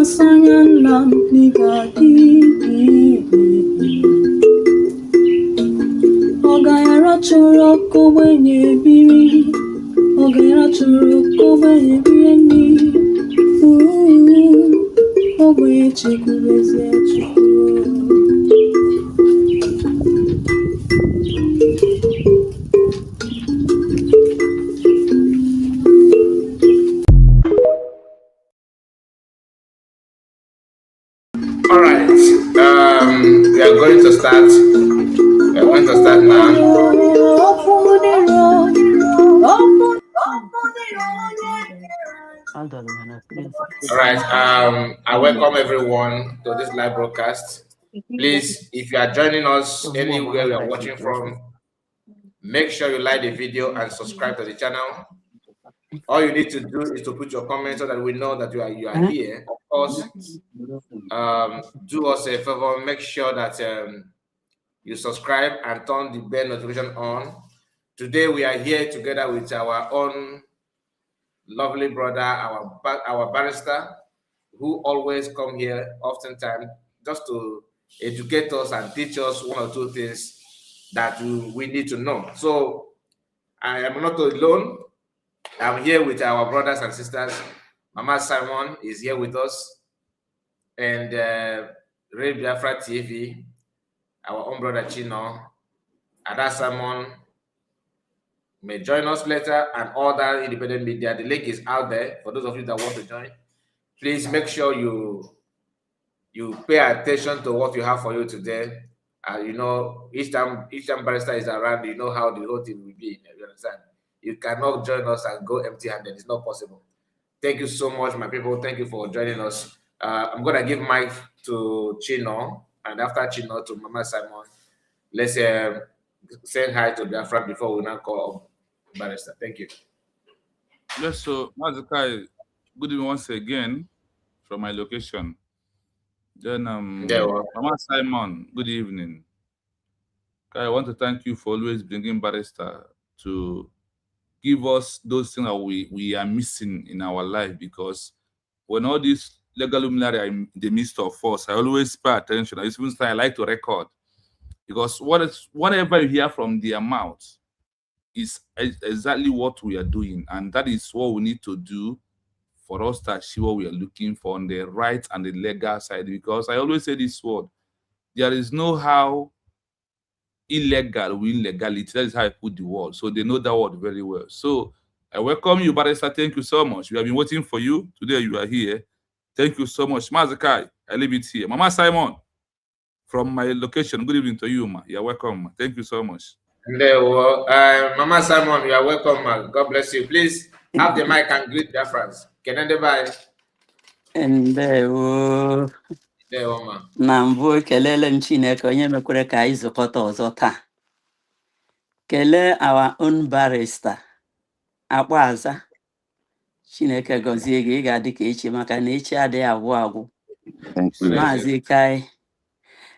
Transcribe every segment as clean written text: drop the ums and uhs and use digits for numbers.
Sanyanam Legality Ogayara Churoko when you be Ogayara Churoko when you be Ogwe Chikureze All right, we are going to start. We are going to start now. All right, I welcome everyone to this live broadcast. Please, if you are joining us anywhere you are watching from, make sure you like the video and subscribe to the channel. All you need to do is to put your comments so that we know that you are here. Of course, do us a favor, make sure that you subscribe and turn the bell notification on. Today we are here together with our own lovely brother, our barrister, who always come here oftentimes just to educate us and teach us one or two things that we need to know. So I am not alone. I'm here with our brothers and sisters. Mama Simon is here with us, and Ray Biafra TV, our own brother Chino, Ada Simon may join us later, and other independent media. The link is out there for those of you that want to join. Please make sure you pay attention to what you have for you today. You know, each time barrister is around, you know how the whole thing will be. You understand? You cannot join us and go empty-handed. It's not possible. Thank you so much, my people. Thank you for joining us. I'm gonna give mic to Chino, and after Chino to Mama Simon. Let's say hi to Biafra before we now call barrister. Thank you. Yes, so Mazukai, good evening once again from my location. Then Mama Simon, good evening. I want to thank you for always bringing barrister to give us those things that we are missing in our life, because when all these legal luminary are in the midst of us, I always pay attention. I like to record, because whatever you hear from their mouth is exactly what we are doing, and that is what we need to do for us to achieve what we are looking for on the right and the legal side. Because I always say this word, there is no how illegal with legality. That is how I put the word, so they know that word very well. So I welcome you, barrister. Thank you so much. We have been waiting for you. Today you are here. Thank you so much. Mazakai, I leave it here. Mama Simon, from my location, good evening to you, ma. You're welcome, ma. Thank you so much. Mama Simon, you are welcome, ma. God bless you. Please have the mic and greet their friends. na mbụ kelele m Chineke onye mekwere ka anyị zụkọta ọzọ taa. Kelee our own barrister Akpaza. Chineke gọzie gị, ị ga-adị ka echi maka na echi adịghị agwụ agwụ. Maazị Kai,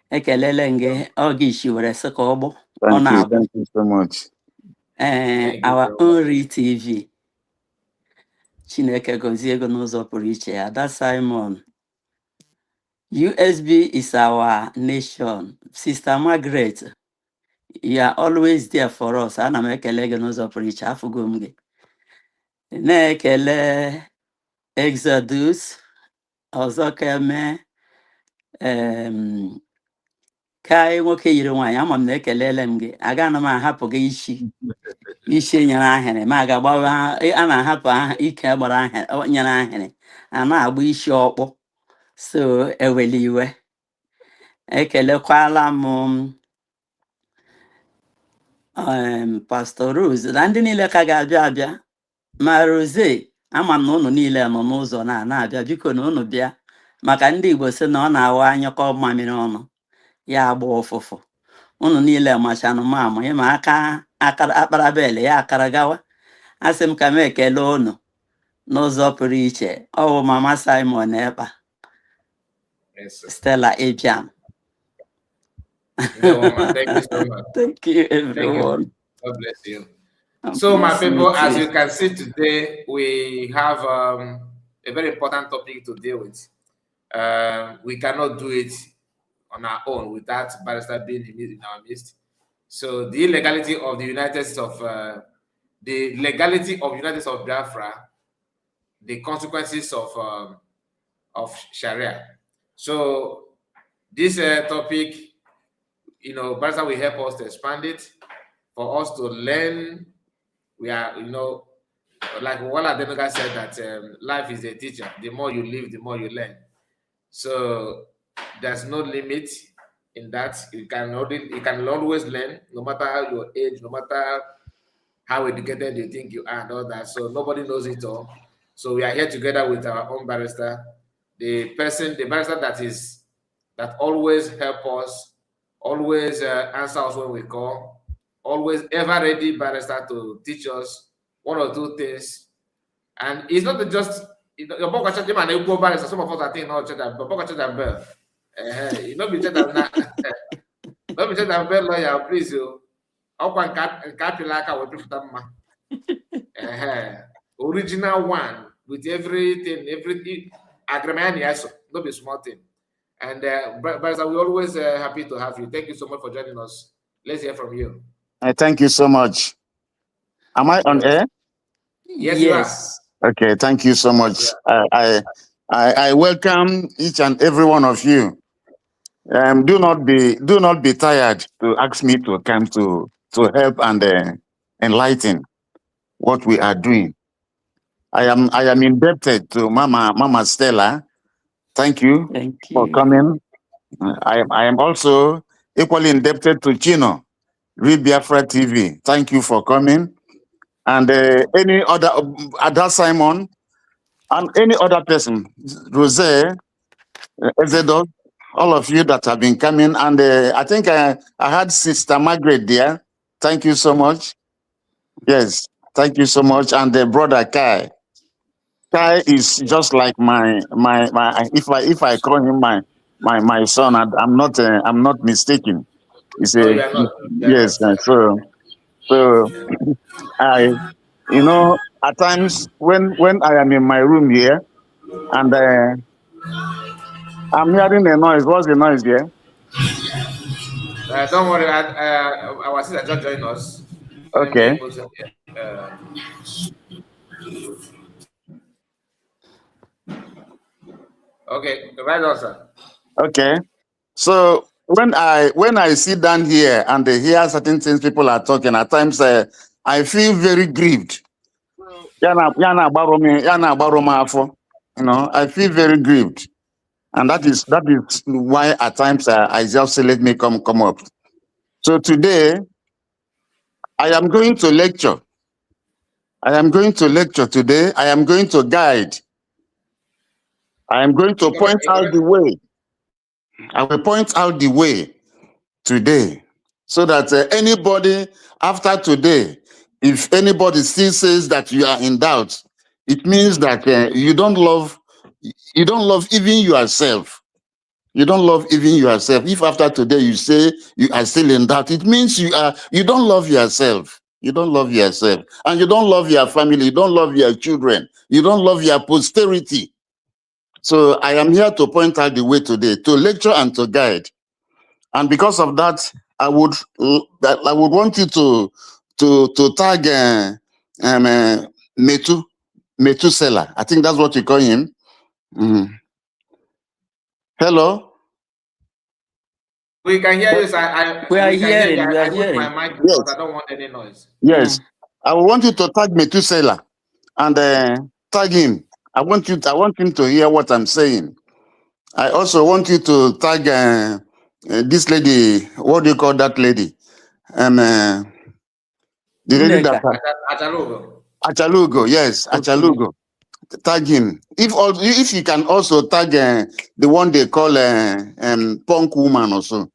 ekelele m gị, ọ gị isi were sị ka ọ gbụ ọ na-agbụ. Thank you so much. Our own TV. Chineke gọzie gị n'ụzọ pụrụ iche. Ada Simon, USB is our nation. Sister Margaret, you are always there for us. Ana m ekele gị n'ụzọ pụrụ iche, afụgo m gị. Na-ekele Exodus, ọzọ ka eme Kai nwoke yiri nwaanyị, ama m na ekelele m gị. Aga na m ahapụ gị isi nyere ahịrị, ma ga-agbawa a na-ahapụ ike gbara ahịrị nyere ahịrị, a na-agba isi ọkpụ. So eweli iwe. Ekelekwala m Pastor Rose na ndị niile ka ga-abịa abịa. Ma Rose, ama m na unu niile nọ n'ụzọ na-abịa, biko na unu bịa, maka ndị Igbo sị na ọ na-awa anyụkọ mmamịrị ọnụ ya agba ụfụfụ. Unu niile machanụ m ama ịma aka akpara bele ya akara gawa. Asị m ka m ekele unu n'ụzọ pụrụ iche. Ọ bụ Mama Simon Ekpa, Stella Ebiam. Thank you so much. Thank you, everyone. God bless you. So, my people, as you can see today, we have a very important topic to deal with. we cannot do it on our own without barrister being in our midst. So the legality of the United States of Biafra, the consequences of Sharia. So this topic, barrister will help us to expand it for us to learn. We are, like Wala Denuga said that life is a teacher. The more you live, the more you learn. So there's no limit in that. You can always learn, no matter your age, no matter how educated you think you are and all that. So nobody knows it all. So we are here together with our own barrister, the barrister that always help us, always answer us when we call, always ever ready barrister to teach us one or two things. And it's not just your book church man equal barrister. Some of us are thinking no church and book church and bell. You know be church and not be church and bell lawyer, please you. How can capilaka we people that original one with everything agreement, yes, not be small thing. And barrister, we're always happy to have you. Thank you so much for joining us. Let's hear from you. Thank you so much. Am I on air? Yes, you are. Okay, thank you so much. Yeah. I welcome each and every one of you. Do not be tired to ask me to come to help and enlighten what we are doing. I am indebted to Mama Stella. Thank you for coming. I am also equally indebted to Chino, Read Biafra TV. Thank you for coming. And any other Ada Simon and any other person, Rose, Ezedo, all of you that have been coming. And I think I had Sister Margaret there. Thank you so much. Yes, thank you so much. And brother Kai. Kai is just like my if I call him my son, I'm not mistaken. It's no, you are not. Yes, so I, at times when I am in my room here and I'm hearing a noise. What's the noise here? Don't worry, our sister just joined us. Okay. Okay, right on, sir. Okay. So when I sit down here and hear certain things people are talking, at times I feel very grieved. I feel very grieved. And that is why at times I just say, let me come up. So today, I am going to lecture. I am going to lecture today. I am going to guide. I am going to point out the way. I will point out the way today so that anybody after today, if anybody still says that you are in doubt, it means that you don't love even yourself. You don't love even yourself. If after today you say you are still in doubt, it means you don't love yourself. You don't love yourself. And you don't love your family. You don't love your children. You don't love your posterity. So I am here to point out the way today, to lecture and to guide. And because of that, I would want you to tag Metusela. I think that's what you call him. Hello. We can hear you, sir. We are hearing. We are I hearing. my mic because I don't want any noise. Yes. I want you to tag Metusela and tag him. I want him to hear what I'm saying. I also want you to tag this lady. What do you call that lady? The lady that Achalugo. Yes, Achalugo. Tag him. If you can also tag the one they call punk woman also.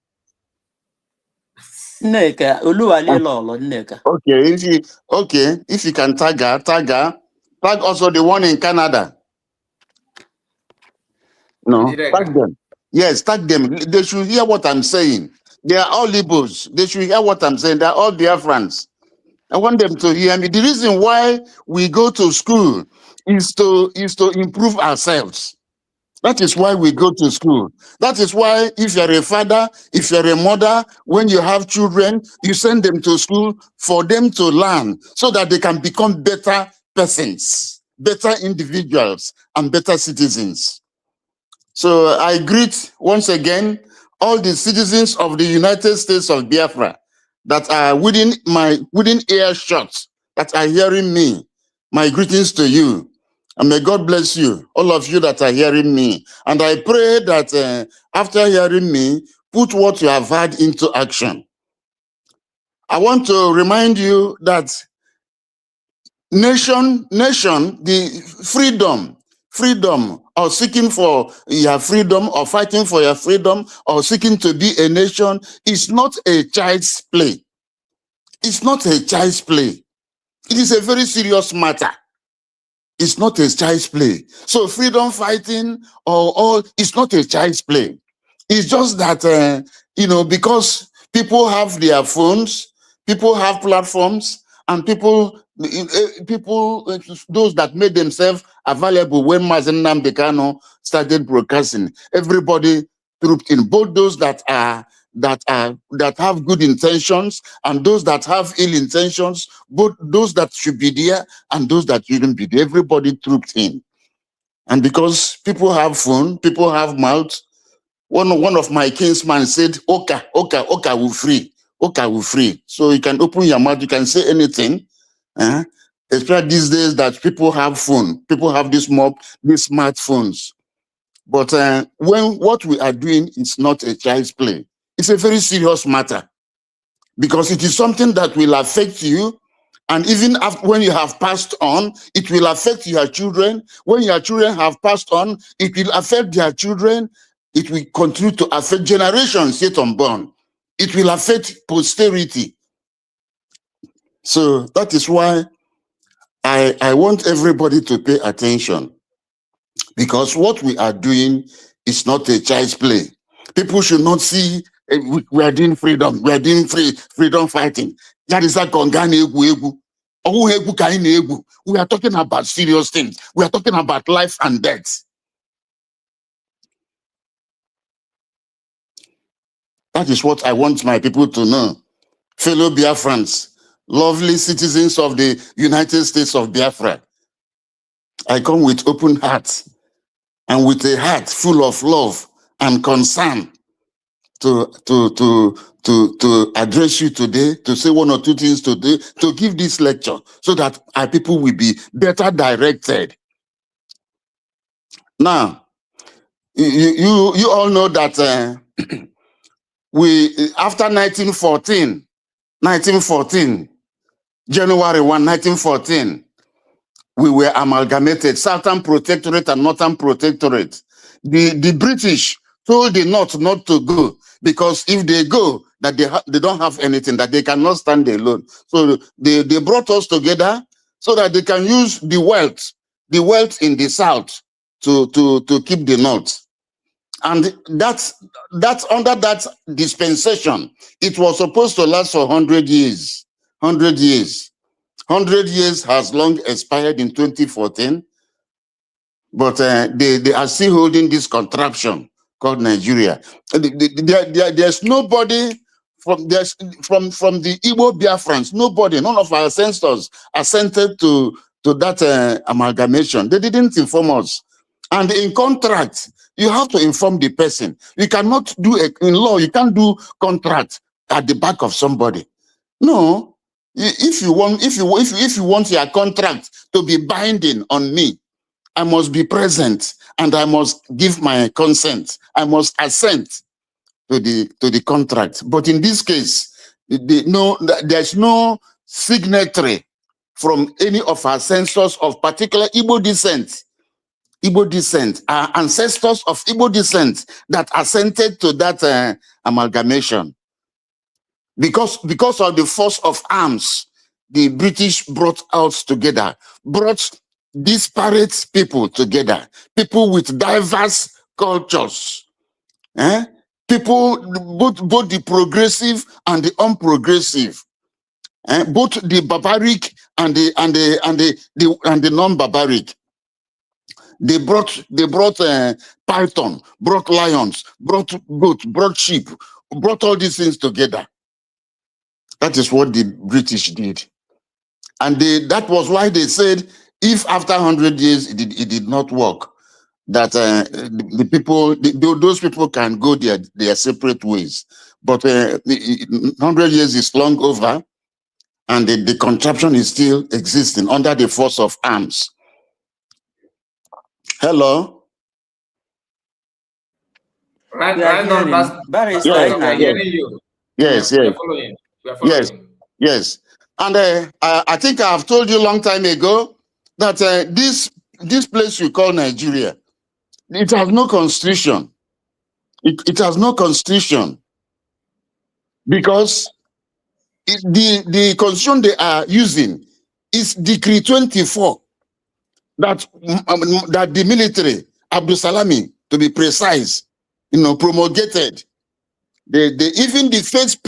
Nneka, Nneka. Okay, if you can tag her. Tag also the one in Canada. No, tag them. Yes, tag them. They should hear what I'm saying. They are all Igbos. They should hear what I'm saying. They are all Biafrans. I want them to hear me. The reason why we go to school is to improve ourselves. That is why we go to school. That is why if you're a father, if you're a mother, when you have children, you send them to school for them to learn so that they can become better persons, better individuals, and better citizens. So I greet once again all the citizens of the United States of Biafra that are within earshot, that are hearing me. My greetings to you. And may God bless you, all of you that are hearing me. And I pray that after hearing me, put what you have heard into action. I want to remind you that nation, the freedom, or seeking for your freedom, or fighting for your freedom, or seeking to be a nation is not a child's play. It's not a child's play. It is a very serious matter. It's not a child's play. So freedom fighting or all, it's not a child's play. It's just that, because people have their phones, people have platforms, and people, those that made themselves available when Mazen Nnamdi Kanu started broadcasting, everybody trooped in, both those that have good intentions and those that have ill intentions, both those that should be there and those that shouldn't be there. Everybody trooped in. And because people have phone, people have mouth, one of my kinsmen said, Oka will free. Oka will free. So you can open your mouth, you can say anything. Especially these days that people have phone, people have these smartphones. But when what we are doing is not a child's play, it's a very serious matter, because it is something that will affect you. And even after, when you have passed on, it will affect your children. When your children have passed on, it will affect their children. It will continue to affect generations yet unborn. It will affect posterity. So that is why I want everybody to pay attention, because what we are doing is not a child's play. People should not see we are doing freedom, we are doing freedom fighting. That is like we are talking about serious things. We are talking about life and death. That is what I want my people to know. Fellow Biafrans, lovely citizens of the United States of Biafra, I come with open heart and with a heart full of love and concern to address you today, to say one or two things today, to give this lecture so that our people will be better directed. Now, you all know that after 1914, January 1, 1914, we were amalgamated, Southern Protectorate and Northern Protectorate. The British told the North not to go, because if they go, that they don't have anything, that they cannot stand alone. So they brought us together so that they can use the wealth in the South to keep the North. And that's under that dispensation, it was supposed to last for 100 years. 100 years. 100 years has long expired in 2014, but they are still holding this contraption called Nigeria. There's nobody from the Igbo Biafrans, nobody, none of our ancestors assented to that amalgamation. They didn't inform us. And in contract, you have to inform the person. You cannot do in law, you can't do contract at the back of somebody. No. If you want your contract to be binding on me, I must be present and I must give my consent. I must assent to the contract. But in this case, there's no signatory from any of our ancestors of particular Igbo descent. Our ancestors of Igbo descent that assented to that amalgamation. Because of the force of arms, the British brought us together, brought disparate people together, people with diverse cultures, people both the progressive and the unprogressive, both the barbaric and the non-barbaric. They brought python, brought lions, brought goat, brought sheep, brought all these things together. That is what the British did. And that was why they said, if after 100 years it did not work, that the people, those people can go their separate ways. But 100 years is long over, and the contraption is still existing under the force of arms. Hello? Right hearing. on, Barrister, Yes, we are hearing you. Yes, We yes. are following. We are following. Yes. And I think I've told you a long time ago that this place you call Nigeria, it has no constitution. It has no constitution, because the constitution they are using is Decree 24 that the military, Abdul Salami, to be precise, promulgated. Even the first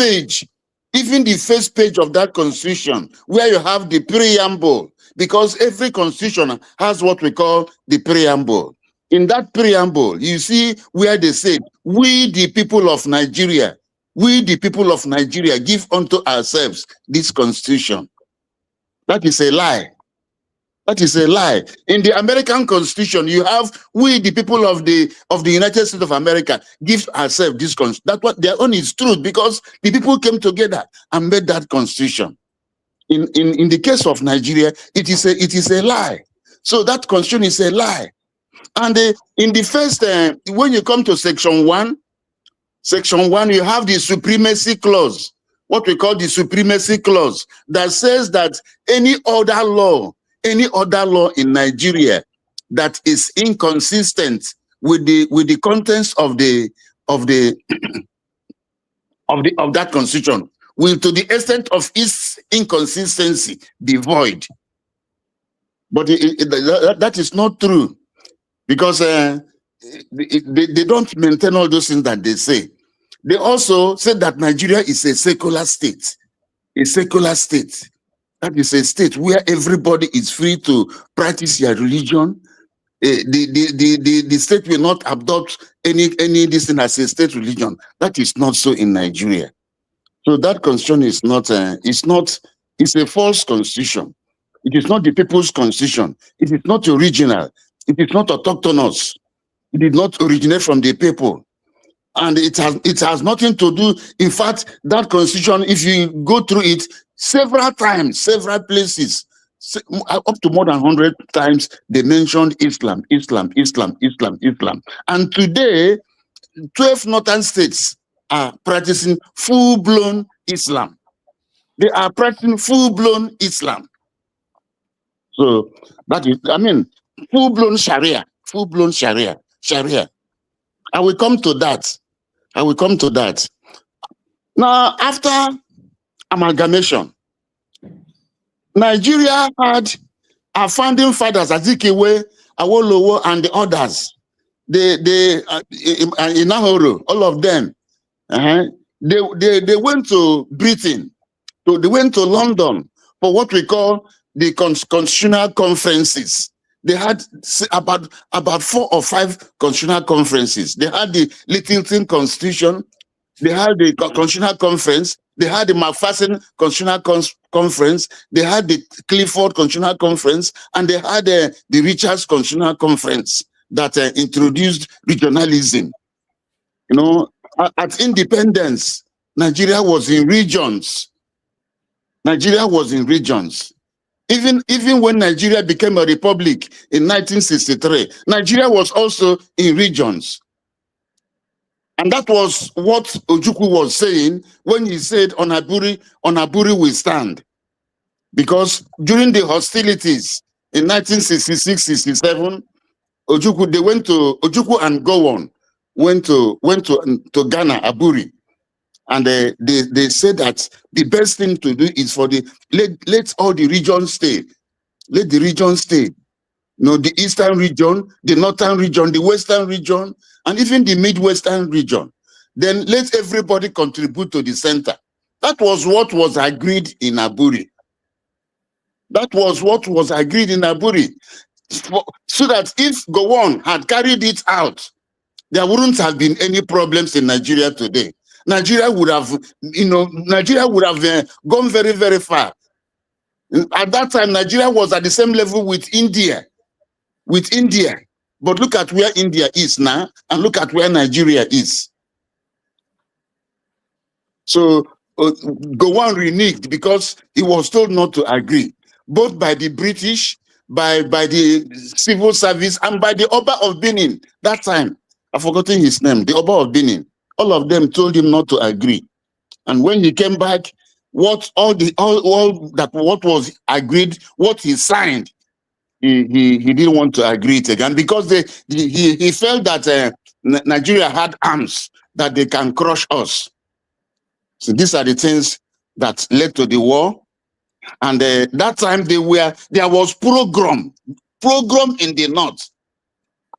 page of that constitution, where you have the preamble, because every constitution has what we call the preamble. In that preamble, you see where they say, we the people of Nigeria give unto ourselves this constitution. That is a lie. That is a lie. In the American Constitution, you have, we the people of the United States of America give ourselves this constitution. That's what their own is truth, because the people came together and made that constitution. In the case of Nigeria, it is a lie. So that constitution is a lie. And in the first, when you come to section 1, you have the supremacy clause, what we call the supremacy clause, that says that any other law in Nigeria that is inconsistent with the contents of that constitution will, to the extent of its inconsistency, be void. But that is not true, because they don't maintain all those things that they say. They also said that Nigeria is a secular state. A secular state. That is a state where everybody is free to practice their religion. The state will not adopt any this thing as a state religion. That is not so in Nigeria. So that constitution is not. It's a false constitution. It is not the people's constitution. It is not original. It is not autochthonous. It did not originate from the people. And it has nothing to do. In fact, that constitution, if you go through it several times, several places, up to more than 100 times, they mentioned Islam. And today, 12 northern states are practicing full-blown Islam. They are practicing full-blown Islam. So that is, full-blown Sharia. I will come to that. Now, after amalgamation, Nigeria had our founding fathers, Azikiwe, Awolowo, and the others. Inahoro, all of them. They went to Britain. So they went to London for what we call the constitutional conferences. They had about 4 or 5 constitutional conferences. They had the Littleton Constitution, they had the Constitutional Conference, they had the Macpherson Constitutional Conference, they had the Clifford Constitutional Conference, and they had the Richards Constitutional Conference that introduced regionalism. At independence, Nigeria was in regions. Even when Nigeria became a republic in 1963, Nigeria was also in regions. And that was what Ojukwu was saying when he said, on Aburi we stand. Because during the hostilities in 1966-67, Ojukwu and Gowon went to Ghana, Aburi. And they said that the best thing to do is let all the regions stay. Let the region stay. The eastern region, the northern region, the western region, and even the midwestern region. Then let everybody contribute to the center. That was what was agreed in Aburi. so that if Gowon had carried it out, there wouldn't have been any problems in Nigeria today. Nigeria would have, gone very, very far. At that time, Nigeria was at the same level with India. But look at where India is now, and look at where Nigeria is. So Gowon reneged because he was told not to agree, both by the British, by the civil service, and by the Oba of Benin. That time, I've forgotten his name, the Oba of Benin. All of them told him not to agree. And when he came back, what was agreed, what he signed, he didn't want to agree it again, because he felt that Nigeria had arms that they can crush us. So these are the things that led to the war. And that time there was pogrom in the north.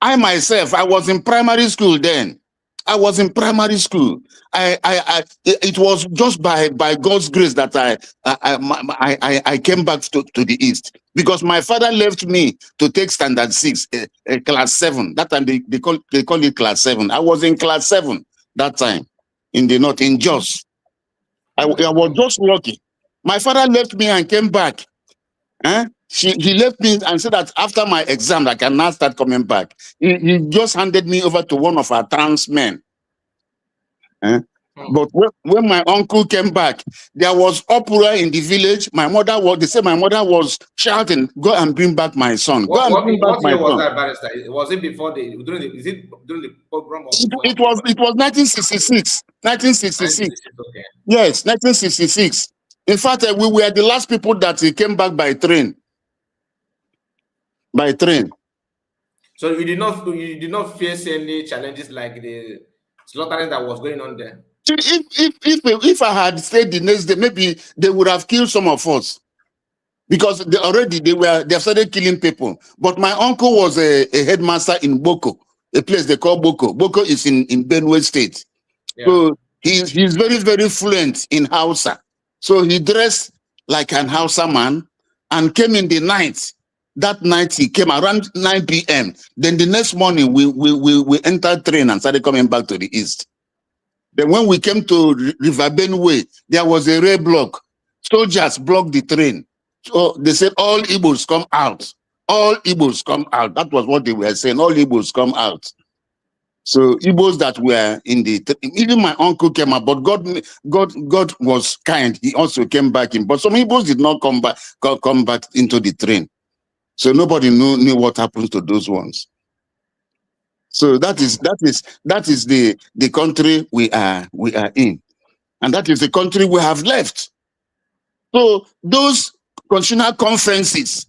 I myself, I was in primary school then. I was in primary school. It was just by God's grace that I came back to the east, because my father left me to take standard 6, class 7. That time they call it class 7. I was in class 7 that time in the north, in Jos. I was just lucky. My father left me and came back. He left me and said that after my exam, I can now start coming back. He just handed me over to one of our trans men. But when my uncle came back, there was uproar in the village. They said my mother was shouting, "Go and bring back my son. Go and bring back my son." Was that, Barrister? Was it before during the program? It was 1966. 1966. Okay. Yes, 1966. In fact, we were the last people that came back by train. So you did not face any challenges like the slaughtering that was going on there? If I had stayed the next day, maybe they would have killed some of us, because they have started killing people. But my uncle was a headmaster in Boko, a place they call Boko. Boko is in Benue State. Yeah. So he's very, very fluent in Hausa. So he dressed like an Hausa man and came in the night. That night he came around 9 p.m. Then the next morning we entered train and started coming back to the east. Then when we came to River Benue, there was a roadblock. Soldiers blocked the train. So they said, all Igbos come out. All Igbos come out. That was what they were saying. All Igbos come out. So Igbos that were in even my uncle came out, but God was kind. He also came back in. But some Igbos did not come back into the train. So nobody knew what happened to those ones. So that is the country we are in, and that is the country we have left. So those constitutional conferences,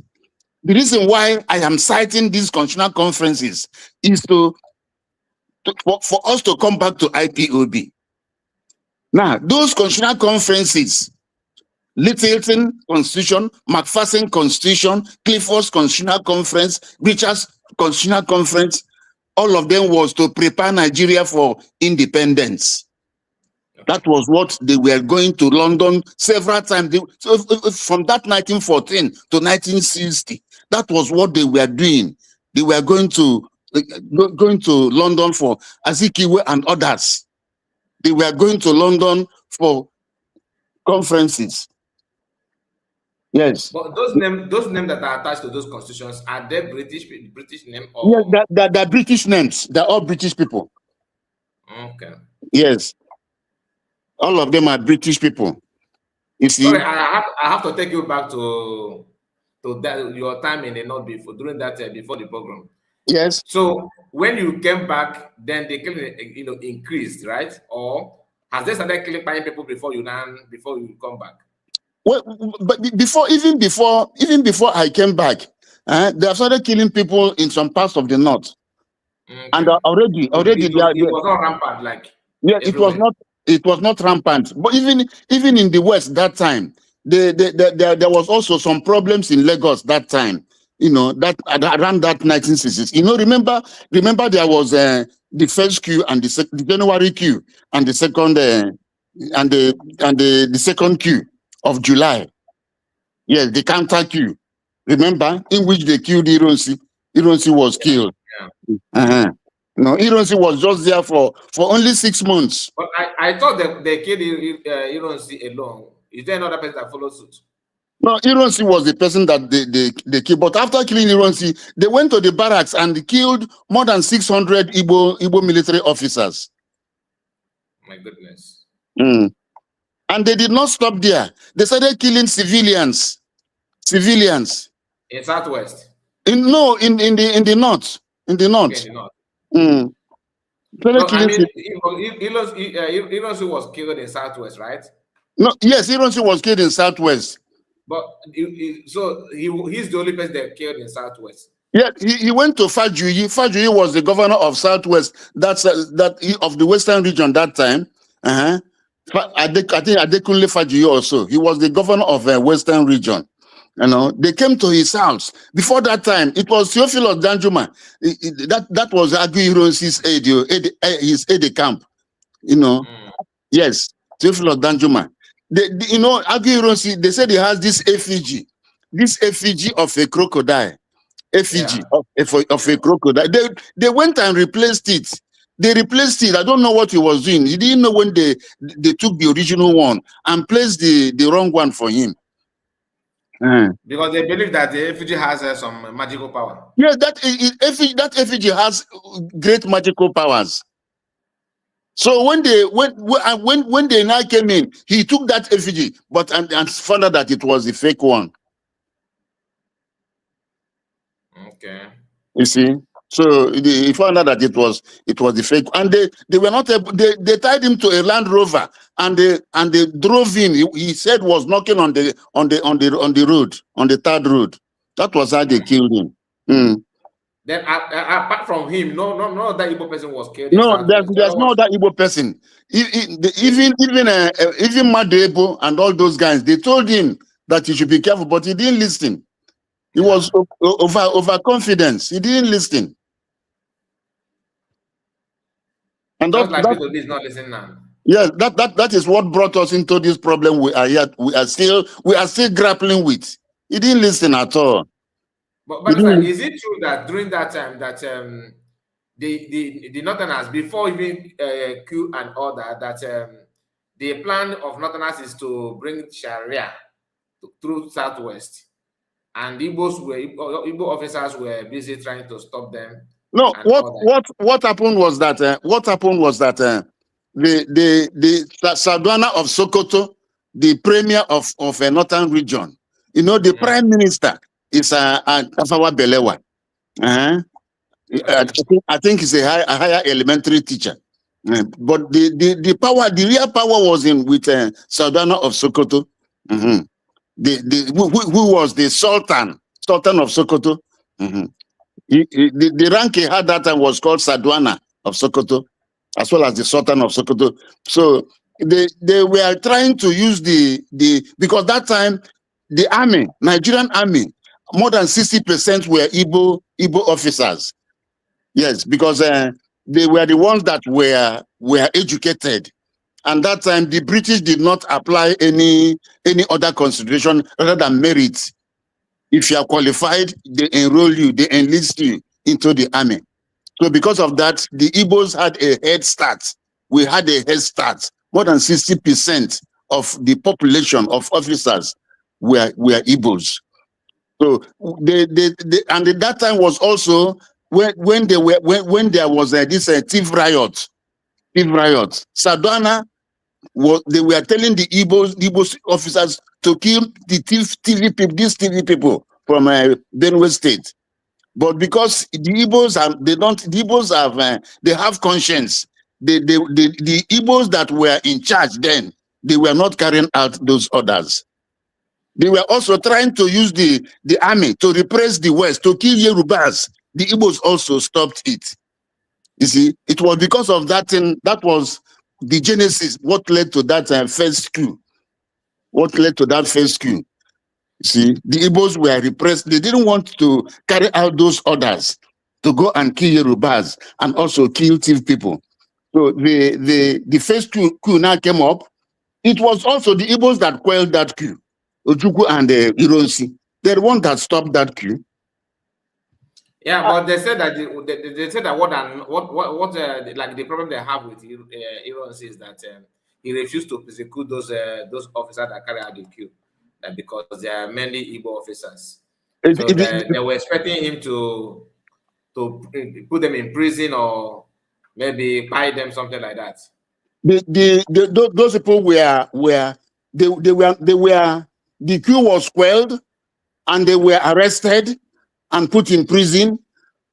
the reason why I am citing these constitutional conferences is for us to come back to IPOB. Now, those constitutional conferences, Littleton Constitution, McPherson Constitution, Clifford's Constitutional Conference, Richard's Constitutional Conference, all of them was to prepare Nigeria for independence. That was what they were going to London several times. So from that 1914 to 1960, that was what they were doing. They were going to London for Azikiwe and others. They were going to London for conferences. Yes. But those names that are attached to those constitutions, are they British names? Or... Yes, they're British names. They're all British people. Okay. Yes. All of them are British people. You see? Sorry, I have to take you back to your time in the North before the program. Yes. So when you came back, then the killing increased, right? Or has they started killing people before you come back? Well, but even before I came back, they have started killing people in some parts of the north. Okay. And already it was not rampant like. Yeah, everywhere. It was not rampant. But even in the West that time, there was also some problems in Lagos that time. That around that 1960s. Remember there was the first queue and the January queue and the second and the second queue of July. Yes, the counter queue. Remember, in which they killed Ironsi. Ironsi was killed. No, Ironsi was just there for only 6 months. But I thought that they killed Ironsi alone. Is there another person that follows suit? No, Ironsi was the person that they killed. But after killing Ironsi, they went to the barracks and killed more than 600 Igbo military officers. My goodness. And they did not stop there. They started killing civilians. In Southwest? In the north. In the north. Okay, in the north. No, I mean, Ironsi was killed in Southwest, right? No, yes, Ironsi was killed in Southwest. But so he's the only person that killed in Southwest. Yeah, he went to Fajuyi. Fajuyi was the governor of Southwest. That's of the Western region that time. I think Adekunle Fajuyi also. He was the governor of the Western region. You know, they came to his house. Before that time, it was Theophilus Danjuma. That was Agui Ironsi's his aide camp. You know, yes, Theophilus Danjuma. Agui Ironsi, they said he has this effigy of a crocodile. Effigy of a crocodile. They went and replaced it. They replaced it. I don't know what he was doing. He didn't know when they took the original one and placed the wrong one for him. Because they believe that the effigy has some magical power. Yes, that effigy has great magical powers. So when they now came in, he took that effigy, but and found out that it was the fake one. Okay. You see, so he found out that it was the fake, and they were not able. They tied him to a Land Rover, and they drove him. He said was knocking on the road, on the third road. That was how they killed him. Then apart from him, no other Igbo person was killed. No, there's no other Igbo person. Even Madebo and all those guys, they told him that he should be careful, but he didn't listen. He was overconfidence. He didn't listen. And that is not listening now. Yes, that is what brought us into this problem we are still grappling with. He didn't listen at all. But is it true that during that time that the Northerners, before even coup and order, that the plan of Northerners is to bring Sharia through Southwest, and Igbo officers were busy trying to stop them? No, what happened was that the Sadwana of Sokoto, the premier of a northern region, the prime minister is Tafawa Balewa. I think he's a higher elementary teacher. But the real power was with Sadwana of Sokoto. Who was the Sultan of Sokoto. The rank he had that time was called Sadwana of Sokoto, as well as the Sultan of Sokoto. So they were trying to use because that time the army, Nigerian army, more than 60% were Igbo officers. Yes, because they were the ones that were educated. And that time the British did not apply any other consideration other than merit. If you are qualified, they enroll you, they enlist you into the army. So because of that, the Igbos had a head start. We had a head start. More than 60% of the population of officers were Igbos. So and at that time was also when there was this thief riot. Sadwana they were telling the Igbo officers to kill the these TV people from Benue State, but because the Igbos they have conscience. The Igbos that were in charge then, they were not carrying out those orders. They were also trying to use the army to repress the West, to kill Yorubas. The Igbos also stopped it. You see, it was because of that thing that was the genesis, what led to that first coup. What led to that first coup? See, the Igbos were repressed. They didn't want to carry out those orders to go and kill Yorubas and also kill thief people. So the first coup now came up. It was also the Igbos that quelled that coup. Ojukwu and Ironsi. They're the one that stopped that coup. Yeah, but they said that they said that what like the problem they have with Iran is that he refused to prosecute those officers that carry out the coup, because there are many Igbo officers. So they were expecting him to put them in prison or maybe buy them, something like that. Those people were the coup was quelled and they were arrested and put in prison,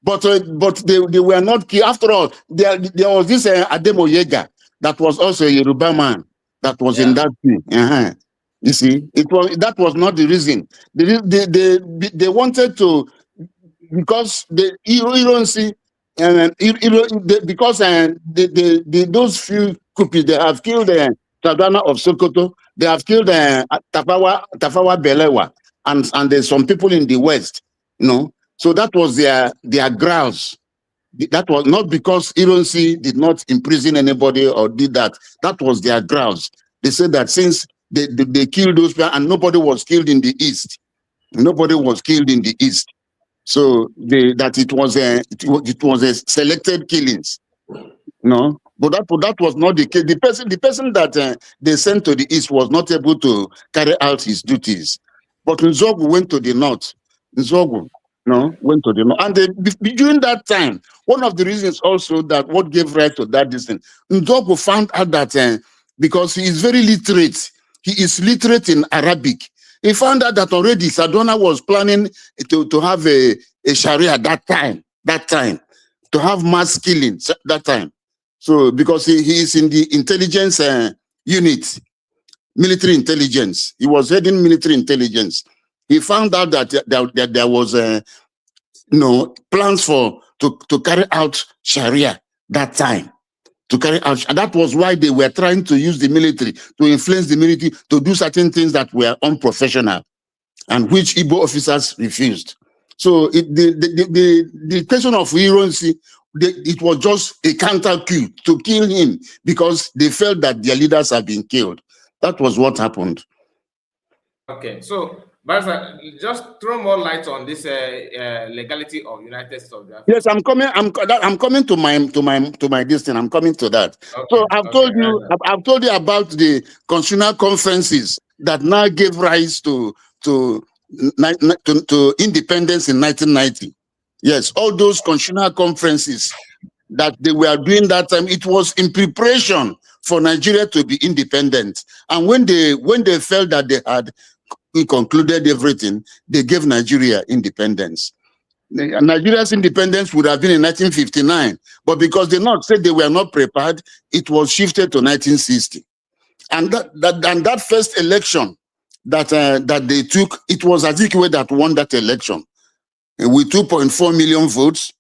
but they were not killed. After all, there was this Ademo Yega that was also a Yoruba man that was in that thing. You see, that was not the reason. They wanted to, because you don't see, because those few Kupis, they have killed Sadana of Sokoto, they have killed Tafawa Belewa, and there's some people in the West, So that was their grounds. That was not because Ironsi did not imprison anybody or did that. That was their grounds. They said that since they killed those people and nobody was killed in the East. Nobody was killed in the East. So it was a selected killings. But that was not the case. The person that they sent to the East was not able to carry out his duties. But Nzogu went to the North. Went to the North. And during that time, one of the reasons also that what gave rise to that distance, Nzogu found out that because he is very literate, he is literate in Arabic. He found out that already Sadona was planning to have a Sharia that time, to have mass killings that time. So because he is in the intelligence unit, military intelligence, he was heading military intelligence. He found out that there was plans to carry out Sharia that time. To carry out, and that was why they were trying to use the military to influence the military to do certain things that were unprofessional, and which Igbo officers refused. So the question of Ironsi, it was just a counter coup to kill him because they felt that their leaders had been killed. That was what happened. Okay, so Barza, just throw more light on this legality of United States of Biafra. Yes, I'm coming to my distance. I'm coming to that. Okay, so I've told you about the constitutional conferences that now gave rise to independence in 1990. Yes, all those constitutional conferences that they were doing that time, it was in preparation for Nigeria to be independent. And when they felt that they had concluded everything, they gave Nigeria independence. Nigeria's independence would have been in 1959, but because the North said they were not prepared, it was shifted to 1960. And that first election that they took, it was Azikiwe that won that election with 2.4 million votes.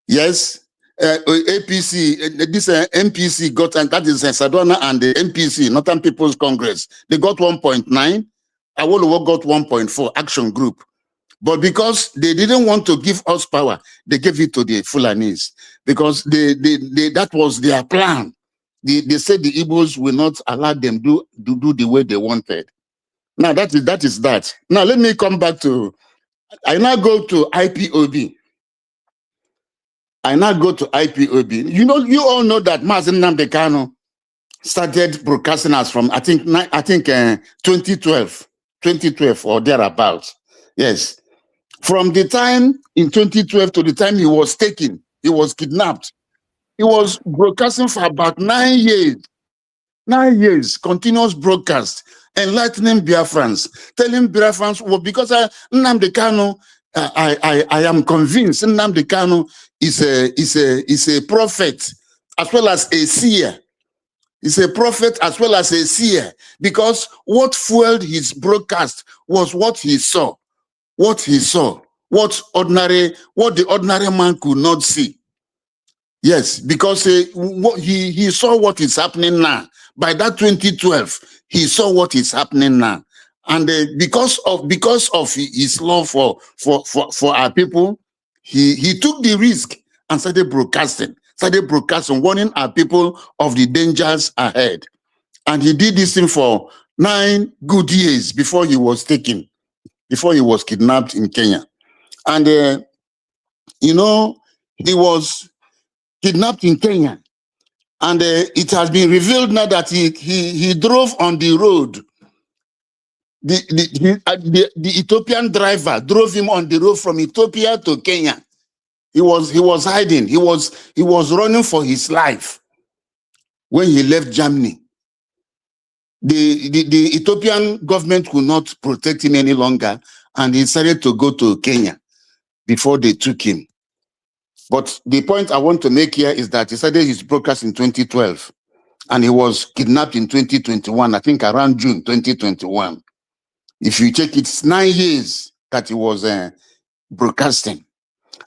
Yes, APC, this MPC got, and that is Sadona and the MPC, Northern People's Congress, they got 1.9. Awolowo got 1.4, Action Group. But because they didn't want to give us power, they gave it to the Fulanis because that was their plan. They said the Igbos will not allow them to do the way they wanted. Now that is that. Now let me come back to. I now go to IPOB. You all know that Mazen Nnamdi Kanu started broadcasting us from I think 2012 or thereabouts. Yes. From the time in 2012 to the time he was kidnapped, he was broadcasting for about 9 years. 9 years, continuous broadcast, enlightening Biafrans, telling Biafrans, well, because Nnamdi Kanu, I am convinced Nnamdi Kanu is a prophet as well as a seer. He's a prophet as well as a seer, because what fueled his broadcast was what he saw. What the ordinary man could not see. Yes, because he saw what is happening now. By that 2012, he saw what is happening now, and because of his love for our people, he took the risk and started broadcasting, warning our people of the dangers ahead. And he did this thing for 9 good years before he was kidnapped in Kenya. And he was kidnapped in Kenya. And it has been revealed now that he drove on the road. The Ethiopian driver drove him on the road from Ethiopia to Kenya. He was hiding. He was running for his life when he left Germany. The Ethiopian government could not protect him any longer, and he decided to go to Kenya before they took him. But the point I want to make here is that he started his broadcast in 2012, and he was kidnapped in 2021, I think around June 2021. If you check, it's 9 years that he was broadcasting.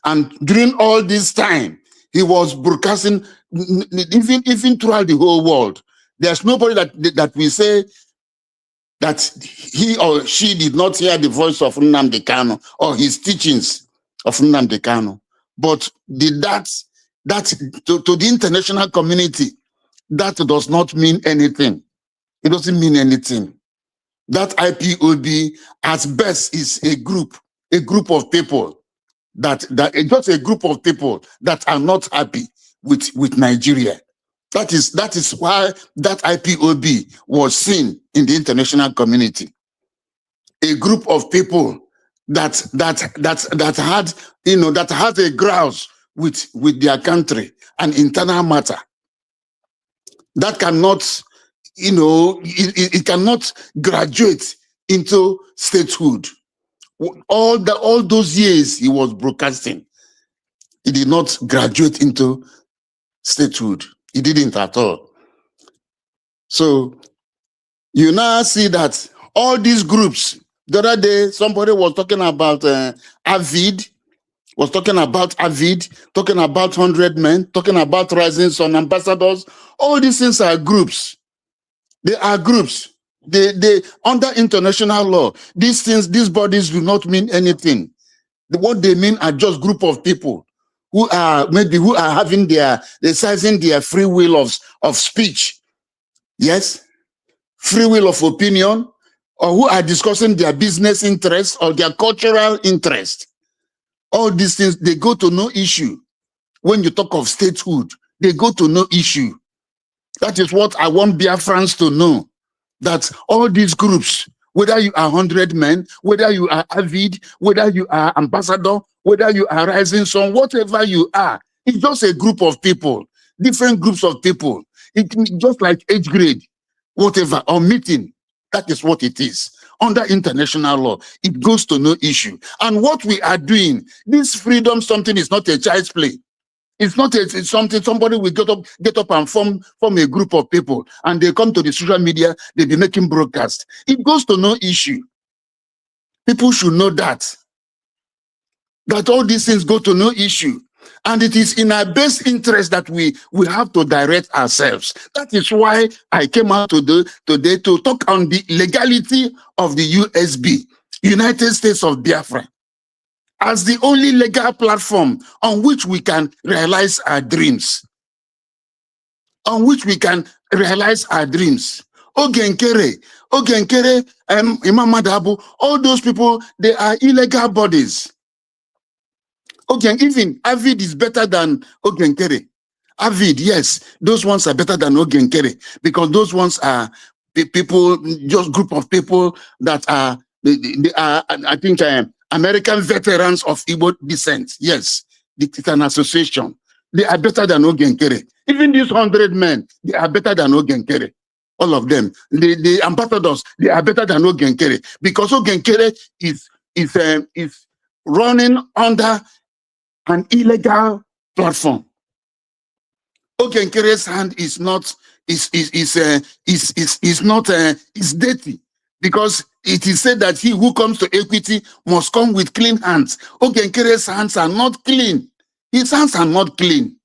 And during all this time, he was broadcasting even throughout the whole world. There's nobody that we say that he or she did not hear the voice of Nnamdi Kanu or his teachings of Nnamdi Kanu. But that to the international community, that does not mean anything. It doesn't mean anything. That IPOB at best is a group of people that just a group of people that are not happy with Nigeria. That is why that IPOB was seen in the international community. A group of people that had a grouse with their country, an internal matter that cannot, it cannot graduate into statehood. All those years he was broadcasting, he did not graduate into statehood. He didn't at all. So you now see that all these groups, the other day somebody was talking about Avid, talking about 100 Men, talking about Rising Sun Ambassadors. All these things are groups. They are groups. They under international law, these bodies do not mean anything. What they mean are just group of people who are having exercising their free will of speech. Yes, free will of opinion, or who are discussing their business interests or their cultural interest. All these things, they go to no issue. When you talk of statehood, they go to no issue. That is what I want Biafrans to know. That all these groups, whether you are 100 Men, whether you are Avid, whether you are Ambassador, whether you are Rising Sun, whatever you are, it's just a group of people, different groups of people. It's just like age grade, whatever, or meeting. That is what it is. Under international law, it goes to no issue. And what we are doing, this freedom something is not a child's play. It's not it's something somebody will get up and form a group of people, and they come to the social media, they be making broadcasts. It goes to no issue. People should know that all these things go to no issue. And it is in our best interest that we have to direct ourselves. That is why I came out today to talk on the legality of the USB, United States of Biafra, as the only legal platform on which we can realize our dreams. Ogenkere, Imam Madabu, all those people, they are illegal bodies. Okay, even Avid is better than Ogenkere. Avid, yes, those ones are better than Ogenkere, because those ones are people, just group of people that are, they are, I think, American veterans of Igbo descent. Yes, it's an association. They are better than Ogenkere. Even these 100 Men, they are better than Ogenkere. All of them. The ambassadors, they are better than Ogenkere, because Ogenkere is running under an illegal platform. Ogenkere's hand is dirty, because it is said that he who comes to equity must come with clean hands. Ogenkere's hands are not clean. His hands are not clean.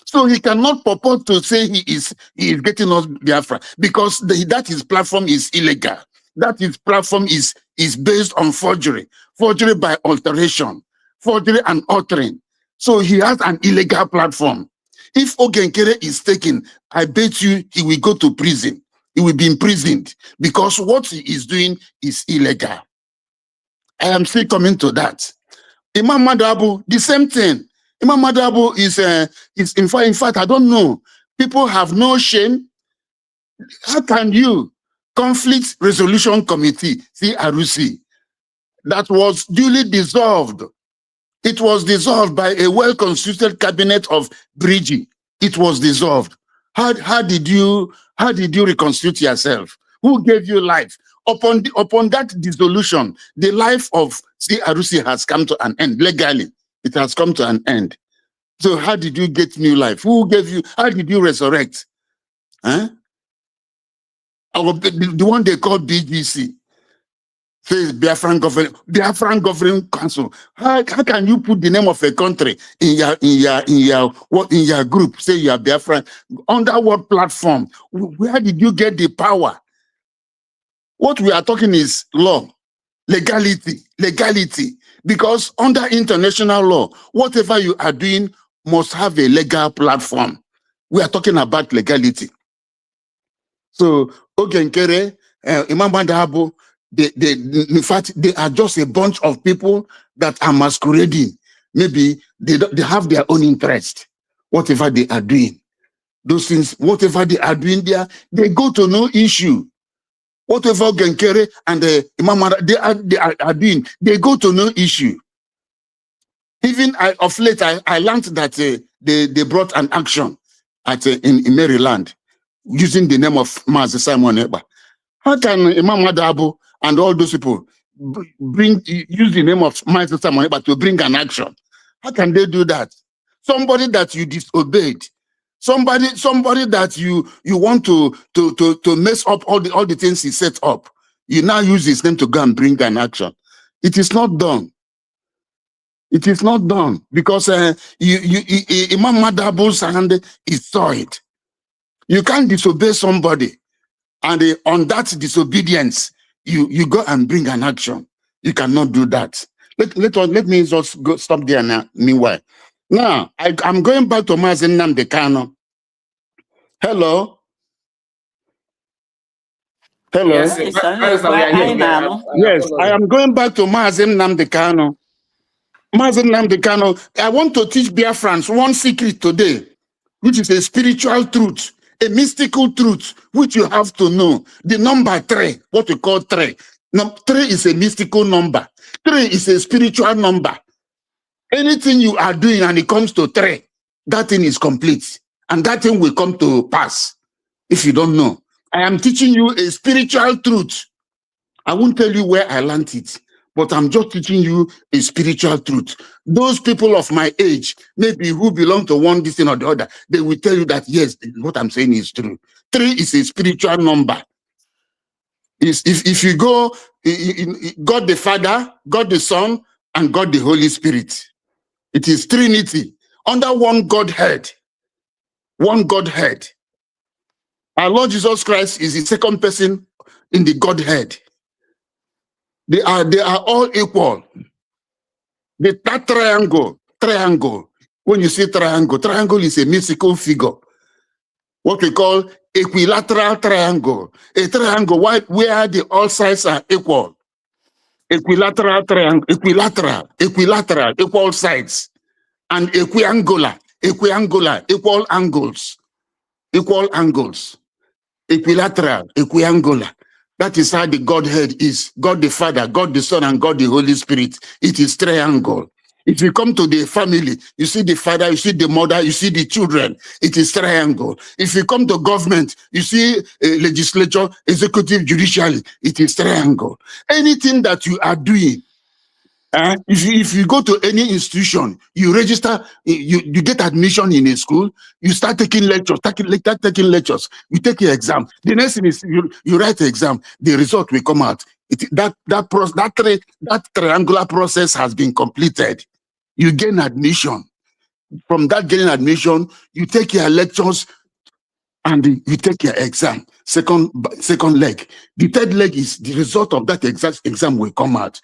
So he cannot purport to say he is getting us Biafra, because that his platform is illegal. That his platform is based on forgery by alteration, forgery and altering. So he has an illegal platform. If Ogenkere is taken, I bet you he will go to prison. He will be imprisoned, because what he is doing is illegal. I am still coming to that. Imam Madabu, the same thing. Imam Madabo is in fact, I don't know. People have no shame. How can you? Conflict Resolution Committee, CRC, that was duly dissolved. It was dissolved by a well-constituted cabinet of Brigi. It was dissolved. How did you reconstitute yourself? Who gave you life? Upon that dissolution, the life of CRC has come to an end. Legally, it has come to an end. So how did you get new life? Who gave you? How did you resurrect? Huh? The one they call BGC. Says Biafran Governing Council. How can you put the name of a country in your group? Say you are Biafran. Under what platform? Where did you get the power? What we are talking is law, legality. Because under international law, whatever you are doing must have a legal platform. We are talking about legality. So Ogenkere, Imam Madabo, in fact, they are just a bunch of people that are masquerading. Maybe they have their own interest. Whatever they are doing, those things, whatever they are doing there, they go to no issue. Whatever Ogenkere and Imam Madabo they are doing, they go to no issue. Even of late, I learned that they brought an action in Maryland using the name of Mazi Simon Ekpa. How can Imam Madabo and all those people use the name of Mazi Simon Ekpa to bring an action? How can they do that? Somebody that you disobeyed, somebody that you want to mess up all the things he set up. You now use his name to go and bring an action. It is not done. It is not done because Imam Madabo's hand is soiled. You can't disobey somebody, and on that disobedience, you go and bring an action. You cannot do that. Let me just go stop there now. Meanwhile, now I'm going back to Mazi Nnamdi Kanu. Hello. Yes, Yes, yes, I am going back to Mazi Nnamdi Kanu. Mazi Nnamdi Kanu, I want to teach Biafrans one secret today, which is a spiritual truth, a mystical truth, which you have to know. The number 3, what we call 3. Now, 3 is a mystical number. 3 is a spiritual number. Anything you are doing and it comes to 3, that thing is complete. And that thing will come to pass if you don't know. I am teaching you a spiritual truth. I won't tell you where I learned it, but I'm just teaching you a spiritual truth. Those people of my age, maybe who belong to one, this thing or the other, they will tell you that, yes, what I'm saying is true. 3 is a spiritual number. If you go, God the Father, God the Son, and God the Holy Spirit. It is Trinity, under one Godhead. One Godhead. Our Lord Jesus Christ is the second person in the Godhead. They are all equal. That triangle. When you say triangle is a mystical figure. What we call equilateral triangle. A triangle where all sides are equal. Equilateral triangle, equilateral, equal sides. And equiangular, equal angles. Equilateral, equiangular. That is how the Godhead is. God the Father, God the Son, and God the Holy Spirit. It is triangle. If you come to the family, you see the father, you see the mother, you see the children. It is triangle. If you come to government, you see legislature, executive, judiciary. It is triangle. Anything that you are doing, if you go to any institution, you register, you get admission in a school, you start taking lectures, you take your exam. The next thing is you write the exam, the result will come out. That triangular process has been completed. You gain admission. From that gaining admission, you take your lectures and you take your exam. Second leg. The third leg is the result of that exam will come out.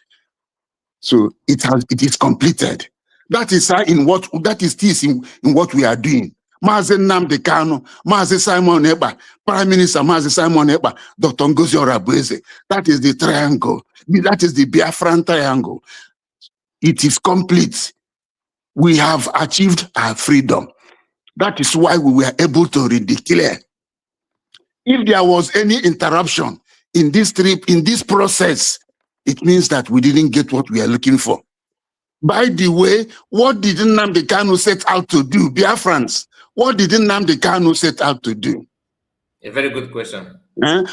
So it is completed. That is in what we are doing. Mazi Nnamdi Kanu, Mazi Simon Ekpa, Prime Minister Mazi Simon Ekpa, Dr. Ngozi Orabueze. That is the triangle. That is the Biafran triangle. It is complete. we have achieved our freedom. That is why we were able to redeclare. If there was any interruption in this trip, in this process, it means that we didn't get what we are looking for. By the way, what did Nnamdi Kanu set out to do? Biafrans, what did Nnamdi Kanu set out to do? A very good question.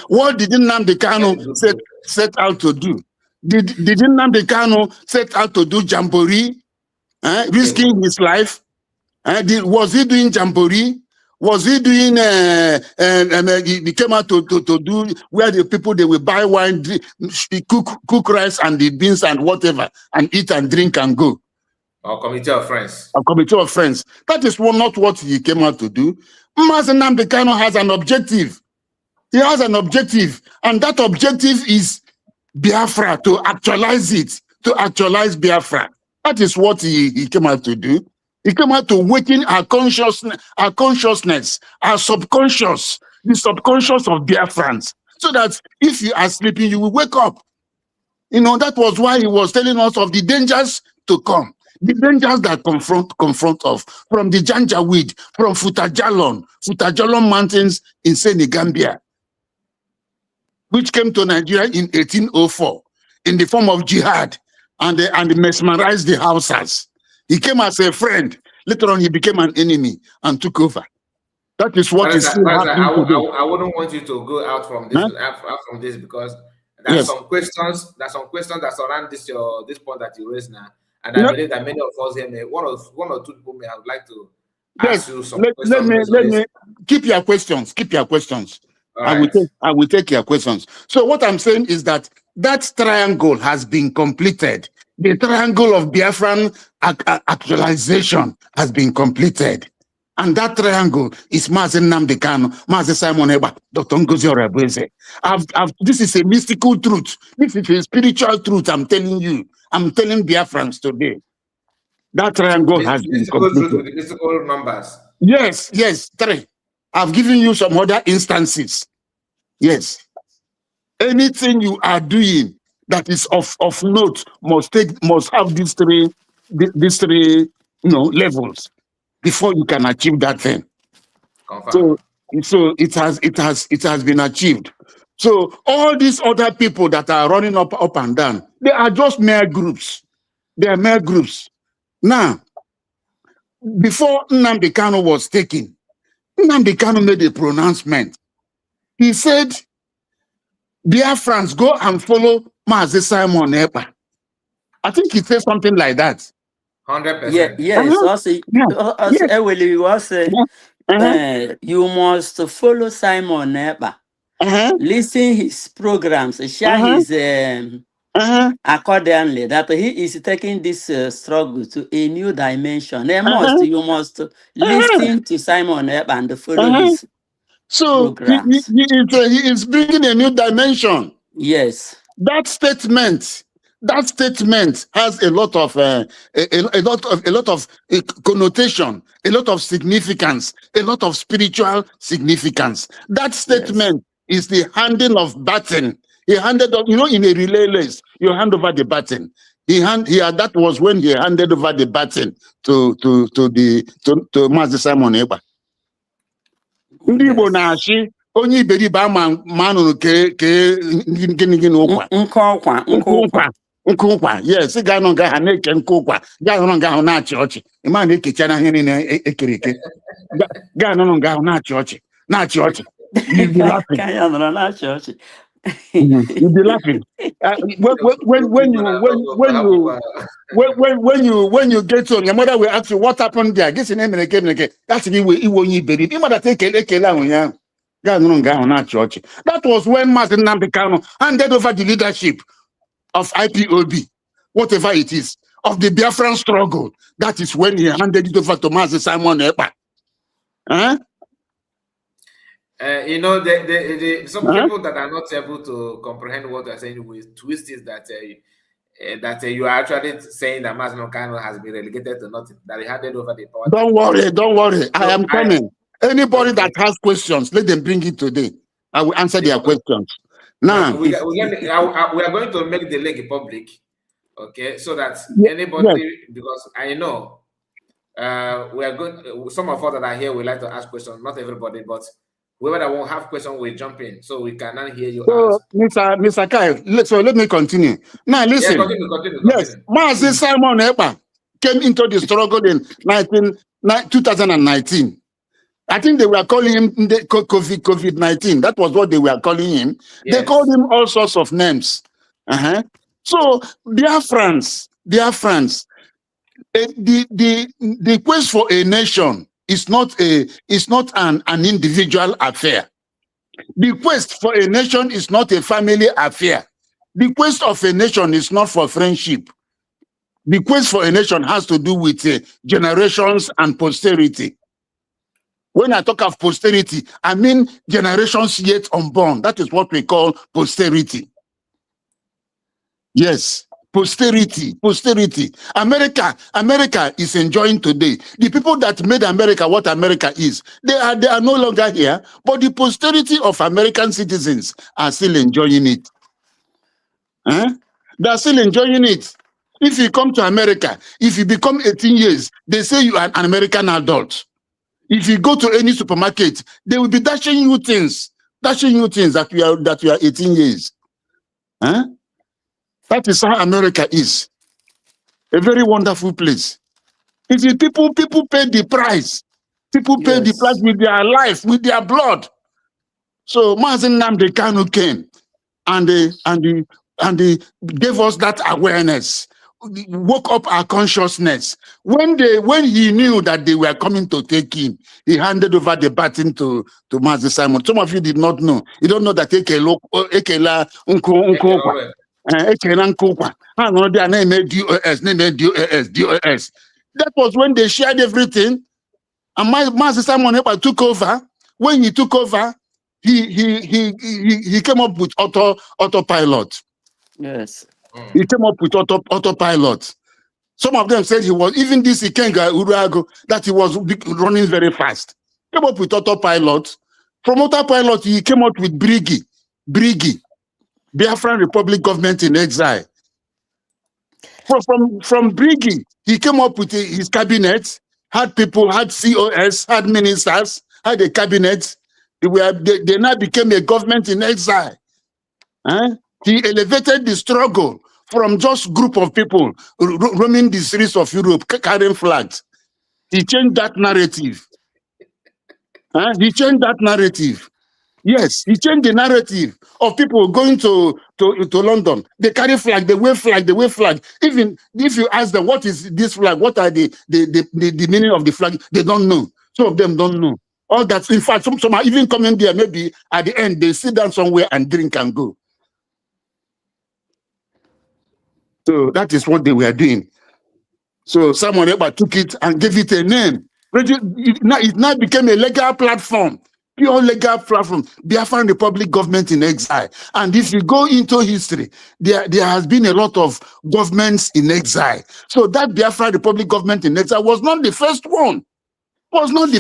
What did Nnamdi Kanu set out to do? Did Nnamdi Kanu set out to do jamboree, risking his life? Was he doing jamboree? Was he doing? He came out to do where the people they will buy wine, cook rice and the beans and whatever, and eat and drink and go. Our committee of friends. A committee of friends. That is not what he came out to do. Mazen Nnamdi Kanu has an objective. He has an objective, and that objective is Biafra, to actualize it, to actualize Biafra. That is what he came out to do. He came out to awaken our consciousness, our subconscious, the subconscious of Biafrans, so that if you are sleeping, you will wake up. You know, that was why he was telling us of the dangers to come, the dangers that confront us, from the Janjaweed, from Futajalon Mountains in Senegambia, which came to Nigeria in 1804 in the form of jihad and mesmerized the Hausas. He came as a friend. Later on, he became an enemy and took over. That is what is still happening today. I wouldn't want you to go out from this, because there are some questions. There are some questions that surround this point that you raised now, and I believe that many of us here may one or two people may have like to ask you some questions. Let me keep your questions. Keep your questions. Right. I will take your questions. So what I'm saying is that triangle has been completed. The triangle of Biafran actualization has been completed. And that triangle is Mazen Nnamdi Kanu, Mazen Simon Eba, Dr. Ngozi Orebeze. This is a mystical truth. This is a spiritual truth I'm telling you. I'm telling Biafrans today. That triangle has been completed. With the mystical numbers. Yes, 3. I've given you some other instances. Yes. Anything you are doing that is of note must have these three levels before you can achieve that thing. Confirm. So it has been achieved. So all these other people that are running up and down, they are just mere groups. They are mere groups. Now, before Nnamdi Kanu was taken, Nnamdi Kanu made a pronouncement. He said, Biafrans, go and follow Mazi Simon Ekpa. I think he said something like that. 100%. Yes. You must follow Simon Ekpa. Listen his programs, share his accordingly, that he is taking this struggle to a new dimension. You must listen to Simon Ekpa and follow his programs. He is bringing a new dimension. Yes. That statement has a lot of connotation, a lot of significance, a lot of spiritual significance. That statement is the handing of baton. He handed up, in a relay race, you hand over the baton. That was when he handed over the baton to Mazi Simon Ekpa. Ndị Igbo na-achị onye iberibe ama manụrụ ke nkụkwa. Yes, ị ga-anọ nga ha na-eke nkụkwa, ga-anọ nga ahụ na-achị ọchị. Ịma na-ekecha na ihe niile ekere eke. Ga-anọ nga ahụ na-achị ọchị. You'll be laughing. You'll be laughing. When you get home, your mother will ask you what happened there. That's the that was when Mazi Nnamdi Kanu handed over the leadership of IPOB, whatever it is, of the Biafran struggle. That is when he handed it over to Mazi Simon Ekpa. Some people that are not able to comprehend what you're saying with twist is that you are actually saying that Mazi Nnamdi Kanu has been relegated to nothing, that he handed over the power. Don't worry. I am coming. Anybody that has questions, let them bring it today. I will answer their questions. Now, we are going to make the link public, okay, so that anybody, because I know We are good. Some of us that are here, we like to ask questions. Not everybody, but whoever that won't have questions will jump in, so we cannot hear you So, ask. Mr. Kai, so let me continue. Now, listen. Yeah, continue. Yes, Mazi Simon Ekpa came into the struggle in 2019. I think they were calling him the COVID-19. That was what they were calling him. Yes. They called him all sorts of names. So, dear friends, the quest for a nation is not an individual affair. The quest for a nation is not a family affair. The quest of a nation is not for friendship. The quest for a nation has to do with generations and posterity. When I talk of posterity, I mean generations yet unborn. That is what we call posterity. Yes, posterity. America is enjoying today. The people that made America what America is, they are no longer here, but the posterity of American citizens are still enjoying it. They are still enjoying it. If you come to America, if you become 18 years, they say you are an American adult. If you go to any supermarket, they will be dashing you things that you are 18 years. That is how America is. A very wonderful place. If you people pay the price. People pay the price with their life, with their blood. So Mazen Nnamdi Kanu came and they gave us that awareness, woke up our consciousness. When he knew that they were coming to take him, he handed over the baton to Mazi Simon. Some of you did not know. You don't know that Ekela DOS. That was when they shared everything. And Mazi Simon took over. When he took over, he came up with autopilot. Yes. He came up with autopilot. Some of them said he was, even this Ikenga Urago, that he was running very fast. Came up with autopilot. From autopilot, he came up with Brigi, Biafran Republic Government in Exile. From Brigi, he came up with his cabinet, had people, had COS, had ministers, had a cabinet. They now became a government in exile. He elevated the struggle from just group of people roaming the streets of Europe, carrying flags. He changed that narrative. He changed that narrative. Yes, he changed the narrative of people going to London. They carry flag, they wave flag. Even if you ask them, what is this flag? What are the meaning of the flag? They don't know. Some of them don't know. All that. In fact, some are even coming there. Maybe at the end, they sit down somewhere and drink and go. So that is what they were doing. So Simon Ekpa took it and gave it a name. It now became a legal platform. Pure legal platform, Biafran Republic Government in Exile. And if you go into history, there has been a lot of governments in exile. So that Biafran Republic Government in Exile was not the first one. First one.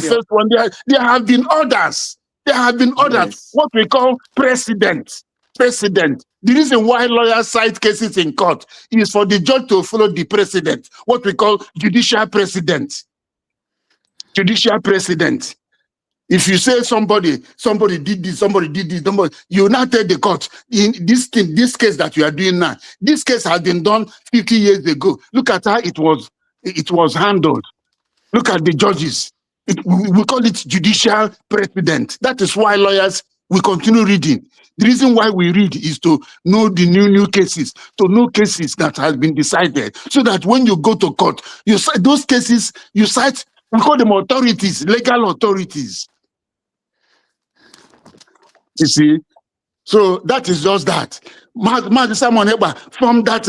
There have been others. Yes. What we call precedent. The reason why lawyers cite cases in court is for the judge to follow the precedent. What we call judicial precedent. If you say somebody did this, you now tell the court, in this case that you are doing now, this case has been done 50 years ago. Look at how it was handled. Look at the judges. We call it judicial precedent. That is why lawyers, we continue reading. The reason why we read is to know the new cases, to know cases that have been decided, so that when you go to court, you cite those cases, we call them authorities, legal authorities. You see? So that is just that. Mazi Simon Ekpa from that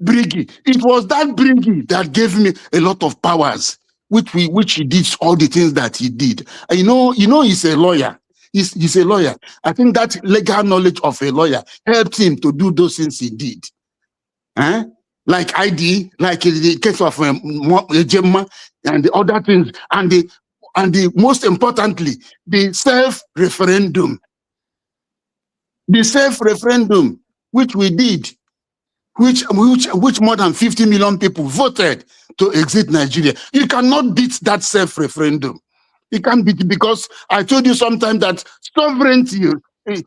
Brigi. It was that Brigi that gave me a lot of powers, which he did all the things that he did. And you know, he's a lawyer. He's a lawyer. I think that legal knowledge of a lawyer helped him to do those things he did. Like ID, like the case of Gemma and the other things, and the most importantly, the self-referendum. The self-referendum, which we did, which more than 50 million people voted to exit Nigeria. You cannot beat that self-referendum. You can't beat it, because I told you sometime that sovereignty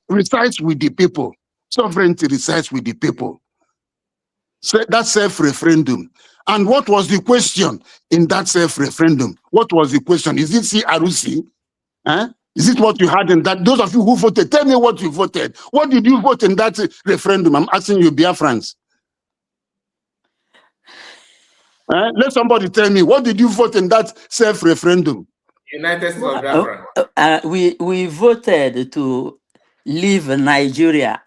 resides with the people. Sovereignty resides with the people. So that self-referendum. And what was the question in that self-referendum? What was the question? Is it CRC? Is it what you had in that? Those of you who voted, tell me what you voted. What did you vote in that referendum? I'm asking you, Biafrans. Let somebody tell me, what did you vote in that self-referendum? United States of Biafra. We voted to leave Nigeria.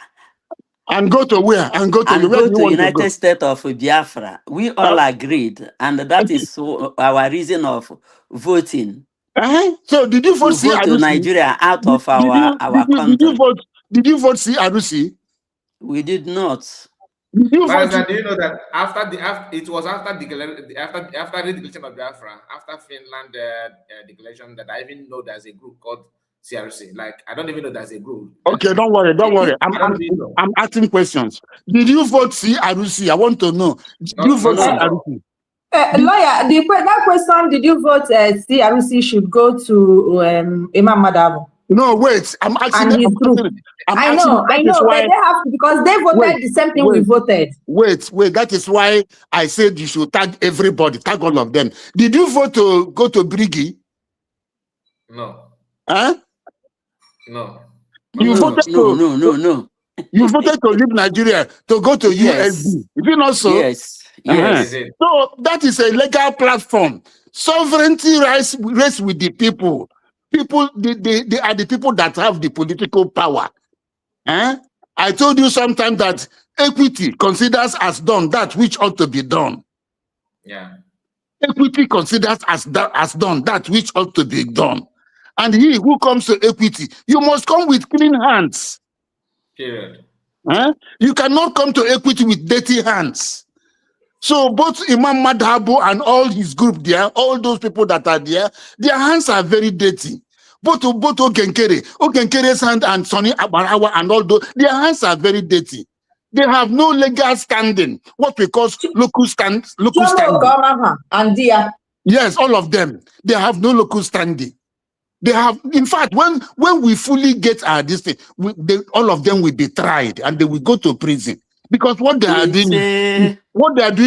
And go to where? And go to, and where go do you to want United to go? States of Biafra. We all agreed, and that is our reason of voting. So did you vote to vote to CRC? Nigeria out of our country? Did you vote CRC? We did not. Did you vote? Do you know that after redeclaration of Biafra, after Finland declaration, that I even know there's a group called CRC. Like, I don't even know there's a group. Okay, don't worry. I'm asking questions. Did you vote CRC? I want to know. Did you vote CRC? Lawyer, that question, did you vote CRC should go to Imam Madabo? No, wait. I'm asking. And his group. I know, but they have to, because they voted the same thing we voted. Wait. That is why I said you should tag everybody, tag all of them. Did you vote to go to Brigi? No. No. You voted no. You voted to leave Nigeria to go to USB. Is it not so? Yes. Yes. So that is a legal platform. Sovereignty rests with the people. People, they are the people that have the political power. I told you sometime that equity considers as done that which ought to be done. Yeah. Equity considers as done that which ought to be done. And he who comes to equity, you must come with clean hands. Period. You cannot come to equity with dirty hands. So both Imam Madhabo and all his group there, all those people that are there, their hands are very dirty. Both Okenkere's hand and Sonny Abarawa and all those, their hands are very dirty. They have no legal standing. What we call local standing. And yes, all of them. They have no local standing. They have, in fact, when we fully get this thing, all of them will be tried and they will go to prison, because what they are doing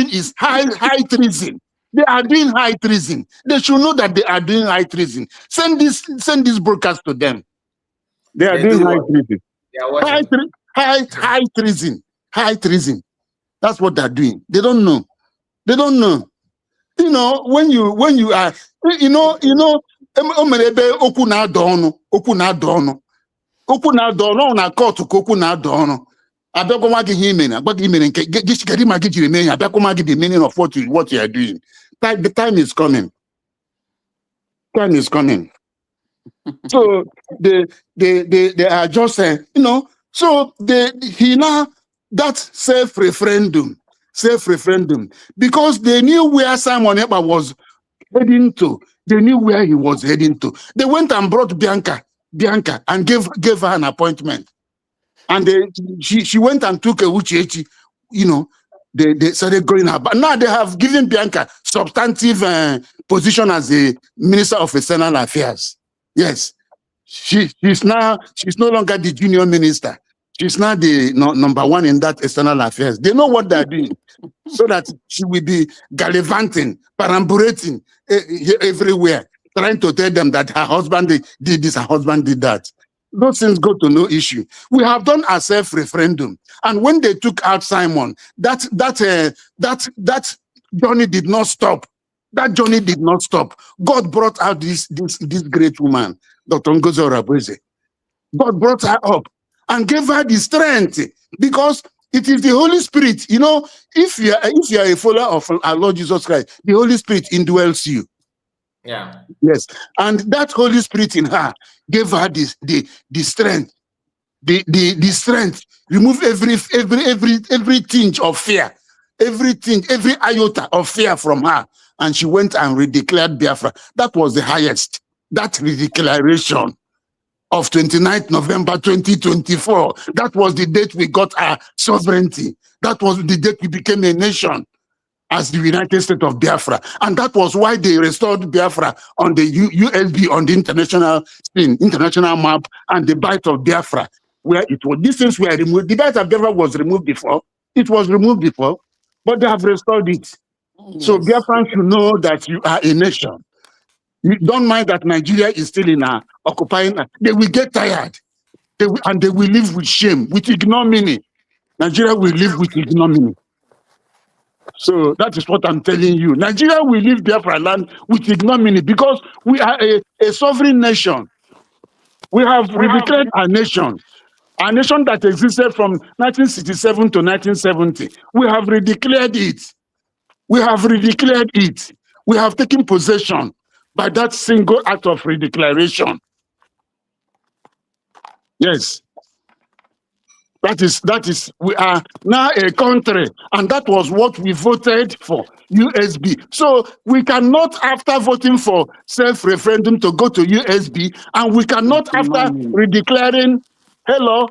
is high treason. They are doing high treason. They should know that they are doing high treason. Send this broadcast to them. They are doing high treason. High treason. High treason. That's what they're doing. They don't know. They don't know. You know, when you are, you know. Okwu na-adọ ọnụ na kọtụ ka okwu na-adọ ọnụ. Abịakwa gị ihe imere, agwa gị imere nke gị ma gị jiri mee ya, abịakwa gị the meaning of what you are doing. The time is coming. Time is coming. So they are just saying, you know, so that self-referendum, because they knew where Simon Ekpa was heading to. They knew where he was heading to. They went and brought Bianca and gave her an appointment. And she went and took a Uchechi, you know, they started going up. But now they have given Bianca substantive position as a Minister of External Affairs. Yes. She's no longer the junior minister. She's now the number one in that external affairs. They know what they're doing, so that she will be gallivanting, perambulating everywhere, trying to tell them that her husband did this, her husband did that. Those things go to no issue. We have done a self-referendum, and when they took out Simon, that journey did not stop. That journey did not stop. God brought out this great woman, Dr. Ngozi Orabueze. God brought her up and gave her the strength, because it is the Holy Spirit. You know, if you are a follower of our Lord Jesus Christ, the Holy Spirit indwells you. Yeah. Yes, and that Holy Spirit in her gave her the strength, the strength. Remove every tinge of fear, every iota of fear from her, and she went and redeclared Biafra. That was the highest. That redeclaration. of 29th November 2024. That was the date we got our sovereignty. That was the date we became a nation as the United States of Biafra. And that was why they restored Biafra on the USB, on the international scene, international map, and the Bight of Biafra, where it was, these things were removed. The Bight of Biafra was removed before. It was removed before, but they have restored it. Yes. So Biafrans should know that you are a nation. You don't mind that Nigeria is still in occupying. They will get tired. And they will live with shame, with ignominy. Nigeria will live with ignominy. So that is what I'm telling you. Nigeria will leave Biafra land with ignominy because we are a sovereign nation. We have redeclared our nation that existed from 1967 to 1970. We have redeclared it. We have redeclared it. We have taken possession by that single act of redeclaration. Yes. That is, we are now a country, and that was what we voted for, USB. So we cannot, after voting for self-referendum, to go to USB, and we cannot, after redeclaring,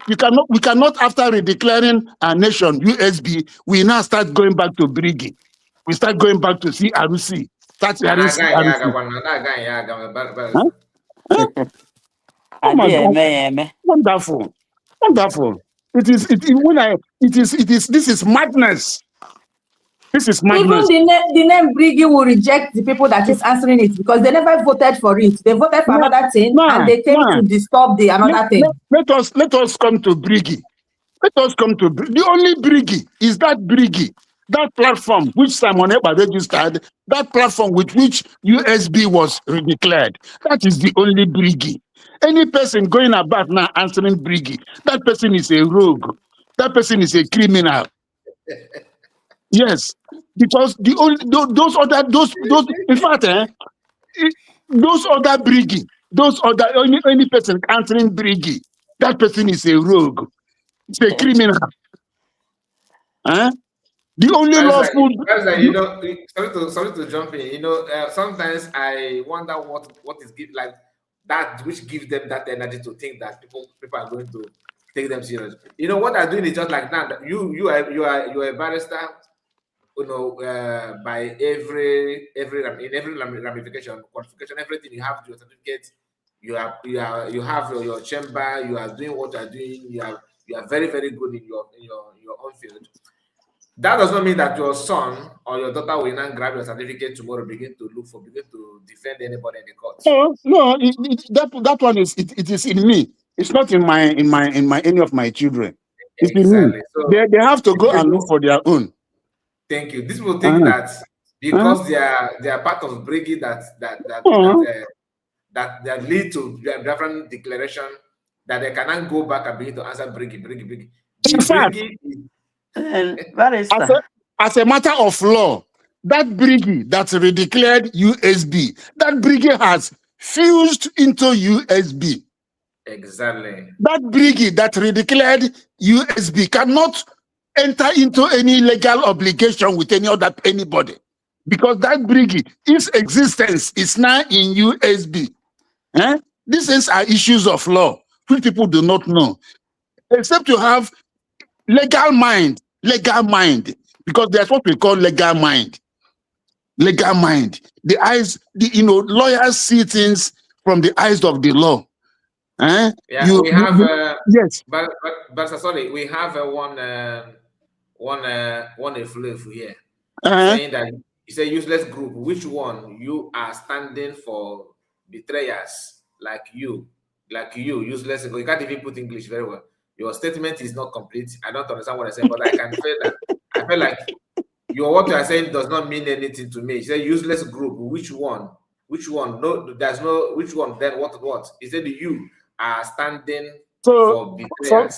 we cannot, after redeclaring our nation, USB, we now start going back to Brigi. We start going back to CRC. That's wonderful. Wonderful. This is madness. This is madness. Even the name Brigi will reject the people that is answering it because they never voted for it. They voted for another thing and they came to disturb the another thing. Let us come to Brigi. Let us come to the only Brigi is that Brigi, that platform which Simon Ekpa registered, that platform with which USB was redeclared. That is the only Brigi. Any person going about now answering Brigi, that person is a rogue. That person is a criminal. Yes, because those other Brigi, any person answering Brigi, that person is a rogue. It's a criminal. Huh? The only lawful. Sorry to jump in. Sometimes I wonder what is like that which gives them that energy to think that people are going to take them seriously. What they're doing is just like now. You are a barrister. By every ramification, qualification, everything you have your certificate. You have your chamber. You are doing what you are doing. You are very, very good in your own field. That does not mean that your son or your daughter will not grab your certificate tomorrow, begin to defend anybody in the court. No, that one is it is in me. It's not in any of my children. It's exactly. In me. So they have to go and look for their own. Thank you. This will think that because they are part of Brigi that lead to different declaration that they cannot go back and begin to answer Brigi. In fact, as a matter of law, that Brigi that redeclared USB, that Brigi has fused into USB. Exactly. That Brigi that redeclared USB cannot enter into any legal obligation with anybody, because that Brigi, its existence is now in USB. These are issues of law which people do not know, except to have legal mind, because there's what we call legal mind. The eyes, lawyers see things from the eyes of the law. Yeah, we have yes, but sorry, we have one here saying that it's a useless group. Which one? You are standing for betrayers like you, useless. You can't even put English very well. Your statement is not complete. I don't understand what I said, but I can feel that. I feel like what you are saying does not mean anything to me. It's a useless group. Which one? No, there's no which one. Then what? Is it you are standing for betrayers?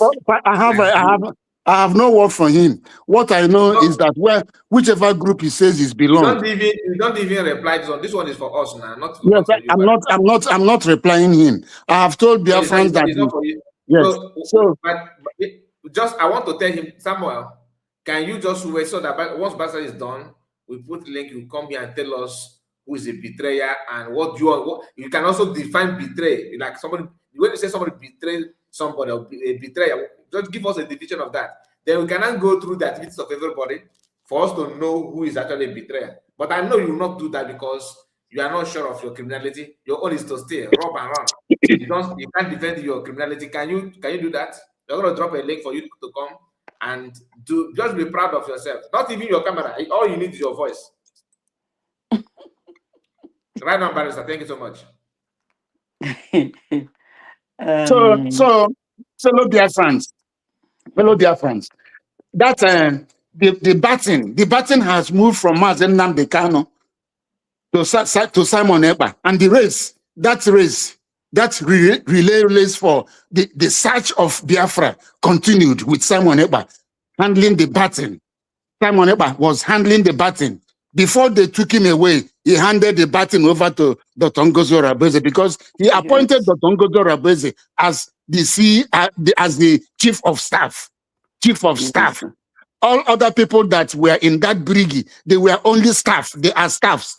I have no word for him. What I know is that whichever group he says is belong. You don't even reply to this one is for us now. I'm not replying him. I have told Biafrans that. Yes. Just I want to tell him, Samuel, can you just wait so that once Basa is done, we put link, you come here and tell us who is a betrayer and what you can also define betray. Like somebody when you say somebody betrayed somebody or a betrayer, just give us a definition of that. Then we cannot go through the activities of everybody for us to know who is actually a betrayer. But I know you will not do that because you are not sure of your criminality. Your own is to stay, rob and run. You can't defend your criminality. Can you do that? They're going to drop a link for you to come and just be proud of yourself. Not even your camera. All you need is your voice. Right now, Barrister. Thank you so much. Fellow dear friends, that the baton has moved from Mazen Namdekano to Simon Ekpa, and the race, that relay race for the search of Biafra continued with Simon Ekpa handling the baton. Simon Ekpa was handling the baton. Before they took him away, he handed the baton over to Dr. Ngozo Rabeze because he appointed Dr. Ngozo Rabeze as the chief of staff. All other people that were in that brigade, they were only staff. They are staff.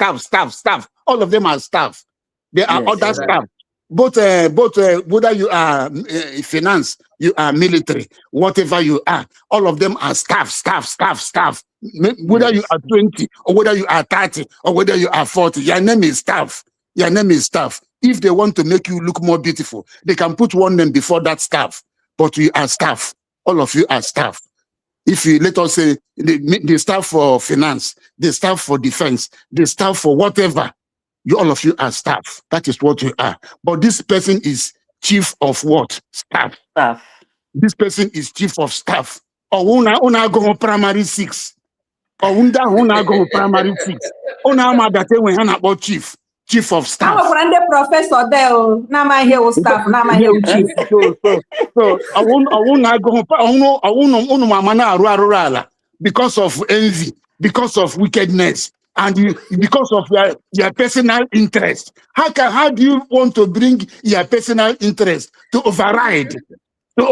All of them are staff. They are other staff. Both whether you are finance, you are military, whatever you are, all of them are staff. Whether you are 20 or whether you are 30 or whether you are 40, your name is staff. If they want to make you look more beautiful, they can put one name before that staff. But you are staff. All of you are staff. If you let us say the staff for finance, the staff for defense, the staff for whatever, all of you are staff. That is what you are. But this person is chief of what? Staff. This person is chief of staff. Una go primary 6. Una go primary 6. Una madate when hana about chief of staff. I'm a professor there. Now my here staff. Now my here chief. So because of envy, because of wickedness, and because of your personal interest. How do you want to bring your personal interest to override the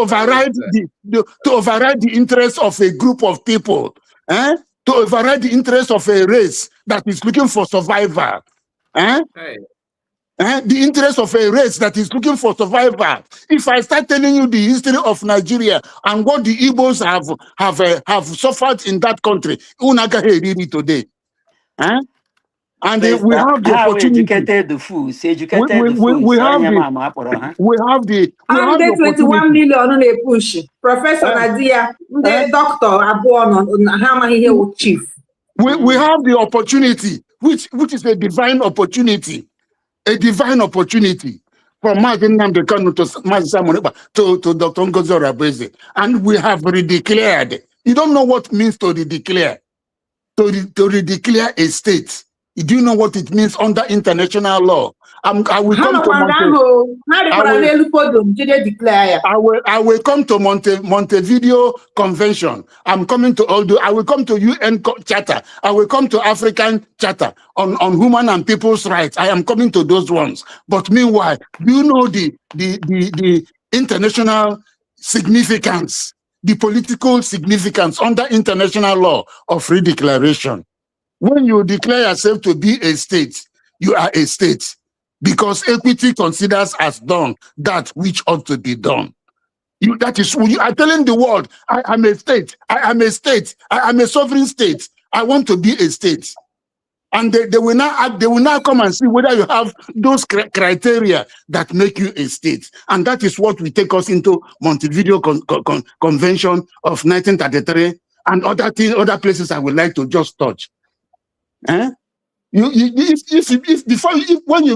interest of a group of people, to override the interest of a race that is looking for survival, the interest of a race that is looking for survival. If I start telling you the history of Nigeria and what the Igbos have suffered in that country, today. And we have the opportunity. Educated the fools, we have the 21 million on a push. Professor Nadia, the doctor, how many here with chief? We have the opportunity, which is a divine opportunity. A divine opportunity from Martin Namdekanu to Dr. Ngozo Rabeze. And we have redeclared. You don't know what it means to redeclare. To redeclare a state. Do you know what it means under international law? I will come to Montevideo Convention. I'm coming to Aldo. I will come to UN Charter. I will come to African Charter on human and people's rights. I am coming to those ones. But meanwhile, do you know the international significance, the political significance under international law of redeclaration? When you declare yourself to be a state, you are a state. Because equity considers as done that which ought to be done. You are telling the world, I am a state, I am a sovereign state. I want to be a state. And they will now come and see whether you have those criteria that make you a state. And that is what will take us into Montevideo Convention of 1933 and other places I would like to just touch. When you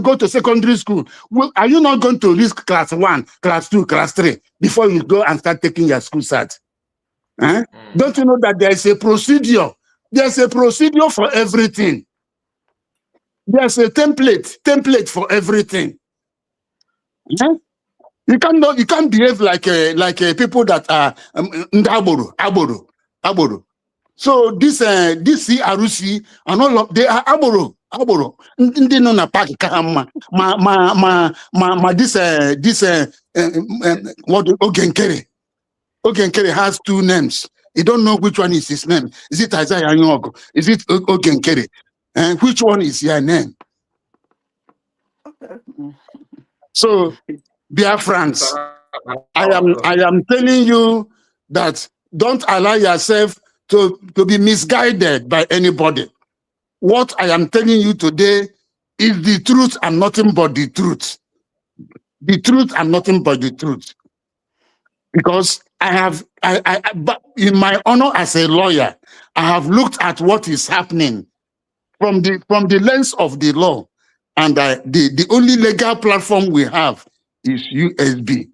go to secondary school, are you not going to risk class 1, class 2, class 3 before you go and start taking your school cert? Don't you know that there is a procedure? There's a procedure for everything. There's a template for everything. You can't behave like people that are aboru. So this CRC and all of they are aboro. Ndị nọ na park ka mma ma this what Ogenkere has 2 names. You don't know which one is his name. Is it Isaiah Nyogo? Is it Ogenkere? And which one is your name? So Biafrans, I am telling you that don't allow yourself to be misguided by anybody. What I am telling you today is the truth and nothing but the truth. The truth and nothing but the truth. Because but in my honor as a lawyer, I have looked at what is happening from the lens of the law, and the only legal platform we have is USB.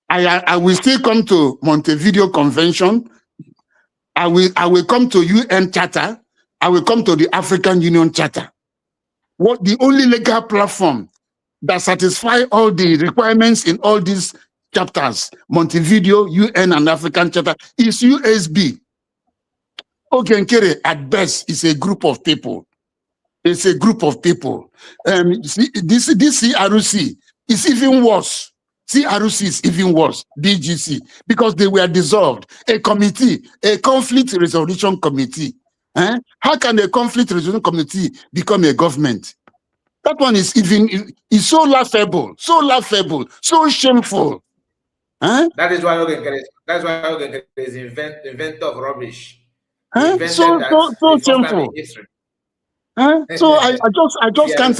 I will still come to Montevideo Convention. I will come to UN Charter. I will come to the African Union Charter. What the only legal platform that satisfy all the requirements in all these chapters, Montevideo, UN, and African Charter, is USB. Ogenkere, at best, is a group of people. It's a group of people. This CRC is even worse. CRC is even worse, DGC, because they were dissolved. A committee, a conflict resolution committee. How can a conflict resolution committee become a government? That one is so laughable, so shameful. That is why Ogenkere is inventor of rubbish. So shameful. So I just can't.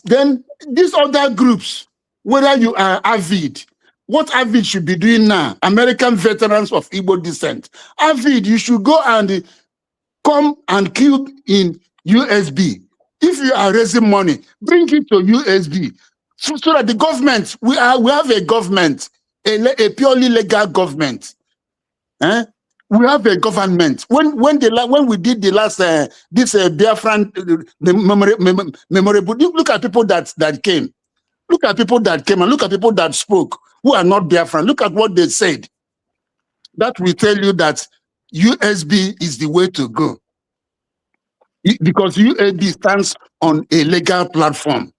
Then these other groups, whether you are AVID, what AVID should be doing now, American Veterans of Igbo Descent, AVID, you should go and come and queue in USB. If you are raising money, bring it to USB, so that the government, we have a government, a purely legal government. We have a government. When we did the last this Biafran memorable, look at people that came. Look at people that came and look at people that spoke who are not Biafran. Look at what they said. That will tell you that USB is the way to go. Because USB stands on a legal platform.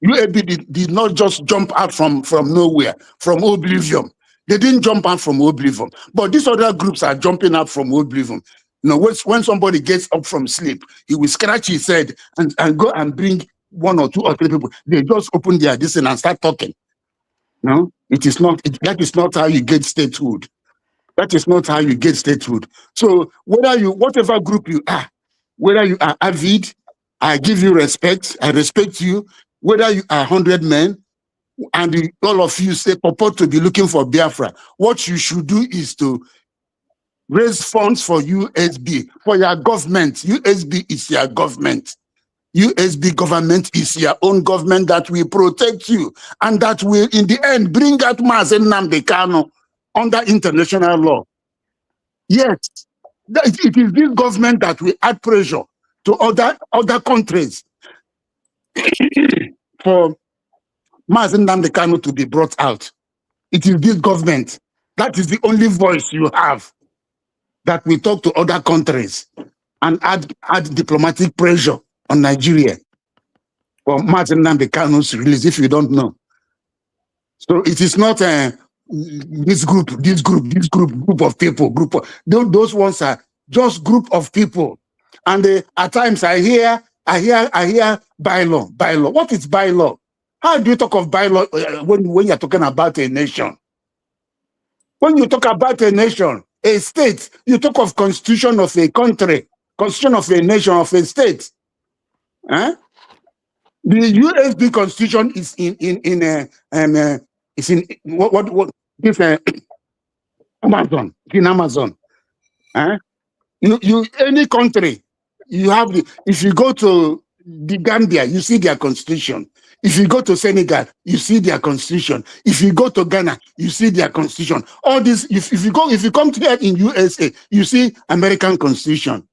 USB did not just jump out from nowhere, from oblivion. They didn't jump out from oblivion. But these other groups are jumping out from oblivion. You know, when somebody gets up from sleep, he will scratch his head and go and bring 1 or 2 or 3 people. They just open their distance and start talking. No, it is not. That is not how you get statehood. That is not how you get statehood. So whatever group you are, whether you are AVID, I give you respect. I respect you. Whether you are 100 men, and all of you say purport to be looking for Biafra, what you should do is to raise funds for USB, for your government. USB is your government. USB government is your own government that will protect you and that will, in the end, bring out Mazen Nnamdi Kanu under international law. Yes, it is this government that will add pressure to other countries for Mazen Nnamdi Kanu to be brought out. It is this government. That is the only voice you have that will talk to other countries and add diplomatic pressure on Nigeria for Mazen Nnamdi Kanu's release, if you don't know. So it is not this group of people. Those ones are just group of people. And at times I hear bylaw. What is bylaw? How do you talk of bylaw when you're talking about a nation? When you talk about a nation, a state, you talk of constitution of a country, constitution of a nation, of a state. The USB constitution is Amazon. In Amazon. Any country, you have if you go to the Gambia, you see their constitution. If you go to Senegal, you see their constitution. If you go to Ghana, you see their constitution. All this, if you come to here in USA, you see American constitution.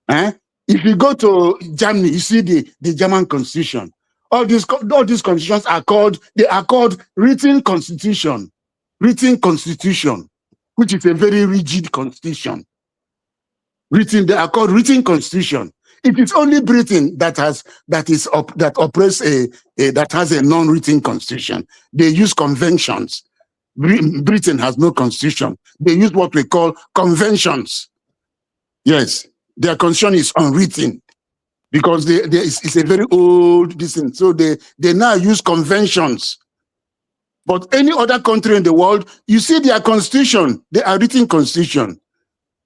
If you go to Germany, you see the German constitution. All these constitutions are called written constitution. Written constitution, which is a very rigid constitution. They are called written constitution. It is only Britain that has a non-written constitution. They use conventions. Britain has no constitution. They use what we call conventions. Yes, their constitution is unwritten. because it's a very old thing. So they now use conventions. But any other country in the world, you see their constitution, they are written constitution.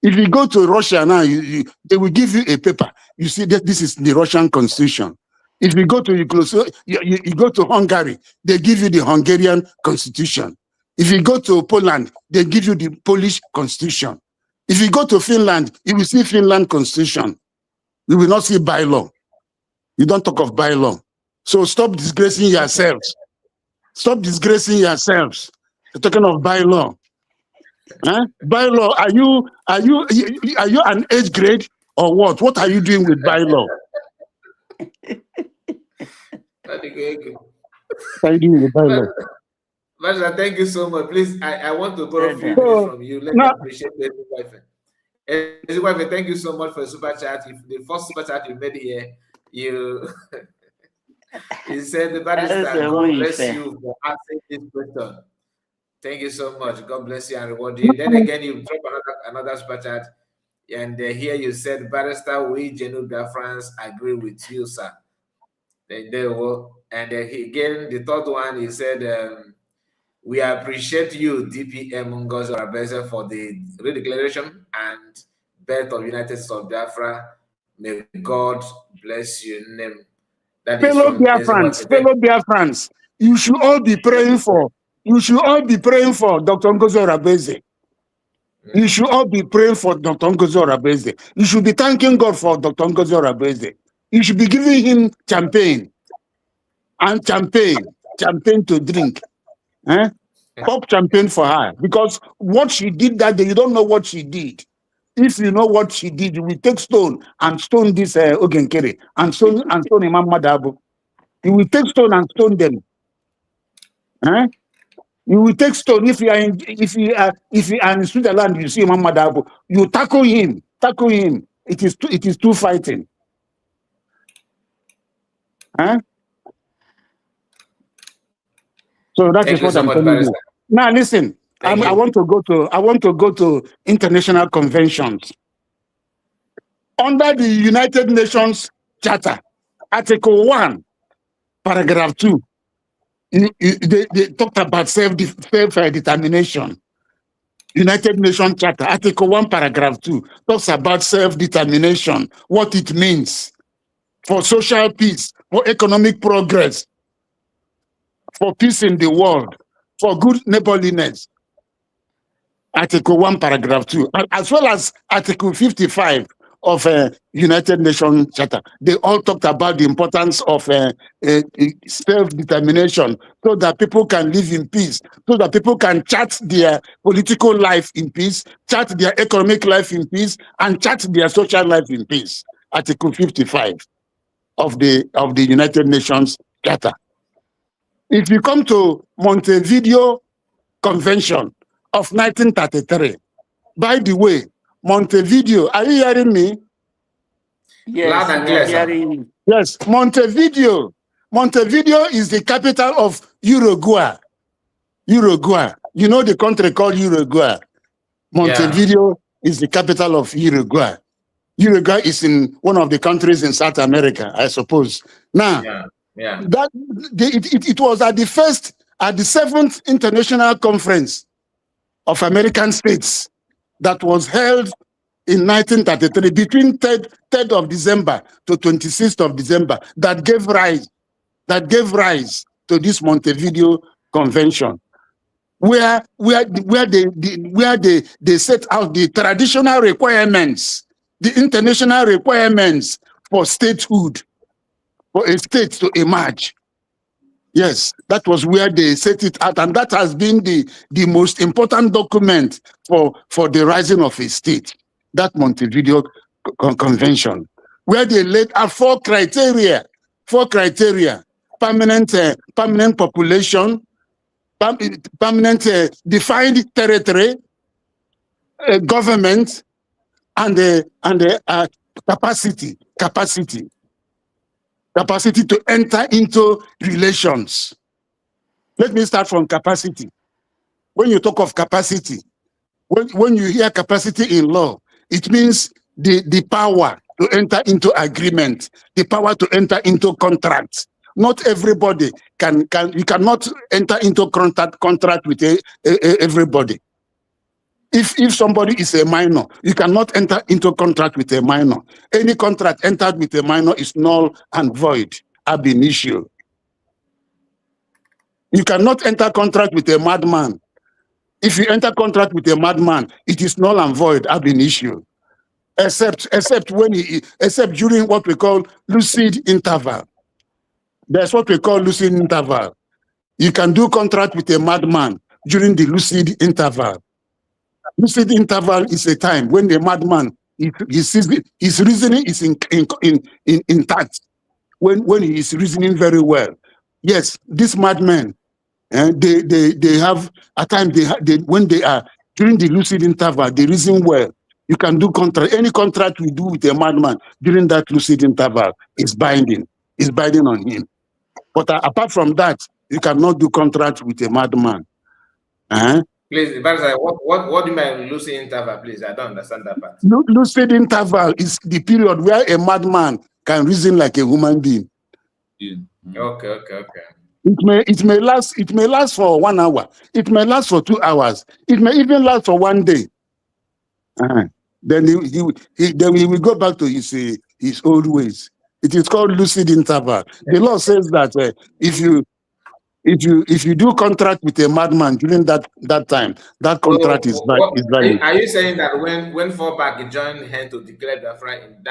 If you go to Russia now, they will give you a paper. You see that this is the Russian constitution. If you go to you go to Hungary, they give you the Hungarian constitution. If you go to Poland, they give you the Polish constitution. If you go to Finland, you will see Finland constitution. You will not see bylaw. You don't talk of bylaw. So stop disgracing yourselves. Stop disgracing yourselves. You're talking of bylaw. Huh? Bylaw, are you an 8th grade or what? What are you doing with bylaw? What are you doing with bylaw? Master, thank you so much. Please, I want to borrow a few minutes from you. Let me appreciate the wife. Thank you so much for the super chat. The first super chat you made here, you said the barrister, God bless you for answering this question. Thank you so much. God bless you and reward you. Then again, you drop another super chat, and here you said, barrister, we Genuine Biafrans agree with you, sir. Then there were, and again, the third one, he said, we appreciate you, DPM Ngozi Orabeze, for the redeclaration and birth of United States of Biafra. May God bless your name. That fellow Biafrans, you should all be praying for. You should all be praying for Dr. Ngozi Orabeze. You should all be praying for Dr. Ngozi Orabeze. You should be thanking God for Dr. Ngozi Orabeze. You should be giving him champagne to drink. Pop champagne for her, because what she did that day, you don't know what she did. If you know what she did, you will take stone and stone this Ogenkere and stone Imam Madabu. You will take stone and stone them. You will take stone if you are in Switzerland. You see Imam Madabu, you tackle him. It is two fighting. So that is what I'm telling you. Now listen, I want to go to international conventions. Under the United Nations Charter, Article 1, Paragraph 2, they talked about self-determination. United Nations Charter, Article 1, Paragraph 2, talks about self-determination, what it means for social peace, for economic progress, for peace in the world, for good neighborliness. Article 1, Paragraph 2, as well as Article 55 of United Nations Charter. They all talked about the importance of self-determination, so that people can live in peace, so that people can chart their political life in peace, chart their economic life in peace, and chart their social life in peace. Article 55 of the United Nations Charter. If you come to Montevideo Convention of 1933, by the way, Montevideo, are you hearing me? Yes, hearing you. Yes, Montevideo. Montevideo is the capital of Uruguay. Uruguay. You know the country called Uruguay. Montevideo is the capital of Uruguay. Uruguay is in one of the countries in South America, I suppose. Now, it was at the 7th International Conference of American States that was held in 1933, between 3rd of December to 26th of December, that gave rise to this Montevideo Convention, where they set out the traditional requirements, the international requirements for statehood, for a state to emerge. Yes, that was where they set it out, and that has been the most important document for the rising of a state, that Montevideo Convention, where they laid out four criteria: permanent population, permanent defined territory, government, and capacity to enter into relations. Let me start from capacity. When you talk of capacity, when you hear capacity in law, it means the power to enter into agreement, the power to enter into contracts. Not everybody you cannot enter into contract with everybody. If somebody is a minor, you cannot enter into contract with a minor. Any contract entered with a minor is null and void, ab initio. You cannot enter contract with a madman. If you enter contract with a madman, it is null and void, ab initio. Except during what we call lucid interval. That's what we call lucid interval. You can do contract with a madman during the lucid interval. Lucid interval is a time when the madman his reasoning is intact. When he is reasoning very well. Yes, these madmen, they have a time when they are during the lucid interval, they reason well. You can do contract. Any contract we do with a madman during that lucid interval is binding. Is binding on him. But apart from that, you cannot do contract with a madman. Please, what do you mean lucid interval, please? I don't understand that part. Lucid interval is the period where a madman can reason like a human being. Okay. It may last for 1 hour. It may last for 2 hours. It may even last for 1 day. Then he will go back to his old ways. It is called lucid interval. The law says that if you do contract with a madman during that time, that contract is valid. Are you saying that when Fallback joined hand to declare Biafra in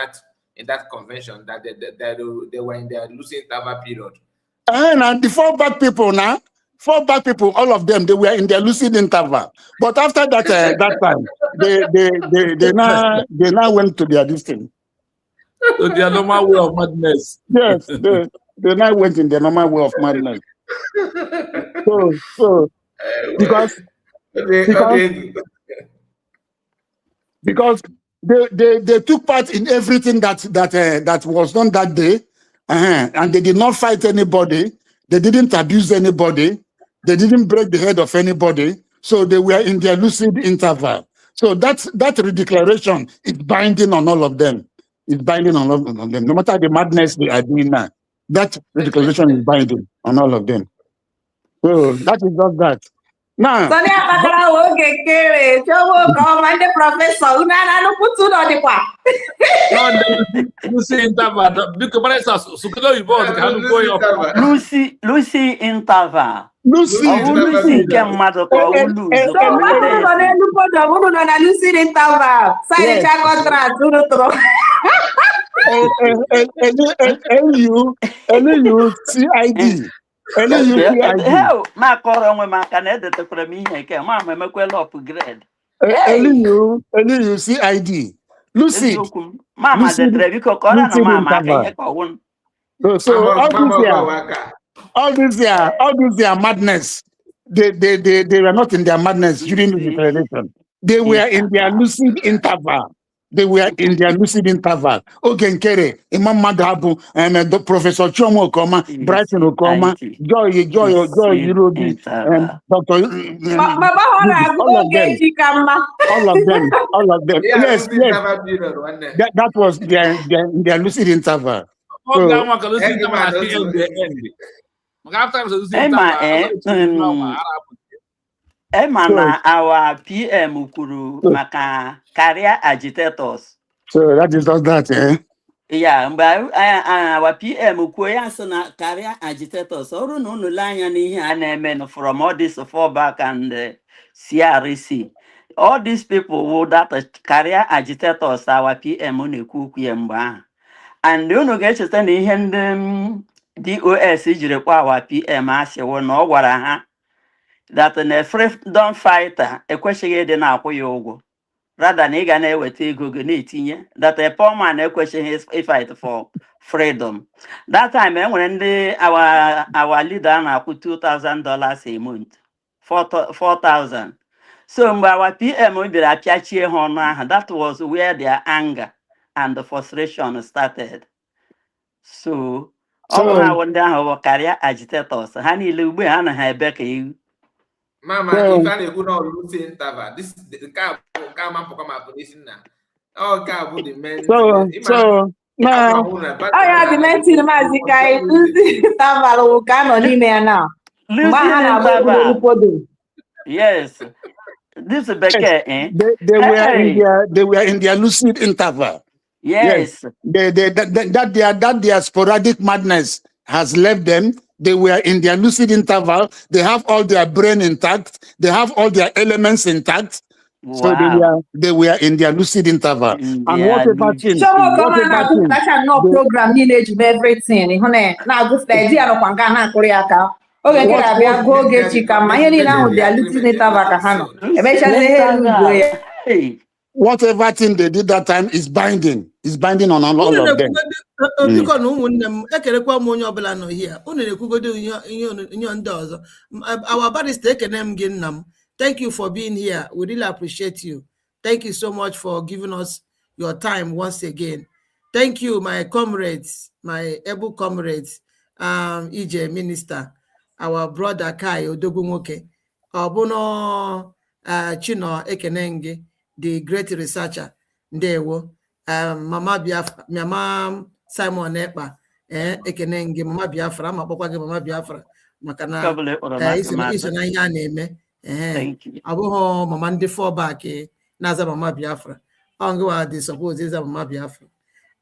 that convention, that they were in their lucid interval period? And the Fallback people, all of them, they were in their lucid interval. But after that time, they now went to their distance. So their normal way of madness. Yes, they now went in their normal way of madness. So because they took part in everything that was done that day, and they did not fight anybody, they didn't abuse anybody, they didn't break the head of anybody, so they were in their lucid interval. So that redeclaration is binding on all of them. It's binding on all of them. No matter the madness they are doing now, that redeclaration is binding on all of them. So that is just that. Now, Lucy interval. CID. Ma kọrọ onwe m aka na edetekwara m ihe nke ma emekwela upgrade. Elu CID. Lucid. Mama detere biko kọrọ na mama aka ihe ka ọwụn. So all this madness. They were not in their madness during the declaration. They were in their lucid interval. They were in their lucid interval. Ogenkere, Imam Madabu, and Professor Chomo Okoma, Brighton Okoma, Joy Yurobi, and Dr. All of them. Yes. That was their lucid interval. Emma na our PM kwuru maka career agitators. So that is just that, eh? Yeah, but our PM kwuru ya so na career agitators. Oru no unu anya n'ihe a na-eme from all this Fallback and CRC. All these people who that career agitators our PM na-ekwu ya mgbe ahụ. And unu ga-echeta na ihe ndị DOS jiri kwa our PM asịwo na ọ gwara ha that a freedom fighter ekwesịghị ịdị na-akwụ ya ụgwọ rather na ị ga na-eweta ego gị na-etinye that a poor man ekwesịghị fight for freedom. That time enwere ndị our leader na-akwụ $2,000 a month, 4,000. So mgbe our PM bịara apịachie ha ọnụ ahụ, that was where their anger and the frustration started. So ọ bụ ha ndị ahụ bụ career agitators, ha niile ugbe ha na ha ebe ka iwu. Mama, if I go now lucid interval, this the car man program this now. Oh, God, the men. So now. I have the mental Mazikai now. Yes. This is Becker, eh? They were in their lucid interval. Yes. That their sporadic madness has left them. They were in their lucid interval. They have all their brain intact. They have all their elements intact. Wow. So they were in their lucid interval. And whatever thing, program lineage everything. Now this idea no kwanga Korea. Okay, go get chika. whatever thing they did that time is binding. It's binding on all of them. Our barrister thank you for being here. We really appreciate you. Thank you so much for giving us your time once again. Thank you, my comrades, my able comrades, EJ Minister, our brother Kai Odogunwoke, Obuno Chino Ekenenge, the great researcher, Ndewo, Mama Biafra, Mama Simon Ekpa, Ekenenge, Mama Biafra, Mama Biafra, Makana, iso na ihe a na-eme. Abụghị mama ndị fallback na-aza Mama Biafra. Ongewa they suppose is Mama Biafra.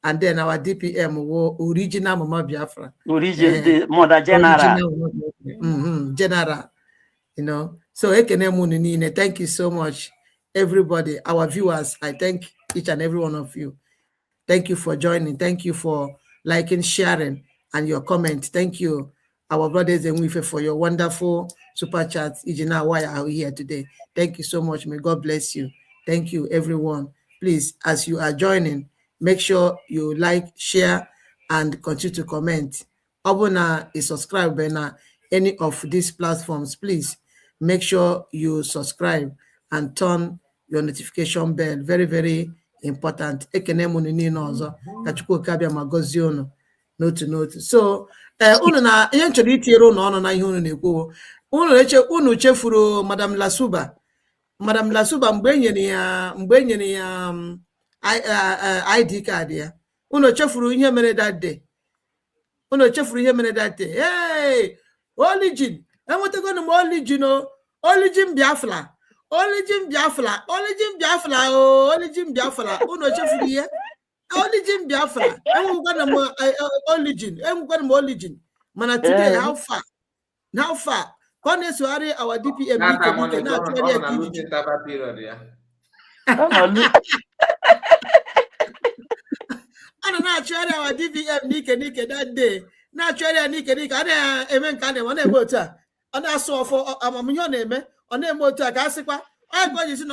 And then our DPM were original Mama Biafra. The Mother General. General. You know. So thank you so much, everybody. Our viewers, I thank each and every one of you. Thank you for joining. Thank you for liking, sharing, and your comment. Thank you, our brothers and women, for your wonderful super chats. Ijina, why are we here today? Thank you so much. May God bless you. Thank you, everyone. Please, as you are joining, make sure you like, share, and continue to comment. Abona is subscribe na any of these platforms. Please make sure you subscribe and turn your notification bell. Very, very important. Note. So, na ihe nchọrọ itiere ụnụ ọnụ na ihe unu na-ekwu unu chefuru Madam Lasuba mgbe enyere ya ID card ya. Unu chefuru ihe mere that day. Hey, origin enwetago m origin Biafra. Origin Biafra. Origin Biafra. Unu chefuru ihe. Origin Biafra. Origin. Mana today, how far? Sorry, our DPM. Our DPM Nike that day. Naturally, Nike. I didn't kind of one motor. And I saw for a name on a motor. I'm going to see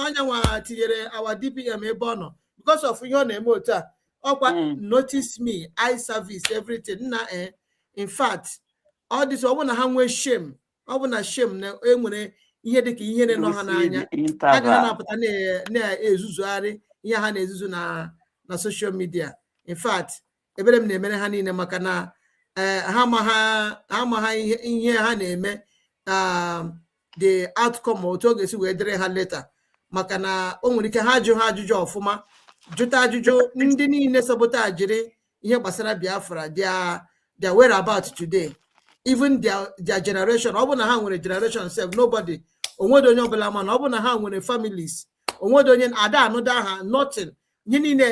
our DPM bono because of your name motor. Notice me, eye service, everything. In fact, all this I want to have with shame. I want to shame now. Ihe dịka ihe na-enọ ha n'anya aga ha na-apụta na-ezuzugharị ihe ha na-ezuzu na social media. In fact, ebere m na-emere ha niile maka na ha ma ihe ha na-eme the outcome otu ọ ga-esi wee dịrị ha later maka na o nwere ike ha ajụjụ ọfụma jụta ajụjụ ndị niile sabotage ihe gbasara Biafra their whereabouts today. Even their generation, ọ bụ na ha nwere generation self, nobody onwede onye ọbụla ma na ọ bụ na ha nwere families, onwede onye ada anụda ha nothing.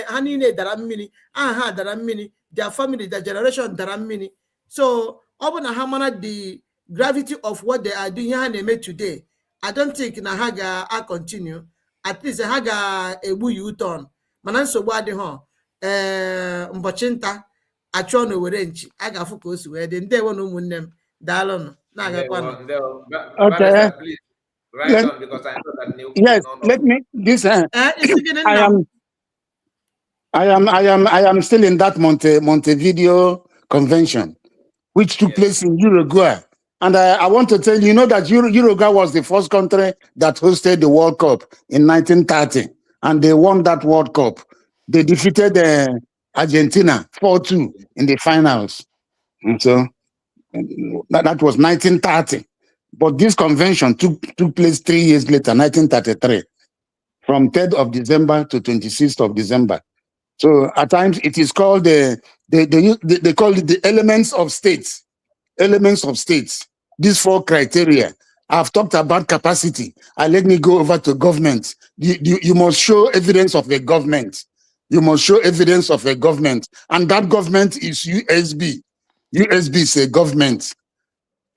Ha niile dara mmiri, ha dara mmiri, their family, their generation dara mmiri. So ọ bụ na ha mana the gravity of what they are doing ha na-eme today, I don't think na ha ga-continue. At least ha ga-egbu U-turn. Mana nsogbu adịghị mbọchị nta achọ na were nchi a ga-afụ ka o si wee dị. Ndewo na ụmụnne m daalụnụ na-agakwa. Okay. Yes, let me I am still in that Montevideo convention which took place in Uruguay. And I want to tell you, that Uruguay was the first country that hosted the World Cup in 1930, and they won that World Cup. They defeated Argentina 4-2 in the finals. And so that was 1930. But this convention took place 3 years later, 1933. from 3rd of December to 26th of December. So at times it is called they call it the elements of states. Elements of states. These 4 criteria. I've talked about capacity. Let me go over to government. You must show evidence of a government. You must show evidence of a government. And that government is USB. USB is a government.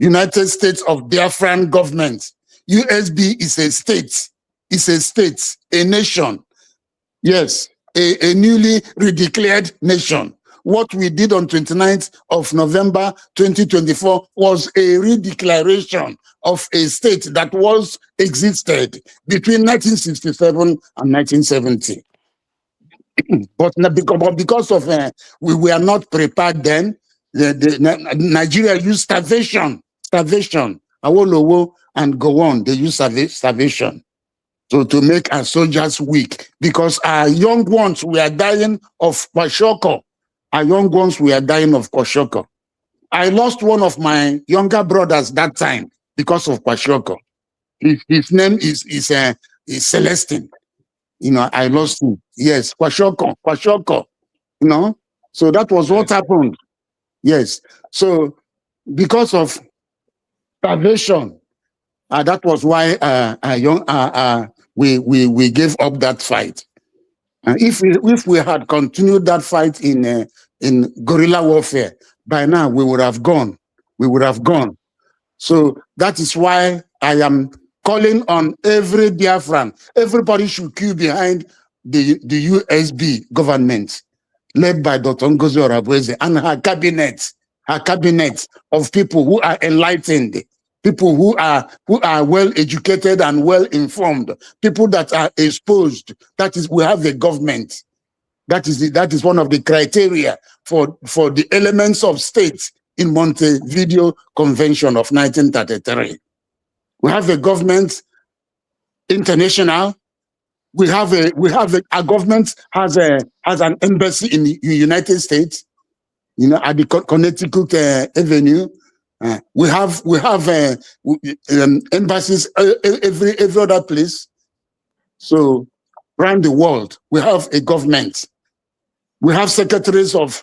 United States of Biafra government. USB is a state. It's a state, a nation. Yes, a newly redeclared nation. What we did on 29th of November 2024 was a redeclaration of a state that was existed between 1967 and 1970. But because of we were not prepared then, Nigeria used starvation, Awolowo and go on. They use starvation to make our soldiers weak, because our young ones were dying of kwashiorkor. Our young ones were dying of kwashiorkor. I lost one of my younger brothers that time because of kwashiorkor. His name is Celestine. You know, I lost him. Yes, kwashiorkor. You know, so that was what happened. Yes, so because of starvation, that was why we gave up that fight. If we had continued that fight in guerrilla warfare, by now we would have gone. We would have gone. So that is why I am calling on every Biafran. Everybody should queue behind the USB government, led by Dr. Ngozi Orabueze and her cabinet of people who are enlightened, people who are well educated and well informed, people that are exposed. That is, we have a government. That is one of the criteria for the elements of states in Montevideo Convention of 1933. We have a government international. We have a government has an embassy in the United States, you know, at the Connecticut Avenue. We have embassies every other place. So around the world, we have a government. We have secretaries of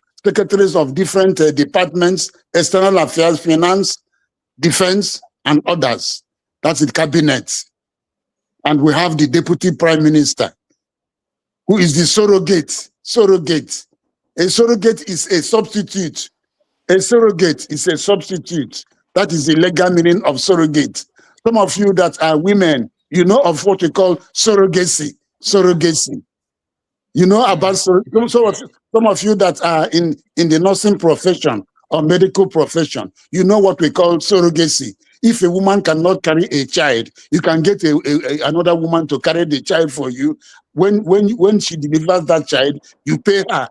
different departments, external affairs, finance, defense, and others. That's the cabinet. And we have the deputy prime minister, who is the surrogate. A surrogate is a substitute. A surrogate is a substitute. That is the legal meaning of surrogate. Some of you that are women, you know of what we call surrogacy. You know about some of you that are in the nursing profession or medical profession, you know what we call surrogacy. If a woman cannot carry a child, you can get another woman to carry the child for you. When she delivers that child, you pay her.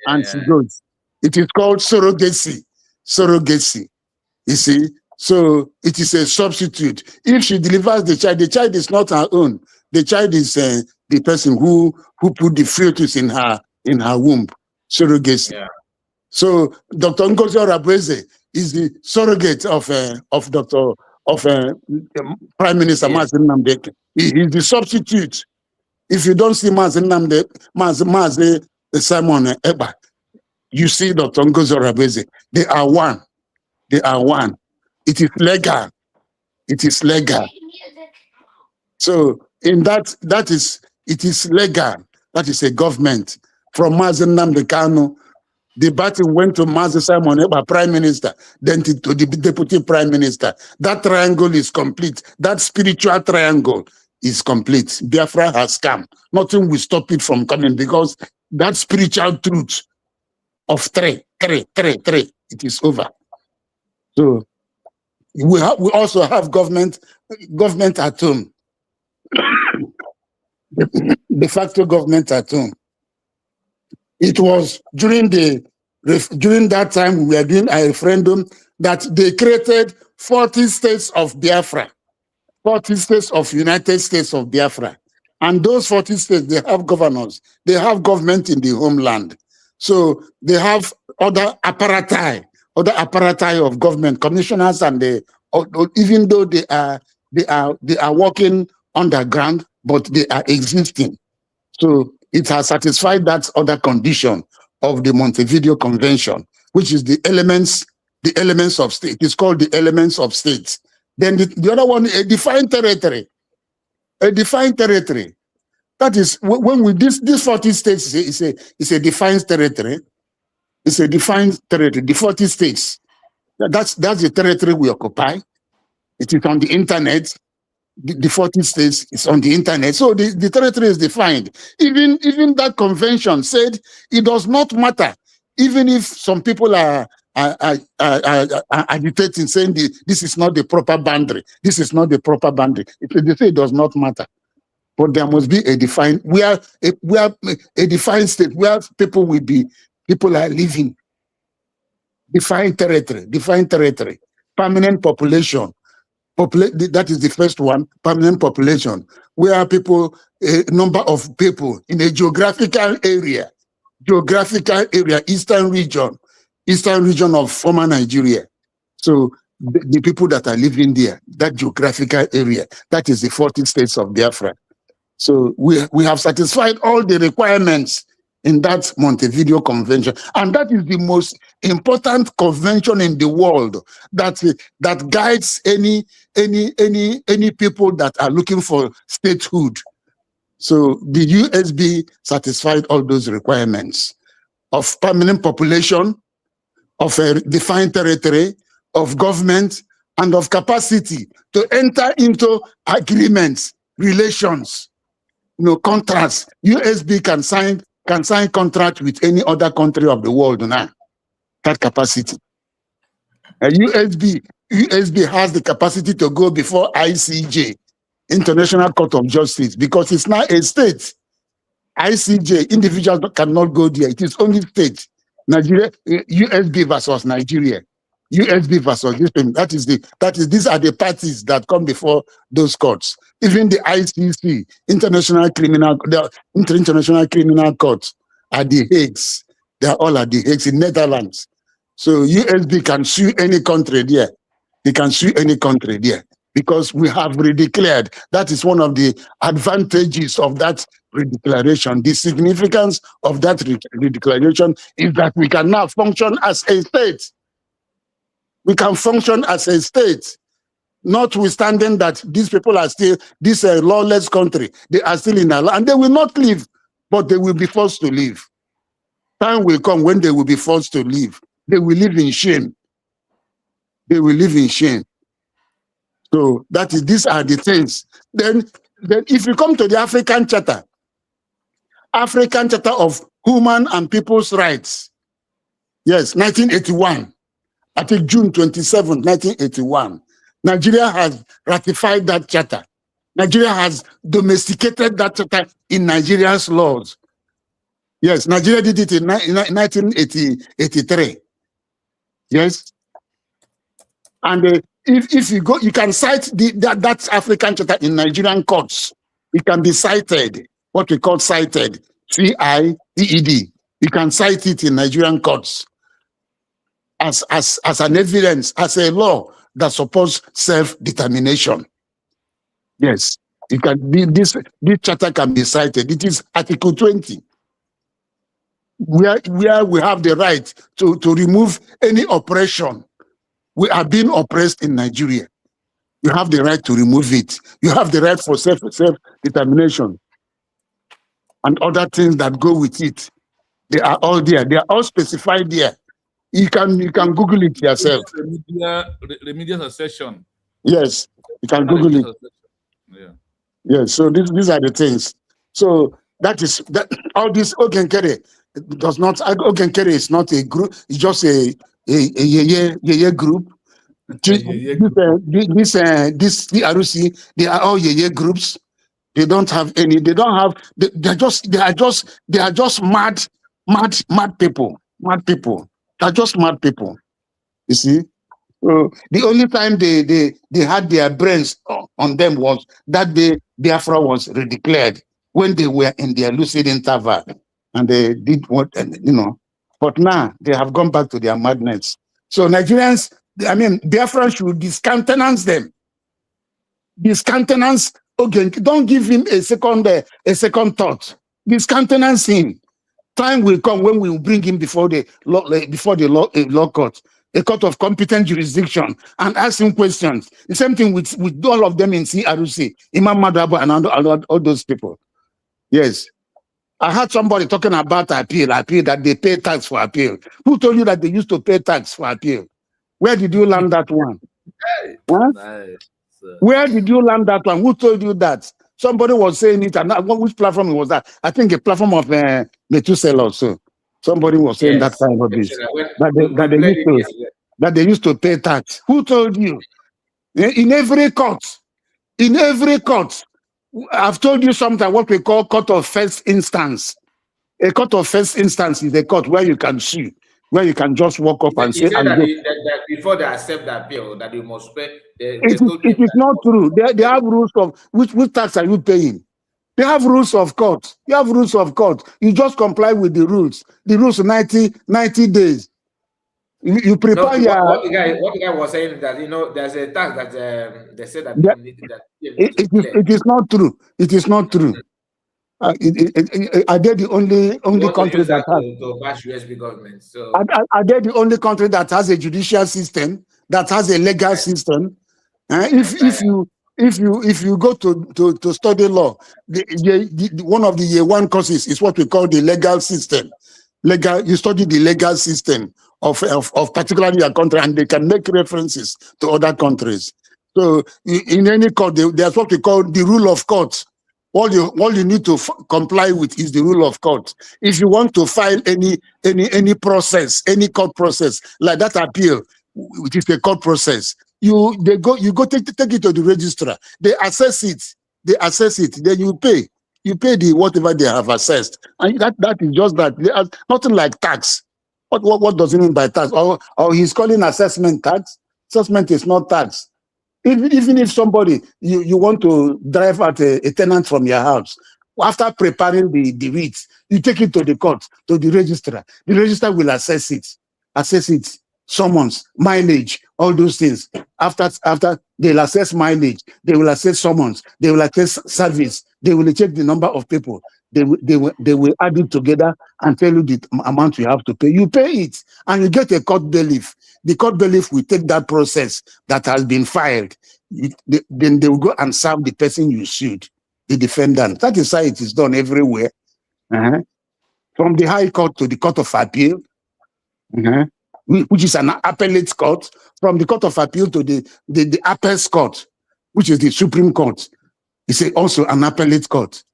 And she goes. It is called surrogacy. You see, so it is a substitute. If she delivers the child is not her own. The child is the person who put the fetus in her womb. Surrogacy. Yeah. So Dr. Ngozi Orabueze is the surrogate of Prime Minister Mazi Nnamdi. He is the substitute. If you don't see Mazi Simon Eba, you see Dr. Ngozi Orabueze. They are one. It is legal. So in it is legal. That is a government. From Mazi Nnamdi Kanu, the battle went to Mazi Simon Eba, Prime Minister, then to the Deputy Prime Minister. That triangle is complete. That spiritual triangle is complete. Biafra has come. Nothing will stop it from coming, because that spiritual truth of three, it is over. So we also have government at home. De facto government at home. It was during that time we were doing a referendum that they created 40 states of Biafra, 40 states of United States of Biafra. And those 40 states, they have governors, they have government in the homeland. So they have other apparatus of government, commissioners, and even though they are working underground, but they are existing. So it has satisfied that other condition of the Montevideo Convention, which is the elements of state. It's called the elements of states. Then the other one, a defined territory. A defined territory. That is when we this 40 states is a defined territory. It's a defined territory. The 40 states. That's the territory we occupy. It is on the internet. The 40 states is on the internet. So the territory is defined. Even that convention said it does not matter, even if some people are agitating, saying this is not the proper boundary. This is not the proper boundary. They say it does not matter. But there must be a defined, we are a defined state where people are living. Defined territory, permanent population. That is the first one, permanent population, where a number of people in a geographical area, eastern region of former Nigeria. So the people that are living there, that geographical area, that is the 40 states of Biafra. So we have satisfied all the requirements in that Montevideo Convention, and that is the most important convention in the world that guides any people that are looking for statehood. So the USB satisfied all those requirements of permanent population, of a defined territory, of government, and of capacity to enter into agreements, relations, contracts. USB can sign contract with any other country of the world now. That capacity. USB has the capacity to go before ICJ, International Court of Justice, because it's now a state. ICJ, individuals cannot go there. It is only state. Nigeria, USB versus Nigeria. USB versus this thing. These are the parties that come before those courts. Even the ICC, International Criminal Court, at the Hagues. They are all at the Hagues in Netherlands. So USB can sue any country there. They can sue any country there because we have redeclared. That is one of the advantages of that redeclaration. The significance of that redeclaration is that we can now function as a state. We can function as a state, notwithstanding that these people are still, this lawless country, they are still in our land, and they will not leave, but they will be forced to leave. Time will come when they will be forced to leave. They will live in shame. They will live in shame. So these are the things. Then if you come to the African Charter of Human and People's Rights, yes, 1981. I think June 27, 1981, Nigeria has ratified that charter. Nigeria has domesticated that charter in Nigeria's laws. Yes, Nigeria did it in 1983. Yes. And if you go, you can cite that African charter in Nigerian courts. It can be cited, what we call cited, C-I-T-E-D. You can cite it in Nigerian courts as an evidence, as a law that supports self-determination. Yes, it can be, this charter can be cited. It is Article 20, where we have the right to remove any oppression. We are being oppressed in Nigeria. You have the right to remove it. You have the right for self-determination and other things that go with it. They are all there. They are all specified there. You can Google it yourself. Remedial accession. Yes, you can Google it. Yeah. Yes, so these are the things. So that all this Ogenkere does not. Ogenkere is not a group. It's just a group. This RUC, they are all groups. They don't have any. They don't have. They are just mad people. Mad people. They're just mad people. You see. The only time they had their brains on them was that day Biafra was redeclared, when they were in their lucid interval and they did what, but now they have gone back to their madness. So Nigerians, Biafra should discountenance them. Discountenance Okay, don't give him a second thought. Discountenance him. Time will come when we will bring him before the law court, a court of competent jurisdiction, and ask him questions. The same thing with all of them in CRC, Imam Madabo and all those people. Yes. I heard somebody talking about appeal that they pay tax for appeal. Who told you that they used to pay tax for appeal? Where did you learn that one? Huh? Nice. Where did you learn that one? Who told you that? Somebody was saying it, and which platform was that? I think a platform of Methuselah also. Somebody was saying that kind of this. That they used to pay tax. Who told you? In every court, I've told you something, what we call court of first instance. A court of first instance is a court where you can sue, where you can just walk up and say, that before they accept the appeal, that you must pay. It is not true. They have rules of which tax are you paying? They have rules of court. You have rules of court. You just comply with the rules. The rules 90 days. You prepare what the guy was saying that there's a tax that they said that it is not true. It is not true. Are they the only country that has to bash USB government? So are they the only country that has a judicial system, that has a legal system? If you go to study law, one of the year one courses is what we call the legal system. You study the legal system of particularly your country, and they can make references to other countries. So in any court, there's what we call the rule of court. All you need to comply with is the rule of court. If you want to file any process, any court process like that appeal, which is a court process, you go take it to the registrar. They assess it. Then you pay. You pay the whatever they have assessed, and that is just that. There's nothing like tax. What does he mean by tax? Or he's calling assessment tax. Assessment is not tax. Even if somebody, you want to drive out a tenant from your house, after preparing the writ, you take it to the court, to the registrar. The registrar will assess it, summons, mileage, all those things. After they'll assess mileage, they will assess summons, they will assess service, they will check the number of people. They will add it together and tell you the amount you have to pay. You pay it, and you get a court bailiff. The court bailiff will take that process that has been filed. Then they will go and serve the person you sued, the defendant. That is how it is done everywhere. From the High Court to the Court of Appeal, which is an appellate court. From the Court of Appeal to the Appellate Court, which is the Supreme Court. It's also an appellate court.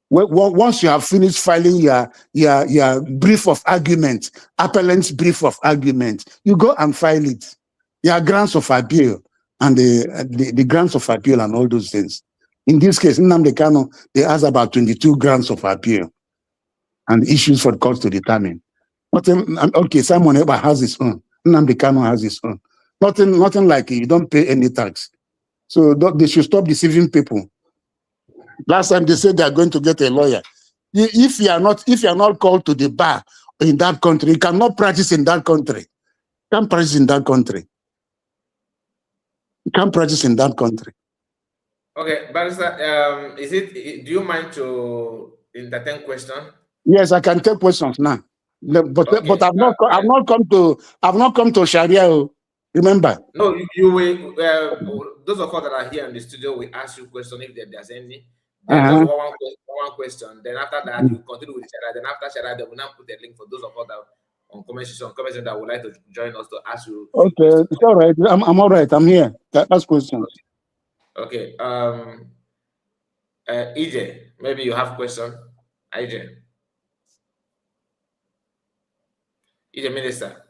Once you have finished filing your brief of argument, appellant's brief of argument, you go and file it. Your grants of appeal and the grants of appeal and all those things. In this case, Nnamdi Kanu, they asked about 22 grants of appeal and issues for the courts to determine. Okay, Simon Ekpa has his own. Nnamdi Kanu has his own. Nothing like you don't pay any tax. So they should stop deceiving people. Last time they said they are going to get a lawyer. If you are not called to the bar in that country, you cannot practice in that country. You can't practice in that country. You can't practice in that country. Okay, Barrister, do you mind to entertain questions? Yes, I can take questions now. But I've not come to Sharia. Remember? No, you will. Those of us that are here in the studio will ask you questions if there's any. Then one question. Then after that, you continue with Sharia. Then after Sharia, they will now put a link for those of us that on comment section that would like to join us to ask you. Okay, it's all right. I'm all right. I'm here. Ask questions. Okay. EJ, maybe you have question. EJ, Minister.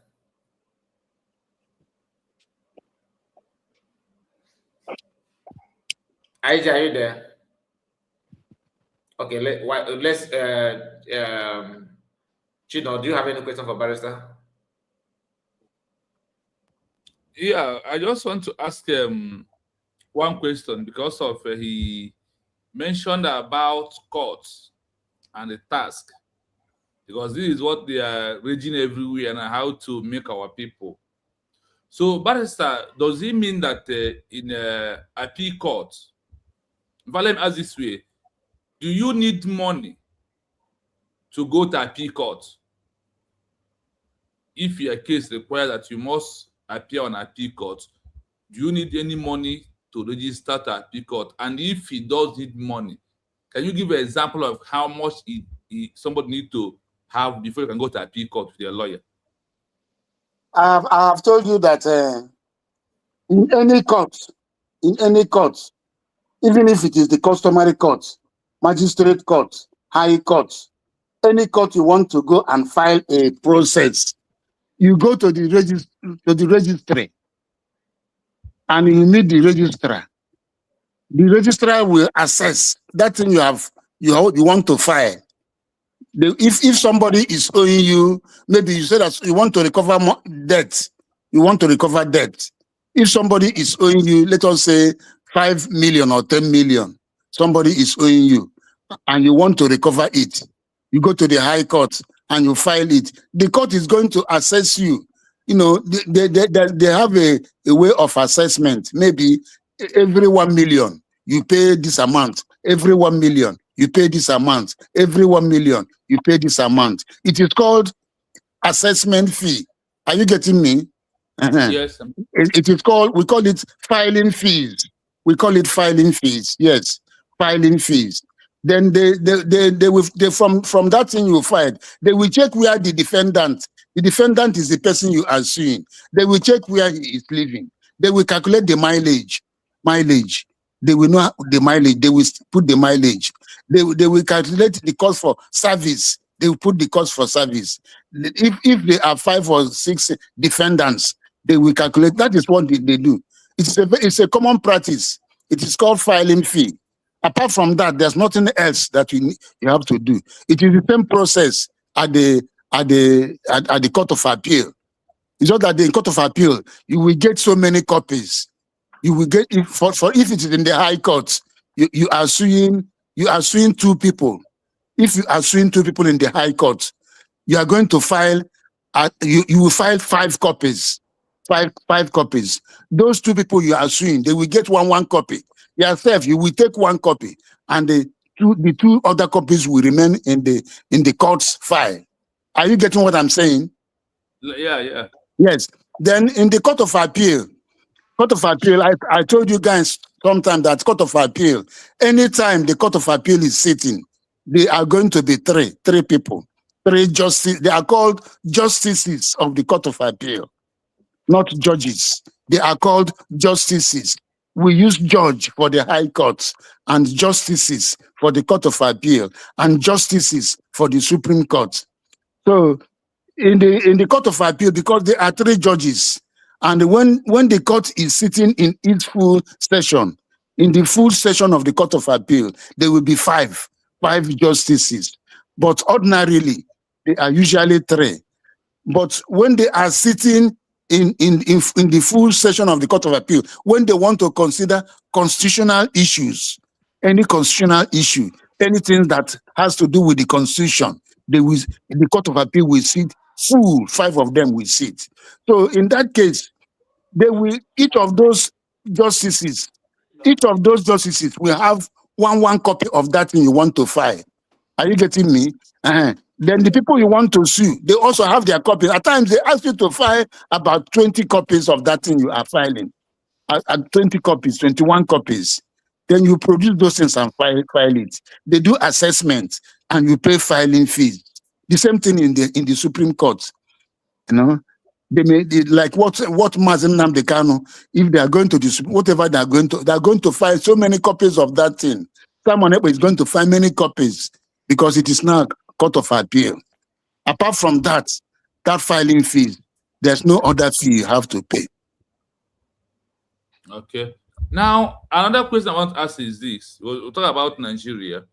EJ, are you there? Okay, let's Chino, do you have any question for Barrister? Yeah, I just want to ask one question because of he mentioned about courts and the task, because this is what they are raging everywhere and how to make our people. So, Barrister, does it mean that in appeal court, But let me ask this way. Do you need money to go to appeal court? If your case requires that you must appear on appeal court, do you need any money to register to appeal court? And if he does need money, can you give an example of how much somebody need to have before you can go to appeal court with your lawyer? I have told you that in any court, even if it is the customary court, magistrate court, high court, any court you want to go and file a process, you go to the registry and you meet the registrar. The registrar will assess that thing you want to file. If somebody is owing you, maybe you say that you want to recover debt. You want to recover debt. If somebody is owing you, let us say 5 million or 10 million, somebody is owing you and you want to recover it. You go to the high court and you file it. The court is going to assess you. You know, they have a way of assessment. Maybe every 1 million, you pay this amount. Every 1 million, you pay this amount. Every 1 million, you pay this amount. It is called assessment fee. Are you getting me? Yes. It is called, we call it filing fees. We call it filing fees. Yes, filing fees. Then they will from that thing you filed, they will check where the defendant is the person you are suing. They will check where he is living. They will calculate the mileage. They will know the mileage. They will put the mileage. They will calculate the cost for service. They will put the cost for service. If there are 5 or 6 defendants, they will calculate. That is what they do. It's a common practice. It is called filing fee. Apart from that, there's nothing else that you have to do. It is the same process at the Court of Appeal. It's not that the Court of Appeal, you will get so many copies. You will get if it is in the High Court, you are suing 2 people. If you are suing 2 people in the High Court, you are going to file. You will file 5 copies. 5 copies. Those 2 people you are suing, they will get one copy. Yourself, you will take 1 copy, and the 2 other copies will remain in the court's file. Are you getting what I'm saying? Yeah. Yes. Then in the Court of Appeal, I told you guys sometime that Court of Appeal, anytime the Court of Appeal is sitting, they are going to be 3 people, 3 justices. They are called justices of the Court of Appeal, not judges. They are called justices. We use judge for the High Court and justices for the Court of Appeal and justices for the Supreme Court. So in the Court of Appeal, because there are 3 judges, and when the court is sitting in its full session, in the full session of the Court of Appeal, there will be 5 justices. But ordinarily, they are usually 3. But when they are sitting in the full session of the Court of Appeal, when they want to consider constitutional issues, any constitutional issue, anything that has to do with the Constitution, the Court of Appeal will sit full. 5 of them will sit. So in that case, each of those justices will have one copy of that thing you want to file. Are you getting me? Then the people you want to sue, they also have their copies. At times, they ask you to file about 20 copies of that thing you are filing. At 20 copies, 21 copies. Then you produce those things and file it. They do assessment and you pay filing fees. The same thing in the Supreme Court. You know, they like what Mazen Nnamdi Kanu, if they are going to do whatever they are going to file so many copies of that thing. Someone is going to file many copies because it is now Court of Appeal. Apart from that filing fee, there's no other fee you have to pay. Okay. Now, another question I want to ask is this. We'll talk about Nigeria.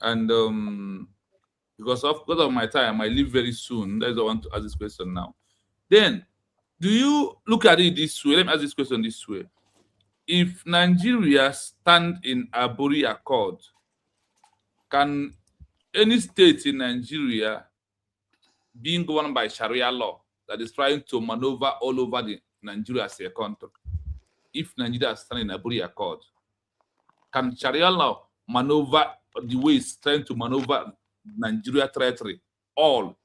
And because of my time, I leave very soon. That's why I want to ask this question now. Then, do you look at it this way? Let me ask this question this way. If Nigeria stand in Aburi Accord, can any state in Nigeria being governed by Sharia law that is trying to maneuver all over the Nigeria as a country, if Nigeria stands in Aburi Accord, can Sharia law maneuver the way it's trying to maneuver Nigeria territory all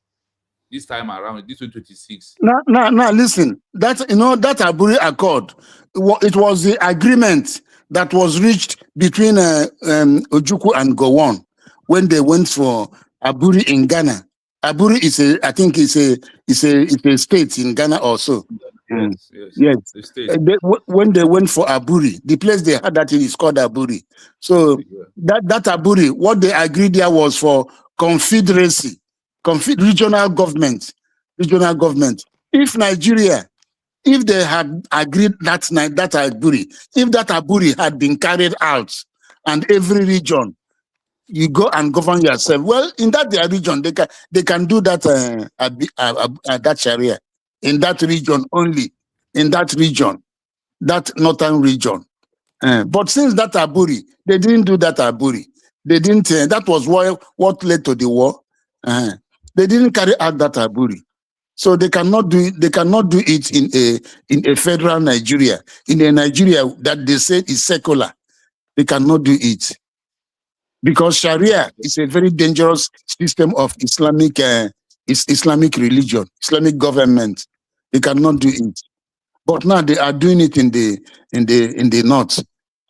this time around, this 2026? Now, listen. That that Aburi Accord, it was the agreement that was reached between Ojukwu and Gowon when they went for Aburi in Ghana. Aburi is I think it's a state in Ghana also. Yes. The state. When they went for Aburi, the place they had that is called Aburi. So that Aburi, what they agreed there was for confederacy, regional government. If Nigeria, if they had agreed that night, that Aburi, if that Aburi had been carried out, and every region you go and govern yourself, well, in that their region they can do that that Sharia in that region only, in that region, that northern region. But since that Aburi, they didn't do that Aburi. They didn't. That was what led to the war. They didn't carry out that Aburi. So they cannot do it. They cannot do it in a federal Nigeria, in a Nigeria that they say is secular. They cannot do it because Sharia is a very dangerous system of Islamic religion, Islamic government. They cannot do it. But now they are doing it in the north.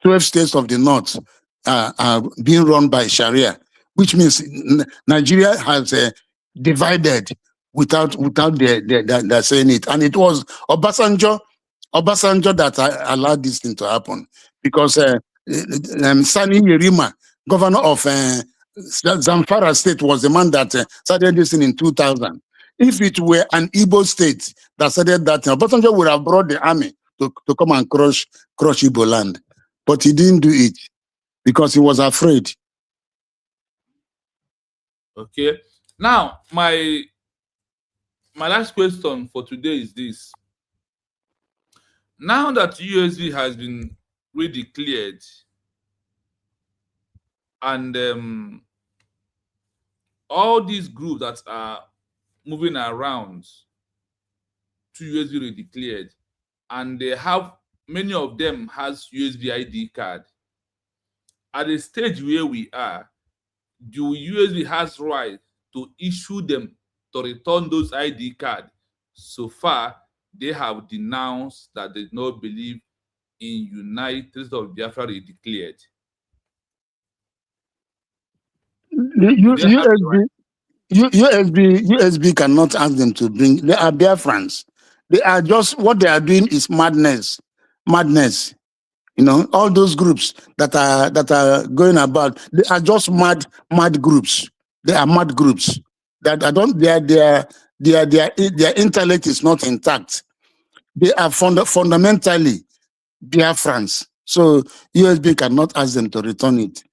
12 states of the north are being run by Sharia, which means Nigeria has divided without they're saying it. And it was Obasanjo that allowed this thing to happen because Sani Yerima, governor of Zamfara state, was the man that started this thing in 2000. If it were an Igbo state that started that, Obasanjo would have brought the army to come and crush Igbo land. But he didn't do it because he was afraid. Okay. Now, my last question for today is this. Now that USV has been redeclared and all these groups that are moving around to USV redeclared, and they have, many of them has USV ID card. At the stage where we are, do USV has right to issue them to return those ID card? So far, they have denounced that they do not believe in United States of Biafra redeclared. USB cannot ask them to bring. They are Biafrans. They are just, what they are doing is madness. You know, all those groups that are going about, they are just mad groups. They are mad groups that their intellect is not intact. They are fundamentally Biafrans. So USB cannot ask them to return it.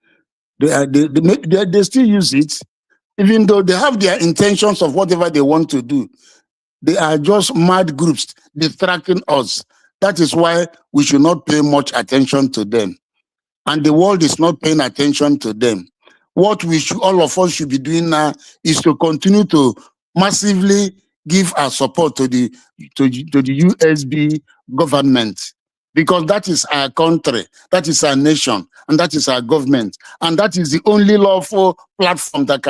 They still use it, even though they have their intentions of whatever they want to do. They are just mad groups distracting us. That is why we should not pay much attention to them. And the world is not paying attention to them. What all of us should be doing now is to continue to massively give our support to the USB government, because that is our country, that is our nation, and that is our government. And that is the only lawful platform that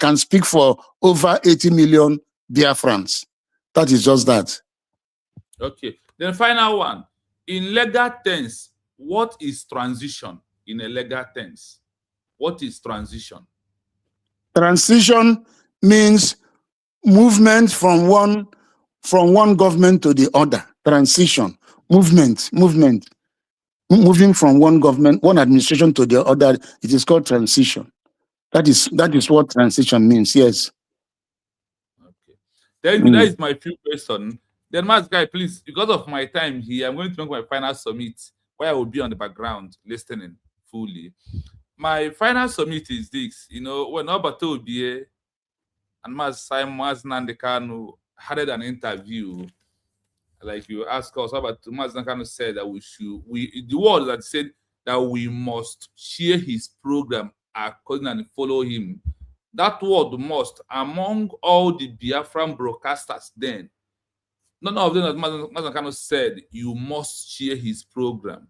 can speak for over 80 million Biafrans. That is just that. Okay. Then final one. In legal terms, what is transition in a legal terms? What is transition? Transition means movement from one government to the other. Transition, movement. Moving from one government, one administration to the other, it is called transition. That is what transition means, yes. Okay. Thank you. That is my few question. Then, Master Guy, please, because of my time here, I'm going to make my final summit where I will be on the background listening fully. My final summit is this. You know, when Obato Obie and Master Simon Nandekanu had an interview, like you asked us about, Master Nandekanu said that the word that said that we must share his program according and follow him. That word must, among all the Biafran broadcasters then, none of them, as Master Kano said, you must share his program.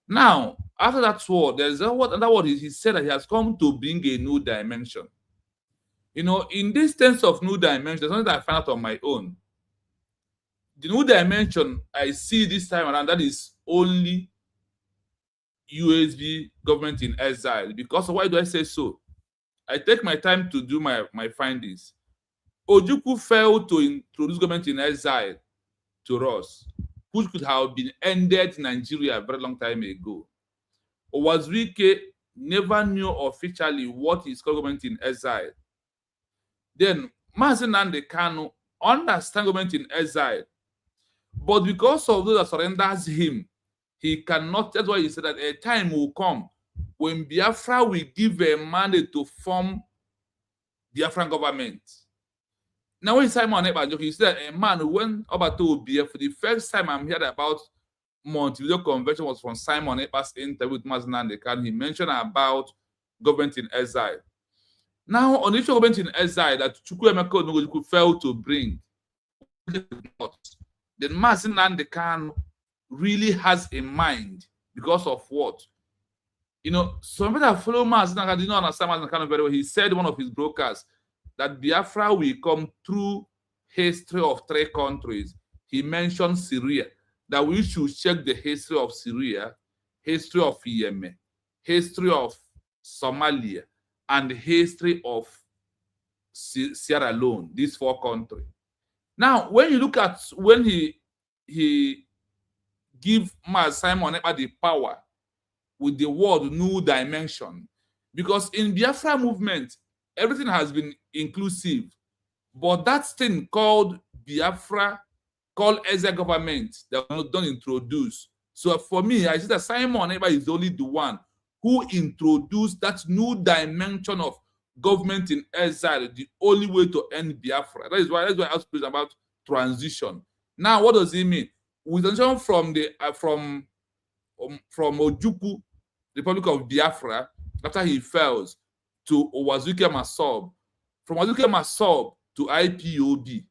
Now, after that word, there's another word. He said that he has come to bring a new dimension. You know, in this sense of new dimension, there's something that I found out on my own. The new dimension I see this time around, that is only USB government in exile. Because of why do I say so? I take my time to do my findings. Ojukwu failed to introduce government in exile to us, which could have been ended in Nigeria a very long time ago. Owazurike never knew officially what is called government in exile. Then Mazi Nnamdi Kanu understands government in exile, but because of those that surrenders him, he cannot. That's why he said that a time will come when Biafra will give a mandate to form Biafran government. Now, when Simon Ekpa, he said a man who went over to Obia for the first time I'm hearing about Montevideo Convention was from Simon Ekpa's interview with Mazi Nnamdi Kanu. He mentioned about government in exile. Now, on the issue of government in exile that Chukwuemeka Odumegwu failed to bring, then Mazi Nnamdi Kanu really has in mind because of what? You know, some people that follow Mazi Nnamdi Kanu did not understand Mazi Nnamdi Kanu very well. He said one of his brokers that Biafra will come through history of 3 countries. He mentioned Syria, that we should check the history of Syria, history of Yemen, history of Somalia, and the history of Sierra Leone, these 4 countries. Now, when you look at when he give Simon Ekpa the power with the word new dimension, because in Biafra movement, everything has been inclusive, but that thing called Biafra, called exile government, that don't introduce. So for me, I see that Simon Ekpa is only the one who introduced that new dimension of government in exile, the only way to end Biafra. That's why I was speaking about transition. Now, what does it mean? We transition from the from Ojukwu, Republic of Biafra, after he fails, to Owazurike Masob, from Owazurike Masob to IPOB,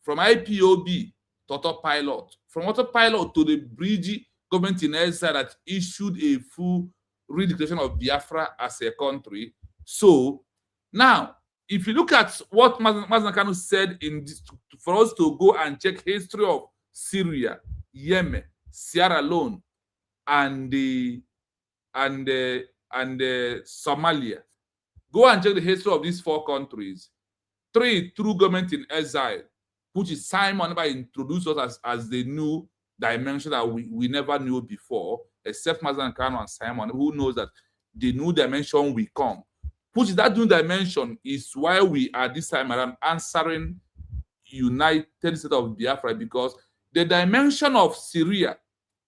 from IPOB to autopilot, from autopilot to the bridge government in exile that issued a full redeclaration of Biafra as a country. So now, if you look at what Mazi Nnamdi Kanu said in this, for us to go and check history of Syria, Yemen, Sierra Leone, and Somalia, go and check the history of these 4 countries. 3 through government in exile, which is Simon Ekpa introduced us as the new dimension that we never knew before, except Mazi Nnamdi Kanu and Simon, who knows that the new dimension will come. Which is that new dimension is why we are this time around answering United States of Biafra, because the dimension of Syria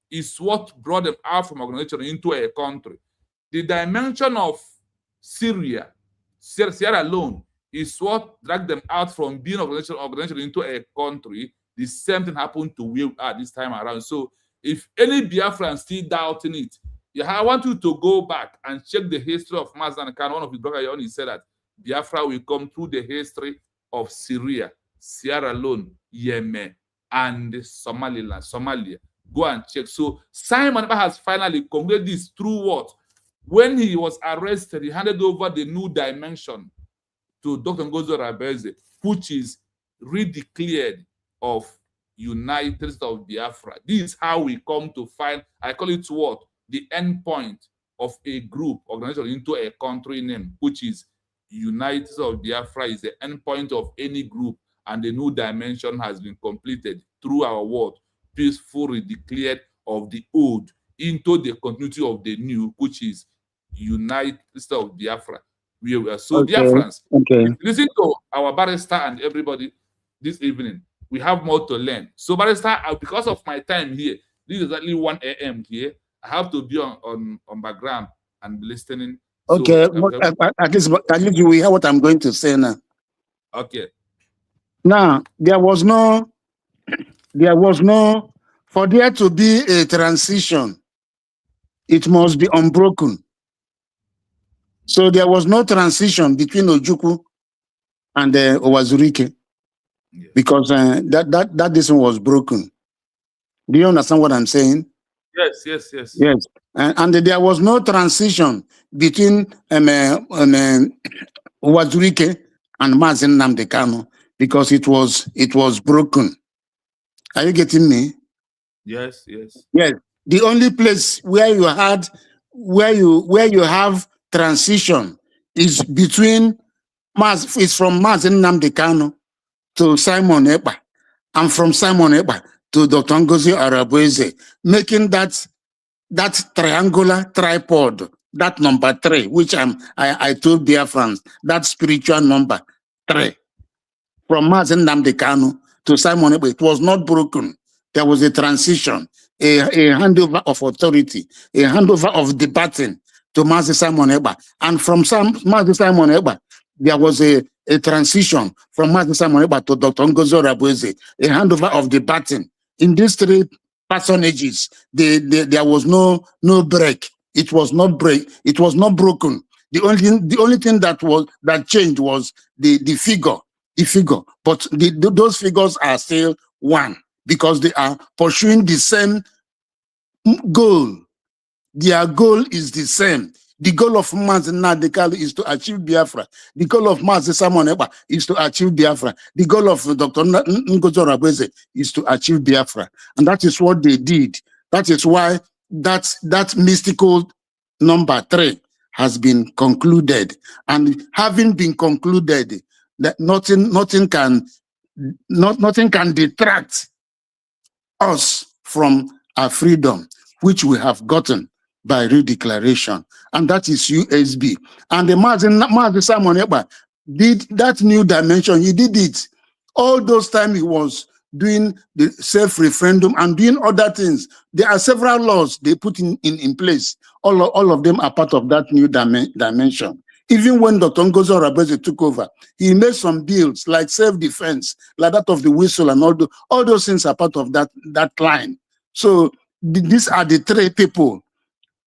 is what brought them out from organization into a country. The dimension of Syria, Sierra Leone, is what dragged them out from being organization into a country. The same thing happened to where we are this time around. So if any Biafran still doubting it, I want you to go back and check the history of Mazi Nnamdi Kanu. One of his brothers only said that Biafra will come through the history of Syria, Sierra Leone, Yemen, and Somalia. Go and check. So Simon Ekpa has finally concluded this through what? When he was arrested, he handed over the new dimension to Dr. Ngozi Rabeze, which is redeclared of United States of Biafra. This is how we come to find, I call it what? The end point of a group organization into a country name, which is United States of Biafra is the end point of any group, and the new dimension has been completed through our word, peacefully declared of the old into the continuity of the new, which is United States of Biafra. We are so Biafrans. Okay. Listen to our barrister and everybody this evening. We have more to learn. So barrister, because of my time here, this is exactly 1 a.m. here. I have to be on background and listening. Okay, so, at least you will hear what I'm going to say now. Okay. Now, there was no, for there to be a transition, it must be unbroken. So there was no transition between Ojukwu and Owazurike, because that decision was broken. Do you understand what I'm saying? Yes. Yes. And there was no transition between Wazurike and Mazen Nnamdi Kanu because it was broken. Are you getting me? Yes. Yes. The only place where you have transition is from Mazen Nnamdi Kanu to Simon Ekpa, and from Simon Ekpa to Dr. Ngozi Arabueze, making that triangular tripod, that number 3, which I told Biafrans, that spiritual number 3, from Mazen Nnamdi Kanu to Simon Ekpa, it was not broken. There was a transition, a handover of authority, a handover of the baton to Mazen Simon Ekpa. And from Mazen Simon Ekpa, there was a transition from Mazen Simon Ekpa to Dr. Ngozi Arabueze, a handover of the baton. In these 3 personages, there was no break. It was not broken. The only thing that changed was the figure. But those figures are still one because they are pursuing the same goal. Their goal is the same. The goal of Mazen Nnamdi Kanu is to achieve Biafra. The goal of Mazen Simon Ekpa is to achieve Biafra. The goal of Dr. Ngozi Arabueze is to achieve Biafra. And that is what they did. That is why that mystical number 3 has been concluded. And having been concluded, that nothing can detract us from our freedom, which we have gotten by redeclaration, and that is USB. And the Mazen Simon Ekpa did that new dimension. He did it. All those time he was doing the self-referendum and doing other things. There are several laws they put in place. All of them are part of that new dimension. Even when Dr. Ngozi Arabueze took over, he made some bills like self-defense, like that of the whistle, and all those things are part of that line. So these are the 3 people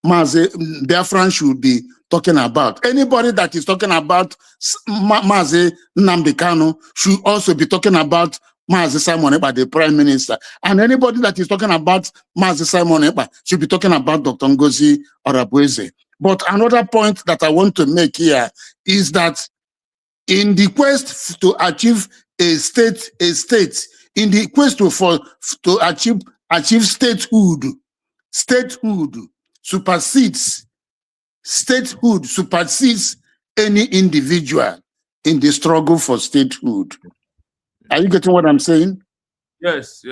Biafran should be talking about. Anybody that is talking about Mazen Nnamdi Kanu should also be talking about Mazen Simon Ekpa, the Prime Minister. And anybody that is talking about Mazen Simon Ekpa should be talking about Dr. Ngozi Arabueze. But another point that I want to make here is that in the quest to achieve a state, in the quest to achieve statehood supersedes any individual in the struggle for statehood. Are you getting what I'm saying? Yes.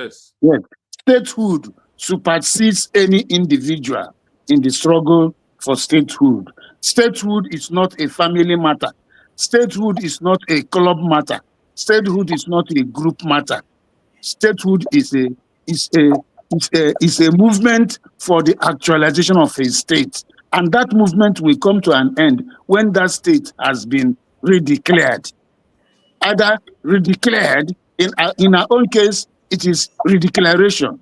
Statehood supersedes any individual in the struggle for statehood. Statehood is not a family matter. Statehood is not a club matter. Statehood is not a group matter. Statehood is a movement for the actualization of a state. And that movement will come to an end when that state has been redeclared. Either redeclared, in our own case, it is redeclaration.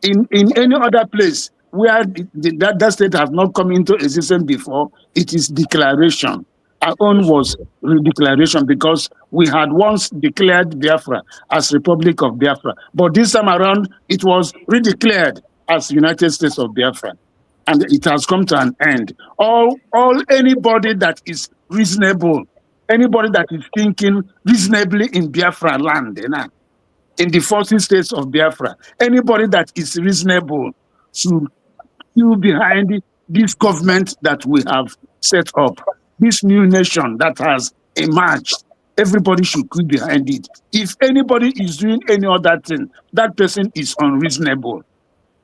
In any other place where that state has not come into existence before, it is declaration. Our own was redeclaration because we had once declared Biafra as Republic of Biafra. But this time around, it was redeclared as United States of Biafra. And it has come to an end. Anybody that is reasonable, anybody that is thinking reasonably in Biafra land, in the 40 states of Biafra, anybody that is reasonable should be behind this government that we have set up, this new nation that has emerged. Everybody should be behind it. If anybody is doing any other thing, that person is unreasonable.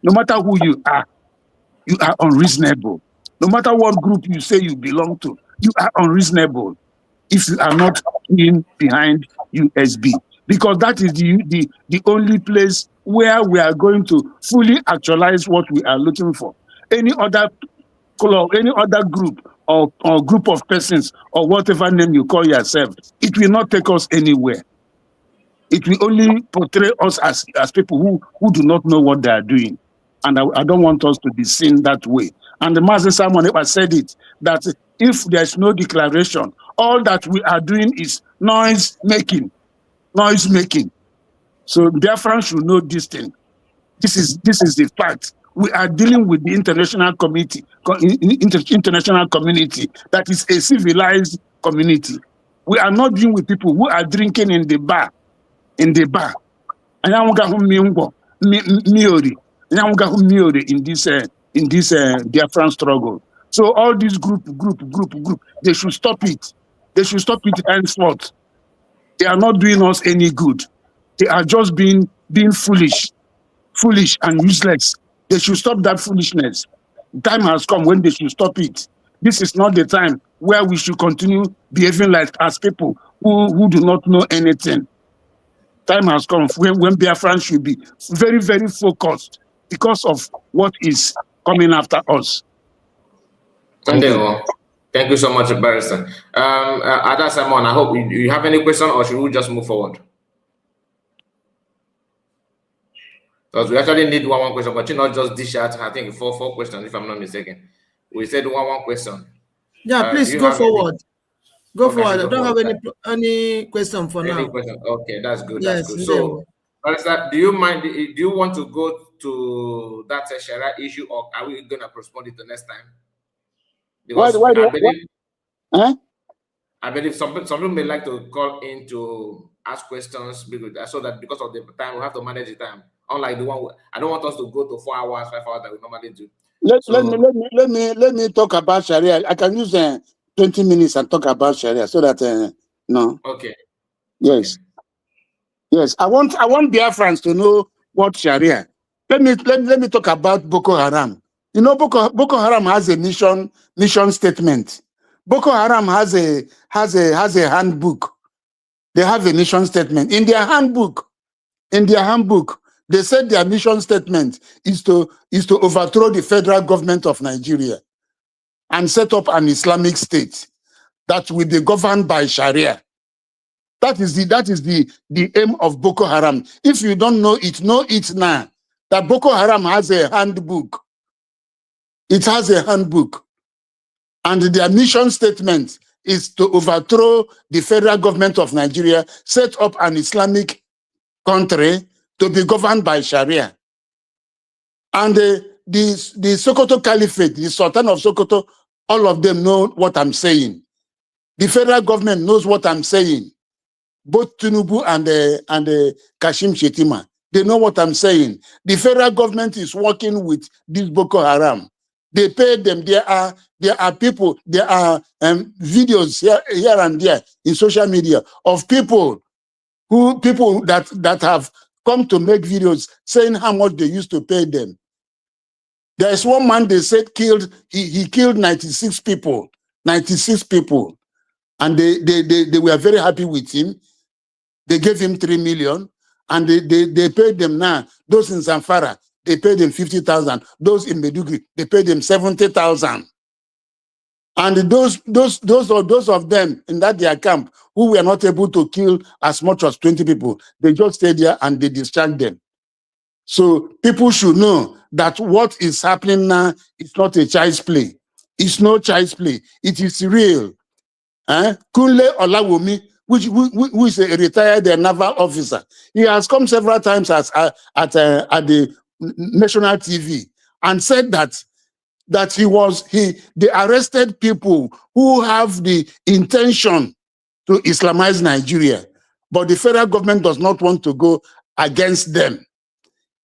No matter who you are unreasonable. No matter what group you say you belong to, you are unreasonable if you are not in behind USB. Because that is the only place where we are going to fully actualize what we are looking for. Any other club, any other group or group of persons or whatever name you call yourself, it will not take us anywhere. It will only portray us as people who do not know what they are doing. And I don't want us to be seen that way. And the Mazen Simon Ekpa said it, that if there's no declaration, all that we are doing is noise making. So Biafran should know this thing. This is the fact We are dealing with the international community, international community that is a civilized community. We are not dealing with people who are drinking in the bar. In this Biafran struggle. So all these group, they should stop it. They should stop it henceforth. They are not doing us any good. They are just being foolish and useless. They should stop that foolishness. Time has come when they should stop it. This is not the time where we should continue behaving like as people who do not know anything. Time has come when Biafran should be very, very focused because of what is coming after us. Thank you so much, Barrister. Ada Simon, I hope you have any question, or should we just move forward? Because we actually need one question, but you not just dish out, I think, four questions, if I'm not mistaken. We said one question. Yeah, please go forward. Go forward. I don't have any question for now. Question? Okay, that's good. Yes, that's good. So, Barrister, do you mind? Do you want to go to that Sharia issue, or are we going to postpone it to next time? Because I believe some people may like to call in to ask questions so that because of the time we have to manage the time. Unlike the one, I don't want us to go to 4 hours, 5 hours that we normally do. Let me talk about Sharia. I can use 20 minutes and talk about Sharia so that no. Okay. Yes. Okay. Yes. I want Biafrans to know what Sharia. Let me talk about Boko Haram. You know, Boko Haram has a mission statement. Boko Haram has a handbook. They have a mission statement. In their handbook, they said their mission statement is to overthrow the federal government of Nigeria and set up an Islamic state that will be governed by Sharia. That is the aim of Boko Haram. If you don't know it now. That Boko Haram has a handbook. It has a handbook. And their mission statement is to overthrow the federal government of Nigeria, set up an Islamic country to be governed by Sharia. And the Sokoto Caliphate, the Sultan of Sokoto, all of them know what I'm saying. The federal government knows what I'm saying. Both Tinubu and Kashim Shettima, they know what I'm saying. The federal government is working with this Boko Haram. They pay them. There are people. There are videos here and there in social media of people that have come to make videos saying how much they used to pay them. There is one man they said he killed 96 people, and they were very happy with him. They gave him 3 million, and they paid them now. Those in Zamfara, they paid them 50,000. Those in Medugri, they paid them 70,000. And those of them in their camp who were not able to kill as much as 20 people, they just stayed there and they discharged them. So people should know that what is happening now is not a child's play. It's no child's play. It is real. Kunle Olawumi, who is a retired naval officer, he has come several times at the national TV and said that they arrested people who have the intention to Islamize Nigeria, but the federal government does not want to go against them.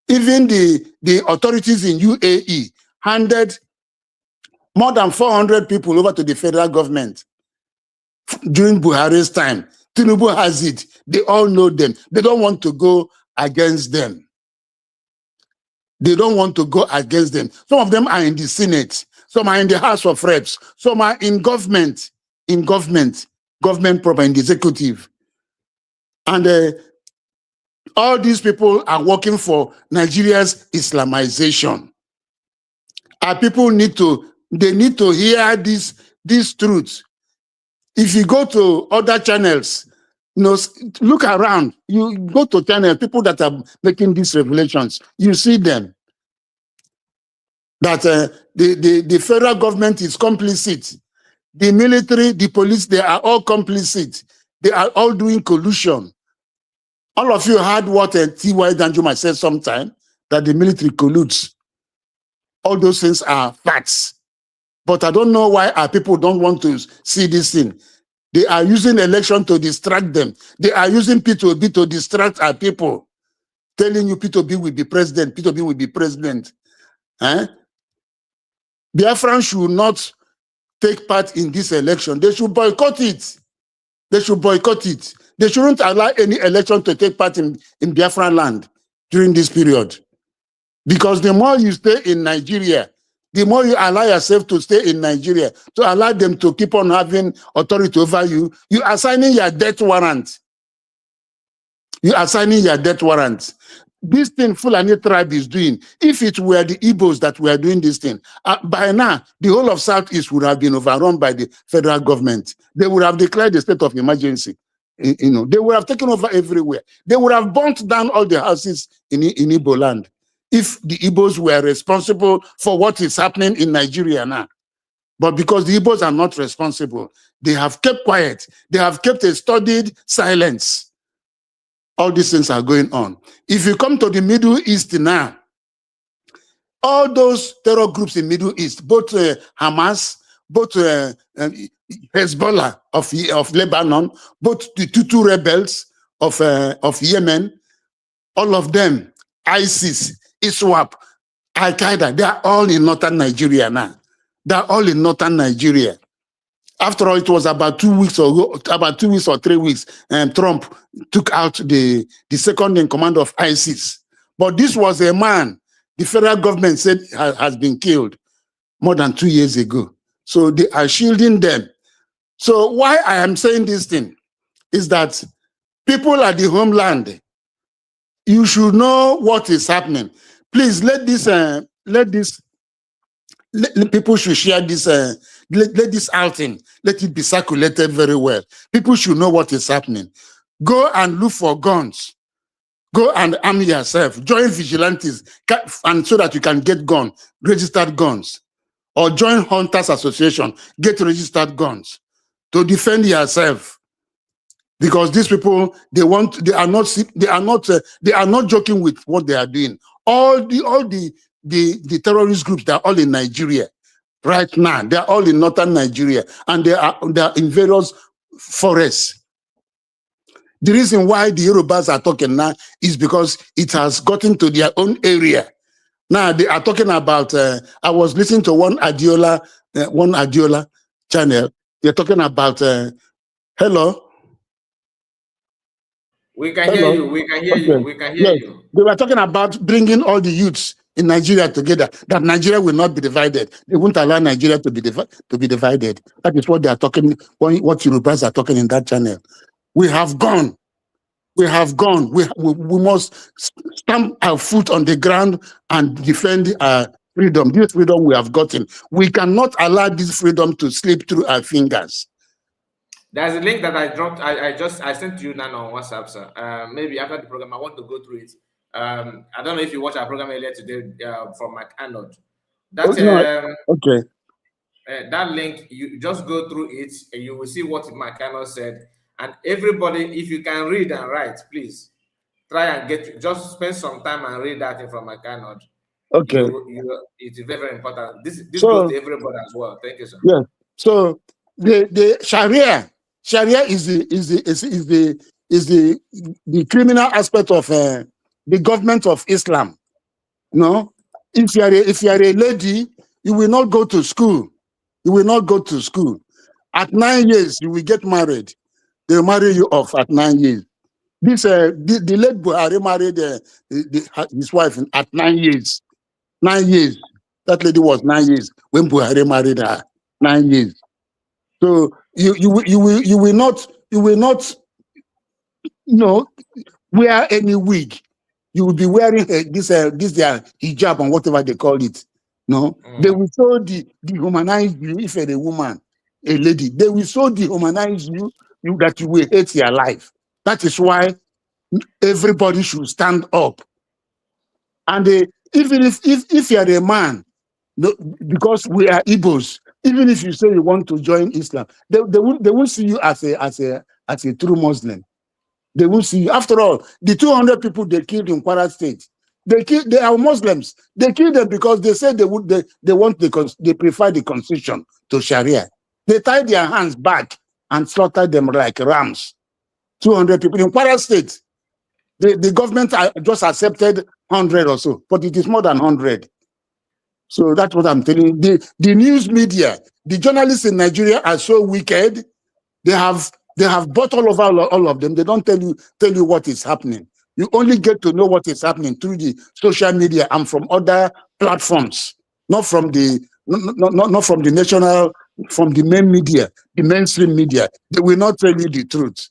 Even the authorities in UAE handed more than 400 people over to the federal government during Buhari's time. Tinubu has it. They all know them. They don't want to go against them. They don't want to go against them. Some of them are in the Senate. Some are in the House of Reps. Some are in government proper, in the executive. And all these people are working for Nigeria's Islamization. Our people need to hear this truth. If you go to other channels, look around. You go to channels, people that are making these revelations, you see them. That the federal government is complicit. The military, the police, they are all complicit. They are all doing collusion. All of you heard what T.Y. Danjuma said sometime, that the military colludes. All those things are facts. But I don't know why our people don't want to see this thing. They are using election to distract them. They are using P2B to distract our people, telling you P2B will be president, P2B will be president. Biafran should not take part in this election. They should boycott it. They should boycott it. They shouldn't allow any election to take part in Biafran land during this period. Because the more you stay in Nigeria, the more you allow yourself to stay in Nigeria, to allow them to keep on having authority over you, you are signing your death warrant. You are signing your death warrant. This thing Fulani tribe is doing, if it were the Igbos that were doing this thing, by now, the whole of Southeast would have been overrun by the federal government. They would have declared a state of emergency. You know, they would have taken over everywhere. They would have burnt down all the houses in Igbo land if the Igbos were responsible for what is happening in Nigeria now. But because the Igbos are not responsible, they have kept quiet. They have kept a studied silence. All these things are going on. If you come to the Middle East now, all those terror groups in Middle East, both Hamas, both Hezbollah of Lebanon, both the Tutu rebels of Yemen, all of them, ISIS, ISWAP, Al-Qaeda, they are all in northern Nigeria now. They are all in northern Nigeria. After all, it was about 2 weeks or 3 weeks, and Trump took out the second in command of ISIS. But this was a man the federal government said has been killed more than 2 years ago. So they are shielding them. So why I am saying this thing is that people at the homeland, you should know what is happening. Please let people should share this. Let this outing, let it be circulated very well. People should know what is happening. Go and look for guns. Go and arm yourself. Join vigilantes, and so that you can get registered guns. Or join Hunters Association, get registered guns to defend yourself. Because these people, they are not joking with what they are doing. All the terrorist groups, they are all in Nigeria. Right now, they are all in northern Nigeria, and they are in various forests. The reason why the Yorubas are talking now is because it has gotten to their own area. Now they are talking about. I was listening to one Adiola channel. They're talking about. Hello. We can hear you. We can hear you. We can hear you. They were talking about bringing all the youths in Nigeria together, that Nigeria will not be divided. They won't allow Nigeria to be divided. That is what they are talking, what Yorubas are talking in that channel. We have gone. We have gone. We must stamp our foot on the ground and defend our freedom. This freedom we have gotten. We cannot allow this freedom to slip through our fingers. There's a link that I dropped. I sent to you now on WhatsApp, sir. Maybe after the program, I want to go through it. I don't know if you watched our program earlier today from Mike Arnold. Okay. That link, you just go through it and you will see what Mike Arnold said. And everybody, if you can read and write, please try and just spend some time and read that thing from Mike Arnold. Okay. It's very, very important. This goes to everybody as well. Thank you, sir. Yeah. So the Sharia is the criminal aspect of the government of Islam. No, if you are a lady, you will not go to school. You will not go to school. At 9 years, you will get married. They will marry you off at 9 years. The late Buhari married his wife at 9 years. 9 years. That lady was 9 years when Buhari married her. 9 years. So you will not wear any wig. You will be wearing this their hijab and whatever they call it. No, they will so dehumanize you if you're a woman, a lady. They will so dehumanize you that you will hate your life. That is why everybody should stand up. And even if you're a man, because we are Igbos, even if you say you want to join Islam, they won't see you as a true Muslim. They won't see you. After all, the 200 people they killed in Kwara State, They are Muslims. They kill them because they say they prefer the constitution to Sharia. They tie their hands back and slaughter them like rams. 200 people in Kwara State. The government just accepted 100 or so, but it is more than 100. So that's what I'm telling you. The news media, the journalists in Nigeria are so wicked. They have bought all of them. They don't tell you what is happening. You only get to know what is happening through the social media and from other platforms, not from the national, from the main media, the mainstream media. They will not tell you the truth.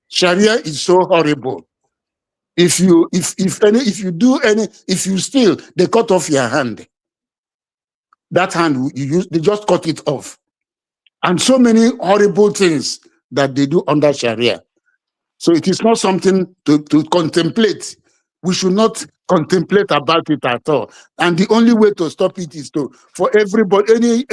Sharia is so horrible. If you steal, they cut off your hand. That hand they just cut it off. And so many horrible things that they do under Sharia. So it is not something to contemplate. We should not contemplate about it at all. And the only way to stop it is for everybody, any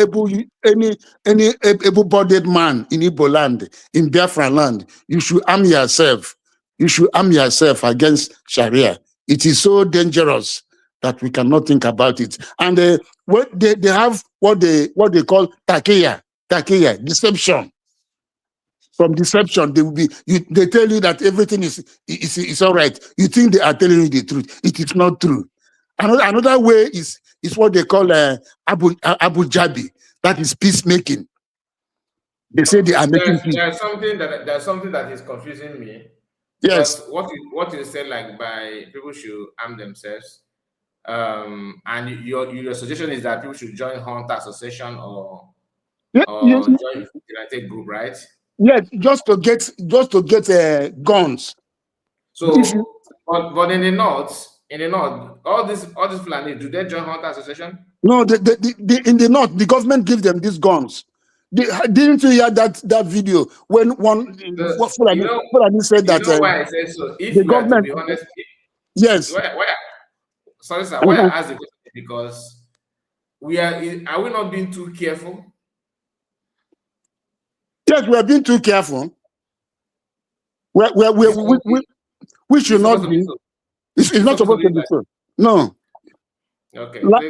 able-bodied man in Igbo land, in Biafra land, you should arm yourself. You should arm yourself against Sharia. It is so dangerous that we cannot think about it. And they have what they call takeya, deception. From deception, they tell you that everything is all right. You think they are telling you the truth. It is not true. Another way is what they call Abu Jabi. That is peacemaking. They say they are making peace. There's something that is confusing me. Yes. What you said, like by people should arm themselves, and your suggestion is that people should join Hunter Association or join United Group, right? Yes, just to get guns. So, but in the north, all these Fulani, do they join Hunter Association? No, in the north, the government give them these guns. Didn't you hear that video when Fulani said that? You know why I say so? If the we government, are to be honest, yes. Sorry, sir. Why I ask the question? Because are we not being too careful? Yes, we are being too careful. We should not be. It's not supposed to be so. No. Okay. Life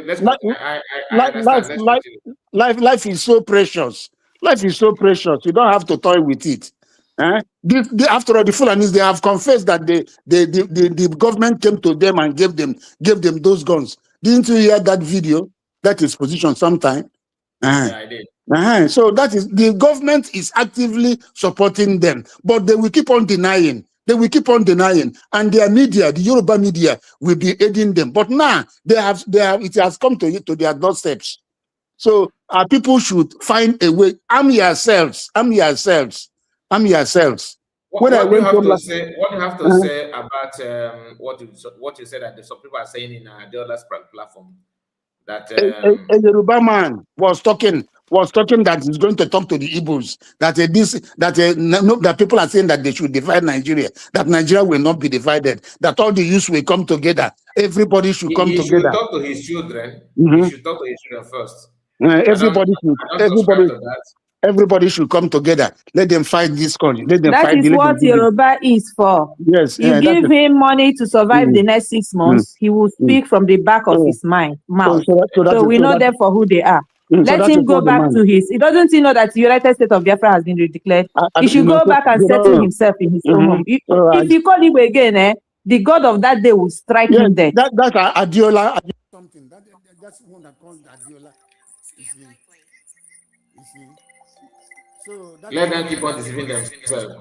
is so precious. Life is so precious. You don't have to toy with it. After all, the Fulanis, they have confessed that the government came to them and gave them those guns. Didn't you hear that video? That is position sometime. Yeah, I did. So that is, the government is actively supporting them, but they will keep on denying. And their media, the Yoruba media, will be aiding them. But now it has come to their doorsteps. So our people should find a way. Arm yourselves. What do you have to say? What do you have to say about what you said that some people are saying in the other platform? That a Yoruba man was talking that he's going to talk to the Igbos, that people are saying that they should divide Nigeria, that Nigeria will not be divided, that all the youth will come together, everybody should come together. He should talk to his children. He should talk to his children first. Everybody should come together. Let them fight this country. That is what Yoruba is for. Yes. You give him money to survive the next 6 months, he will speak from the back of his mouth. So we know them for who they are. Let him go back to his. He doesn't know that the United States of Biafra has been declared. He should go back and settle himself in his own home. If you call him again, the God of that day will strike him dead. That's Adiola. Something. That's one that calls Adiola. You see. So let them keep on deceiving themselves.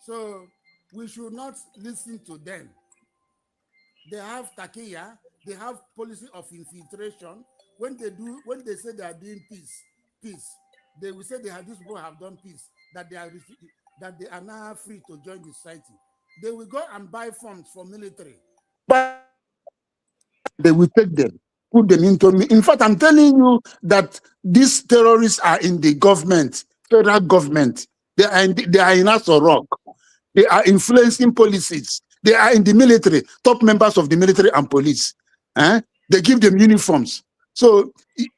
So we should not listen to them. They have takeya, they have policy of infiltration. When they say they are doing peace, they will say these people have done peace, that they are now free to join the society. They will go and buy funds for military, but they will take them, put them into me. In fact, I'm telling you that these terrorists are in the government, federal government. They are in Aso Rock. They are influencing policies. They are in the military, top members of the military and police. They give them uniforms. So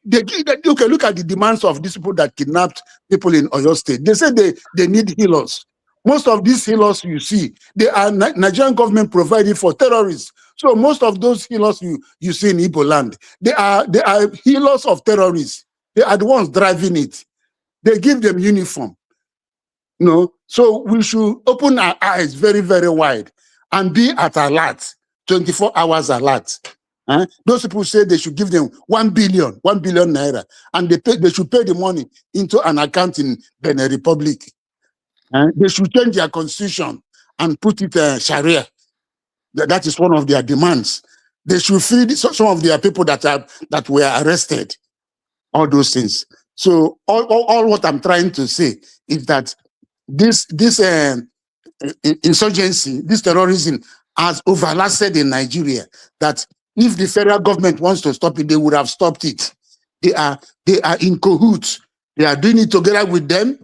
look at the demands of these people that kidnapped people in Oyo State. They say they need healers. Most of these healers you see, they are Nigerian government provided for terrorists. So most of those healers you see in Igbo land, they are healers of terrorists. They are the ones driving it. They give them uniform. No, so we should open our eyes very, very wide and be at alert, 24 hours alert. Those people say they should give them 1 billion naira, and they should pay the money into an account in Benin Republic. They should change their constitution and put it Sharia. That is one of their demands. They should free some of their people that were arrested. All those things. So all what I'm trying to say is that this insurgency, this terrorism has overlasted in Nigeria. That if the federal government wants to stop it, they would have stopped it. They are in cahoots. They are doing it together with them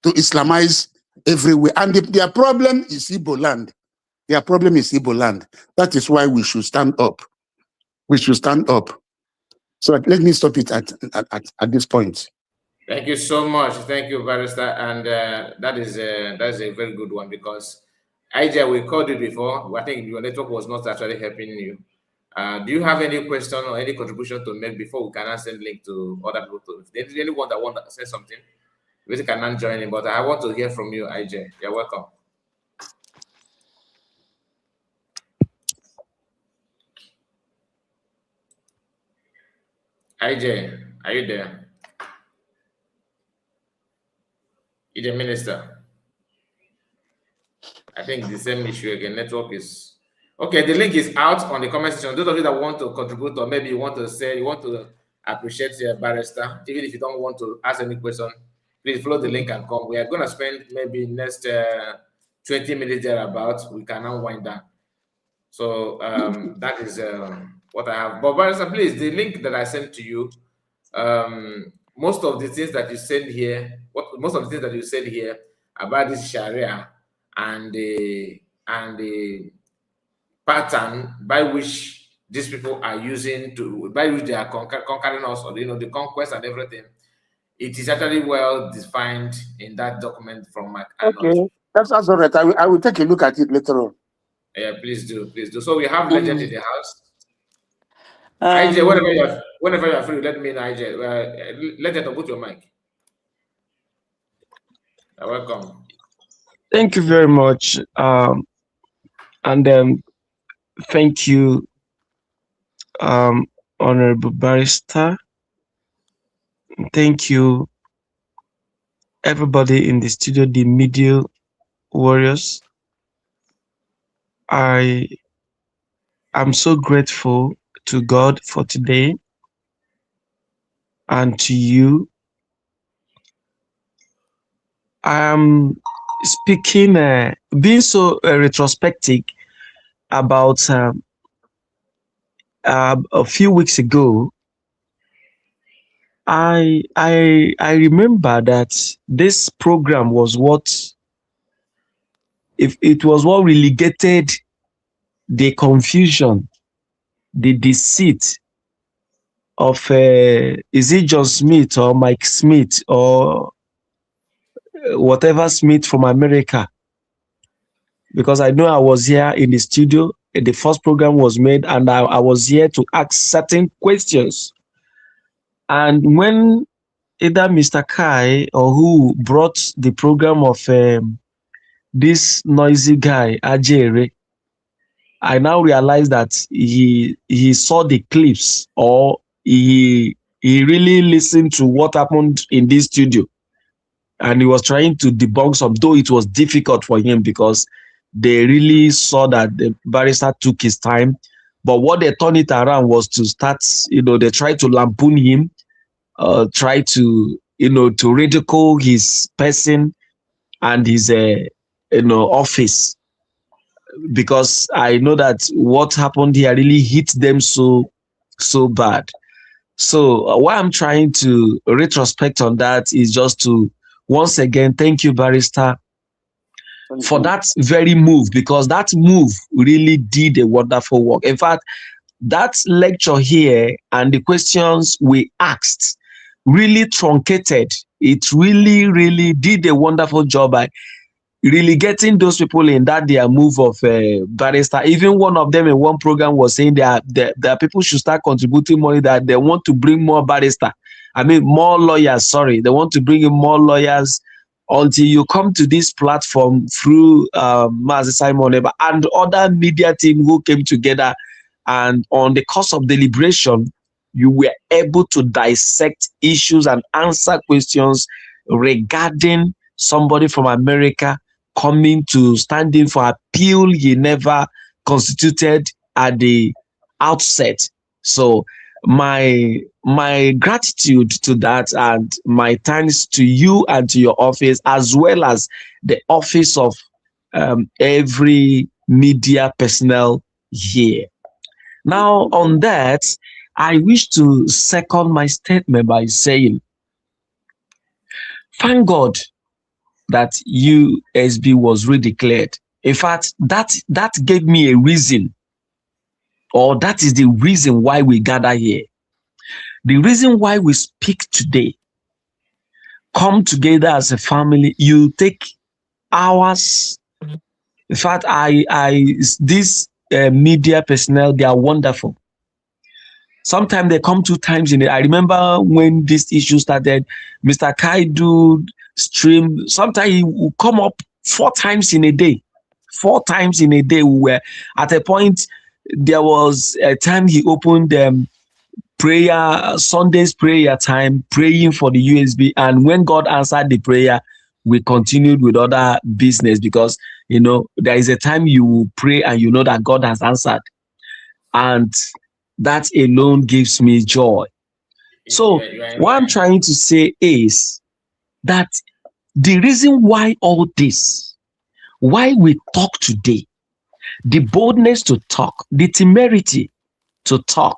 to Islamize everywhere. And their problem is Igbo land. Their problem is Igbo land. That is why we should stand up. We should stand up. So let me stop it at this point. Thank you so much. Thank you, Barrister. And that's a very good one, because IJ, we called you before. I think your network was not actually helping you. Do you have any question or any contribution to make before we can send link to other people? If there's anyone that wants to say something, we cannot join in, but I want to hear from you, IJ. You're welcome. IJ, are you there? You're the minister. I think the same issue again. Network is okay. The link is out on the comment section. Those of you that want to contribute, or maybe you want to say, you want to appreciate your barrister, even if you don't want to ask any question, please follow the link and come. We are going to spend maybe next 20 minutes thereabouts. We can now wind down. So that is what I have. But barrister, please, the link that I sent to you, most of the things that you said here, about this Sharia and the pattern by which these people are using by which they are conquering us, or the conquest and everything, it is actually well defined in that document from Mark Arnold. Okay, that's all right. I will take a look at it later on. Yeah, please do. So we have Legend in the house. IJ, whenever you are free, let me know, IJ. Legend, put your mic. You're welcome. Thank you very much. And thank you, Honorable Barrister. Thank you, everybody in the studio, the media warriors. I am so grateful to God for today, and to you. I am speaking, being so retrospective about a few weeks ago. I remember that this program was what relegated the confusion, the deceit of is it John Smith or Mike Smith or whatever Smith from America, because I know I was here in the studio, the first program was made, and I was here to ask certain questions. And when either Mr. Kai or who brought the program of this noisy guy, Ajere, I now realize that he saw the clips, or he really listened to what happened in this studio. And he was trying to debunk some, though it was difficult for him because they really saw that the barrister took his time. But what they turned it around was to start, they tried to lampoon him, try to, to ridicule his person and his, office. Because I know that what happened here really hit them so bad. So what I'm trying to retrospect on that is just to, once again, thank you, Barrister, for that very move, because that move really did a wonderful work. In fact, that lecture here and the questions we asked really truncated. It really, really did a wonderful job by really getting those people in that their move of barrister. Even one of them in one program was saying that people should start contributing money, that they want to bring more barrister. I mean, more lawyers, sorry. They want to bring in more lawyers until you come to this platform through Mazi Simon Eba and other media team who came together, and on the course of deliberation, you were able to dissect issues and answer questions regarding somebody from America coming to stand in for appeal he never constituted at the outset. So my gratitude to that, and my thanks to you and to your office, as well as the office of every media personnel here. Now, on that, I wish to second my statement by saying, thank God that USB was redeclared. In fact, that gave me a reason, or that is the reason why we gather here. The reason why we speak today, come together as a family. You take hours. In fact, these media personnel, they are wonderful. Sometimes they come 2 times in a day. I remember when this issue started, Mr. Kaidu stream, sometimes he will come up 4 times in a day. 4 times in a day. We were at a point, there was a time he opened prayer, Sunday's prayer time, praying for the USB. And when God answered the prayer, we continued with other business, because, there is a time you will pray and you know that God has answered. And that alone gives me joy. So what I'm trying to say is that the reason why all this, why we talk today, the boldness to talk, the temerity to talk,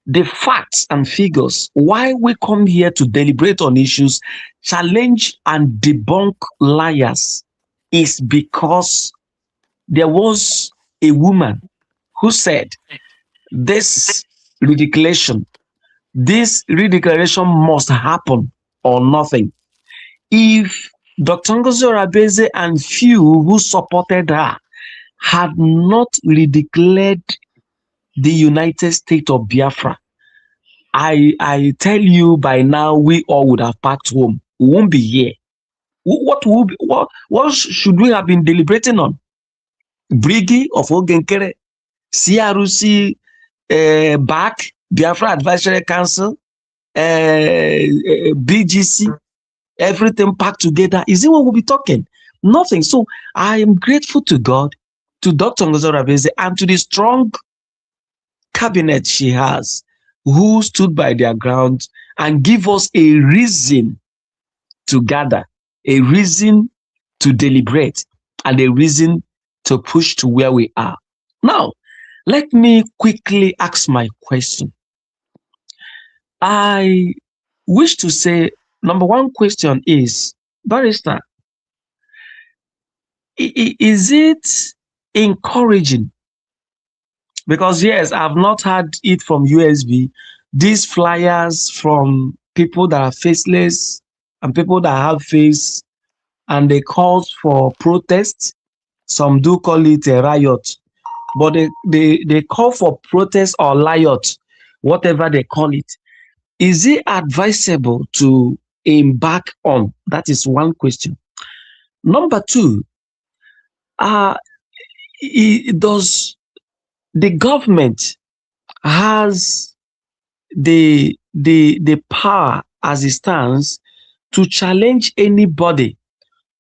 the facts and figures, why we come here to deliberate on issues, challenge and debunk liars, is because there was a woman who said, this redeclaration must happen or nothing. If Dr. Ngozi Oraveze and few who supported her had not redeclared the United States of Biafra, I tell you, by now we all would have packed home. We won't be here. What should we have been deliberating on? Brigi of Ogenkere, CRC back, Biafra Advisory Council, BGC, everything packed together. Is it what we'll be talking? Nothing. So I am grateful to God, to Dr. Ngozi Oraveze, and to the strong cabinet she has, who stood by their ground and give us a reason to gather, a reason to deliberate, and a reason to push to where we are. Now, let me quickly ask my question. I wish to say, number one question is, Barrister, is it encouraging? Because yes, I've not had it from USB. These flyers from people that are faceless and people that have face, and they call for protest. Some do call it a riot, but they call for protest or riot, whatever they call it. Is it advisable to embark on? That is one question. Number two, does the government has the power as it stands to challenge anybody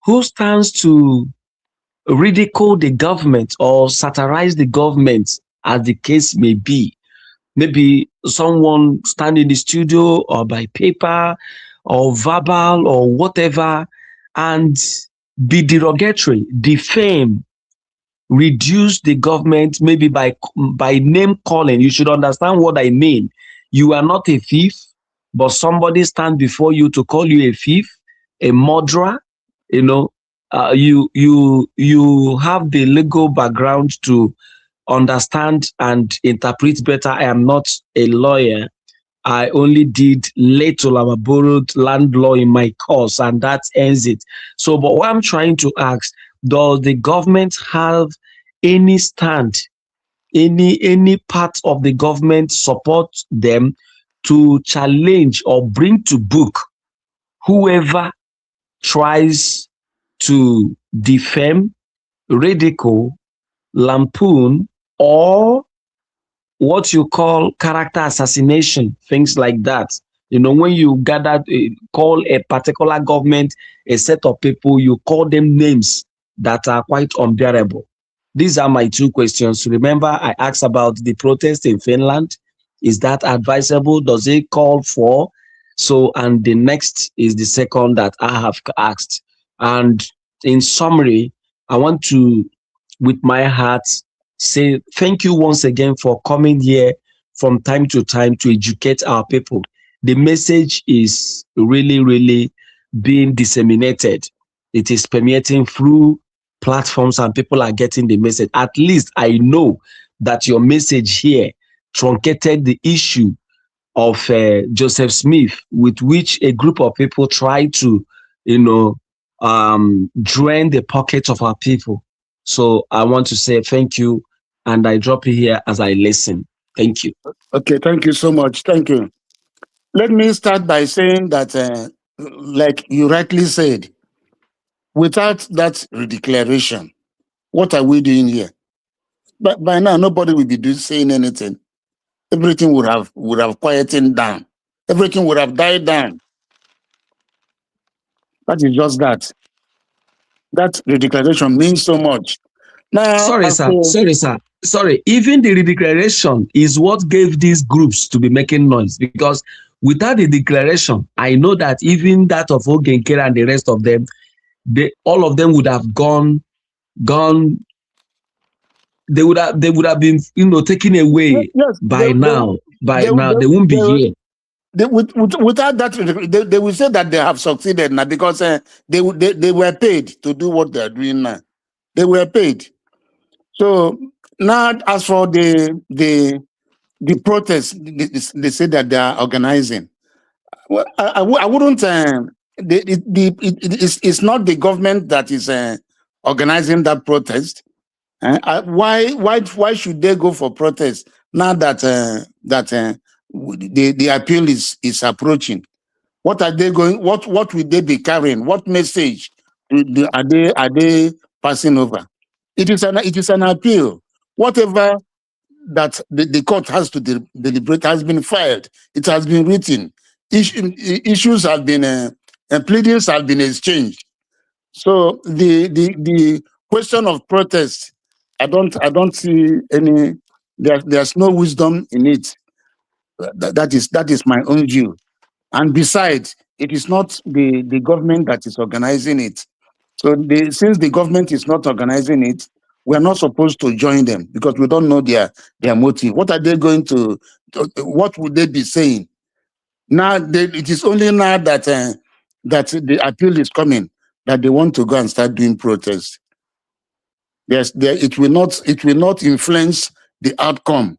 who stands to ridicule the government or satirize the government, as the case may be? Maybe someone stand in the studio or by paper or verbal or whatever, and be derogatory, defame, reduce the government, maybe by name calling. You should understand what I mean. You are not a thief, but somebody stand before you to call you a thief, a murderer. You have the legal background to understand and interpret better. I am not a lawyer. I only did little borrowed land law in my course, and that ends it. So, but what I'm trying to ask, Does the government have any stand, any part of the government support them to challenge or bring to book whoever tries to defame, ridicule, lampoon, or what you call character assassination, things like that? You know, when you gather, call a particular government, a set of people, you call them names that are quite unbearable. These are my two questions. Remember, I asked about the protest in Finland. Is that advisable? Does it call for? So, and the next is the second that I have asked. And in summary, I want to, with my heart, say thank you once again for coming here from time to time to educate our people. The message is really, really being disseminated. It is permeating through platforms and people are getting the message. At least I know that your message here truncated the issue of Joseph Smith, with which a group of people try to, drain the pockets of our people. So I want to say thank you, and I drop it here as I listen. Thank you. Okay, thank you so much. Thank you. Let me start by saying that, like you rightly said, without that redeclaration, what are we doing here? But by now, nobody will be saying anything. Everything would have quietened down. Everything would have died down. That is just that. That redeclaration means so much. Now, sorry, sir. Even the declaration is what gave these groups to be making noise, because without the declaration, I know that even that of Ogenkere and the rest of them, all of them would have gone. They would have been, taken away by now. They won't be here. Without that, they will say that they have succeeded now, because they were paid to do what they are doing now. They were paid. So now, as for the protests, they say that they are organizing. Well, I wouldn't. It's not the government that is organizing that protest. Why should they go for protest now that the appeal is approaching? What are they going? What will they be carrying? What message are they passing over? It is an appeal. Whatever that the court has to deliberate has been filed. It has been written. Issues have been pleadings have been exchanged. So the question of protest, I don't see any. There's no wisdom in it. That is my own view. And besides, it is not the government that is organizing it. So since the government is not organizing it, we are not supposed to join them, because we don't know their motive. What are they going to? What would they be saying? Now it is only now that that the appeal is coming that they want to go and start doing protests. Yes, it will not influence the outcome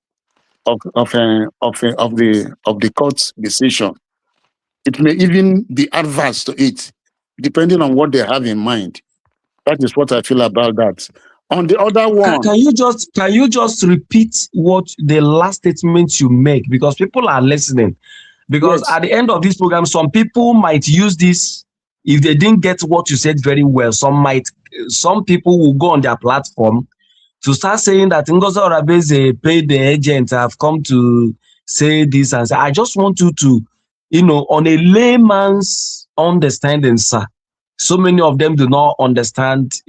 of the court's decision. It may even be adverse to it, depending on what they have in mind. That is what I feel about that. On the other one, can you just repeat what the last statement you make, because people are listening? Because yes, at the end of this program, some people might use this, if they didn't get what you said very well. Some people will go on their platform to start saying that Ngozi Orabeze paid the agent, have come to say this and say. I just want you to, on a layman's understanding, sir. So many of them do not understand,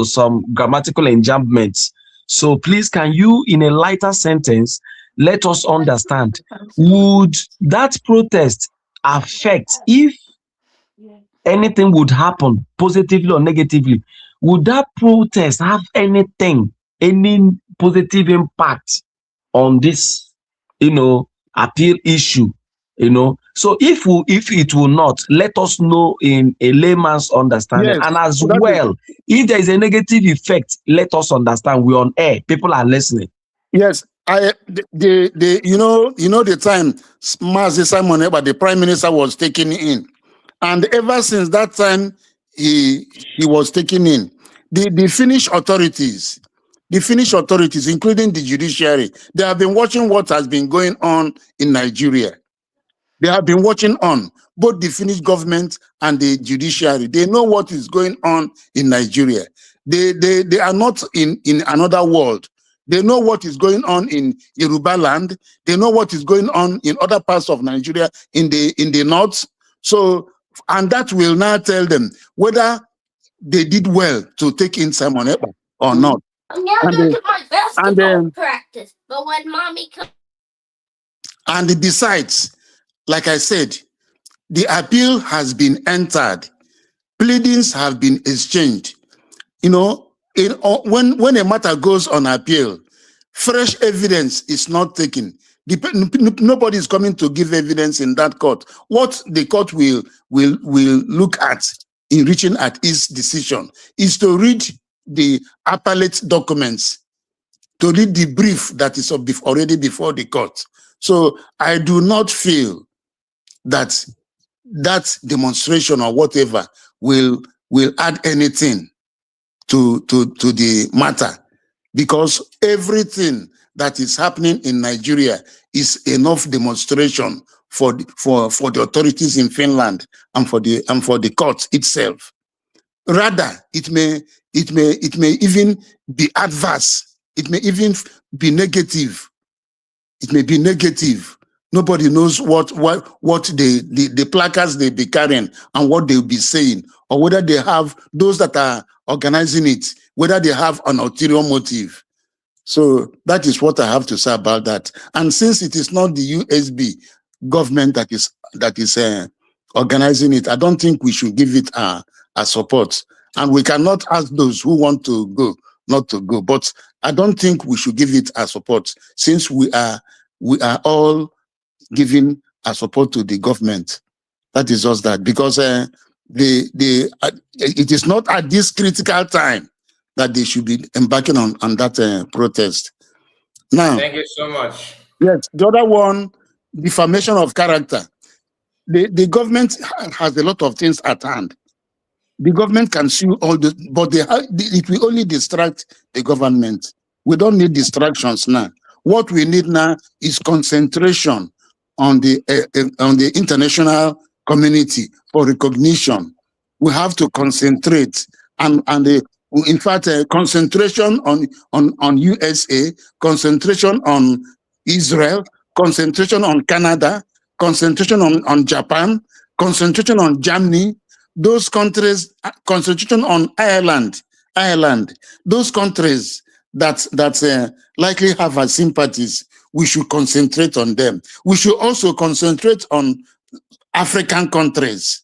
some grammatical enjambments. So please, can you, in a lighter sentence, let us understand, would that protest affect, if anything would happen positively or negatively, would that protest have any positive impact on this, appeal issue? So if it will not, let us know in a layman's understanding. yes, and as well, if there is a negative effect, let us understand. We're on air, people are listening. Yes, the time Mazi Simon Ekpa, the Prime Minister, was taken in, and ever since that time he was taken in, the Finnish authorities, including the judiciary, they have been watching what has been going on in Nigeria. They have been watching on both the Finnish government and the judiciary. They know what is going on in Nigeria. They are not in another world. They know what is going on in Yoruba land. They know what is going on in other parts of Nigeria in the north. So, and that will now tell them whether they did well to take in Simon Ekpa or not. I'm gonna go to my basketball practice, but when mommy comes. And besides, like I said, the appeal has been entered. Pleadings have been exchanged. You know, when a matter goes on appeal, fresh evidence is not taken. Nobody is coming to give evidence in that court. What the court will look at in reaching at its decision is to read the appellate documents, to read the brief that is already before the court. So I do not feel that demonstration or whatever will add anything to the matter, because everything that is happening in Nigeria is enough demonstration for the authorities in Finland and for the court itself. Rather, it may even be adverse. It may even be negative. It may be negative. Nobody knows what the placards they be carrying and what they'll be saying, or whether they have those that are organizing it, whether they have an ulterior motive. So that is what I have to say about that. And since it is not the USB government that is organizing it, I don't think we should give it a support. And we cannot ask those who want to go not to go. But I don't think we should give it a support, since we are all giving a support to the government. That is just that, because it is not at this critical time that they should be embarking on that protest. Now, thank you so much. Yes, the other one, defamation of character. The government has a lot of things at hand. The government can sue all the, but it will only distract the government. We don't need distractions now. What we need now is concentration on the international community for recognition. We have to concentrate in fact, concentration on USA, concentration on Israel, concentration on Canada, concentration on Japan, concentration on Germany, those countries, concentration on Ireland, those countries that likely have our sympathies. We should concentrate on them. We should also concentrate on African countries,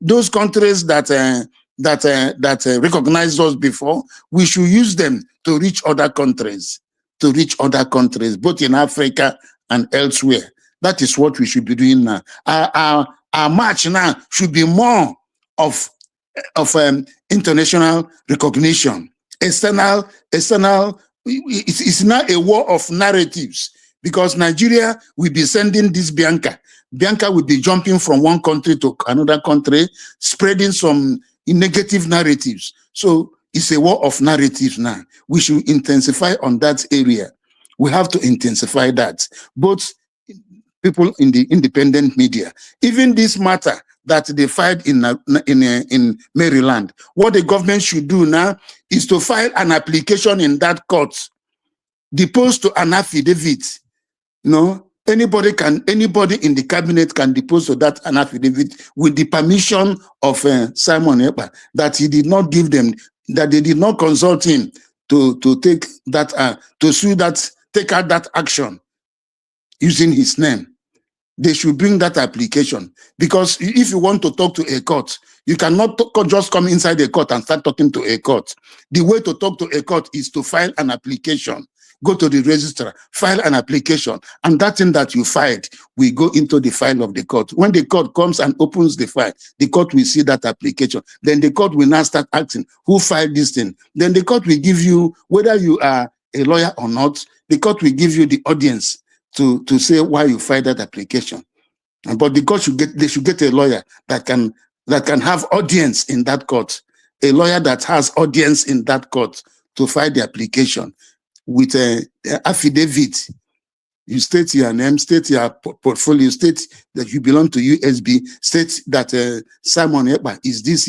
those countries that recognized us before. We should use them to reach other countries, both in Africa and elsewhere. That is what we should be doing now. Our march now should be more of international recognition. External. It's now a war of narratives, because Nigeria will be sending this Bianca. Bianca will be jumping from one country to another country, spreading some negative narratives. So it's a war of narratives now. We should intensify on that area. We have to intensify that. Both people in the independent media, even this matter that they filed in Maryland, what the government should do now is to file an application in that court, depose to an affidavit. Anybody in the cabinet can depose to that an affidavit with the permission of Simon Ekpa, that he did not give them, that they did not consult him to take that take out that action using his name. They should bring that application, because if you want to talk to a court, you cannot just come inside the court and start talking to a court. The way to talk to a court is to file an application. Go to the registrar, file an application, and that thing that you filed will go into the file of the court. When the court comes and opens the file, the court will see that application. Then the court will now start asking, who filed this thing? Then the court will give you, whether you are a lawyer or not, the court will give you the audience to say why you filed that application. But the court should get a lawyer that can have audience in that court. a lawyer that has audience in that court to file the application with an affidavit. You state your name, state your portfolio, state that you belong to USB, state that Simon Ekpa is this,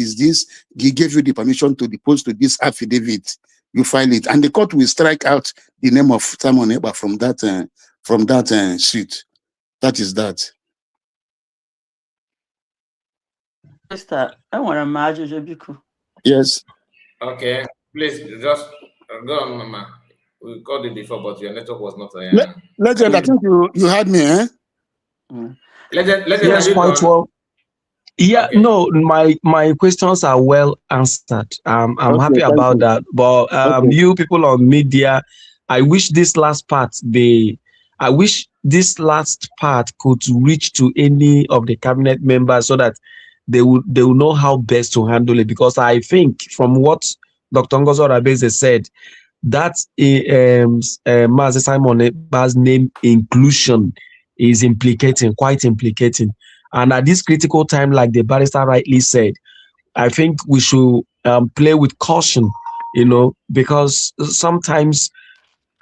he gave you the permission to depose to this affidavit. You file it, and the court will strike out the name of Simon Ekpa from that suit. That is that. Mr. I want to imagine. Yes. Okay, please just go on, Mama. We called it before, but your network was not. Legend, I think you had me, eh? Legend, yes, quite well. Yeah, okay. No, my questions are well answered. I'm okay, happy about that. But okay. You people on media, I wish this last part could reach to any of the cabinet members so that they will know how best to handle it. Because I think from what Dr. Ngozo Rabeze said, that Mazi Simon Ekpa's name inclusion is quite implicating. And at this critical time, like the barrister rightly said, I think we should play with caution, because sometimes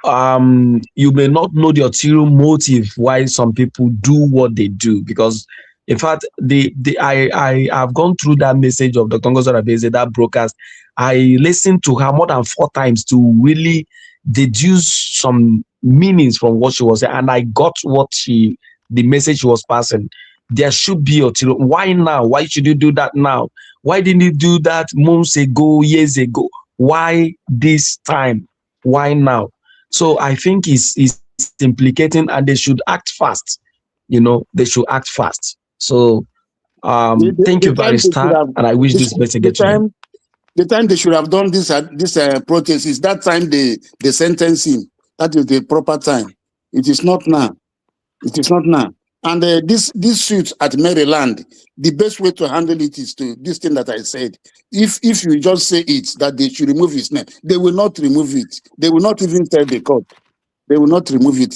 you may not know the ulterior motive why some people do what they do. Because in fact, I have gone through that message of Dr. Ngozo Rabeze, that broadcast. I listened to her more than 4 times to really deduce some meanings from what she was saying, and I got the message she was passing. There should be ulterior. Why now? Why should you do that now? Why didn't you do that months ago, years ago? Why this time? Why now? So I think it's implicating, and they should act fast. They should act fast. So thank you, barrister, and I wish this message gets to him. The time they should have done this protest is that time they sentence him. That is the proper time. It is not now. It is not now. And this suit at Maryland, the best way to handle it is to this thing that I said. If you just say it, that they should remove his name, they will not remove it. They will not even tell the court. They will not remove it.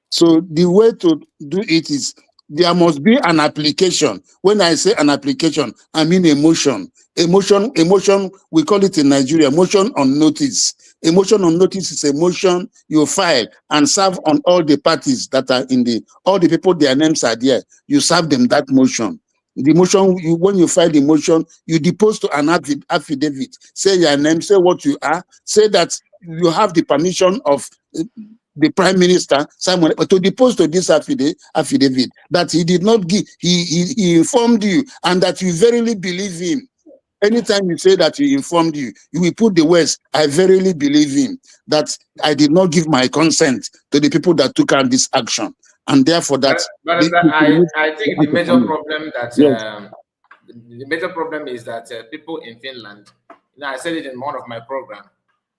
So the way to do it is there must be an application. When I say an application, I mean a motion. A motion, we call it in Nigeria, motion on notice. A motion on notice is a motion you file and serve on all the parties that are all the people, their names are there. You serve them that motion. The motion, when you file the motion, you depose to an affidavit. Say your name, say what you are, say that you have the permission of the Prime Minister, Simon, to depose to this affidavit that he did not give, he informed you, and that you verily believe him. Anytime you say that he informed you, you will put the words, I verily believe him, that I did not give my consent to the people that took out this action. And therefore that... I think the major problem that... Yes. The major problem is that people in Finland, I said it in one of my programs,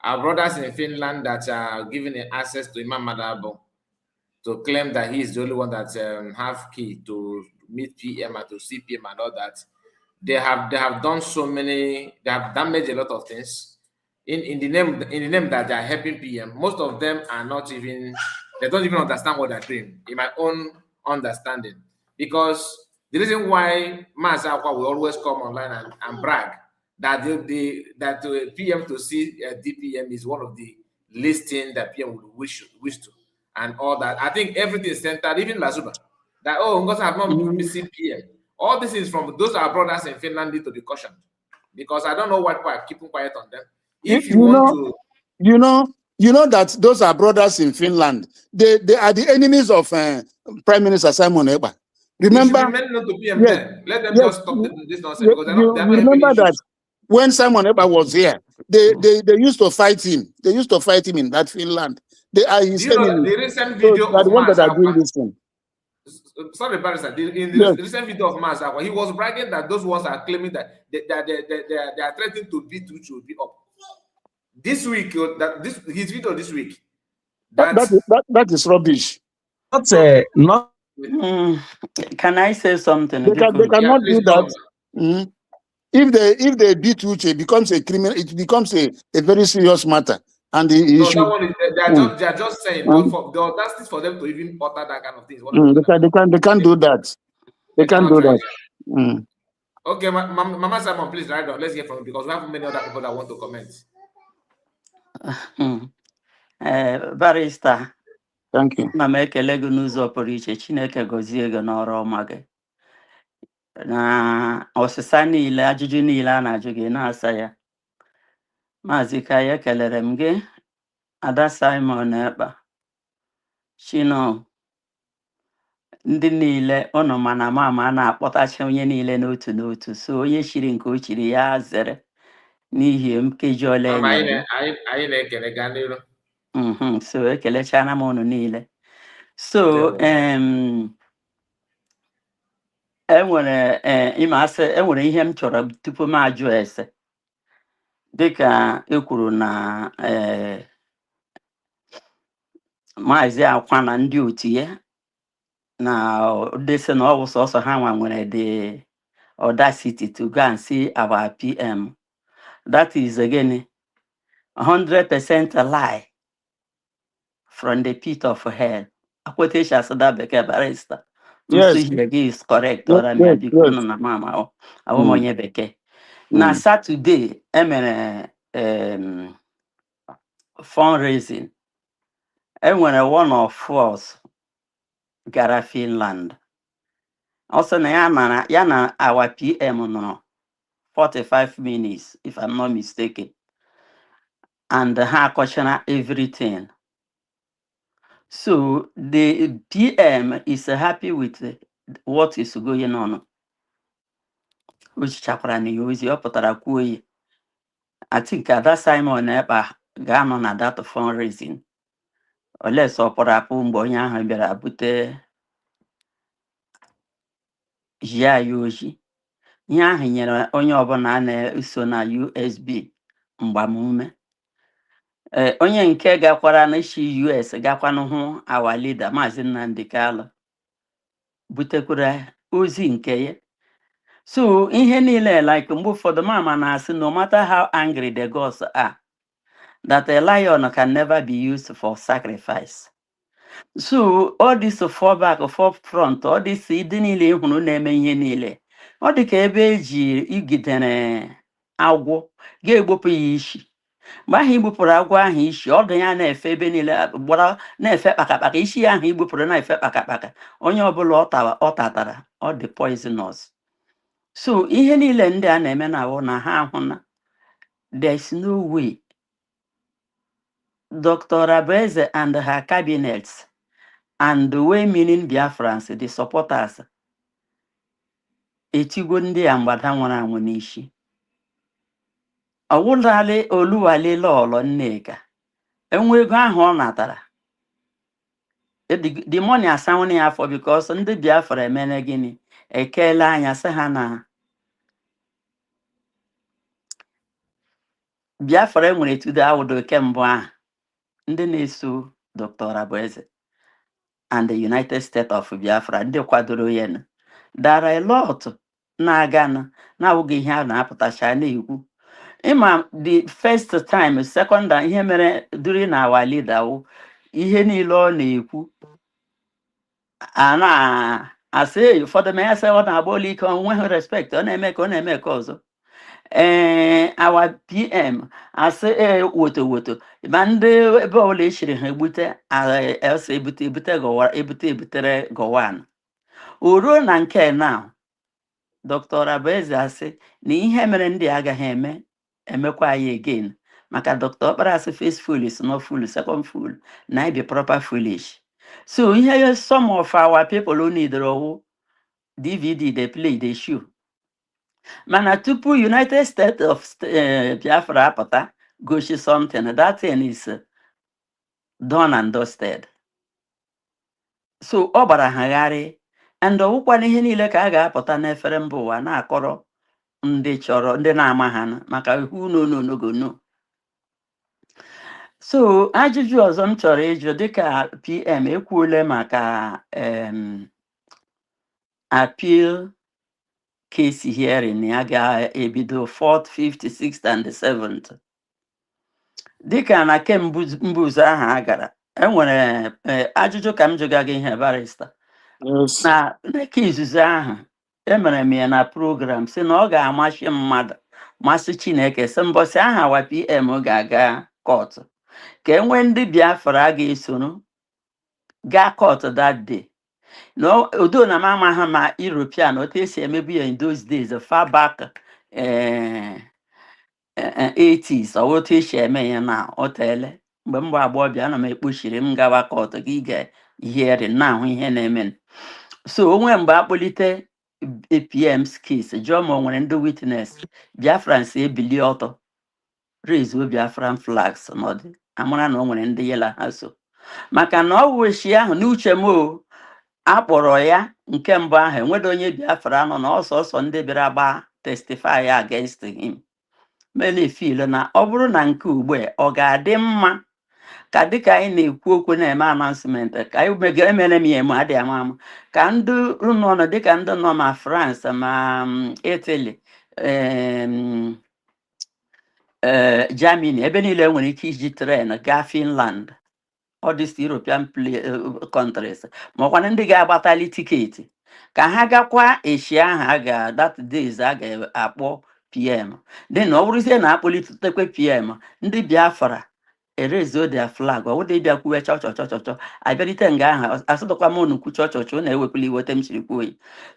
our brothers in Finland that are given access to Imam Madabo to claim that he is the only one that have key to meet PM and to see PM and all that. They have done so many. They have damaged a lot of things in the name that they are helping PM. Most of them are not even. They don't even understand what they're doing. In my own understanding, because the reason why Mazakwa will always come online and brag that that PM to see DPM is one of the listings that PM would wish to, and all that. I think everything is centered, even Lazuba, that Ngozi have not missing PM. All this is from those our brothers in Finland need to be cautioned, because I don't know why people are keeping quiet on them. If you want to, you know that those are brothers in Finland. They are the enemies of Prime Minister Simon Ekpa. Remember, not to PM then. Let them just stop this nonsense, because they're not remember that when Simon Ekpa was here, they used to fight him. They used to fight him in that Finland. They are his enemies. The recent video of the ones that are doing this thing. Sorry, barrister. In the recent video of Mazakwa, he was bragging that those ones are claiming that they are threatening to beat which will be up. This week, his video this week. That is rubbish. Not. Can I say something? They cannot do that. If they beat Uche, it becomes a criminal. It becomes a very serious matter. And they are just saying, but for the audacity for them to even utter that kind of thing. They can't do that. They can't do that. Okay, Mama Simon, please write down. Let's hear from you because we have many other people that want to comment. Barrister. Thank you. Na m ekele gị n'ụzọ pụrụ iche. Chineke gọzie gị n'ọrụ ọma gị. Na ọsịsa niile, ajụjụ niile a na-ajụ gị na-asa ya. Maazị Kaya, ekelere m gị. Ada Simon Ekpa. Chino. Ndị niile ụnụ mana mama na-akpọtacha onye niile n'otu n'otu. So onye chiri nke o chiri ya zere n'ihi nkeji ole enyere. So ekelechana m ụnụ niile. So enwere ihe m chọrọ tupu m ajụ ese. Dịka e kwuru na Maazị Akwa na ndị otu ya na desi na ọ bụ sọsọ ha nwa nwere the audacity to go and see our PM. That is again 100% a lie from the pit of hell. Quotation Sada Beke Barrister. Yes. Is correct or I'm na mama or Beke. Now Saturday, fundraising. And when one of us gara Finland. Also yana our PM no 45 minutes, if I'm not mistaken. And her question everything. So the PM is happy with what is going on. Which chakrani use your potarakuyi. I think that Simon Ekpa ganon na that fundraising. Or less operapu mbonya hambera bute ya yoji. Nya hinyera onye obona na-eso na USB mgbamume. Onye nke gakwara na shi US gakwanụ hụ our leader Maazị Nnamdi Kanu butekwara ozi nke ya. So ihe niile like mgbe ụfọdụ mama na-asị no matter how angry the gods are, that a lion can never be used for sacrifice. So all this fall back, fall front, all this ịdị niile hụrụ na-eme ihe niile. Ọ dị ka ebe eji igidere agwọ ga-egbopụ ya isi. Mgbe ahụ igbupụrụ agwọ ahụ isi, ọdụ ya na-efe ebe niile gbara na-efe kpakakpaka, isi ahụ igbupụrụ na-efe kpakakpaka. Onye ọbụla ọ tatara, ọ dị poisonous. So ihe niile ndị a na-eme na awụ na ha ahụ na there is no way Dr. Abeze and her cabinets and the way meaning Biafrans, the supporters, etigo ndị a mgbada nwere anwụ n'isi. Ọwụdali Oluwale Lolo Nneka. Enwe ego ahụ ọ natara. The money asound ya for because ndị Biafra emene gịnị ekele anya sị ha na Biafra enwere etudo awụdo kemgbe ahụ ndị na-eso Dr. Abeze and the United States of Biafra ndị kwadoro ya na there are a lot na-aga na-awụghị ihe a na-apụtacha na-ekwu. Ima the first time, second ihe mere during our leader ihe niile ọ na-ekwu asị ụfọdụ ma ya sị ọ na-agba olu ike onweghị respect ọ na-eme ka ọzọ. Our PM asị woto ma ndị ebe ọbụla echiri ha egbute else ebutere Gowon. O ruo na nke na Dr. Abeze asị na ihe mere ndị agaghị emekwa ya again. Maka Dr. Okpara asị first fool is not fool, second fool na it be proper foolish. So here some of our people who need the DVD they play they show. Mana tupu United States of Biafra apụta goshi something, that thing is done and dusted. So ọ gbara ha gharị and ọwụkwana ihe niile ka a ga-apụta n'efere mba ụwa na-akọrọ ndị chọrọ ndị na-ama ha maka who no. So ajụjụ ọzọ m chọrọ ịjụ dịka PM ekwuole maka appeal case hearing ya ga-ebido 4th, 5th, 6th and 7th. Dịka na kembuzo ahụ a gara enwere ajụjụ ka m jụga gị ihe barrister. Na nke izuzu ahụ emere m ya na program si na ọ ga-amasị mmadụ masị Chineke si mbọsị aha wa PM ga-aga kọtụ ka e nwee ndị Biafra ga-esoro gaa kọtụ that day. No, although na mama ha ma European, otu esi emebu ya in those days, far back 80s, or otu esi eme ya na otele. Mgbe mgbe agbọbịa ana m ekpuchiri m gawa kọtụ ka ị ga-ihere na-ahụ ihe na-eme. So onwe mgbe akpọlite APM's case, jụọ ma o nwere ndị witness, Biafrans ebili ọtọ, raise Biafran flags n'ọdị, amara na o nwere ndị yela ha so. Maka na ọ wụchi ahụ n'uche m akpọrọ ya nke mbụ ahụ enwedo onye Biafra nọ na ọsọsọ ndị bịara gba testify against him. Mele feel na ọ bụrụ na nke ugbu ọ ga-adị mma ka dịka anyị na-ekwu okwu na-eme announcement ka anyị emere m ya adị ama ka ndị nọ dịka ndị nọ ma France ma Italy Germany ebe niile nwere ike iji tren gaa Finland, all these European countries, ma ọkwa ndị ga-agbatali tiketi ka ha gakwa Asia ahụ that days a ga-akpọ PM. Then ọ bụrụzie na akpọlitekwe PM, ndị Biafra erezo their flag, ọ wụdị bịakwuwe chọchọchọchọ abịalite nga ahụ asụdọkwa m onukwu chọchọchọ na-ewekwala iweta m siri kwuo.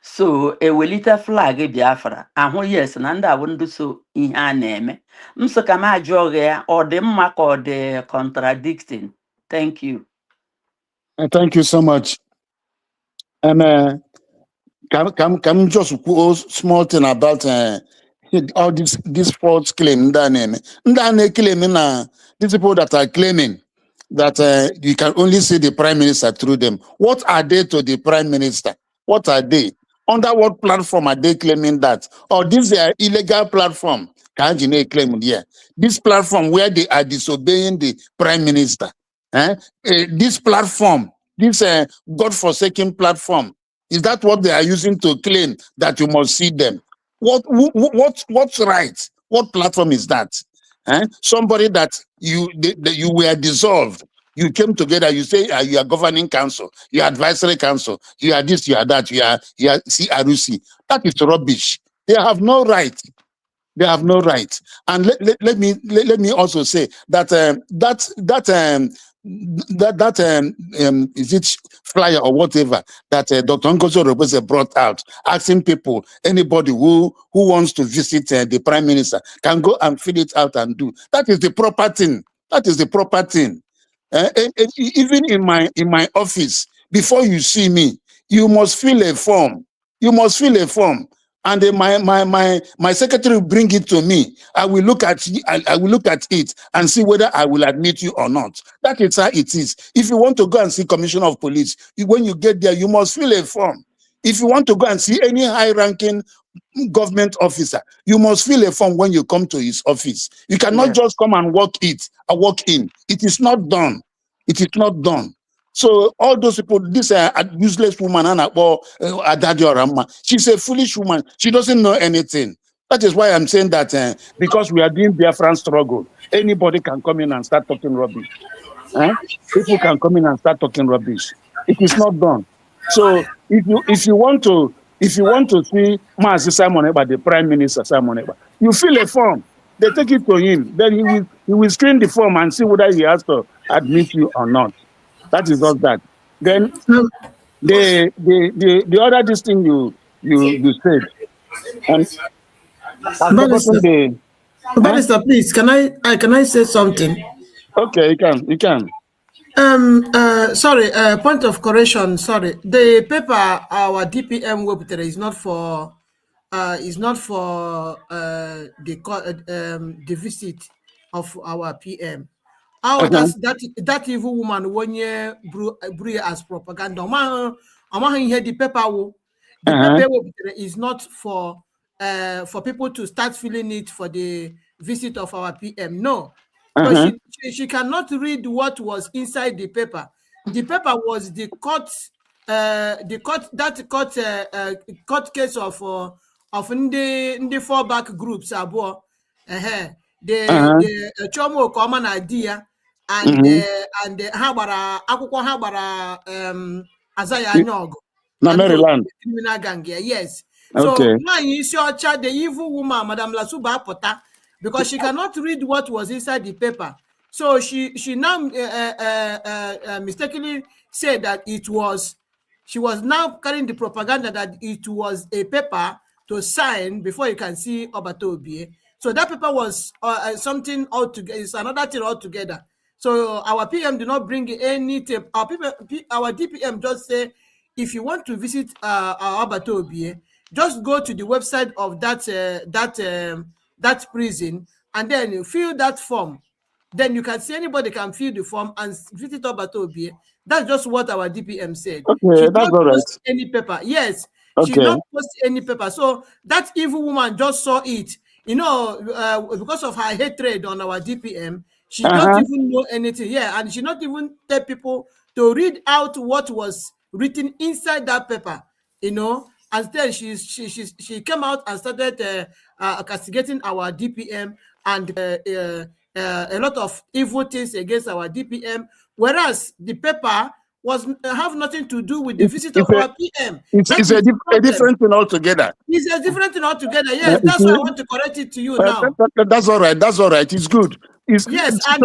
So ewelite flag Biafra ahụ yes na ndị abụ ndị so ihe a na-eme. M so ka m ajụọ gị ya, ọ dị mma ka ọ dị contradicting? Thank you. Thank you so much. And can just small thing about all this false claim. These people that are claiming that you can only see the prime minister through them. What are they to the prime minister? What are they? Under what platform are they claiming that? Or this illegal platform? Can you claim here? This platform where they are disobeying the prime minister. This platform, this God-forsaken platform, is that what they are using to claim that you must see them? What's right? What platform is that? Somebody that you were dissolved. You came together. You say you are governing council, you are advisory council, you are this, you are that, you are CRUC. That is rubbish. They have no right. They have no right. And let me also say that is it flyer or whatever that Dr. Ngozo Robese brought out, asking people, anybody who wants to visit the prime minister can go and fill it out and do. That is the proper thing. That is the proper thing. And even in my office, before you see me, you must fill a form. You must fill a form. And then my secretary will bring it to me. I will look at it and see whether I will admit you or not. That is how it is. If you want to go and see Commissioner of Police, when you get there, you must fill a form. If you want to go and see any high-ranking government officer, you must fill a form when you come to his office. You cannot just come and walk in. It is not done. It is not done. So all those people, this useless woman, she's a foolish woman. She doesn't know anything. That is why I'm saying that because we are doing Biafran struggle, anybody can come in and start talking rubbish. People can come in and start talking rubbish. It is not done. So if you want to see Mazi Simon Eba, the Prime Minister Simon Eba, you fill a form. They take it to him. Then he will screen the form and see whether he has to admit you or not. That is not that. Then the other this thing you said, and Minister, please, can I say something? Okay, you can. Sorry, point of correction. Sorry, the paper our DPM web there is not for the visit of our PM. How that evil woman 1 year brew as propaganda. The paper is not for people to start filling it for the visit of our PM. No, because she cannot read what was inside the paper. The paper was the court court case of the fallback groups abo the chomo common idea and ha gbara akwụkwọ ha gbara Azaya Anyog na Maryland criminal gang. Yes, So the evil woman, Madam Lasuba Pota, because she cannot read what was inside the paper. So she now mistakenly said that she was now carrying the propaganda that it was a paper to sign before you can see Obatobie. So that paper was something altogether, it's another thing altogether. So our PM did not bring any tape. Our DPM just say, if you want to visit our Obatobie, just go to the website of that prison and then you fill that form. Then you can see anybody can fill the form and visit Obatobie. That's just what our DPM said. Okay, She did that's not all right. post any paper. Yes, she Okay. did not post any paper. So that evil woman just saw it. Because of her hatred on our DPM, she don't even know anything. Yeah, and she not even tell people to read out what was written inside that paper. And then she came out and started castigating our DPM and a lot of evil things against our DPM, whereas the paper have nothing to do with the visit of our PM. It's a different thing altogether. It's a different thing altogether. Yes, that's why I want to correct it to you now. That's all right. That's all right. It's good. Yes, as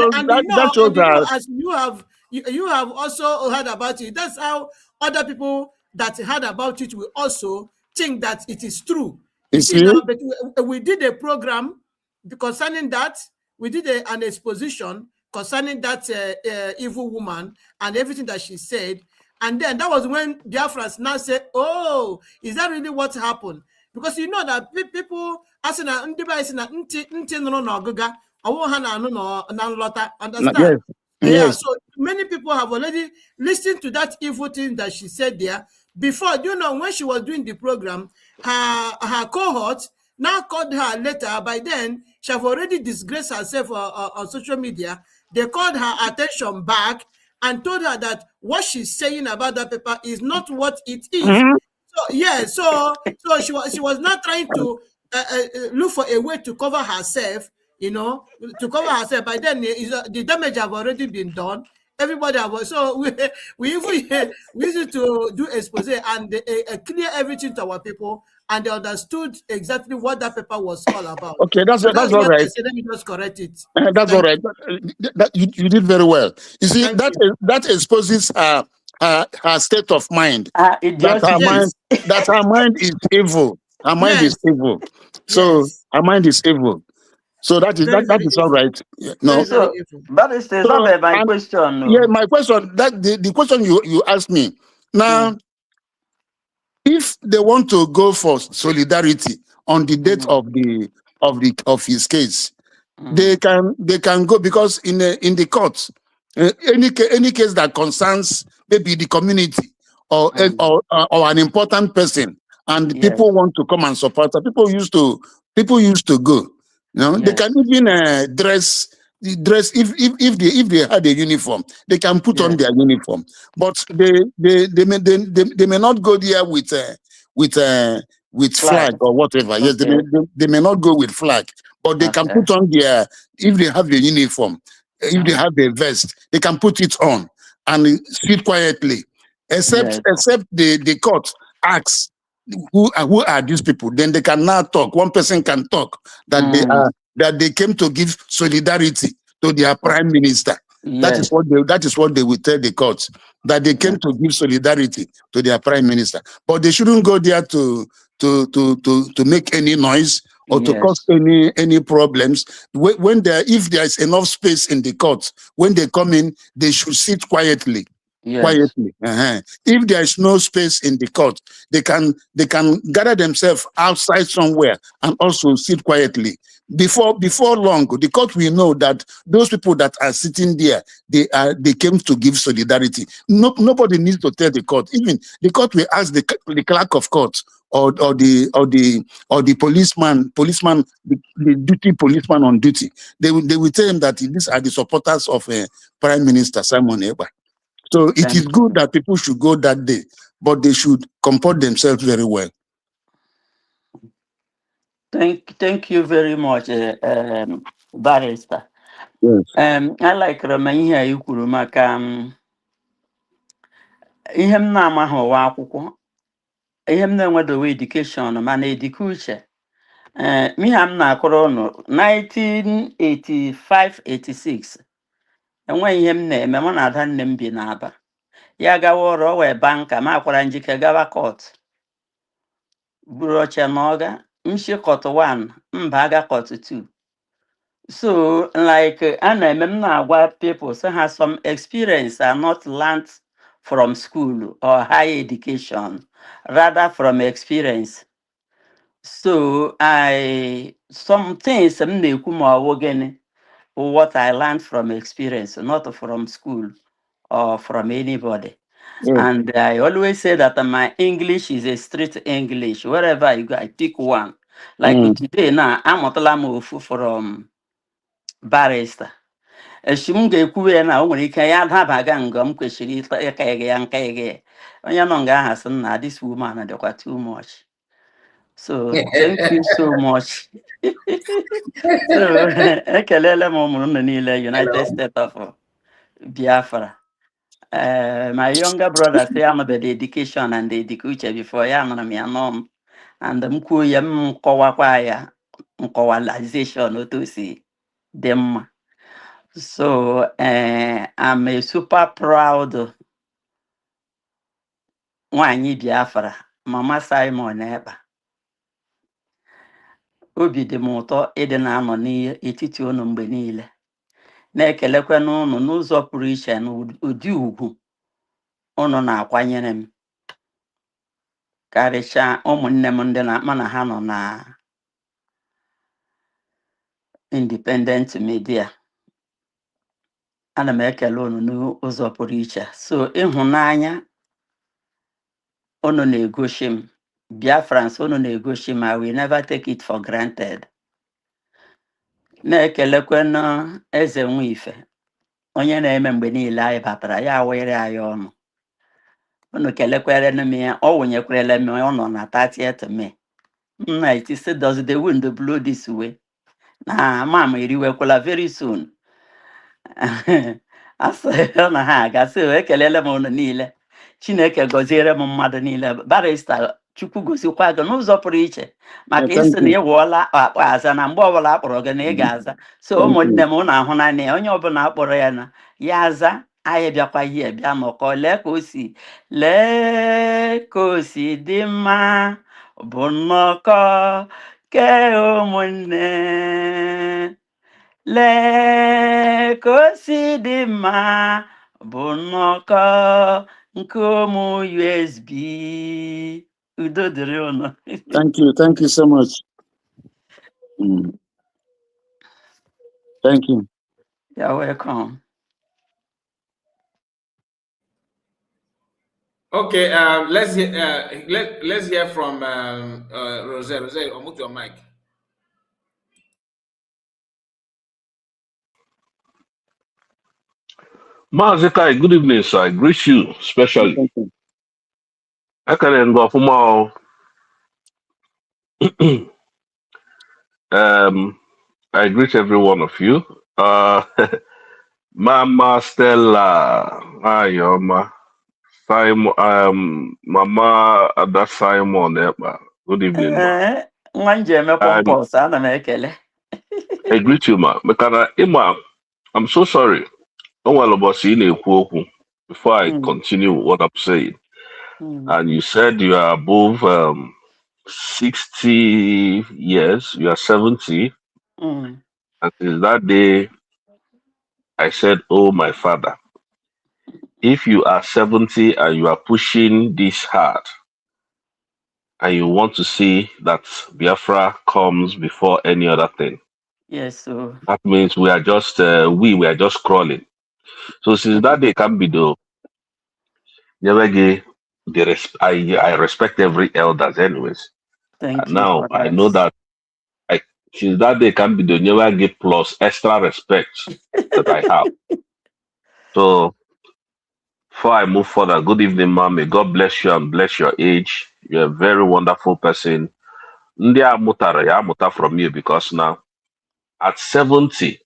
you have also heard about it. That's how other people that heard about it will also think that it is true. You see now, but we did a program concerning that. We did an exposition concerning that evil woman and everything that she said. And then that was when Biafrans now say, oh, is that really what happened? Because you know that people asking understand? Yeah, so many people have already listened to that evil thing that she said there. Before, when she was doing the program, her cohort now called her later. By then, she have already disgraced herself on social media. They called her attention back and told her that what she's saying about that paper is not what it is. So she was not trying to look for a way to cover herself. By then the damage have already been done. Everybody have so we used to do expose and clear everything to our people, and they understood exactly what that paper was all about. Okay, that's all right. I said, let me just correct it. That's all right. You did very well. You see, that exposes her state of mind. That her mind is evil. Her mind is evil. So her mind is evil. So that is all right. No. But it's my question. Yeah, my question. The question you asked me. Now, if they want to go for solidarity on the date of his case, they can go, because in the court, any case that concerns maybe the community or an important person, and people want to come and support her, people used to go. They can even dress if they had a uniform, they can put on their uniform, but they may not go there with flag or whatever. Yes, they may not go with flag, but they can put on if they have a uniform, if they have a vest, they can put it on and sit quietly, except the court asks who are these people. Then they can now talk. One person can talk that they came to give solidarity to their prime minister. That is what they will tell the courts, that they came to give solidarity to their prime minister. But they shouldn't go there to make any noise or to cause any problems. If there is enough space in the court, when they come in, they should sit quietly. Quietly. If there is no space in the court, they can gather themselves outside somewhere and also sit quietly. Before long, the court will know that those people that are sitting there, they came to give solidarity. Nobody needs to tell the court. Even the court will ask the clerk of court or the policeman, the duty policeman on duty. They will tell him that these are the supporters of Prime Minister Simon Ekpa. So it is good that people should go that day, but they should comport themselves very well. Thank you very much, Barrister. Yes. I like ihe you kwuru maka ihe m na-amaghị ụwa akwụkwọ ihe m na-enwedowe edukeshọn mana edike uche ihe m na-akụrụ ụnụ 1985-86 enweghị ihe m na-eme mụ na ada nne m bi n'Aba ya gawa ọrụ o wee banka ma akwara njike gawa kọt buru oche na ọga mshi kọt 1 mba aga kọt 2 so like ana m na-agwa people so ha some experience are not learned from school or higher education rather from experience. So some things m na-ekwu ma ọ bụ gịnị what I learned from experience, not from school or from anybody. And I always say that my English is a street English. Wherever I go, I pick one. Like today now, I'm ofu from barrister. Eshim ga-ekwu ya na o nwere ike ya dabaga nga m kwesịrị ịka ya nka ya onye nọ nga aha sị na this woman dịkwa too much. So thank you so much. So ekelele m ụmụnne niile United States of Biafra. My younger brother say I'm about the education and the education before ya nọ m ya nọ m and m kwuo ya m kọwakwa ya nkọwalization otu si dị mma. So I'm a super proud nwaanyị Biafra, Mama Simon Ekpa. Obi dị m ụtọ ịdị na-anọ n'etiti unu mgbe niile na-ekelekwa n'ụnụ n'ụzọ pụrụ iche na ụdị ugwu unu na-akwanyere m karịchaa ụmụnne m ndị na mana ha nọ na independent media. Ana m ekele unu n'ụzọ pụrụ iche. So ịhụnanya unu na-egosi m, Biafrans unu na-egosi m, I will never take it for granted. Na-ekelekwa na eze Nwife onye na-eme mgbe niile anyị batara ya were anyị ọnụ. Unu kelekwere m ya, ọ wụnyekwarele m ọnụ na 30th May. Nna iti say does the wind blow this way? Na mama eriwekwala very soon. Asị na ha agasị ekelele m unu niile. Chineke gọziere m mmadụ niile. Barrister Chukwu gosikwa gị n'ụzọ pụrụ iche maka isi na ịwụọla akpọ aza na mgbe ọbụla akpọrọ gị na ị ga-aza. So ụmụnne m unu ahụ naanị ya onye ọbụla akpọrọ ya na ya aza anyị bịakwa ihe bịa nọkọ lee ka o si dị mma bụ nnọkọ ke ụmụnne. Lee ka o si dị mma bụ nnọkọ nke ụmụ USB. Udo dịrị unu. Thank you so much. Thank you. You're welcome. Okay, let's hear from Rose. Rose, unmute your mic. Mazikai, good evening, sir. I greet you especially. I can go for more. I greet every one of you. Mama Stella, Ayoma, Simon, Mama Ada Simon, good evening, ma. I greet you, ma. I'm so sorry. Before I continue what I'm saying, and you said you are above 60 years, you are 70. And since that day, I said, oh, my father, if you are 70 and you are pushing this hard, and you want to see that Biafra comes before any other thing, yes, sir. That means we are just crawling. So since that day can be though, I respect every elders anyways. Thank you. Now I know that since that day can be the never give plus extra respect that I have. So before I move further, good evening, ma'am. May God bless you and bless your age. You're a very wonderful person. Ndia mutara from you because now at 70,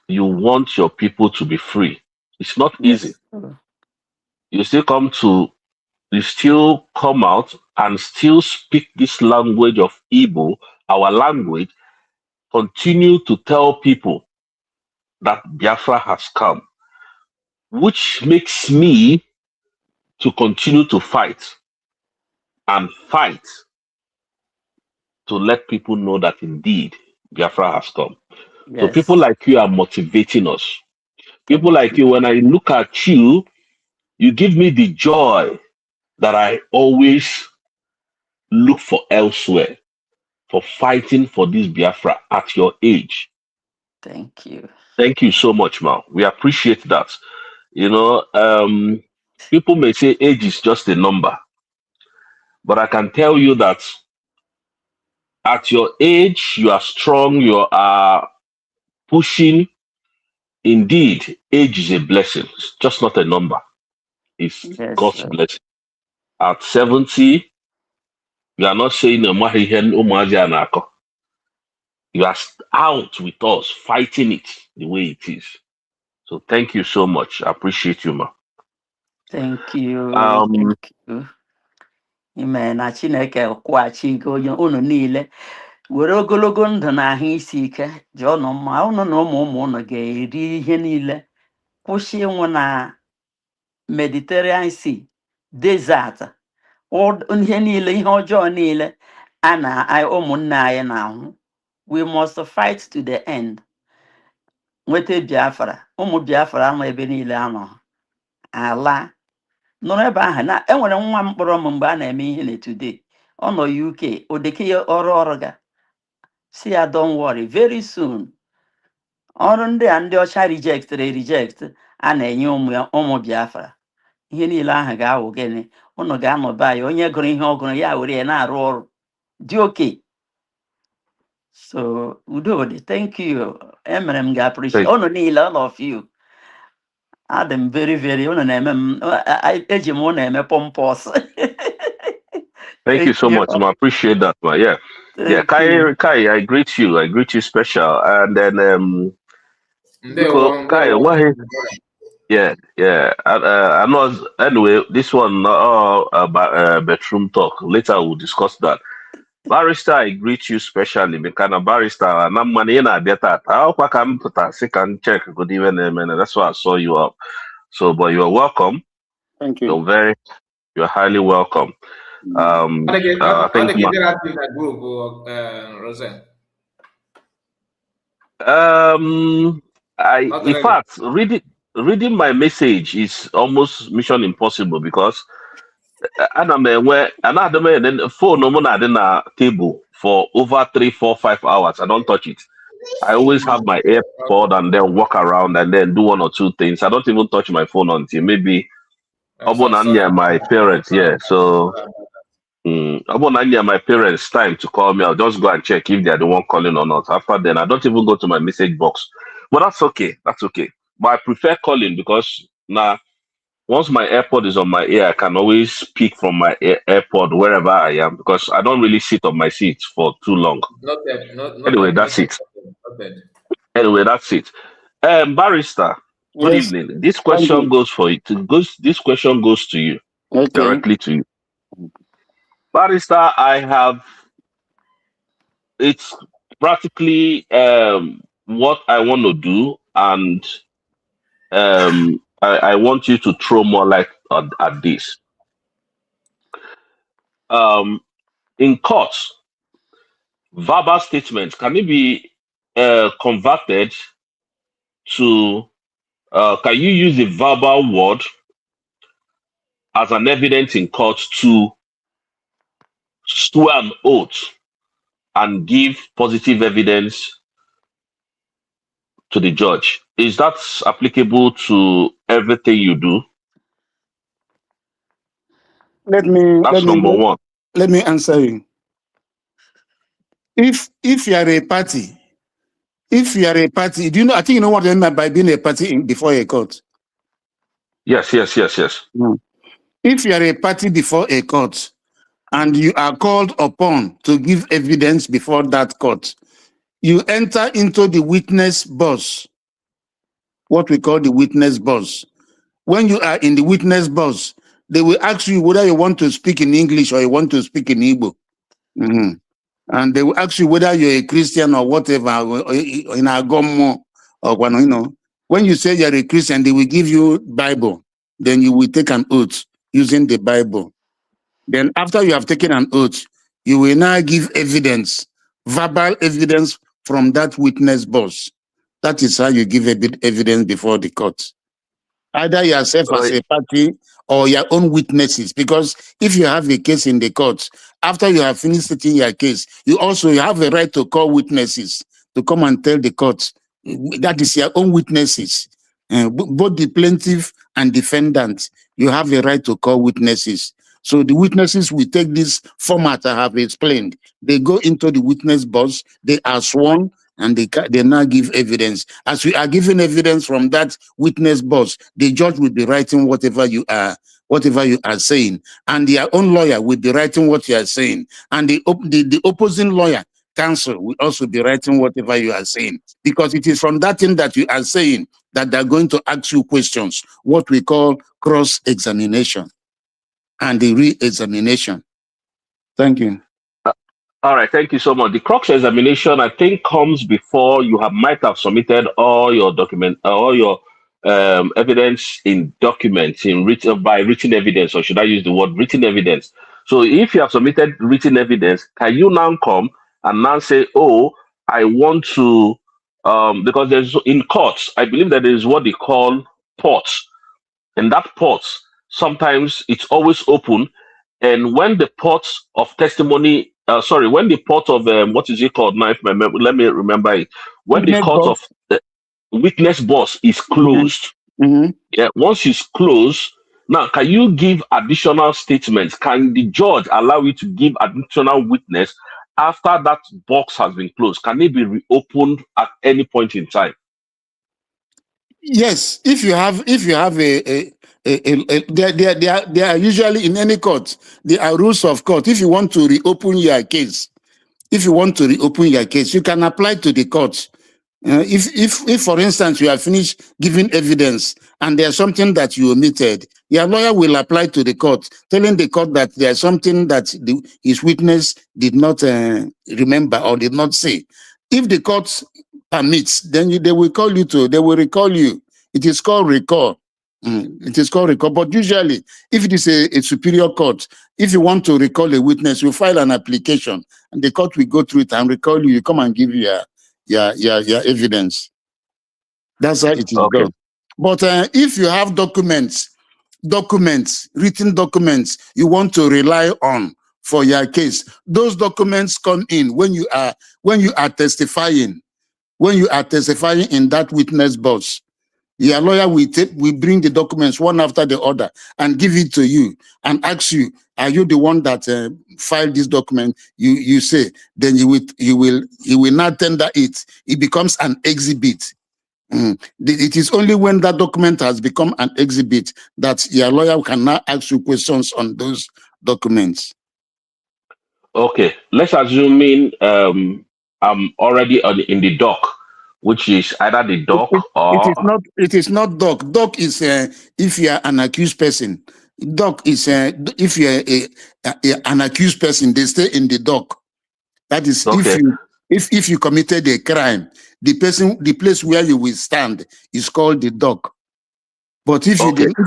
you want your people to be free. It's not easy. You still come out and still speak this language of Igbo, our language, continue to tell people that Biafra has come, which makes me to continue to fight and fight to let people know that indeed Biafra has come. So people Yes. like you are motivating us. People Thank like you, when I look at you, you give me the joy that I always look for elsewhere, for fighting for this Biafra at your age. Thank you. Thank you so much, Mal. We appreciate that. You know, people may say age is just a number, but I can tell you that at your age, you are strong, you are pushing. Indeed, age is a blessing. It's just not a number. It's Yes, God's sir. blessing. At 70, you are not saying you are out with us, fighting it the way it is. So thank you so much. I appreciate you, ma. Thank you. Um, Thank you. Ime na Chineke kwụghachi gị onye unu niile were ogologo ndụ na ahụ isi ike ji ọnụ mma unu na ụmụ unu ga-eri ihe niile kwụsị ịnwụ na Mediterranean Sea desert ihe niile ihe ọjọọ niile a na ụmụnne anyị na-ahụ. We must fight to the end. Nweta Biafra, ụmụ Biafra nọ ebe niile anọ ala nọrọ ebe ahụ na enwere nwa m kpọrọ m mgbe a na-eme ihe na today ọ nọ UK odeke ọrụ ga si ya don't worry very soon ọrụ ndị a ndị ọcha reject a na-enye ụmụ Biafra ihe niile ahụ ga-awụ gịnị unu ga-anọ be anyị onye gụrụ ihe ọ gụrụ ya were ya na-arụ ọrụ dị oke. So Udodi, thank you. Emere m ga-appreciate unu niile, all of you. Adam very unu na-eme m eji m unu eme pompous. Thank you so much, ma. Appreciate that, ma. Yeah. Yeah, Kai, I greet you. I greet you special. And then Kai, yeah. I know anyway, this one about bedroom talk. Later we'll discuss that. Barrister, I greet you specially because barrister and I'm money in a better. How can put a second check? Good evening, that's why I saw you up. So, but you're welcome. Thank you. You're highly welcome. I think in fact, reading my message is almost mission impossible because and then phone on table for over 3, 4, 5 hours. I don't touch it. I always have my AirPod and then walk around and then do 1 or 2 things. I don't even touch my phone until maybe my parents. Yeah, so my parents' time to call me. I'll just go and check if they're the one calling or not. After then, I don't even go to my message box. But that's okay. That's okay. But I prefer calling because now, once my AirPod is on my ear, I can always speak from my AirPod wherever I am because I don't really sit on my seat for too long. Anyway, that's it. Barrister, good evening. This question goes for you. This question goes to you, directly to you. Barrister, it's practically what I want to do, and I want you to throw more light at this. In court, verbal statements, can it be converted to, can you use the verbal word as an evidence in court to swear an oath and give positive evidence to the judge? Is that applicable to everything you do? That's number one. Let me answer you. If you are a party, do you know? I think you know what I mean by being a party before a court. Yes. If you are a party before a court and you are called upon to give evidence before that court, you enter into the witness box, what we call the witness box. When you are in the witness box, they will ask you whether you want to speak in English or you want to speak in Igbo. And they will ask you whether you're a Christian or whatever, or in Agomo, or when you say you're a Christian, they will give you Bible. Then you will take an oath using the Bible. Then after you have taken an oath, you will now give evidence, verbal evidence from that witness box. That is how you give evidence before the court. Either yourself as a party or your own witnesses. Because if you have a case in the court, after you have finished stating your case, you have a right to call witnesses to come and tell the court. That is your own witnesses. Both the plaintiff and defendant, you have a right to call witnesses. So the witnesses will take this format I have explained. They go into the witness box, they are sworn, and they now give evidence. As we are giving evidence from that witness box, the judge will be writing whatever you are saying, and their own lawyer will be writing what you are saying, and the opposing lawyer, counsel, will also be writing whatever you are saying, because it is from that thing that you are saying that they're going to ask you questions, what we call cross-examination and the re-examination. Thank you. All right, thank you so much. The cross-examination, I think, comes before you might have submitted all your document, all your evidence in documents, by written evidence, or should I use the word written evidence? So if you have submitted written evidence, can you now come and now say, oh, I want to, because there's in courts, I believe that there is what they call ports. And that port, sometimes it's always open. And when the port of testimony, when the port of, what is it called now? Let me remember it. When the court of witness box is closed, yeah, once it's closed, now can you give additional statements? Can the judge allow you to give additional witness after that box has been closed? Can it be reopened at any point in time? Yes, if you have there are usually in any court, there are rules of court. If you want to reopen your case, you can apply to the court. If for instance you have finished giving evidence and there's something that you omitted, your lawyer will apply to the court, telling the court that there's something that his witness did not remember or did not say. If the court permits, then they will recall you. It is called recall. It is called recall. But usually, if it is a superior court, if you want to recall a witness, you file an application, and the court will go through it and recall you. You come and give your evidence. That's how it is done. But if you have written documents you want to rely on for your case, those documents come in when you are testifying. When you are testifying in that witness box, your lawyer will bring the documents one after the other and give it to you and ask you, are you the one that filed this document? You say, then you will not tender it. It becomes an exhibit. It is only when that document has become an exhibit that your lawyer can now ask you questions on those documents. Okay, let's assume I'm already in the dock, which is either the dock or it is not dock. Dock is if you are an accused person. Dock is if you are an accused person, they stay in the dock. That is if you committed a crime, the place where you will stand is called the dock. But if you didn't,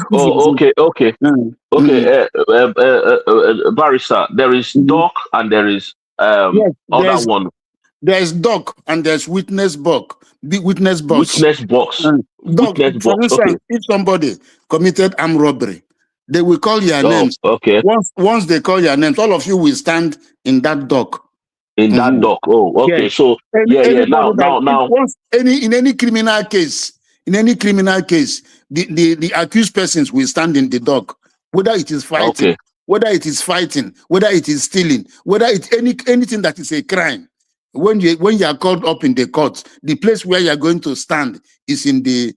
barrister, there is dock and there is other one. There is dock and there's witness box. Witness box. Dock, for instance, if somebody committed armed robbery, they will call your names. Okay. Once they call your names, all of you will stand in that dock. That dock. Oh, okay. Yes. So now. In any criminal case, the accused persons will stand in the dock, whether it is fighting, whether it is stealing, whether it's anything that is a crime. When you are called up in the court, the place where you are going to stand is in the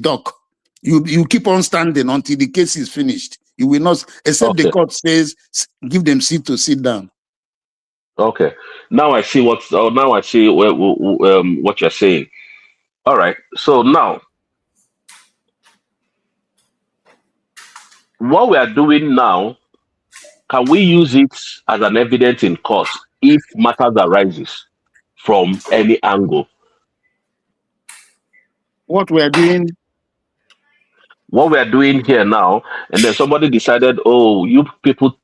dock. You keep on standing until the case is finished. You will not, except the court says, give them seat to sit down. Okay. Now I see what you're saying. All right. So now, what we are doing now, can we use it as an evidence in court if matters arises from any angle? What we are doing? What we are doing here now, and then somebody decided, oh, you people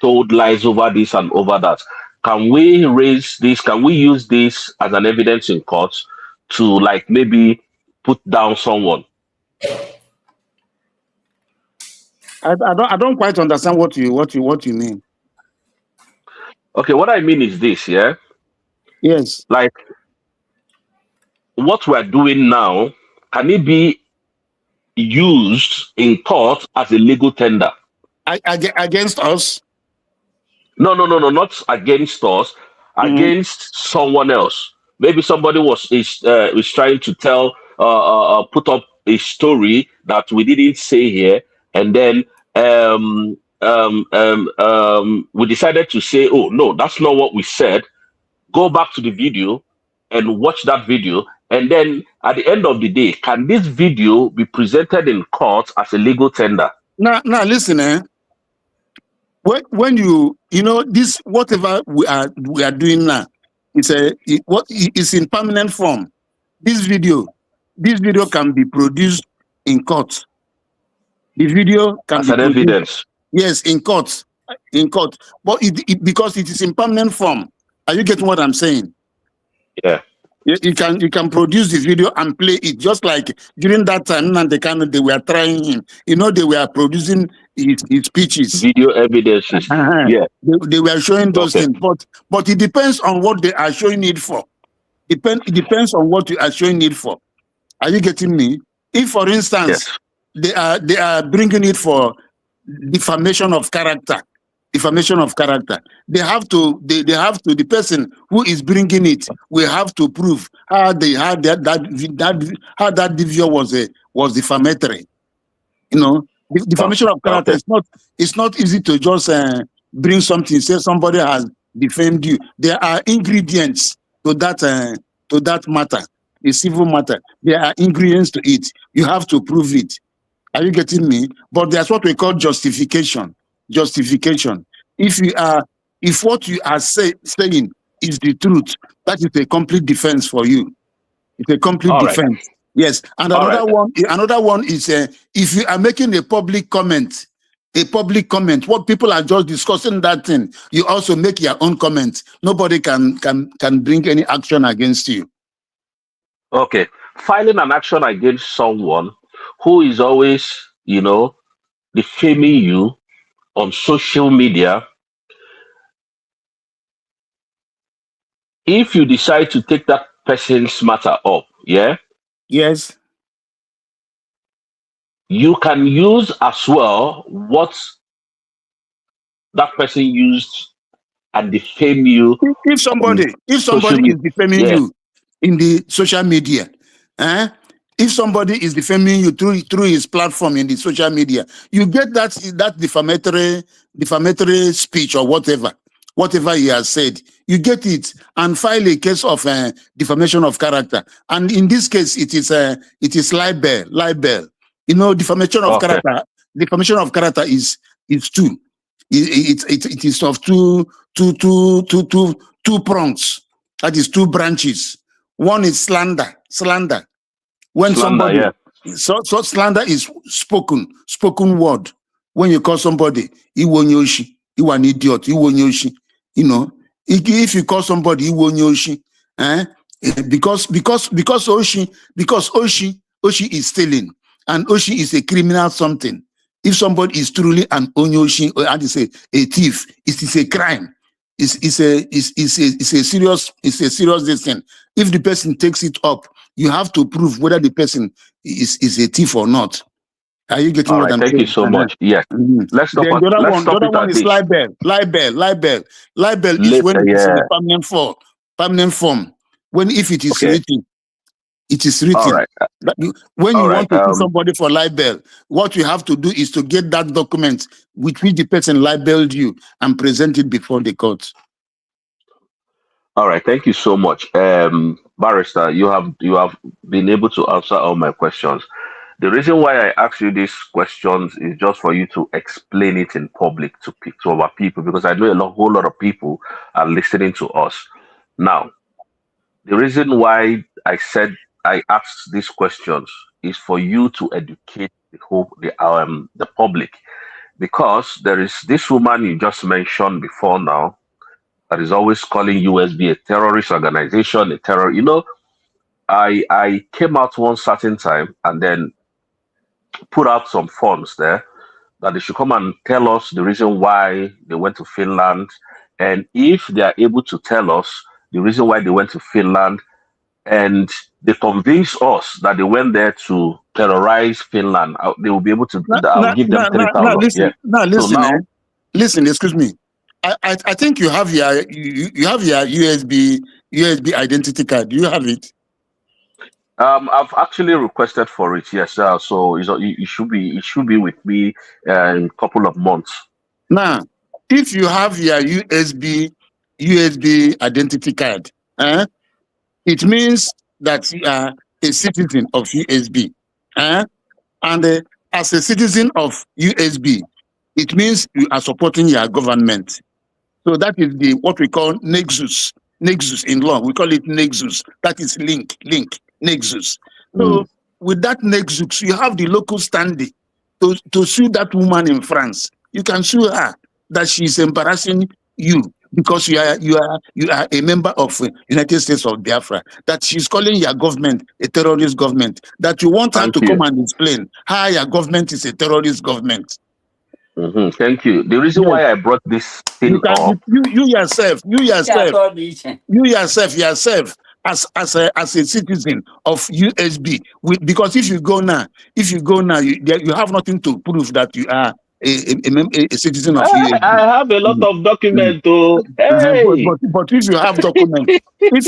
told lies over this and over that. Can we raise this? Can we use this as an evidence in court to like maybe put down someone? I don't quite understand what you mean. Okay, what I mean is this, yeah? Yes. Like what we're doing now, can it be used in court as a legal tender? Against us? No, not against us, against someone else. Maybe somebody is trying to tell, put up a story that we didn't say here, and then we decided to say, oh no, that's not what we said. Go back to the video and watch that video, and then at the end of the day, can this video be presented in court as a legal tender? Now, listen, when you know this, whatever we are doing now, it's in permanent form. This video can be produced in court. The video can as be an produced, evidence. yes, in court, but because it is in permanent form. Are you getting what I'm saying? Yeah. You can produce the video and play it, just like during that time, and they were trying him. You know, they were producing his speeches. Video evidences. Yeah. They were showing those things, but it depends on what they are showing it for. It depends on what you are showing it for. Are you getting me? If, for instance, they are bringing it for defamation of character, they have to the person who is bringing it will have to prove how that video was defamatory. You know, defamation of character it's not easy to just bring something, say somebody has defamed you. There are ingredients to that matter, a civil matter. There are ingredients to it. You have to prove it. Are you getting me? But there's what we call justification. If what you are saying is the truth, that is a complete defense for you. It's a complete defense. Yes. And another one is if you are making a public comment, what people are just discussing that thing, you also make your own comment. Nobody can bring any action against you. Okay. Filing an action against someone who is always, defaming you on social media. If you decide to take that person's matter up, yeah? Yes. You can use as well what that person used and defame you. If somebody is defaming you in the social media, if somebody is defaming you through his platform in the social media, you get that defamatory speech or whatever he has said, you get it and file a case of defamation of character. And in this case, it is libel. You know, defamation of character. Defamation of character is two. It is of two prongs. That is two branches. One is slander. When somebody, so slander is spoken word. When you call somebody, Iwonyoshi, you an idiot, Iwonyoshi. You know, if you call somebody Iwonyoshi, because Oshi is stealing, and Oshi is a criminal something. If somebody is truly an Onyoshi, or how to say a thief, it is a crime. It's a serious thing. If the person takes it up, you have to prove whether the person is a thief or not. Are you getting what I'm saying? Thank you so much. Yes. Let's stop it. The other one is libel. Libel is when it's in the permanent form. When if it is written, it is written. All right. When you want to sue somebody for libel, what you have to do is to get that document with which the person libeled you and present it before the court. All right. Thank you so much. Barrister, you have been able to answer all my questions. The reason why I ask you these questions is just for you to explain it in public to our people, because I know whole lot of people are listening to us. Now, the reason why I asked these questions is for you to educate the public, because there is this woman you just mentioned before now that is always calling USB a terrorist organization, a terror. I came out one certain time and then put out some forms there that they should come and tell us the reason why they went to Finland, and if they are able to tell us the reason why they went to Finland, and they convince us that they went there to terrorize Finland, they will be able to. I'll give them 3,000. Listen, Yeah. Listen. Excuse me. I think you have your USB identity card. Do you have it? I've actually requested for it. Yes, so it should be with me in a couple of months. Now, if you have your USB identity card, it means that you are a citizen of USB, and as a citizen of USB, it means you are supporting your government. So that is what we call nexus. Nexus in law, we call it nexus. That is link, nexus. So with that nexus, you have the local standing to sue that woman in France. You can sue her that she's embarrassing you because you are a member of United States of Biafra. That she's calling your government a terrorist government. That you want her to come and explain how your government is a terrorist government. Thank you. The reason why I brought this thing up, you yourself, as a citizen of USB, because if you go now, you have nothing to prove that you are a citizen of USB. I have a lot of documents, hey. But if you have documents, I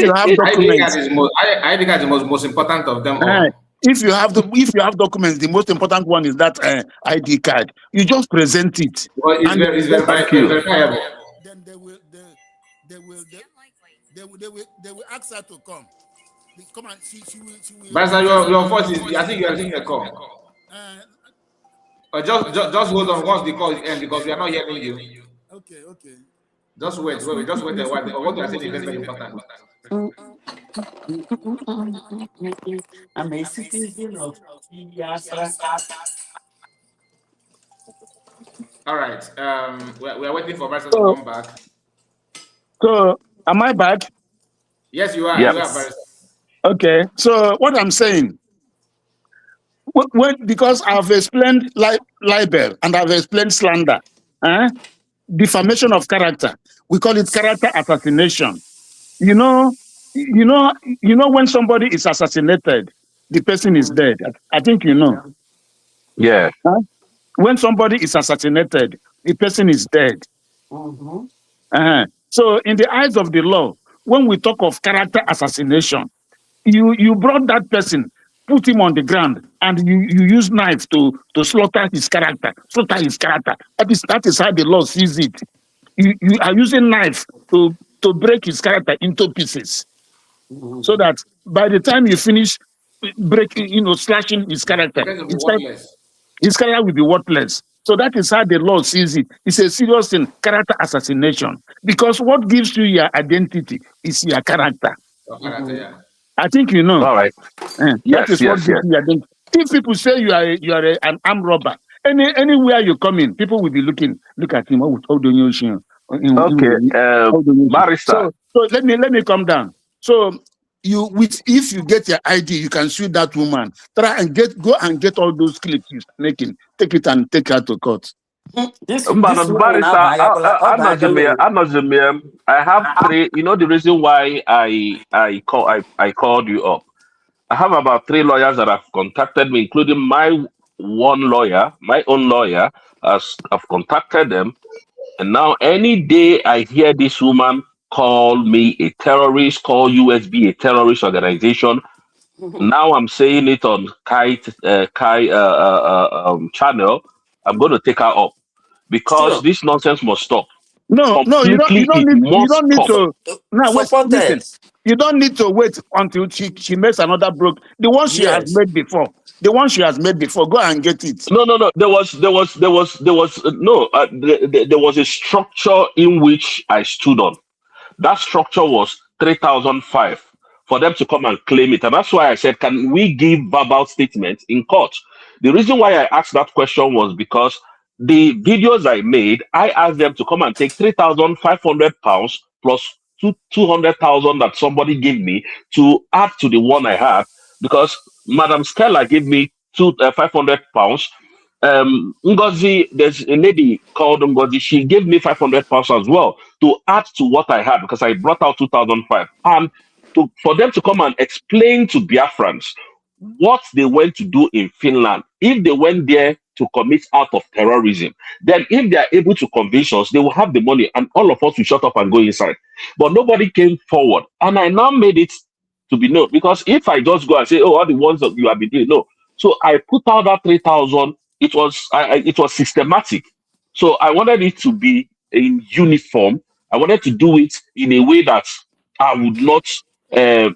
think that's the most important of them all. If you have documents, the most important one is that ID card. You just present it. Well, it's verifiable. Then they will ask her to come. Come and she will. But your voice is. I think you are taking a call. Just hold on once the call is end, because we are not hearing you. Okay. Just wait a while. What you are saying is very important. I'm a citizen of Biafra. All right. We are waiting for Barrister to come back. So, am I back? Yes, you are. Yes. You are, Barrister. Okay. So, what I'm saying, because I've explained libel and I've explained slander, defamation of character. We call it character assassination. You know, when somebody is assassinated, the person is dead. I think you know. Yeah. When somebody is assassinated, the person is dead. So, in the eyes of the law, when we talk of character assassination, you brought that person, put him on the ground, and you use knife to slaughter his character. That is how the law sees it. You are using knife to break his character into pieces, so that by the time you finish slashing his character, his character will be worthless. So that is how the law sees it. It's a serious thing, character assassination. Because what gives you your identity is your character. I think you know. All right. That is what gives you your identity. If people say you are an armed robber, anywhere you come in, people will be look at him. Okay, Barrister. So let me come down. So if you get your ID, you can sue that woman. Try and go and get all those clips she's making. Take it and take her to court. Barrister, I have three. You know the reason why I called you up. I have about 3 lawyers that have contacted me, including my own lawyer, has contacted them. And now any day I hear this woman call me a terrorist, call USB a terrorist organization, now I'm saying it on Kai channel, I'm going to take her up, because this nonsense must stop. No, you don't need to. Now, listen. You don't need to wait until she makes another broke. The one she has made before. The one she has made before. Go and get it. No. There was a structure in which I stood on. That structure was 3,005 for them to come and claim it. And that's why I said, can we give verbal statements in court? The reason why I asked that question was because the videos I made, I asked them to come and take £3,500 plus 200,000 that somebody gave me to add to the one I had, because Madam Stella gave me £500. Ngozi, there's a lady called Ngozi. She gave me £500 as well to add to what I had, because I brought out 2005, and for them to come and explain to Biafrans what they went to do in Finland. If they went there to commit act of terrorism, then if they are able to convince us, they will have the money, and all of us will shut up and go inside. But nobody came forward, and I now made it to be known, because if I just go and say, "Oh, all the ones that you have been doing," no. So I put out that 3,000. It was systematic. So I wanted it to be in uniform. I wanted to do it in a way that I would not, there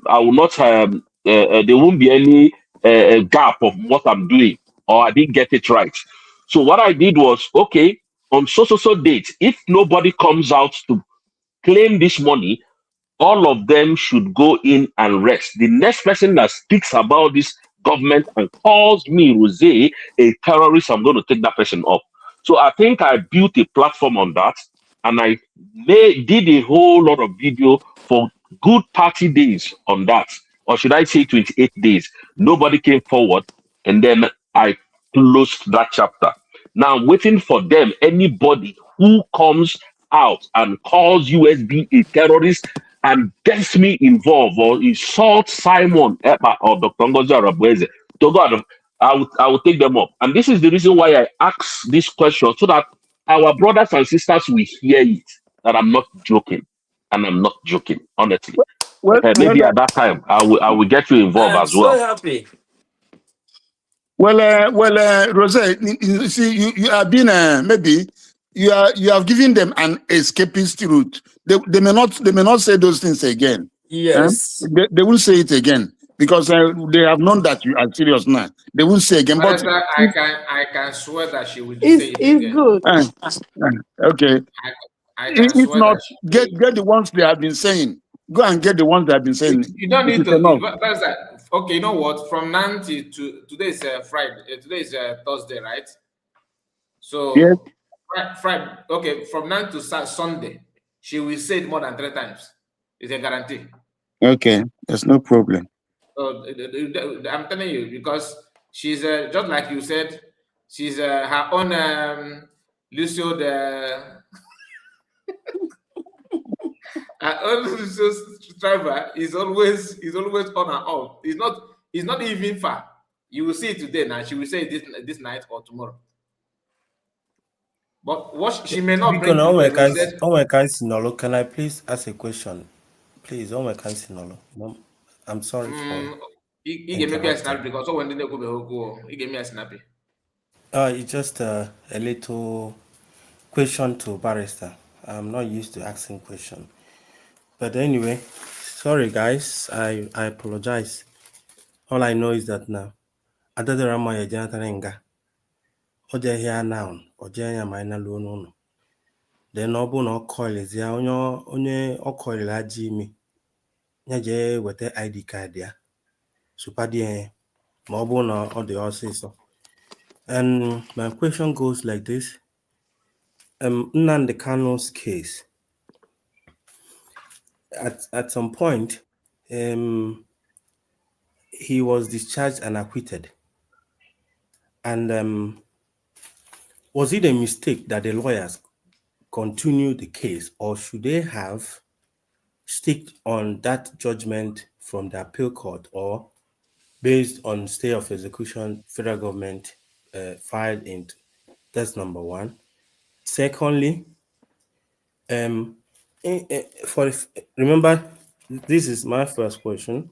won't be any gap of what I'm doing, or I didn't get it right. So what I did was, okay, on so date, if nobody comes out to claim this money, all of them should go in and rest. The next person that speaks about this government and calls me, Rose, a terrorist, I'm going to take that person up. So I think I built a platform on that, and I did a whole lot of video for good 30 days on that, or should I say 28 days. Nobody came forward, and then I closed that chapter. Now I'm waiting for them. Anybody who comes out and calls USB a terrorist and gets me involved or insult Simon Epa or Dr. Ngozi Arabweze, to God, I will take them up. And this is the reason why I ask this question, so that our brothers and sisters will hear it, that I'm not joking. And I'm not joking, honestly. Maybe at that time, I will get you involved as well. I'm so happy. Well, Rose, you see, you have been maybe you have given them an escapist route. They may not say those things again. Yes, they will say it again, because they have known that you are serious now. They will say again. But I can swear that she will say it again. Good. Okay. If not, get the ones they have been saying. Go and get the ones they have been saying. You don't need to. That's that. Okay, you know what? From now to today is Friday. Today is Thursday, right? So yes. Friday. Okay, from now to Sunday, she will say it more than 3 times. It's a guarantee. Okay, there's no problem. So I'm telling you, because she's just like you said, she's her own Lucio the. Our own driver is always on and off. He's not even far. You will see it today now. She will say it this night or tomorrow. But what she may not bring. Can I please ask a question? Please, I'm sorry for. He gave me a snap, because when they go, he gave me a snappy. It's just a little question to barrister. I'm not used to asking questions. But anyway, sorry guys, I apologize. All I know is that now, Adadarama Yajanatanenga, Oja here now, Oja Mina Luno. Then Obu no coil is ya onye okoil la Jimmy. Naje with the ID card ya. Super dear, Mobu no or the also. And my question goes like this. Nnamdi Kanu's case. At some point, he was discharged and acquitted. And was it a mistake that the lawyers continued the case, or should they have stick on that judgment from the appeal court, or based on stay of execution, federal government filed in? That's number one. Secondly, remember, this is my first question.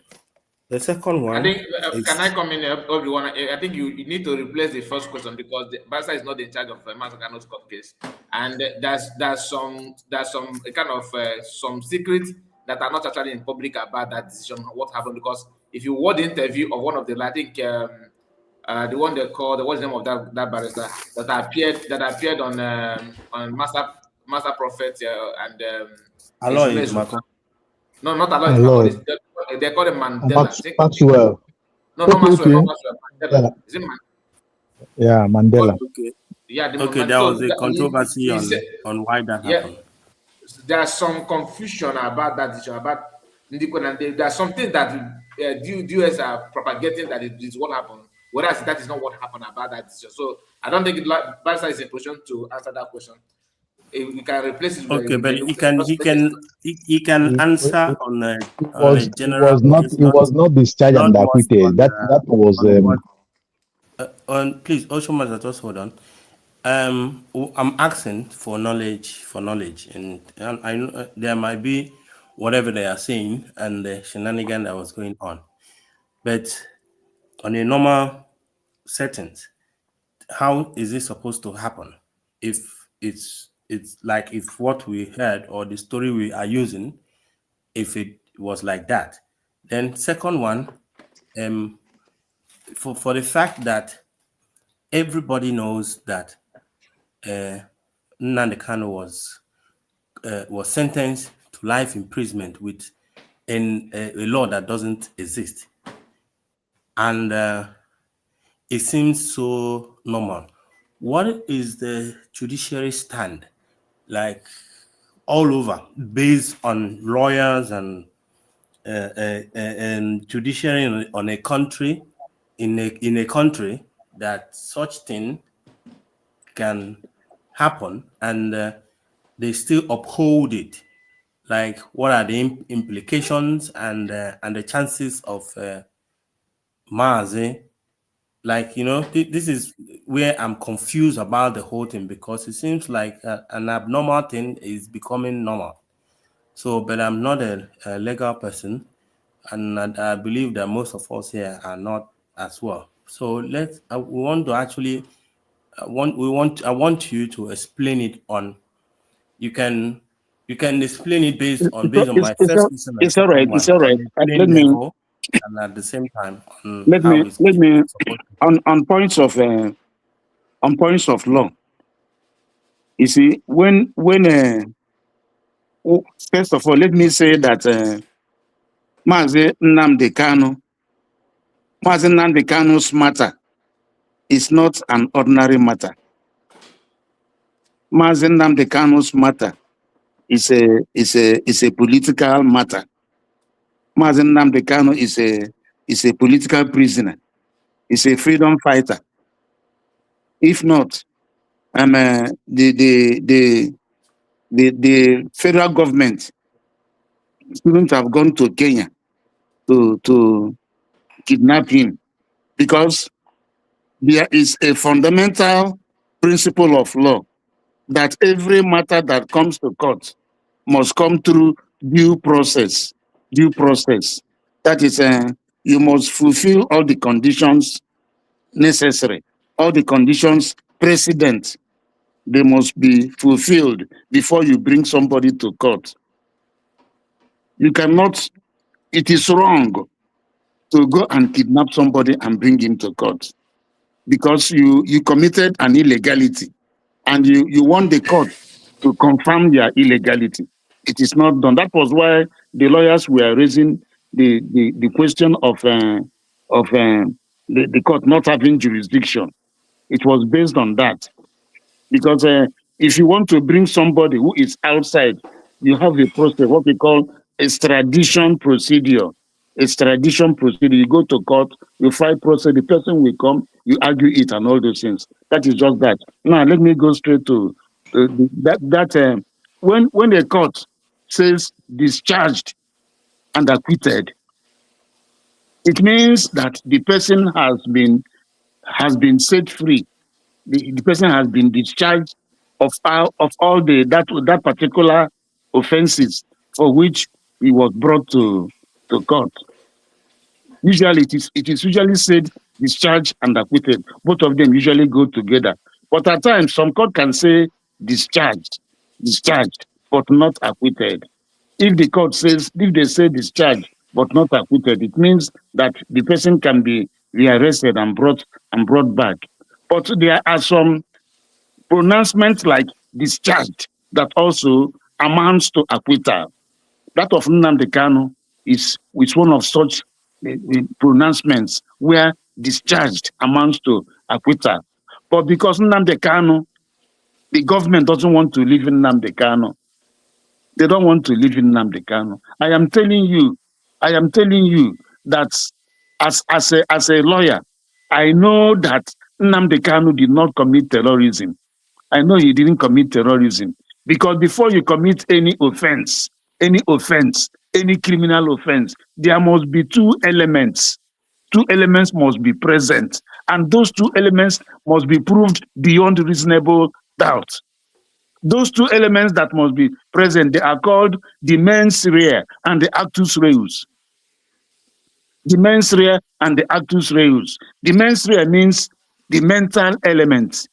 The second one. I think, can I come in, everyone? I think you need to replace the first question, because the Barca is not in charge of Masakano's court case, and there's some kind of some secret that are not actually in public about that decision, what happened. Because if you watch the interview of one of the, I think the one they called, what's the name of that barrister that appeared on Master Prophet and Aloy Mako. No, not Aloy. They call him Mandela. Maxwell. No, not Maxwell. Not Maxwell. Mandela. Is it Mandela? Yeah, Mandela. Okay. Yeah. There was a controversy on why that happened. There's some confusion about that issue, about there's something that the US are propagating that it is what happened, whereas that is not what happened about that issue. So I don't think Barrister is in a position to answer that question. You can replace it. Okay, but he can answer on a general. It was not discharged and acquitted. That was. Please, Oshomas, just hold on. I'm asking for knowledge, and I know there might be whatever they are saying and the shenanigan that was going on, but on a normal settings, how is it supposed to happen? If it's like if what we heard or the story we are using, if it was like that, then second one, for the fact that everybody knows that Nnamdi Kanu was sentenced to life imprisonment with a law that doesn't exist, and it seems so normal. What is the judiciary stand like all over, based on lawyers and judiciary on a country in a country that such thing can happen and they still uphold it? Like, what are the implications and the chances of Mazi? Like, this is where I'm confused about the whole thing, because it seems like an abnormal thing is becoming normal. So, but I'm not a legal person, and I believe that most of us here are not as well. So I want you to explain it on. You can explain it based on my first question. It's all right. It's all right. Let me. And at the same time, let me on points of law. You see, when first of all, let me say that Mazi Nnamdi Kanu's matter is not an ordinary matter. Mazi Nnamdi Kanu's matter is a political matter. Mazi Nnamdi Kanu is a political prisoner. Is a freedom fighter. If not, the federal government shouldn't have gone to Kenya to kidnap him, because there is a fundamental principle of law that every matter that comes to court must come through due process. Due process. That is, you must fulfill all the conditions necessary, all the conditions precedent. They must be fulfilled before you bring somebody to court. You cannot, it is wrong to go and kidnap somebody and bring him to court, because you committed an illegality and you want the court to confirm your illegality. It is not done. That was why the lawyers were raising the question of the court not having jurisdiction. It was based on that. Because if you want to bring somebody who is outside, you have a process, what we call extradition procedure. Extradition procedure. You go to court, you file process, the person will come, you argue it and all those things. That is just that. Now, let me go straight to that. When a court says discharged and acquitted, it means that the person has been set free. The person has been discharged of all that particular offenses for which he was brought to court. Usually, it is usually said discharged and acquitted. Both of them usually go together. But at times, some court can say discharged, but not acquitted. If the court says, if they say discharged but not acquitted, it means that the person can be rearrested and brought back. But there are some pronouncements like discharged that also amounts to acquittal. That of Nnamdi Kanu is one of such pronouncements where discharged amounts to acquittal. But because Nnamdi Kanu, the government doesn't want to live in Nnamdi Kanu. They don't want to live in Nnamdi Kanu. I am telling you that as a lawyer, I know that Nnamdi Kanu did not commit terrorism. I know he didn't commit terrorism because before you commit any offense, any criminal offense, there must be two elements. Two elements must be present, and those two elements must be proved beyond reasonable doubt. Those two elements that must be present, they are called the mens rea and the actus reus. The mens rea and the actus reus. The mens rea means the mental element.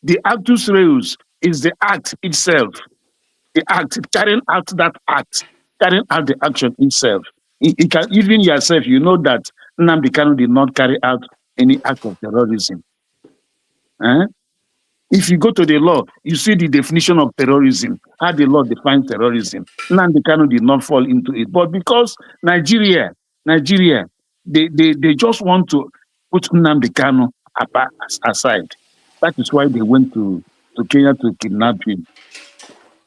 The actus reus is the act itself. The act, carrying out that act, carrying out the action itself. It can, even yourself, you know that Nnamdi Kanu did not carry out any act of terrorism. If you go to the law, you see the definition of terrorism, how the law defines terrorism. Nnamdi Kanu did not fall into it. But because Nigeria, they just want to put Nnamdi Kanu aside. That is why they went to Kenya to kidnap him.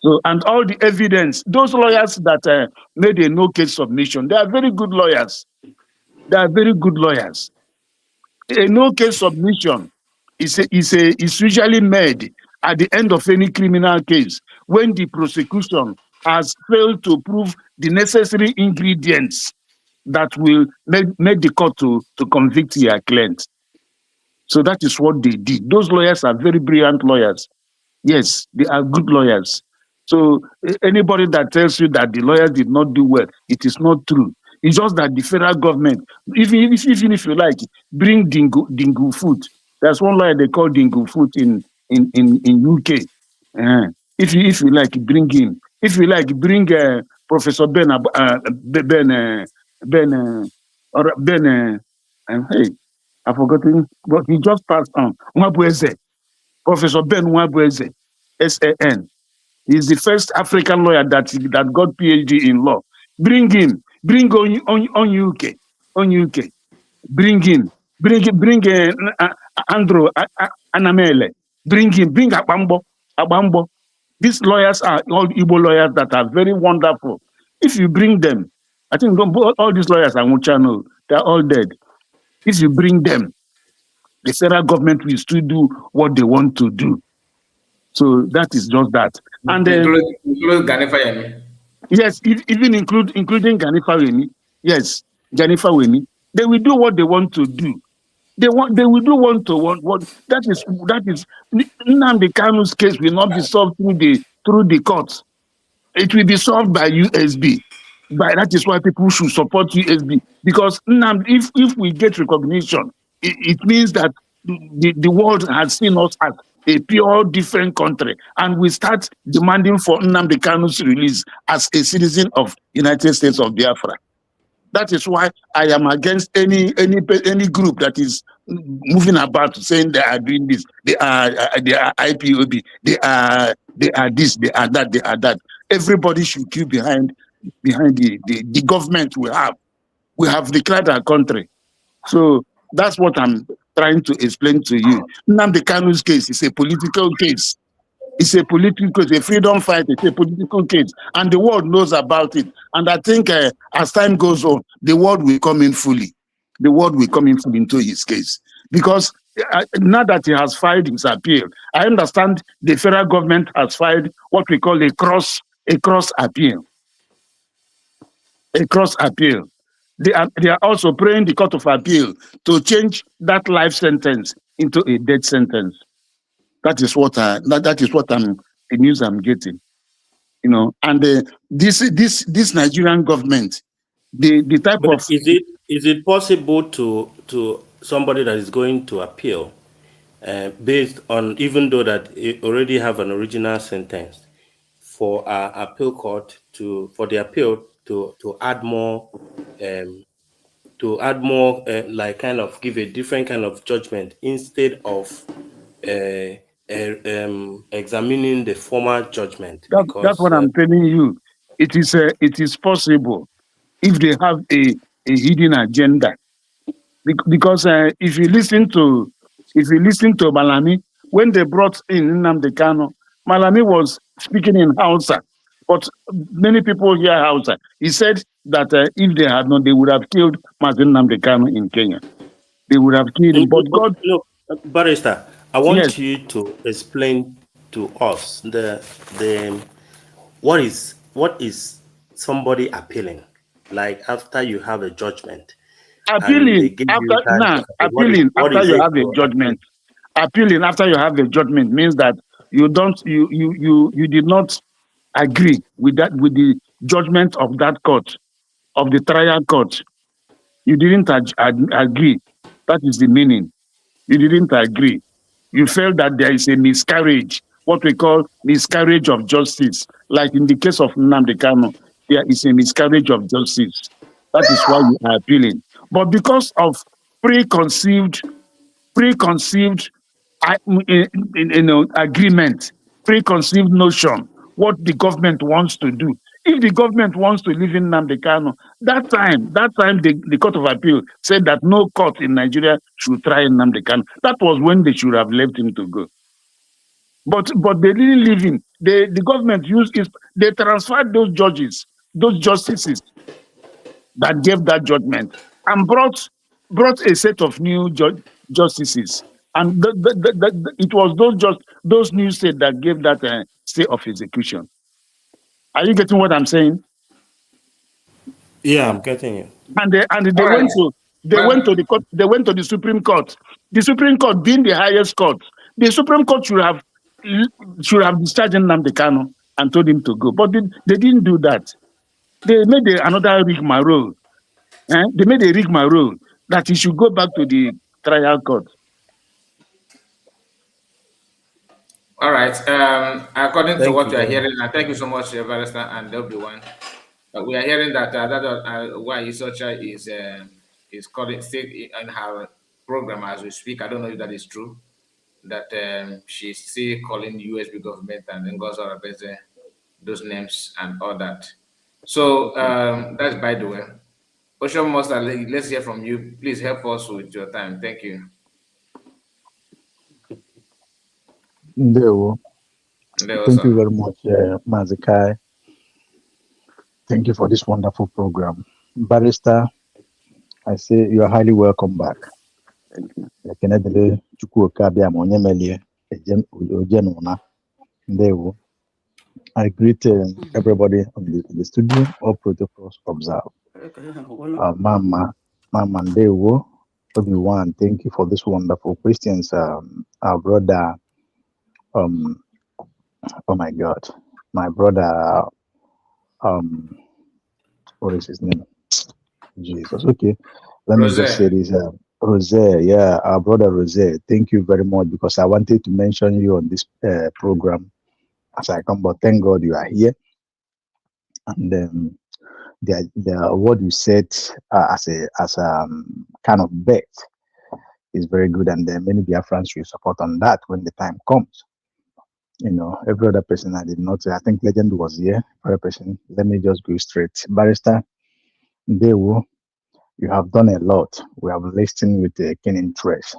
So, and all the evidence, those lawyers that made a no-case submission, they are very good lawyers. A no-case submission is usually made at the end of any criminal case when the prosecution has failed to prove the necessary ingredients that will make the court to convict their client. So that is what they did. Those lawyers are very brilliant lawyers. Yes, they are good lawyers. So anybody that tells you that the lawyers did not do well, it is not true. It's just that the federal government, even if you like, bring Dingu Foot. There's one lawyer they call Dingu Foot in UK. If you like, bring him. If you like, bring Professor Ben. Hey, I've forgotten, but he just passed on. Professor Ben Nwabweze, SAN. He's the first African lawyer that got PhD in law. Bring him. Bring on UK. Bring him. Bring Andrew Anamele. Bring him. Bring Abambo. These lawyers are all Igbo lawyers that are very wonderful. If you bring them, I think all these lawyers are Muchano. They're all dead. If you bring them, the federal government will still do what they want to do. So that is just that. And include Gani Fayemi. Yes, even including Gani Fayemi. Yes, Gani Fayemi. They will do what they want to do. They will do what that is Nnamdi Kanu's case will not be solved through the courts. It will be solved by USB. That is why people should support USB, because if we get recognition, it means that the world has seen us as a pure different country, and we start demanding for Nnamdi Kanu's release as a citizen of United States of Biafra. That is why I am against any group that is moving about saying they are doing this, they are IPOB, they are this, they are that, they are that. Everybody should queue behind the government we have. We have declared our country. So that's what I'm trying to explain to you. Nnamdi Kanu's case is a political case. It's a political case, a freedom fight, it's a political case. And the world knows about it. And I think as time goes on, the world will come in fully. The world will come in fully into his case. Because now that he has filed his appeal, I understand the federal government has filed what we call a cross appeal. A cross appeal. They are also praying the Court of Appeal to change that life sentence into a death sentence. That is what the news I'm getting, you know. And this Nigerian government, the type but of is it possible to somebody that is going to appeal based on, even though that it already have an original sentence, for appeal court for the appeal to add more like kind of give a different kind of judgment instead of examining the former judgment. That's what I'm telling you. It is possible if they have a hidden agenda. Because if you listen to Malami, when they brought in Nnamdi Kanu, Malami was speaking in Hausa, but many people hear Hausa. He said that if they had not, they would have killed Mazin Nnamdi Kanu in Kenya. They would have killed him. But God, Barrister, I want yes, you to explain to us what is somebody appealing, like after you have a judgment. appealing after you have a judgment. Appealing after you have a judgment means that you did not agree with the judgment of that court, of the trial court. You didn't agree. That is the meaning. You didn't agree. You felt that there is a miscarriage, what we call miscarriage of justice. Like in the case of Nnamdi Kanu, there is a miscarriage of justice. That is why you are appealing. But because of preconceived agreement, preconceived notion, what the government wants to do. If the government wants to live in Nnamdi Kanu, that time the Court of Appeal said that no court in Nigeria should try Nnamdi Kanu. That was when they should have left him to go. But they didn't leave him. The government they transferred those judges, those justices that gave that judgment, and brought a set of new justices. And it was those new states that gave that state of execution. Are you getting what I'm saying? Yeah, I'm getting you. And they went to the court. They went to the Supreme Court. The Supreme Court being the highest court, the Supreme Court should have discharged Nnamdi Kanu and told him to go. But they didn't do that. They made another rigmarole. They made a rigmarole that he should go back to the trial court. All right. According to what you are hearing, and thank you so much, Barrister and everyone. We are hearing that why Isocha is calling still in her program as we speak. I don't know if that is true. That she's still calling the USB government and Ngozi Orebeze, those names and all that. So that's by the way. Ocean Master, let's hear from you. Please help us with your time. Thank you. Thank you very much, Mazikai. Thank you for this wonderful program. Barrister, I say you are highly welcome back. I greet everybody on the studio, all protocols observed. Mama Ndewo, everyone, thank you for this wonderful questions. Our brother, oh my God, my brother, what is his name? Jesus. Okay, let me just say this. Rose, yeah, our brother Rose, thank you very much, because I wanted to mention you on this program as I come, but thank God you are here. And the what you said as a kind of bet is very good, and then many Biafrans will support on that when the time comes. You know, every other person I did not say. I think Legend was here. Every person. Let me just go straight. Barrister, Dewo, you have done a lot. We have listened with a keen interest.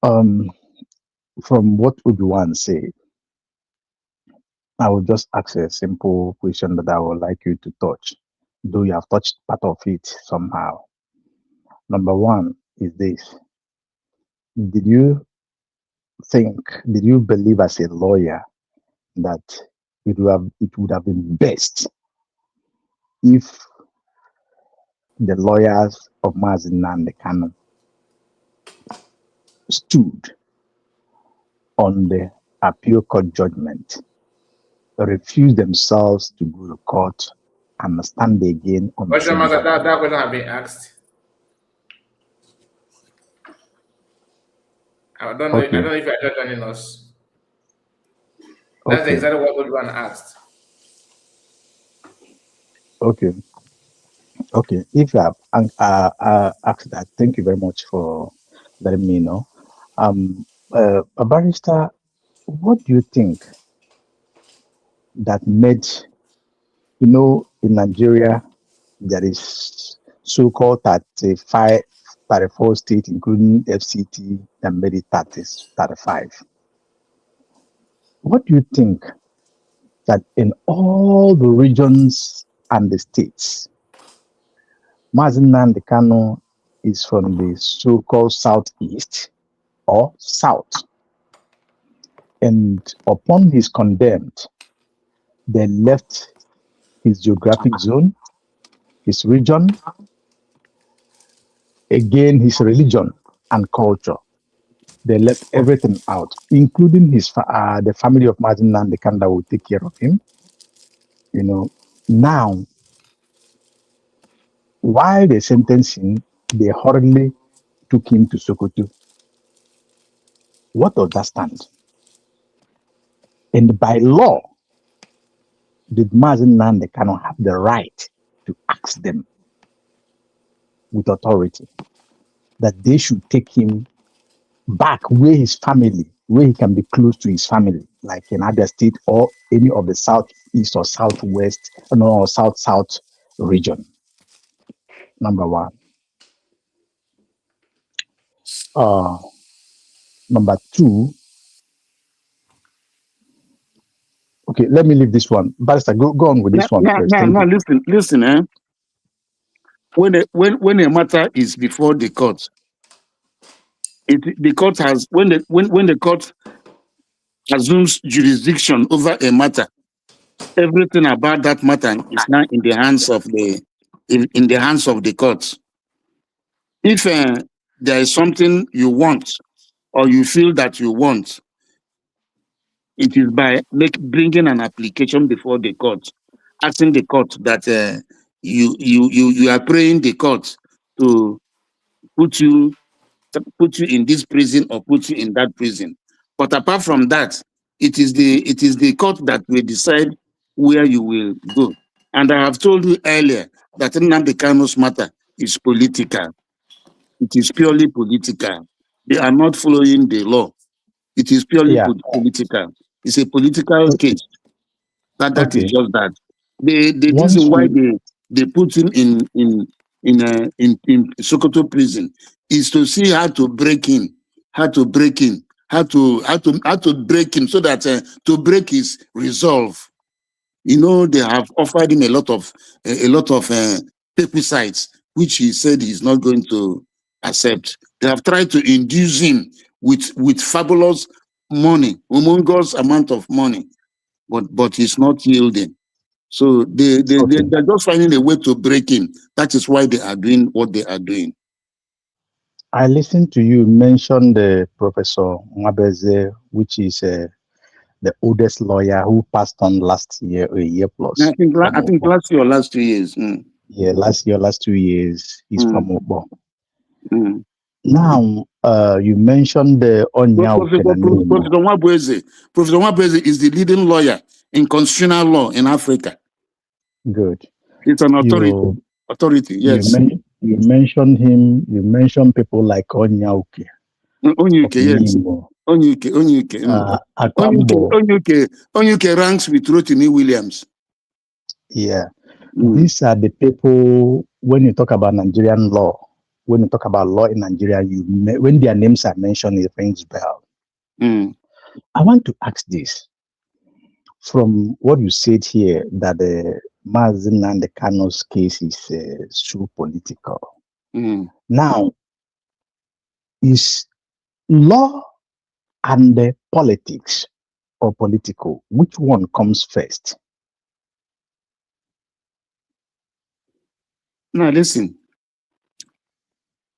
From what Uduan said, I will just ask a simple question that I would like you to touch, though you have touched part of it somehow. Number one is this. Did you believe as a lawyer that it would have been best if the lawyers of Mazin Nnamdi Kanu stood on the appeal court judgment, refused themselves to go to court, and stand again on the same that question have been asked. I don't know. Okay. I don't know if you're joining us. That's exactly what everyone asked. Okay. Okay. If you have asked that, thank you very much for letting me know. A barrister, what do you think that made, in Nigeria, there is so-called 34 states, including FCT, that made it 35. What do you think that in all the regions and the states, Mazen Nnamdi Kanu is from the so-called southeast or south, and upon his condemned, they left his geographic zone, his region, again his religion and culture. They left everything out, including the family of Mazen Nnamdi Kanu that will take care of him. Now, while they sentenced him, they hurriedly took him to Sokoto. What does that stand? And by law, did Mazen Nnamdi Kanu have the right to ask them with authority that they should take him back where he can be close to his family, like in Abia State or any of the southeast or southwest, or south region? Number one. Number two. Okay, let me leave this one. Barrister, go on with this one first. Listen. When a matter is before the court, the court has when the court assumes jurisdiction over a matter, everything about that matter is now in the hands of the court. If there is something you want or you feel that you want, it is by bringing an application before the court, asking the court that you are praying the court to put you in this prison or put you in that prison. But apart from that, it is the court that will decide where you will go. And I have told you earlier that Nnamdi Kanu's matter is political. It is purely political. They are not following the law. It is purely political. It's a political case. That is just that. The reason why they put him in Sokoto prison is to see how to break him, how to break him so that to break his resolve. They have offered him a lot of pesticides, which he said he's not going to accept. They have tried to induce him with fabulous money, humongous amount of money, but he's not yielding. So they're just finding a way to break him. That is why they are doing what they are doing. I listened to you mention the Professor Mwabeze, which is the oldest lawyer who passed on last year or a year plus. I think last year or last 2 years. Yeah, last 2 years. He's from Obo. Now, you mentioned the Professor Mwabeze is the leading lawyer in constitutional law in Africa. Good. It's an authority, yes. You mentioned him. You mentioned people like Onyauke. Onyuke, yes. Onyuke. Onyuke ranks with Rotimi Williams. Yeah. These are the people, when you talk about Nigerian law, when you talk about law in Nigeria, when their names are mentioned, it rings bell. I want to ask this. From what you said here, that the Mazen Nnamdi Kanu's case is so political. Now, is law and the politics or political, which one comes first? Now listen,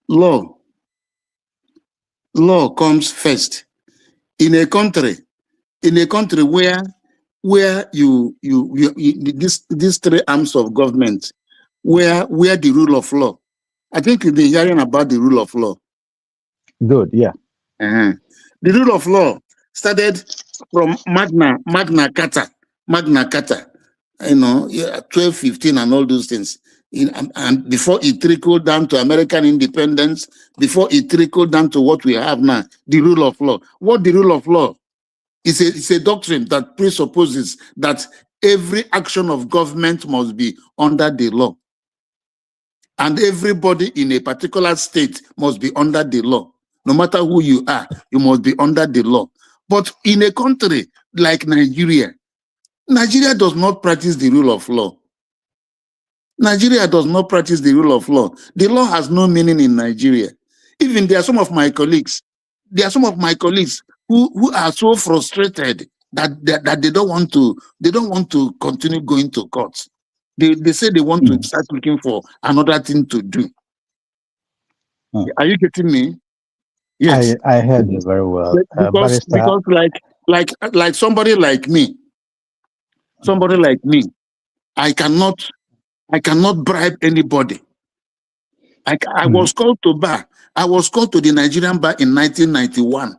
law comes first in a country where these three arms of government, where the rule of law. I think you've been hearing about the rule of law. Good, yeah. The rule of law started Magna Carta, 1215 and all those things. And before it trickled down to American independence, before it trickled down to what we have now, the rule of law. What the rule of law? It's a doctrine that presupposes that every action of government must be under the law. And everybody in a particular state must be under the law. No matter who you are, you must be under the law. But in a country like Nigeria, Nigeria does not practice the rule of law. Nigeria does not practice the rule of law. The law has no meaning in Nigeria. Even there are some of my colleagues, who are so frustrated that they don't want to continue going to court. They say they want to start looking for another thing to do. Are you getting me? Yes. I heard you very well. Because like somebody like me, I cannot bribe anybody. I was called to bar. I was called to the Nigerian bar in 1991.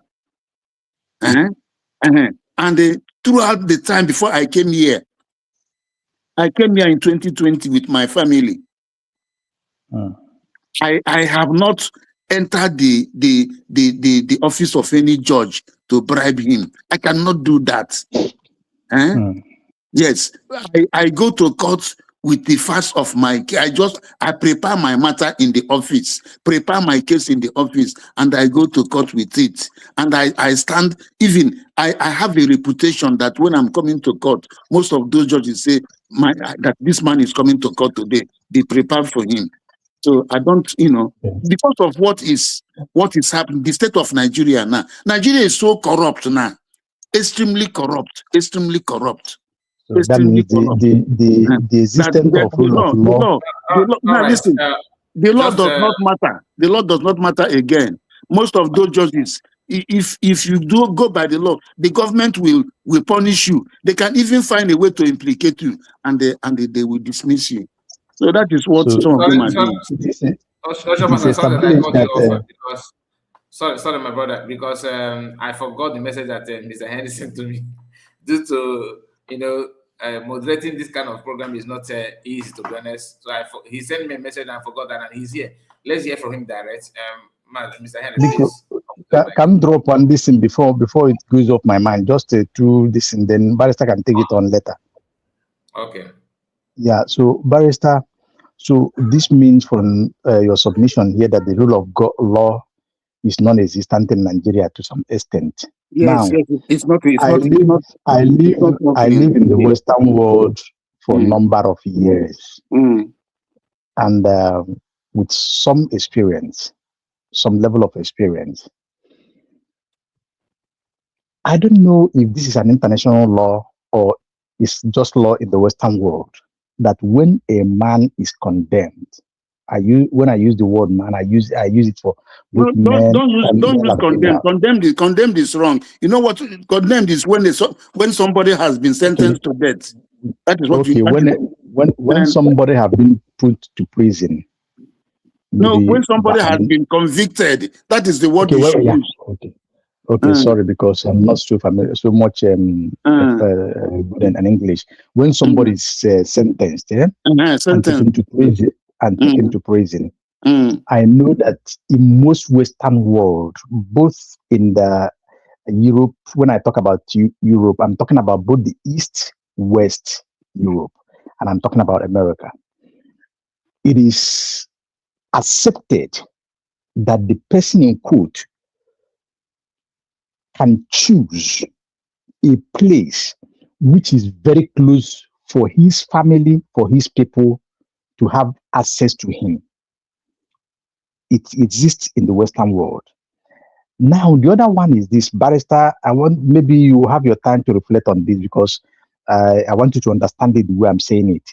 And throughout the time before I came here in 2020 with my family. I have not entered the office of any judge to bribe him. I cannot do that. Yes, I go to court with the facts of my case. I prepare my matter in the office, prepare my case in the office, and I go to court with it. And I stand, even I have a reputation that when I'm coming to court, most of those judges say that this man is coming to court today. Be prepared for him. So I don't, because of what is happening, the state of Nigeria now. Nigeria is so corrupt now, extremely corrupt. So that means the existence of rule of law. Now listen, the law does not matter. The law does not matter again. Most of those judges, if you do go by the law, the government will punish you. They can even find a way to implicate you, and they will dismiss you. So that is what some of them are doing. Sorry, my brother, because I forgot the message that Mr. Henry sent to me. Due to moderating this kind of program is not easy, to be honest. So he sent me a message and I forgot that, and he's here. Let's hear from him direct. Mr. Henry, please. Can drop on this in before it goes off my mind, just through this, and then Barrister can take it on later. Okay. Yeah, so Barrister, so this means from your submission here that the rule of law is non-existent in Nigeria to some extent. Yes, it's not. I live in the Western world for a number of years, and with some experience, some level of experience. I don't know if this is an international law or it's just law in the Western world, that when a man is condemned, when I use the word man, I use it for both men. Don't use condemned. Condemned is wrong. You know what? Condemned is when somebody has been sentenced to death. That is what. Okay, when somebody has been put to prison. When somebody has been convicted, that is the word you should use. Okay, sorry, because I'm not so familiar, so much good in English. When somebody is sentenced, and taken to prison, I know that in most Western world, both in the Europe, when I talk about Europe, I'm talking about both the East, West Europe, and I'm talking about America. It is accepted that the person in quote can choose a place which is very close for his family, for his people to have access to him. It exists in the Western world. Now, the other one is this, Barrister. Maybe you have your time to reflect on this, because I want you to understand it the way I'm saying it.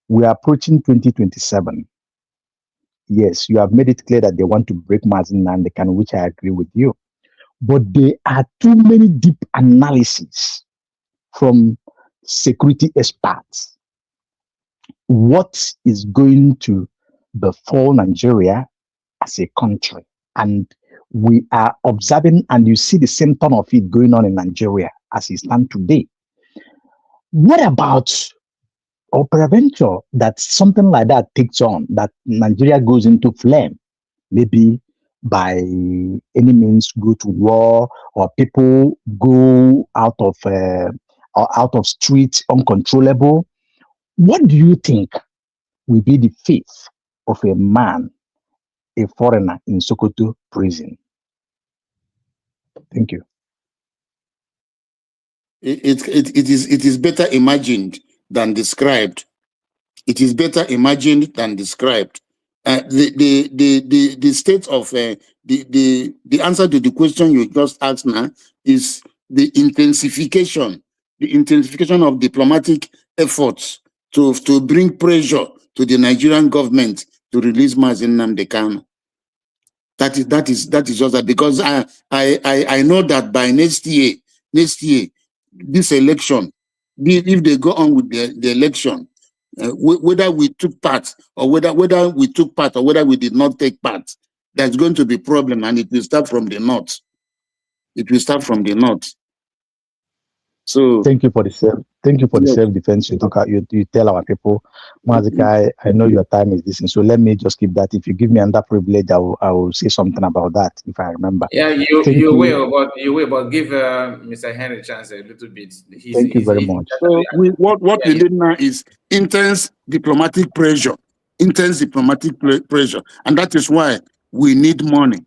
We are approaching 2027. Yes, you have made it clear that they want to break Mazin and which I agree with you. But there are too many deep analyses from security experts. What is going to befall Nigeria as a country? And we are observing, and you see the symptom of it going on in Nigeria as it stands today. What about or peradventure that something like that takes on, that Nigeria goes into flame, maybe by any means go to war, or people go out of streets uncontrollable? What do you think will be the fate of a man, a foreigner in Sokoto prison? Thank you. It is better imagined than described. It is better imagined than described. The state of the answer to the question you just asked now is the intensification of diplomatic efforts to bring pressure to the Nigerian government to release Mazi Nnamdi Kanu. That is just that, because I know that by next year, this election, if they go on with the election, whether we took part or whether we took part or whether we did not take part, there's going to be problem, and it will start from the north. It will start from the north. So thank you for the self-defense you talk. You tell our people, Mazikai, I know your time is this, and so let me just keep that. If you give me another privilege, I will say something about that if I remember. Yeah, you will, but give Mr. Henry a chance a little bit. Thank you very much. So what we need now is intense diplomatic pressure, and that is why we need money.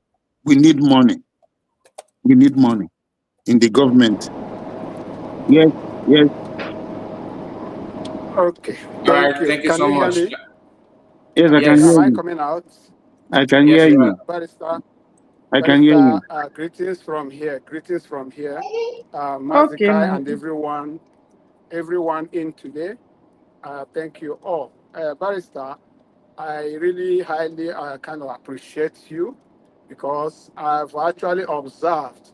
We need money in the government. Yes. Okay. All right. Thank you so much. Yes, I can hear you. Am I coming out? I can hear you. Barrister, I can hear you. Greetings from here. Mazikai and everyone in today. Thank you all. Barrister, I really highly kind of appreciate you, because I've actually observed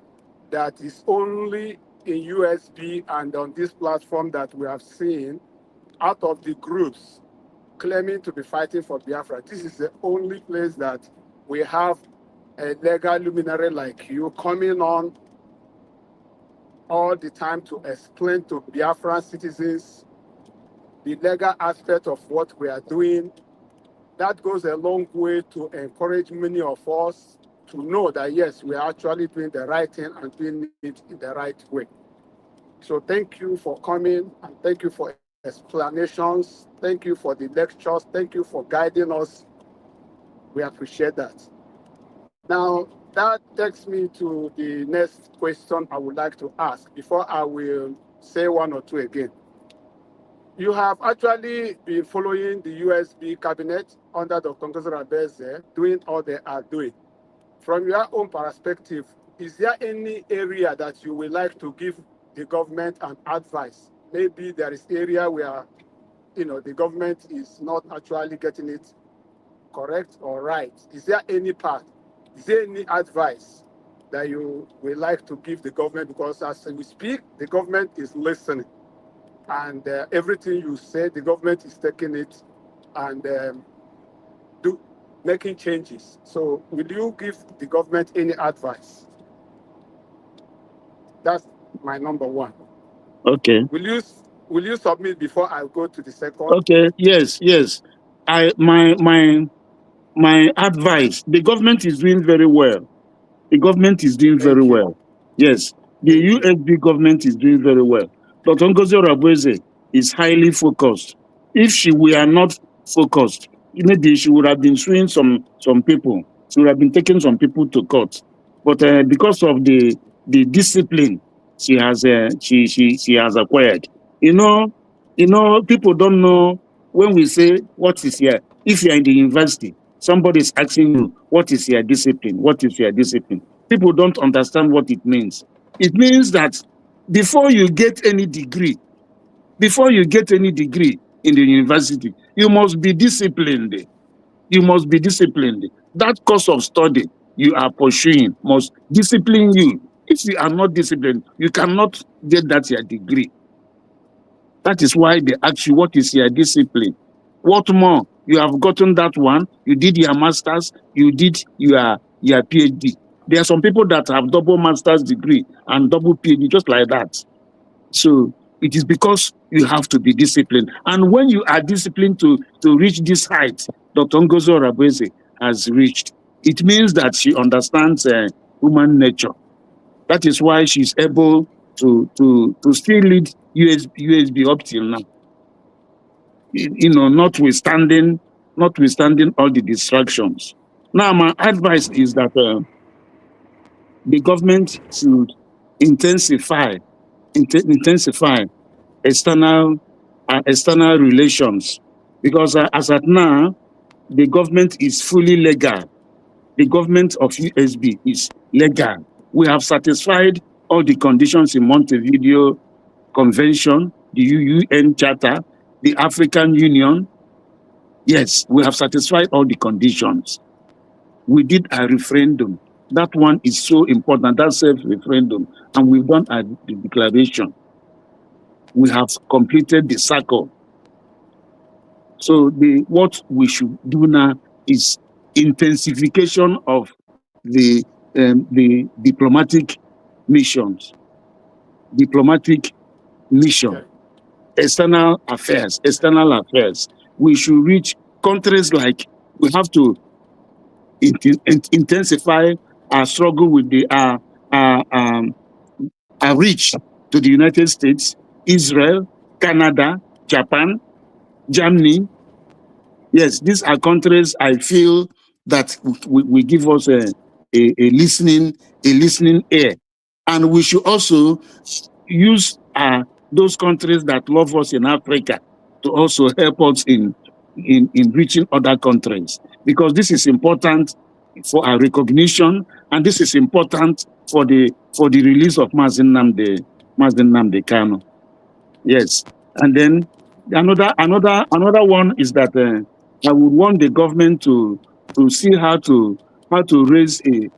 that it's only in USB and on this platform that we have seen, out of the groups claiming to be fighting for Biafra, this is the only place that we have a legal luminary like you coming on all the time to explain to Biafran citizens the legal aspect of what we are doing. That goes a long way to encourage many of us to know that, yes, we are actually doing the right thing and doing it in the right way. So thank you for coming, and thank you for explanations. Thank you for the lectures. Thank you for guiding us. We appreciate that. Now, that takes me to the next question I would like to ask before I will say one or two again. You have actually been following the USB cabinet under Dr. Ngozi Rabeze, doing all they are doing. From your own perspective, is there any area that you would like to give the government an advice? Maybe there is area where, the government is not actually getting it correct or right. Is there any part? Is there any advice that you would like to give the government? Because as we speak, the government is listening. And everything you say, the government is taking it and making changes. So will you give the government any advice? That's my number one. Okay. Will you submit before I go to the second? Okay. Yes. My advice: the government is doing very well. Yes, the USB government is doing very well. Dr. Ngozi Rabeze is highly focused. If she were not focused, maybe she would have been suing some people. She would have been taking some people to court. But because of the discipline she has acquired, people don't know when we say what is here. If you're in the university, somebody is asking you, what is your discipline? What is your discipline? People don't understand what it means. It means that before you get any degree in the university, you must be disciplined. That course of study you are pursuing must discipline you. If you are not disciplined, you cannot get that your degree. That is why they ask you, what is your discipline? What more? You have gotten that one, you did your master's, you did your PhD. There are some people that have double master's degree and double PhD, just like that. So it is because you have to be disciplined. And when you are disciplined to reach this height Dr. Ngozo Rabweze has reached, it means that she understands human nature. That is why she's able to still lead USB up till now. Notwithstanding all the distractions. Now, my advice is that the government should intensify external relations, because as at now, the government is fully legal. The government of USB is legal. We have satisfied all the conditions in Montevideo Convention, the UN Charter, the African Union. Yes, we have satisfied all the conditions. We did a referendum. That one is so important, that self-referendum. And we've done the declaration. We have completed the cycle. So what we should do now is intensification of the diplomatic missions, external affairs. We should reach countries like, we have to intensify our struggle with our reach to the United States, Israel, Canada, Japan, Germany. Yes, these are countries I feel that we give us a listening ear. And we should also use those countries that love us in Africa to also help us in reaching other countries, because this is important for our recognition, and this is important for the release of Mazi Nnamdi Kanu. Yes, and then another one is that I would want the government to see how to raise a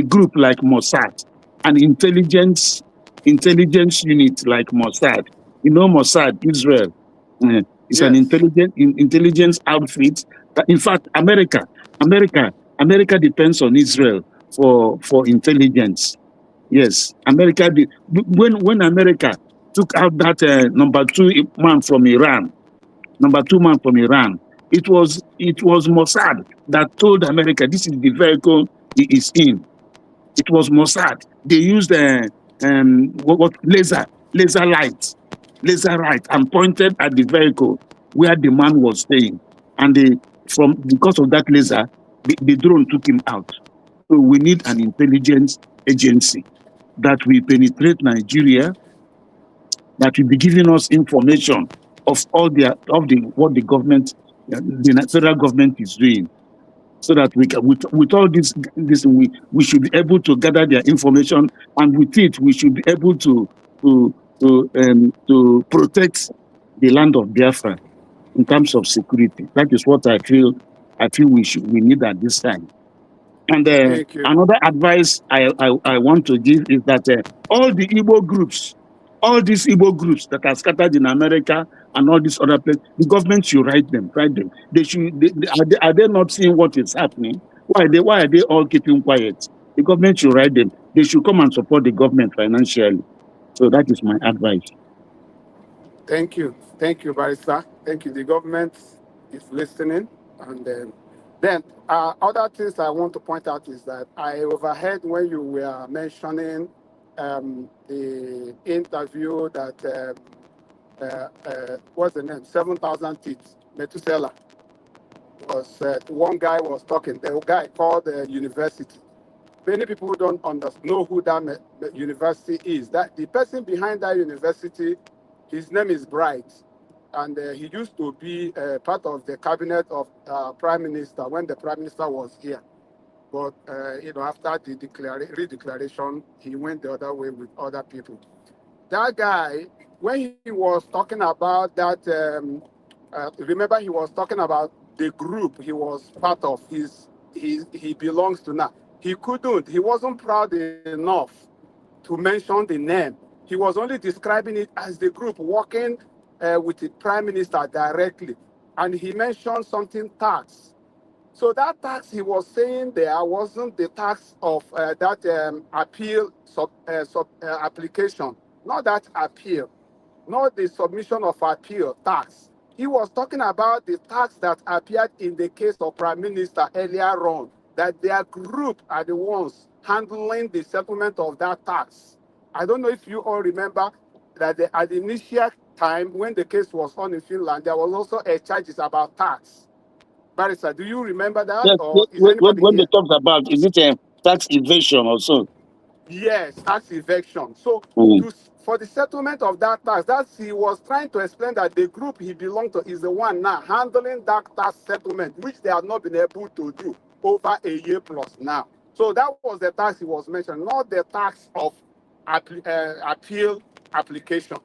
group like Mossad, an intelligence unit like Mossad. Mossad, Israel, is an intelligence outfit. In fact, America depends on Israel for intelligence. Yes, America did. When America took out that number two man from Iran, it was Mossad that told America, this is the vehicle he is in. It was Mossad. They used laser light, and pointed at the vehicle where the man was staying, and because of that laser, the drone took him out. So we need an intelligence agency that will penetrate Nigeria, that will be giving us information of what the government, the federal government is doing, so that we can, with all this we should be able to gather their information, and with it we should be able to protect the land of Biafra in terms of security. That is what I feel we need at this time. And another advice I want to give is that all these Igbo groups that are scattered in America and all these other places, the government should write them. They should. Are they not seeing what is happening? Why are they all keeping quiet? The government should write them. They should come and support the government financially. So that is my advice. Thank you, Barrister. Thank you. The government is listening, and then other things I want to point out is that I overheard when you were mentioning the interview that what's the name? 7,000 teeth. Methuselah was one guy was talking. The guy called the university. Many people don't know who that university is. That the person behind that university, his name is Bright, and he used to be part of the cabinet of Prime Minister when the Prime Minister was here. But after the redeclaration, he went the other way with other people. That guy, when he was talking about that, remember he was talking about the group he was part of. He belongs to now. He wasn't proud enough to mention the name. He was only describing it as the group working with the Prime Minister directly. And he mentioned something tax. So that tax he was saying there wasn't the tax of that appeal application not that appeal, not the submission of appeal tax. He was talking about the tax that appeared in the case of Prime Minister earlier on, that their group are the ones handling the settlement of that tax. I don't know if you all remember that at the initial time when the case was on in Finland, there was also a charges about tax. Barrister, do you remember that, Yes, or is anybody when they here? talk about, is it a tax evasion also? Yes, tax evasion. So for the settlement of that tax, he was trying to explain that the group he belonged to is the one now handling that tax settlement, which they have not been able to do over a year plus now. So that was the tax he was mentioning, not the tax of appeal application.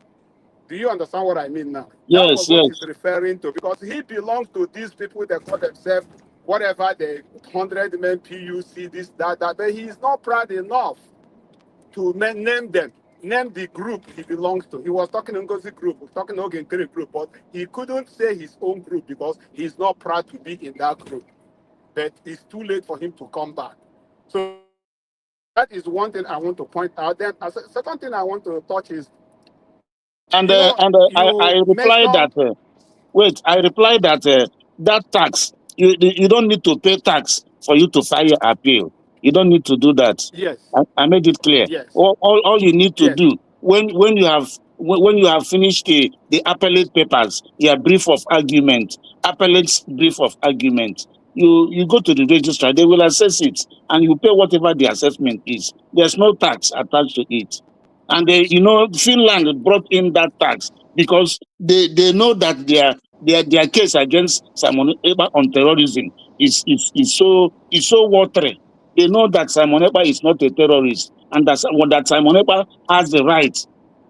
Do you understand what I mean now? That was what he's referring to, because he belongs to these people that call themselves whatever, the 100 men PUC, this, that, but he is not proud enough to name them, name the group he belongs to. He was talking Ngozi group, he was talking Ogenkere group, but he couldn't say his own group because he's not proud to be in that group. But it's too late for him to come back. So that is one thing I want to point out. Then a second thing I want to touch is, I reply that I reply that that tax, you don't need to pay tax for you to file appeal. You don't need to do that. Yes. I made it clear. Yes. All you need to do when you have finished the appellate papers, your brief of argument, appellate brief of argument, you go to the registrar, they will assess it, and you pay whatever the assessment is. There's no tax attached to it. And Finland brought in that tax because they know that their case against Simon Ekpa on terrorism is so watery. They know that Simon Ekpa is not a terrorist, and that Simon Ekpa has the right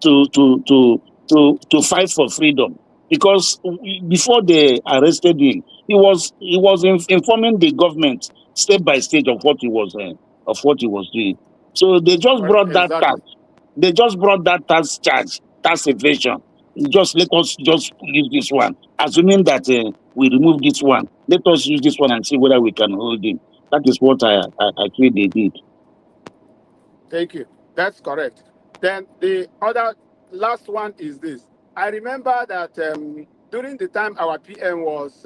to fight for freedom. Because before they arrested him, he was informing the government step by stage of what he was doing. So they just brought that tax. They just brought that tax charge, tax evasion. Just let us just use this one, assuming that we remove this one. Let us use this one and see whether we can hold him. That is what I feel they did. Thank you. That's correct. Then the other last one is this. I remember that during the time our PM was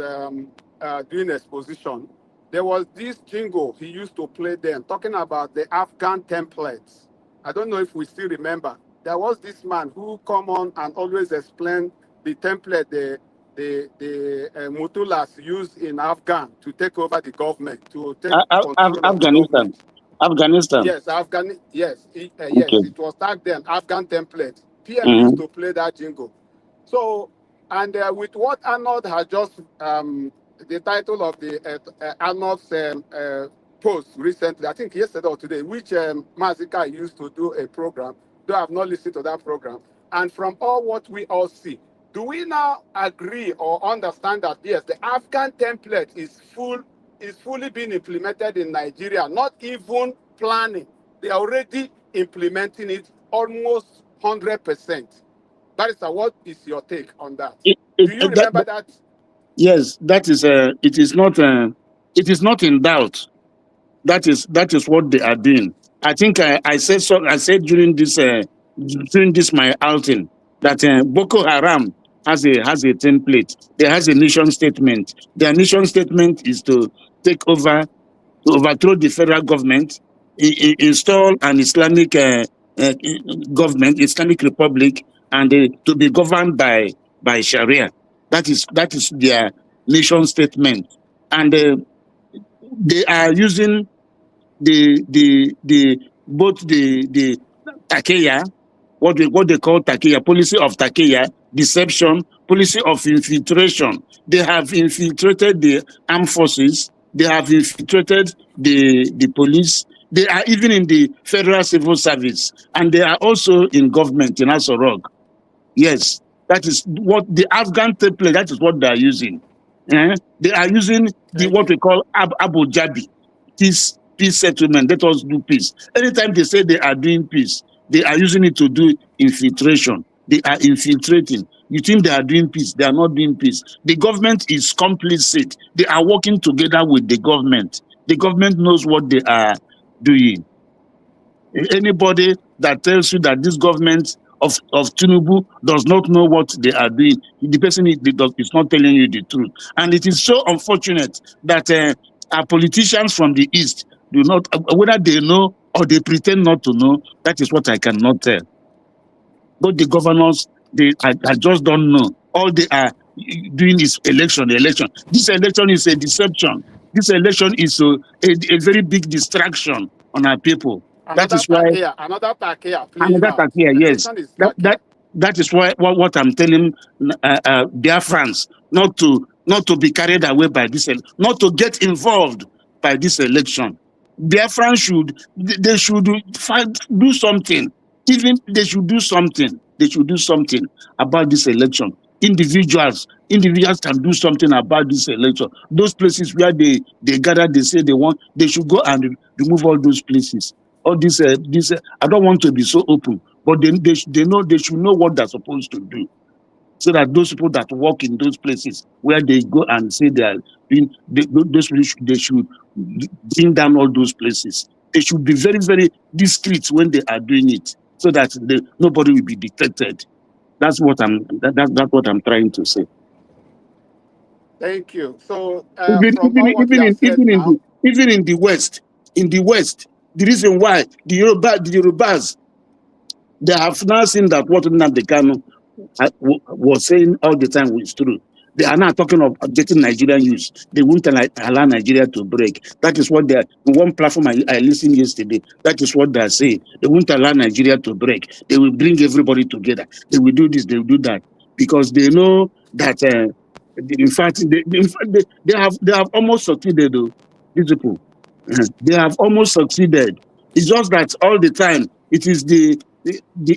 doing exposition, there was this jingle he used to play then, talking about the Afghan templates. I don't know if we still remember. There was this man who come on and always explain the template the Mutulas used in Afghan to take over the government, to take control of the government. Afghanistan. Yes, yes, it was tagged then, Afghan template. PM used to play that jingle. So, and with what Arnold has just, the title of the Arnold's post recently, I think yesterday or today, which Mazika used to do a program, though I have not listened to that program. And from all what we all see, do we now agree or understand that, yes, the Afghan template is fully being implemented in Nigeria, not even planning. They are already implementing it almost 100%. Barrister, what is your take on that? Do you remember that? Yes, that is. It is not. It is not in doubt. That is what they are doing. I think I said so. I said during this my outing that Boko Haram has a template. There has a mission statement. Their mission statement is to take over, to overthrow the federal government, install an Islamic government, Islamic Republic, and to be governed by Sharia. That is their mission statement, and they are using both the Takeya, what they call Takeya, policy of Takeya, deception, policy of infiltration. They have infiltrated the armed forces. They have infiltrated the police. They are even in the federal civil service, and they are also in government in Aso Rock. Yes, that is what the Afghan template. That is what they are using. They are using what we call Abu Dhabi peace settlement. Let us do peace. Anytime they say they are doing peace, they are using it to do infiltration. They are infiltrating. You think they are doing peace? They are not doing peace. The government is complicit. They are working together with the government. The government knows what they are doing. Anybody that tells you that this government of Tinubu does not know what they are doing. The person is not telling you the truth. And it is so unfortunate that our politicians from the East do not, whether they know or they pretend not to know, that is what I cannot tell. But the governors, I just don't know. All they are doing is election. This election is a deception. This election is a very big distraction on our people. That is why Another pakia playing another out. pakia, yes. Election is That is why what I'm telling their friends not to be carried away by this, not to get involved by this election. Their friends should do something. Even they should do something. They should do something about this election. Individuals can do something about this election. Those places where they gather, they say they should go and remove all those places. All this, I don't want to be so open, but they should know what they're supposed to do, so that those people that work in those places where they go and say they are doing, they should bring down all those places. They should be very, very discreet when they are doing it, so that nobody will be detected. That's what I'm trying to say. Thank you. So even in the West, the reason why the Yorubas, they have now seen that what Nnamdi Kanu was saying all the time was true. They are now talking of getting Nigerian youth. They won't allow Nigeria to break. That is what they're, in one platform I listened yesterday, that is what they're saying. They won't allow Nigeria to break. They will bring everybody together. They will do this, they will do that. Because they know that, in fact, they have almost succeeded, though, these people. They have almost succeeded. It's just that all the time, it is the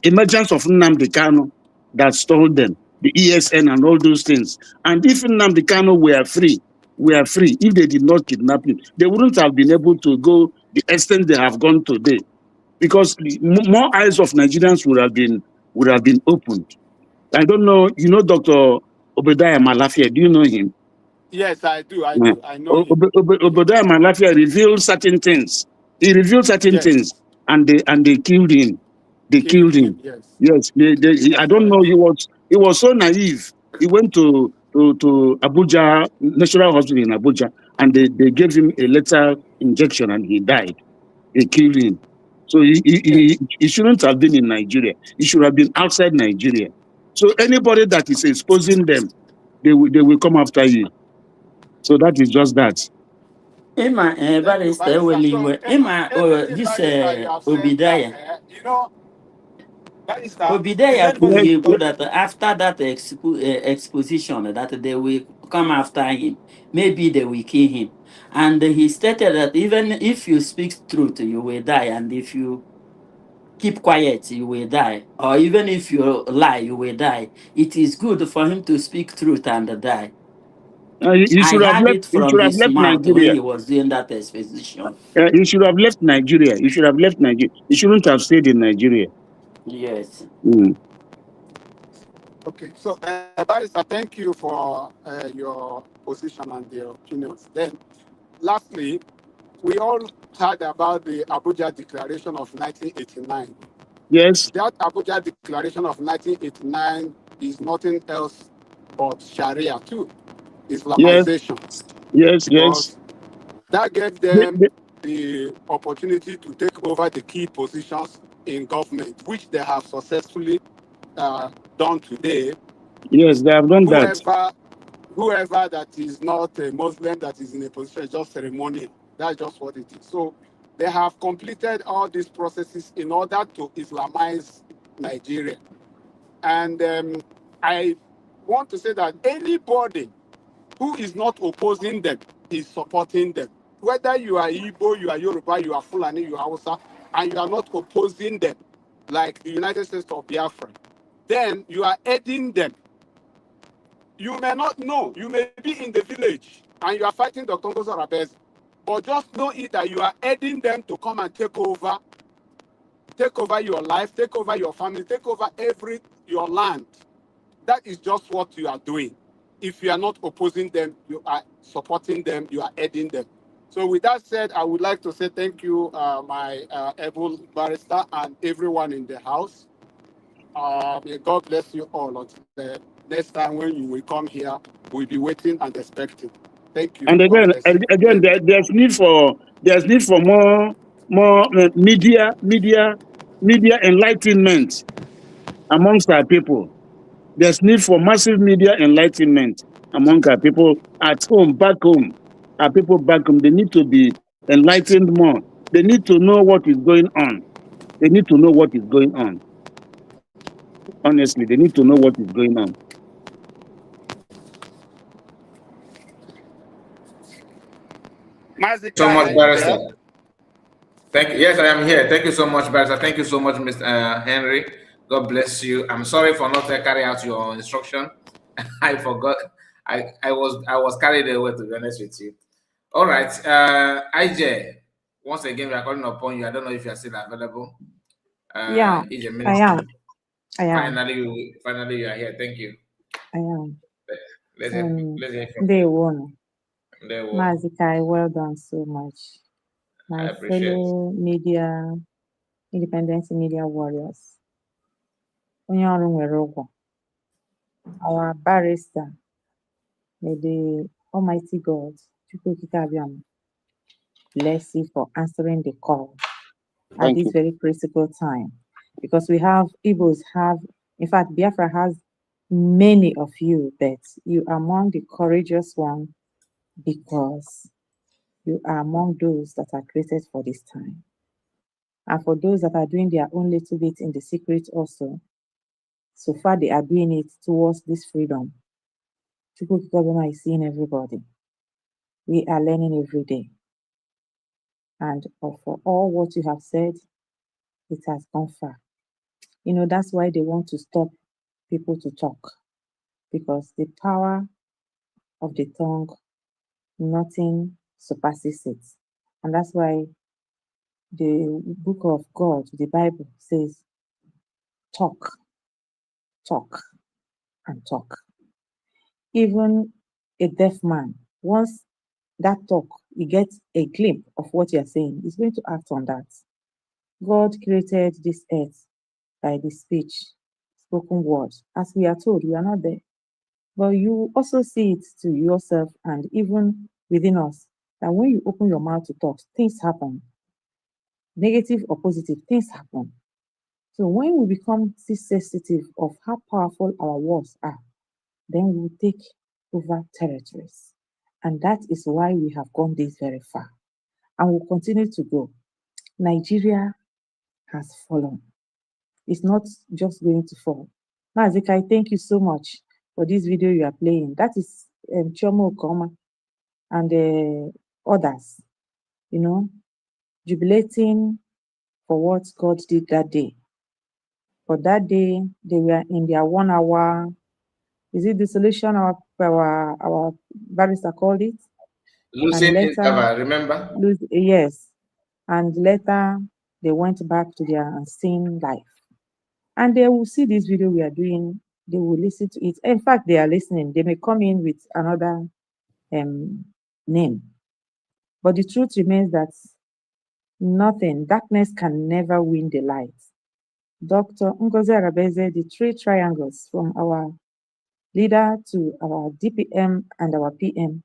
emergence of Nnamdi Kanu that stole them, the ESN and all those things. And if Nnamdi Kanu were free, if they did not kidnap him, they wouldn't have been able to go the extent they have gone today, because more eyes of Nigerians would have been opened. I don't know, Dr. Obadiah Malafia, do you know him? Yes, I do. I know him. Obadiah Malafia revealed certain things. He revealed certain things, and they killed him. They killed him. Yes. I don't know. He was so naive. He went to Abuja, National Hospital in Abuja, and they gave him a lethal injection, and he died. They killed him. So he shouldn't have been in Nigeria. He should have been outside Nigeria. So anybody that is exposing them, they will come after you. So that is just that. Emma, Barrister, this Obadiah. Obadiah put that after that exposition that they will come after him, maybe they will kill him. And he stated that even if you speak truth, you will die. And if you keep quiet, you will die. Or even if you lie, you will die. It is good for him to speak truth and die. He should have left. It from his mouth Nigeria when he was doing that exposition. He should have left Nigeria. He should have left Nigeria. He shouldn't have stayed in Nigeria. Yes. Okay, so Barrister, thank you for your position and your opinions. Then, lastly, we all heard about the Abuja Declaration of 1989. Yes. That Abuja Declaration of 1989 is nothing else but Sharia too, Islamization. Yes. That gave them the opportunity to take over the key positions in government, which they have successfully done today. Yes, they have done that. Whoever that is not a Muslim that is in a position is just ceremonial. That's just what it is. So they have completed all these processes in order to Islamize Nigeria. And I want to say that anybody who is not opposing them is supporting them. Whether you are Igbo, you are Yoruba, you are Fulani, you are Hausa, and you are not opposing them, like the United States of Biafra, then you are aiding them. You may not know. You may be in the village and you are fighting the Congo Zarabes, but just know it that you are aiding them to come and take over your life, take over your family, take over your land. That is just what you are doing. If you are not opposing them, you are supporting them, you are aiding them. So with that said, I would like to say thank you, my able barrister and everyone in the house. May God bless you all. Until the next time when you will come here, we'll be waiting and expecting. Thank you. And God again, bless you. there's need for more media enlightenment amongst our people. There's need for massive media enlightenment among our people at home, back home. Our people back home, they need to be enlightened more. They need to know what is going on. They need to know what is going on. Honestly, they need to know what is going on. So much, Barrister. Thank you. Yes, I am here. Thank you so much, Barrister. Thank you so much, Mr. Henry. God bless you. I'm sorry for not carrying out your instruction. I forgot. I was carried away, to be honest with you. All right. IJ, once again, we are calling upon you. I don't know if you are still available. Yeah, IJ I am. I am. Finally, you are here. Thank you. I am. Let's hear from Day you. one. Day one. Mazikai, well done so much. I My appreciate fellow media, independent media warriors. Onye ọrụ nwere ụgwọ. Our barrister, may the Almighty God, Chukwu Okike Abiam, bless you for answering the call at Thank this you. very critical time. Because we have, Igbos have, in fact, Biafra has many of you, but you are among the courageous ones because you are among those that are created for this time. And for those that are doing their own little bit in the secret also, so far they are doing it towards this freedom. Chukwu Okike Abiam is seeing everybody. We are learning every day. And for all what you have said, it has gone far. You know, that's why they want to stop people to talk. Because the power of the tongue, nothing surpasses it. And that's why the book of God, the Bible, says, talk, talk, and talk. Even a deaf man, once that talk, he gets a glimpse of what you're saying, he's going to act on that. God created this earth by the speech, spoken word. As we are told, we are not there. But you also see it to yourself and even within us, that when you open your mouth to talk, things happen. Negative or positive, things happen. So when we become sensitive of how powerful our words are, then we will take over territories. And that is why we have gone this very far. And will continue to go. Nigeria has fallen. It's not just going to fall. Mazikai, thank you so much for this video you are playing. That is Chomo Okoma and others, you know, jubilating for what God did that day. But that day, they were in their 1 hour, is it the solution our barrister called it? Losing interval, remember? Yes. And later, they went back to their unseen life. And they will see this video we are doing, they will listen to it. In fact, they are listening. They may come in with another name. But the truth remains that darkness can never win the light. Dr. Ngozi Arabeze, the 3 triangles from our leader to our DPM and our PM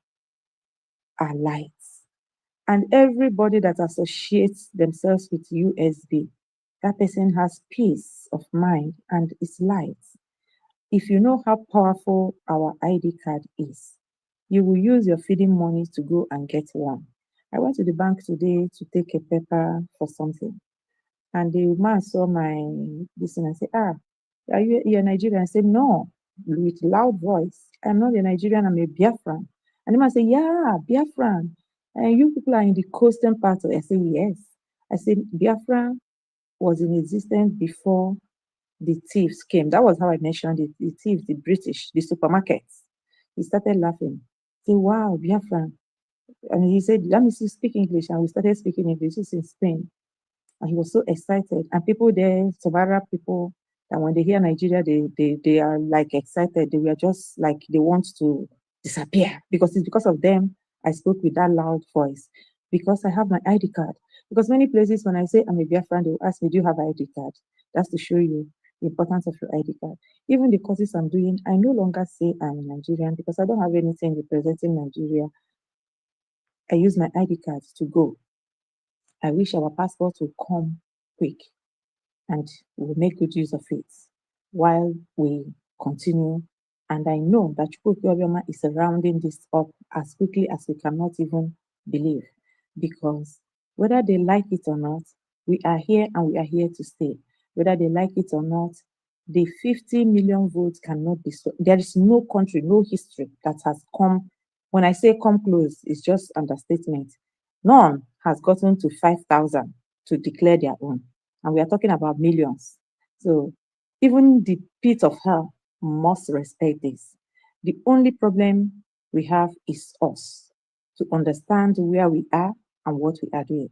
are lights. And everybody that associates themselves with USB, that person has peace of mind and is light. If you know how powerful our ID card is, you will use your feeding money to go and get one. I went to the bank today to take a paper for something. And the man saw my this and said, are you a Nigerian? I said, no, with loud voice. I'm not a Nigerian, I'm a Biafran. And the man said, yeah, Biafran. And you people are in the coastal part. I said, yes. I said, Biafra was in existence before the thieves came. That was how I mentioned it. The thieves, the British, the supermarkets. He started laughing. He said, wow, Biafran. And he said, let me speak English. And we started speaking English. This is in Spain. And he was so excited. And people there, Savara people, that when they hear Nigeria, they are like excited. They were just like they want to disappear. Because it's because of them I spoke with that loud voice. Because I have my ID card. Because many places when I say I'm a Biafran, they will ask me, do you have an ID card? That's to show you the importance of your ID card. Even the courses I'm doing, I no longer say I'm a Nigerian because I don't have anything representing Nigeria. I use my ID card to go. I wish our passport will come quick and we'll make good use of it while we continue. And I know that Chukwuka is rounding this up as quickly as we cannot even believe, because whether they like it or not, we are here and we are here to stay. Whether they like it or not, the 50 million votes cannot be so. There is no country, no history that has come. When I say come close, it's just understatement. None has gotten to 5,000 to declare their own. And we are talking about millions. So even the pit of hell must respect this. The only problem we have is us to understand where we are and what we are doing,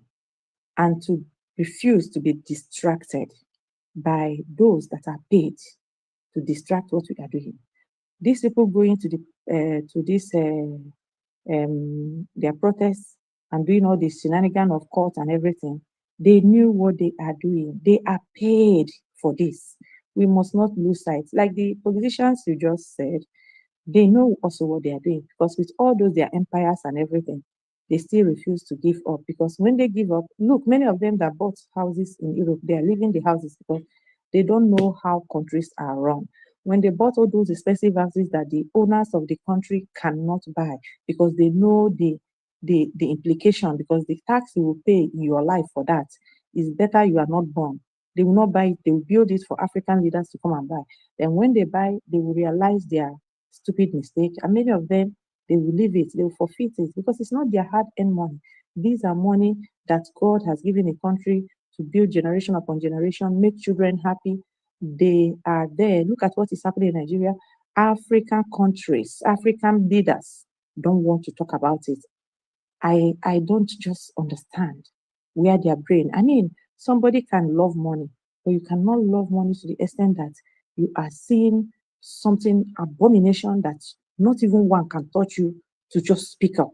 and to refuse to be distracted by those that are paid to distract what we are doing. These people going to their protests and doing all this shenanigan of court and everything, they knew what they are doing. They are paid for this. We must not lose sight. Like the politicians you just said, they know also what they are doing, because with all those their empires and everything, they still refuse to give up. Because when they give up, look, many of them that bought houses in Europe, they are leaving the houses because they don't know how countries are run. When they bought all those expensive houses that the owners of the country cannot buy, because they know the implication, because the tax you will pay in your life for that is better you are not born. They will not buy it, they will build it for African leaders to come and buy. Then when they buy, they will realize their stupid mistake, and many of them, they will leave it, they will forfeit it, because it's not their hard-earned money. These are money that God has given a country to build generation upon generation, make children happy. They are there. Look at what is happening in Nigeria. African countries, African leaders don't want to talk about it. I don't just understand where their brain. I mean, somebody can love money, but you cannot love money to the extent that you are seeing something abomination that not even one can touch you to just speak up.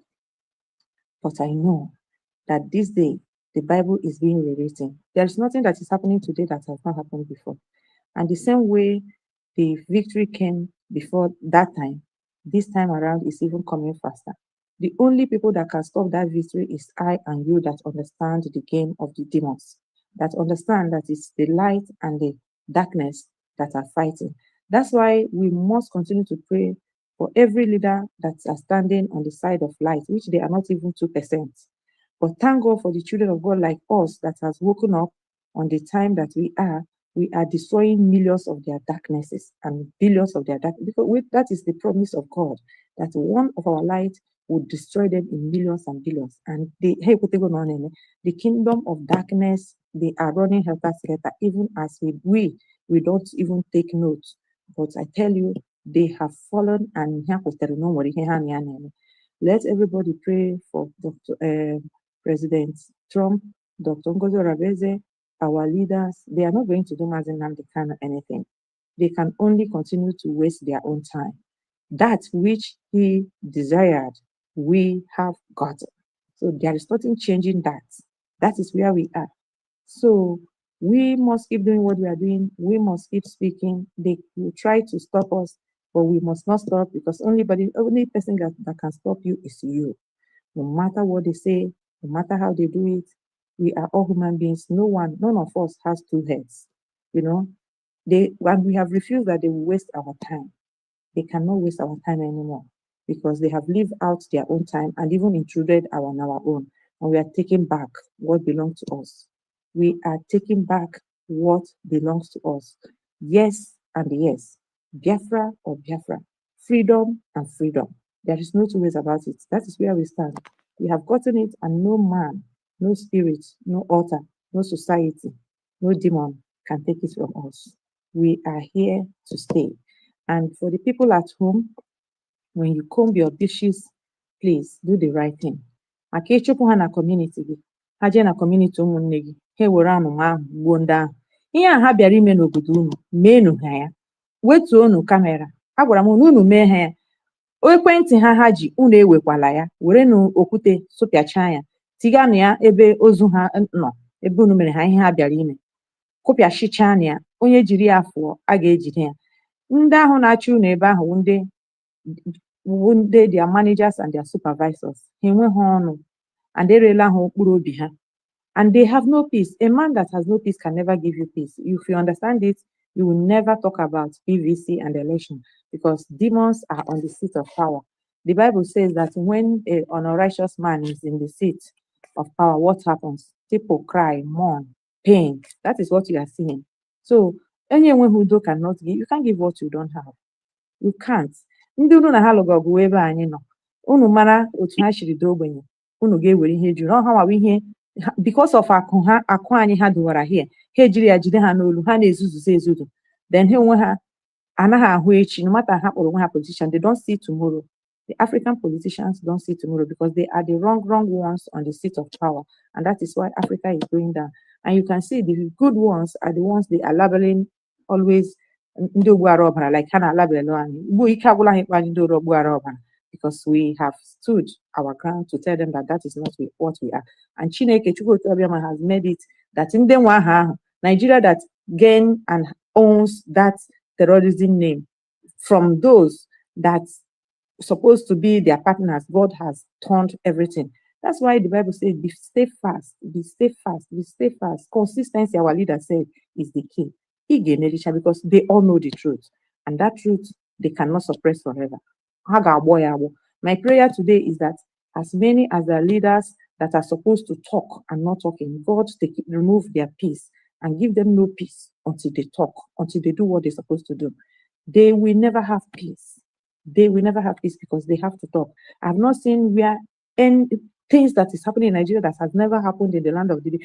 But I know that this day, the Bible is being rewritten. There is nothing that is happening today that has not happened before. And the same way the victory came before that time, this time around is even coming faster. The only people that can stop that victory is I and you that understand the game of the demons, that understand that it's the light and the darkness that are fighting. That's why we must continue to pray for every leader that are standing on the side of light, which they are not even 2%. But thank God for the children of God like us that has woken up on the time that we are destroying millions of their darknesses and billions of their darkness, because that is the promise of God, that one of our light would destroy them in millions and billions. And the kingdom of darkness, they are running helter-skelter, even as we don't even take note. But I tell you, they have fallen, and let everybody pray for President Trump, Dr. Ngozi Orebeze, our leaders. They are not going to do Mazen Nnamdi Kanu anything. They can only continue to waste their own time. That which he desired, we have gotten. So there is nothing changing that. That is where we are. So we must keep doing what we are doing. We must keep speaking. They will try to stop us, but we must not stop, because only person that can stop you is you. No matter what they say, no matter how they do it, we are all human beings. None of us has two heads. When we have refused that they will waste our time, they cannot waste our time anymore, because they have lived out their own time and even intruded on our own. And we are taking back what belongs to us. We are taking back what belongs to us. Yes and yes. Biafra or Biafra. Freedom and freedom. There is no two ways about it. That is where we stand. We have gotten it, and no man, no spirit, no altar, no society, no demon can take it from us. We are here to stay. And for the people at home, when you comb your dishes, please do the right thing. Maka ịchụpụ ha na community gị, ha jee na community ụmụnne gị, ha ewere amụma ahụ gbuo ndị ahụ. Ihe a ha bịara ime n'obodo unu, meenụ ha ya. Wetuonu kamera. Agwara m unu mee ha ya. Ekwentị ha ji, unu ewekwala ya. Werenụ okwute sụpịachaa ya. Tiganụ ya ebe ozu ha nọ, ebe unu mere ha ihe ha bịara ime. Kụpịachichaa ya. onye jiri ya fụọ a ga-ejide ya. Ndị ahụ na-achị unu ebe ahụ ndị their managers and their supervisors, ha enweghị ọnụ, and erela ha okpuru obi ha, and they have no peace. A man that has no peace can never give you peace. If you understand it, you will never talk about PVC and election, because demons are on the seat of power. The Bible says that when an unrighteous man is in the seat of power, what happens? People cry, mourn, pain. That is what you are seeing. So anyone who cannot give, you can't give what you don't have. You can't. Ndị unu na ha lụgụ ọgụ ebe anyị nọ, unu mara otu ha shiri do ogbenye, unu ga-ewere ihe juru ha nwawa ihe because of akụ anyị ha dowara here, ha ejiri ya jide ha n'olu, ha na-ezuzuzi ezuzu, then ha onwe ha anaghị ahụ echi. No matter ha kpọrọ onwe ha politician, they don't see tomorrow. The African politicians don't see tomorrow because they are the wrong ones on the seat of power, and that is why Africa is going down. And you can see the good ones are the ones they are labeling always ndị ogbuara ọbara, like ha na-alabel anyị ugbu ike agwụla anyị kpa ndị ogbuara ọbara, because we have stood our ground to tell them that is not what we are. And Chineke Chukwu Obiama has made it that in the ahụ Nigeria that gain and owns that terrorism name from those that supposed to be their partners, God has turned everything. That's why the Bible says, be steadfast, be steadfast, be steadfast. Consistency, our leader said, is the key. Because they all know the truth, and that truth they cannot suppress forever. My prayer today is that as many as the leaders that are supposed to talk and not talking, God remove their peace and give them no peace until they talk, until they do what they're supposed to do. They will never have peace. They will never have peace because they have to talk. I've not seen where any things that is happening in Nigeria that has never happened in the land of the day.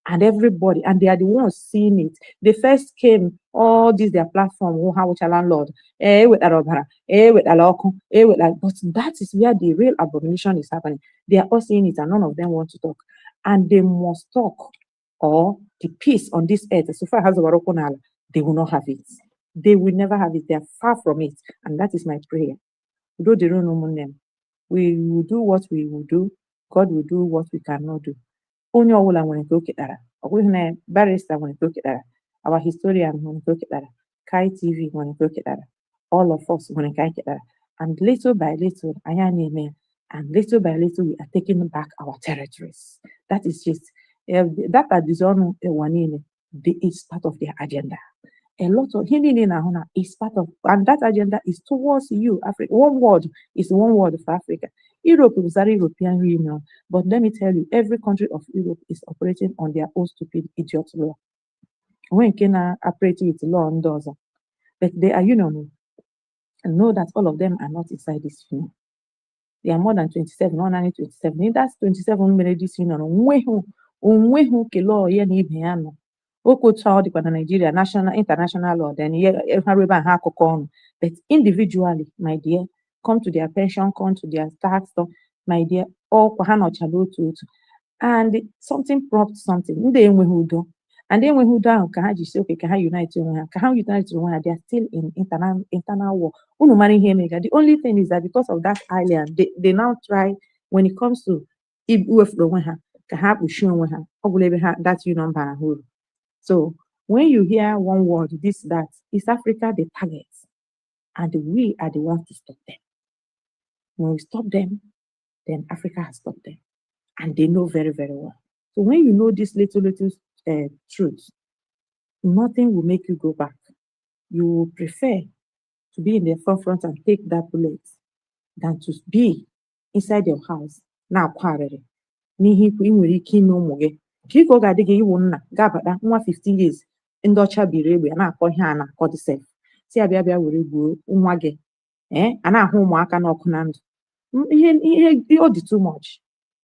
And everybody, and they are the ones seeing it. They first came, all this their platform, how much a landlord, with Arabara, with Aloko, with like, but that is where the real abomination is happening. They are all seeing it, and none of them want to talk. And they must talk, or the peace on this earth, so far as the they will not have it. They will never have it. They are far from it. And that is my prayer. We will do what we will do. God will do what we cannot do. Onye ọbụla nwere nke o ketara. Ọ bụghị na barrister nwere nke o ketara. Our historian nwere nke o ketara. Kai TV nwere nke o ketara. All of us nwere nke anyị ketara. And little by little, anyị na-eme. And little by little, we are taking back our territories. That is just, that is on is part of their agenda. A lot of is part of, and that agenda is towards you, Africa. One word is one word for Africa. Europe is a European Union, but let me tell you, every country of Europe is operating on their own stupid idiot law. When can I operate with law and does, but they are union, and know that all of them are not inside this union. They are more than 27, not only 27. That's 27 marriages union. Onwehu ke law ye ni ibe ya no. Okocha the Nigeria national international law then but individually, my dear, come to their pension, come to their tax, my dear, all and something prompts something. They and then when who down can say okay, can unite they are still in internal war. The only thing is that because of that island, they now try when it comes to that union. So when you hear one word, this, that, is Africa the target, and we are the ones to stop them. When we stop them, then Africa has stopped them, and they know very, very well. So when you know this little truth, nothing will make you go back. You will prefer to be in the forefront and take that bullet than to be inside your house. Now, Kiko ga-adịghị iwu nna ga-abata nwa 15 years ndị ọcha biri egbe na-akọ ihe a na-akọ dị sef si abịa were gbuo nwa gị a na-ahụ ụmụaka n'ọkụ na ndụ ihe ọ dị too much,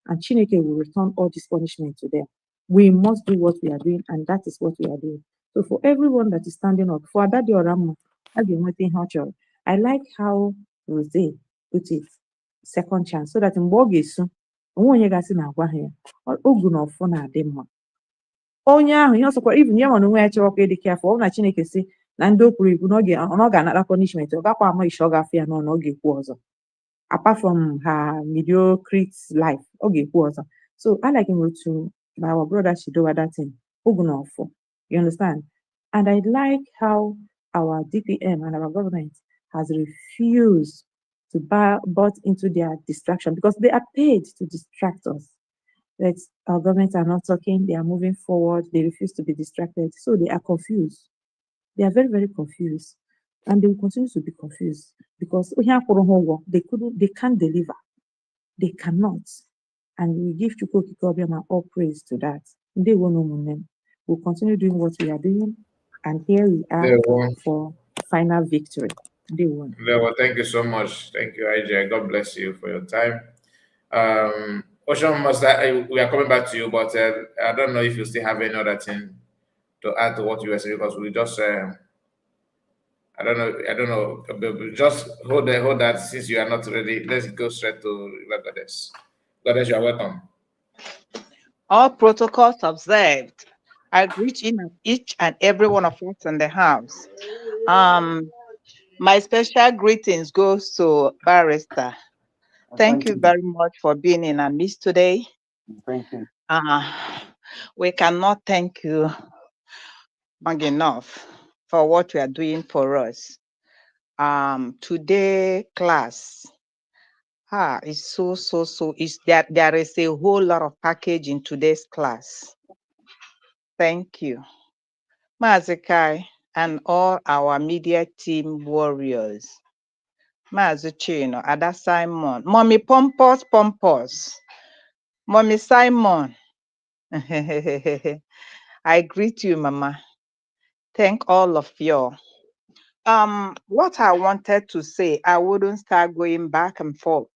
and Chineke will return all this punishment to them. We must do what we are doing, and that is what we are doing. So for everyone that is standing up, for Adadi Oramu, I like how Rose put it, second chance, so that in Bogesu, onye gasị na-agwa ha ya ogu na ọfọ na-adị mma onye ahụ ihe ọsọkwa even ya nwana onwe ya chọrọ ka ịdị careful. Ọ na Chineke si na ndị okwuru ikwu na ọ ga-anara punishment, ọ gakwa ama ishe ọ ga-afụ ya n'ọnụ, ọ ga-ekwu ọzọ. Apart from her mediocre life, ọ ga-ekwu ọzọ. So I like him to our brother Shidowa that thing ogu na ọfọ You understand? And I like how our DPM and our government has refused to butt into their distraction because they are paid to distract us. That our governments are not talking, they are moving forward, they refuse to be distracted. So they are confused. They are very, very confused. And they will continue to be confused because they can't deliver. They cannot. And we give Chukwuka Obiama all praise to that. They will know them. We'll continue doing what we are doing. And here we are for final victory. They won. Well, thank you so much. Thank you, IJ. God bless you for your time. Ocean, we are coming back to you, but I don't know if you still have any other thing to add to what you were saying because we just, I don't know. Just hold that since you are not ready. Let's go straight to Goddess. Goddess, you are welcome. All protocols observed. I greet each and every one of us in the house. My special greetings goes to Barrister. Thank you very much for being in our midst today. Thank you. We cannot thank you long enough for what you are doing for us. Today class is so is that there is a whole lot of package in today's class. Thank you, Mazikai, and all our media team warriors. Mazuchino, Ada Simon, Mommy Pompous, Mommy Simon. I greet you, Mama. Thank all of you. What I wanted to say, I wouldn't start going back and forth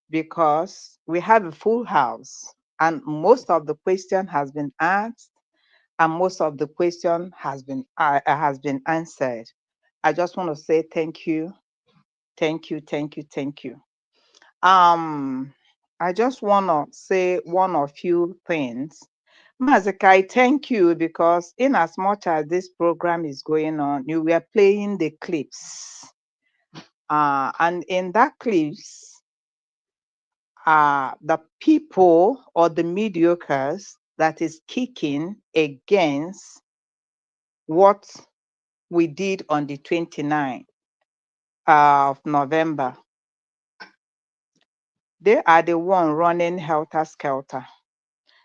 because we have a full house and most of the question has been asked and most of the question has been answered. I just want to say thank you. Thank you. I just want to say one or few things. Mazikai, thank you because in as much as this program is going on, you were playing the clips. And in that clips, the people or the mediocres that is kicking against what we did on the 29th of November. They are the one running helter-skelter.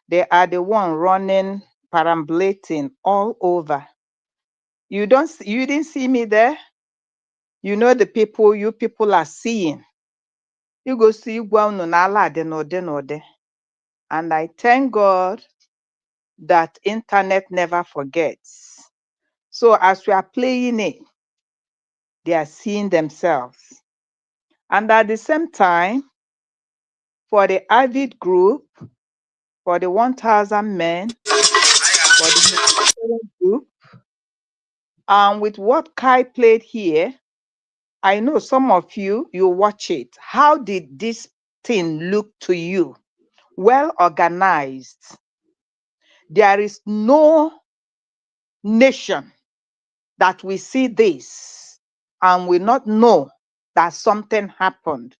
They are the one running, perambulating all over. You didn't see me there? You know the people you people are seeing. You go see Node. And I thank God that internet never forgets. So as we are playing it, they are seeing themselves. And at the same time, for the avid group, for the 1,000 men, for the group, and with what Kai played here, I know some of you watch it. How did this thing look to you? Well organized. There is no nation that we see this and will not know that something happened.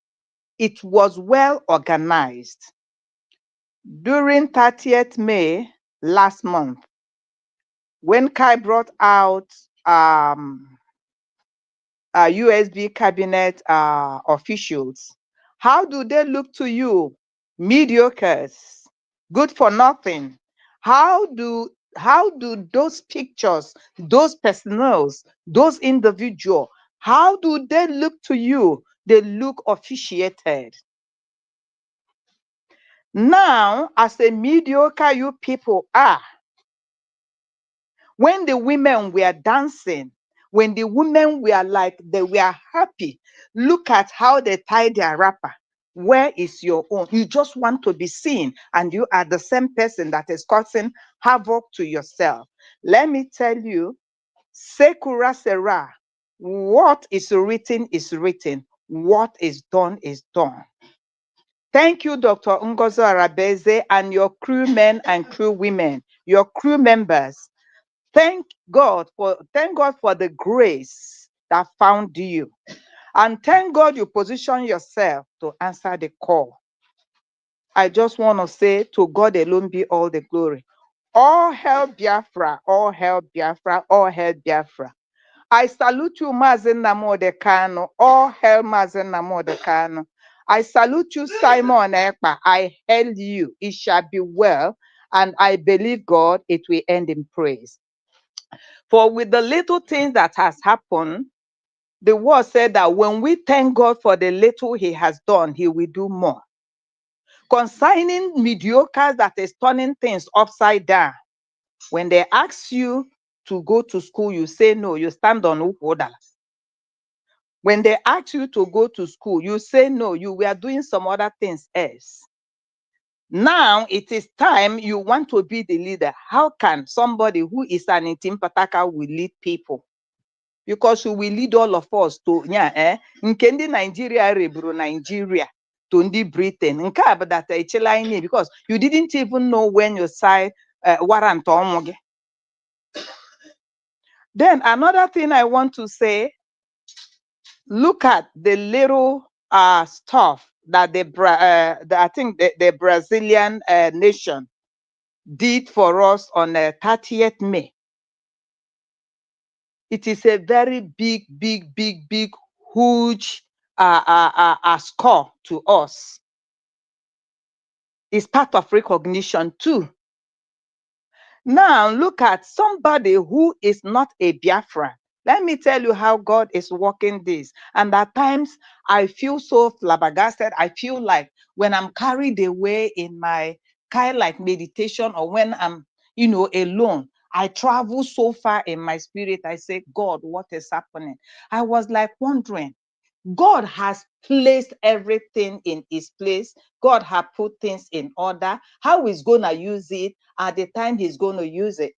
It was well organized. During 30th May last month, when Kai brought out USB cabinet officials, how do they look to you? Mediocres, good for nothing. How do those pictures, those personnels, those individuals, how do they look to you? They look officiated. Now, as a mediocre you people are, when the women were dancing, when the women were like, they were happy, look at how they tie their wrapper. Where is your own? You just want to be seen, and you are the same person that is causing havoc to yourself. Let me tell you, Sekura Sera, what is written is written. What is done is done. Thank you, Dr. Ngozo Arabeze, and your crewmen and crew women, your crew members. Thank God for the grace that found you. And thank God you position yourself to answer the call. I just want to say to God alone be all the glory. All hail Biafra, all hail Biafra, all hail Biafra. I salute you, Mazen Namode Kano. All hail Mazen Namode Kano. I salute you, Simon Ekpa. I hail you. It shall be well. And I believe God, it will end in praise. For with the little things that has happened, the word said that when we thank God for the little he has done, he will do more. Concerning mediocres that is turning things upside down, when they ask you to go to school, you say no, you stand on Ukoda. When they ask you to go to school, you say no, you were doing some other things else. Now it is time you want to be the leader. How can somebody who is an Intimpataka will lead people? Because we will lead all of us to nke ndị Nigeria reburu Nigeria to ndị Britain. Nke a bụ that echela anyị because you didn't even know when you sign warrant ọnwụ gị. Then another thing I want to say, look at the little stuff that I think the Brazilian nation did for us on 30th May. It is a very big, huge score to us. It's part of recognition too. Now look at somebody who is not a Biafran. Let me tell you how God is working this. And at times I feel so flabbergasted. I feel like when I'm carried away in my kind of like meditation, or when I'm, alone, I travel so far in my spirit. I say, God, what is happening? I was like wondering, God has placed everything in its place. God has put things in order. How he's going to use it at the time he's going to use it.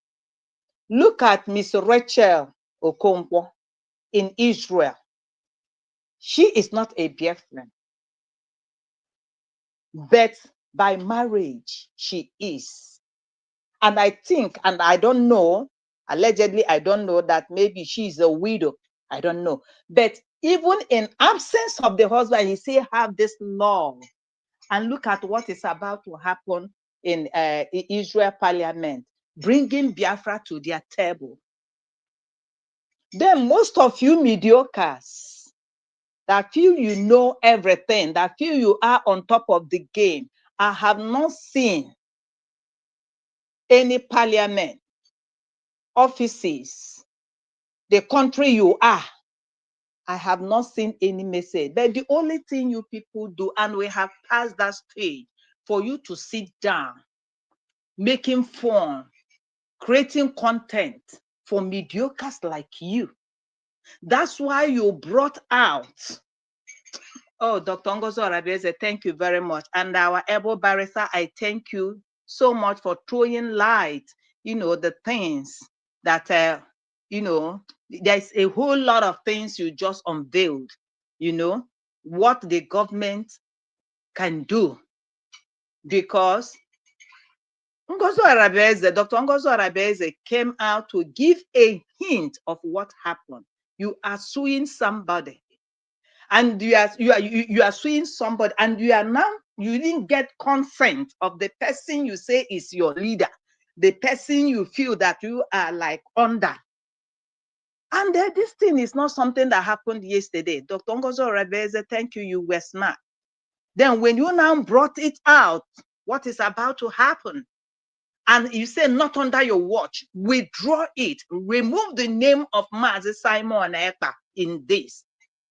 Look at Miss Rachel Okonkwo in Israel. She is not a Biafran, but by marriage, she is. And I think, and I don't know, allegedly, I don't know that maybe she's a widow. I don't know. But even in absence of the husband, he still have this love. And look at what is about to happen in Israel parliament, bringing Biafra to their table. Then most of you mediocres that feel you know everything, that feel you are on top of the game, I have not seen any parliament, offices, the country you are. I have not seen any message. But the only thing you people do, and we have passed that stage, for you to sit down, making fun, creating content for mediocres like you. That's why you brought out, oh, Dr. Ngozo Arabeze, thank you very much. And our able barrister, I thank you so much for throwing light, the things that, there's a whole lot of things you just unveiled, what the government can do. Because Dr. Ngozo Arabeze came out to give a hint of what happened. You are suing somebody, and you are suing somebody, and you didn't get consent of the person you say is your leader, the person you feel that you are like under. And this thing is not something that happened yesterday. Dr. Ngozo Arabeze, thank you. You were smart. Then when you now brought it out, what is about to happen? And you say not under your watch, withdraw it, remove the name of Mazi Simon Ekpa in this.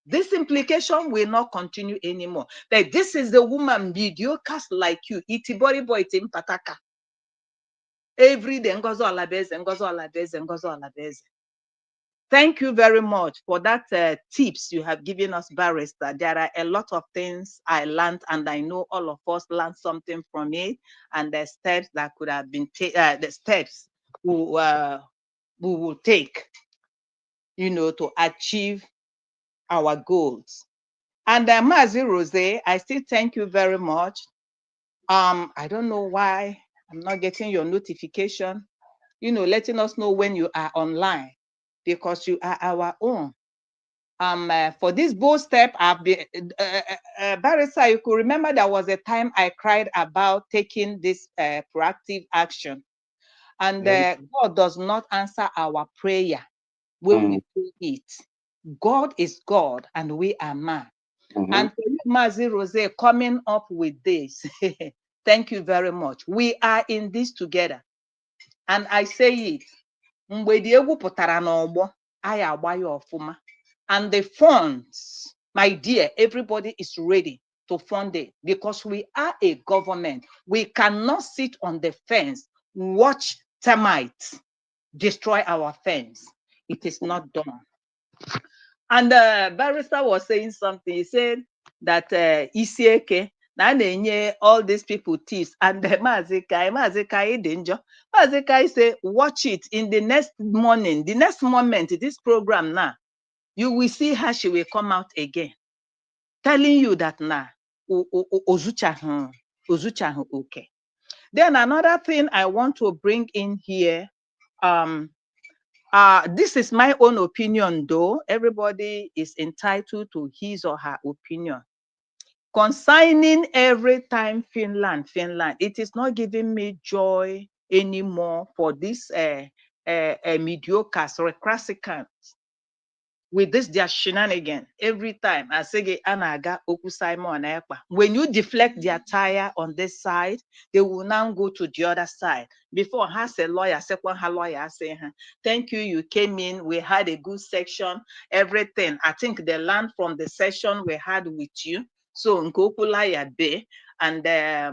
This implication will not continue anymore. But this is the woman mediocre like you. Itibori boy tim pataka. Every day, Ngozo Alabeze, Ngozo Alabeze, Ngozo Alabeze. Thank you very much for that tips you have given us, barrister. There are a lot of things I learned, and I know all of us learned something from it, and the steps that could have been the steps we will take, to achieve our goals. And Mazi Rose, I still thank you very much. I don't know why I'm not getting your notification, letting us know when you are online, because you are our own. For this bold step, I've been, barrister, you could remember there was a time I cried about taking this proactive action. And God does not answer our prayer when we pray it. God is God and we are man. And for you, Mazi Rose, coming up with this, thank you very much. We are in this together. And I say it, mgbe dị egwu pụtara n'ọgbọ, anyị agba ya ọfụma. And the funds, my dear, everybody is ready to fund it because we are a government. We cannot sit on the fence, watch termites destroy our fence. It is not done. And the barrister was saying something. He said that Isieke, all these people tips, and Mazikai danger. Mazikai say, watch it in the next morning, the next moment, this program now, you will see how she will come out again, telling you that now, Ozuchahu, okay. Then another thing I want to bring in here, this is my own opinion, though. Everybody is entitled to his or her opinion. Consigning every time Finland, it is not giving me joy anymore for this mediocre, recalcitrant with this their shenanigan every time. I say Anaga Oku Simon Ekpa. When you deflect their tire on this side, they will now go to the other side. Before has a lawyer, second her lawyer saying, thank you, you came in, we had a good section, everything. I think they learned from the session we had with you. So Nkopula Bay and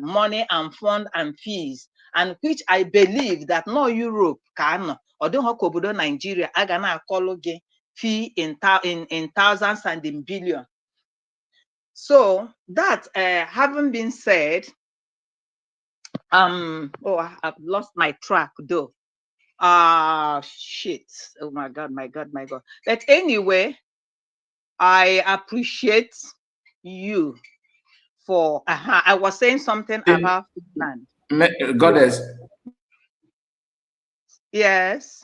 money and fund and fees, and which I believe that no Europe can or don't have Nigeria, I gonna call again. Fee in thousands and in billions. So that having been said, I've lost my track though. Shit. Oh my God. But anyway, I appreciate you for I was saying something about Finland. Goddess. Yes.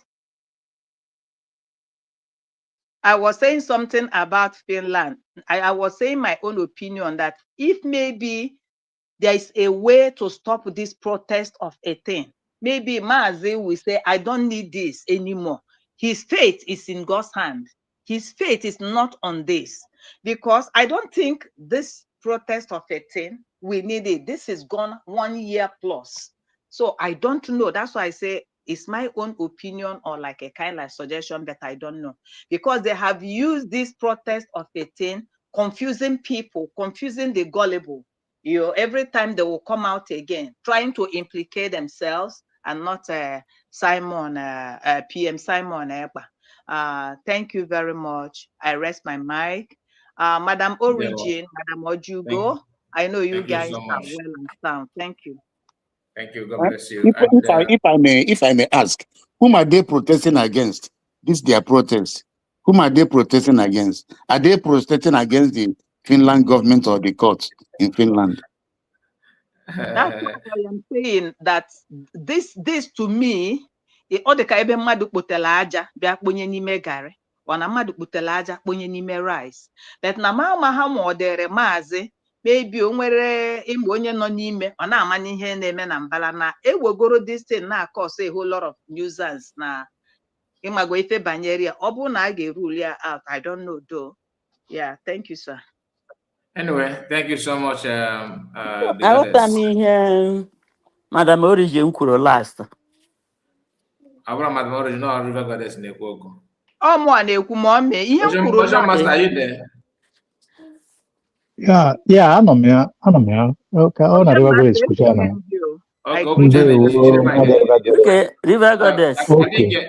I was saying something about Finland. I was saying my own opinion that if maybe there is a way to stop this protest of a thing, maybe Maazi will say, I don't need this anymore. His fate is in God's hand. His fate is not on this. Because I don't think this protest of a thing, we need it. This is gone 1 year plus. So I don't know. That's why I say, it's my own opinion or like a kind of suggestion, but I don't know. Because they have used this protest of a thing, confusing people, confusing the gullible. You know, every time they will come out again, trying to implicate themselves and not PM Simon Ekpa. Thank you very much. I rest my mic. Madam Origin, Madam Ojugo, I know you guys are well and sound. Thank you. Thank you. God bless you. If I may ask, whom are they protesting against? This their protest. Whom are they protesting against? Are they protesting against the Finland government or the courts in Finland? That's what I am saying. That this to me, all the ebe mmadụ kpotela aja bịa kponye n'ime gari, ọ na mmadụ kpotela aja kponye n'ime rice. But na ma ha ma ọ dịrị Maazị, maybe o nwere ịmụ onye nọ n'ime, ọ na-ama n'ihe na-eme na mbala na ewegoro this thing na cause a whole lot of nuisance na ịmago ife banyere ya. Ọ bụrụ na a ga-erule ya out, I don't know though. Yeah, thank you, sir. Anyway, thank you so much. I hope I mean, Madam Origin kwuru last. Madam Origin, no River Goddess na-ekwu. Ọ mụ a na-ekwu ma ọ mee ihe m kwuru Master, are you there? Yeah, anọ m ya. Okay, ọ na River Goddess kwucha na. Okay, River Goddess. Okay.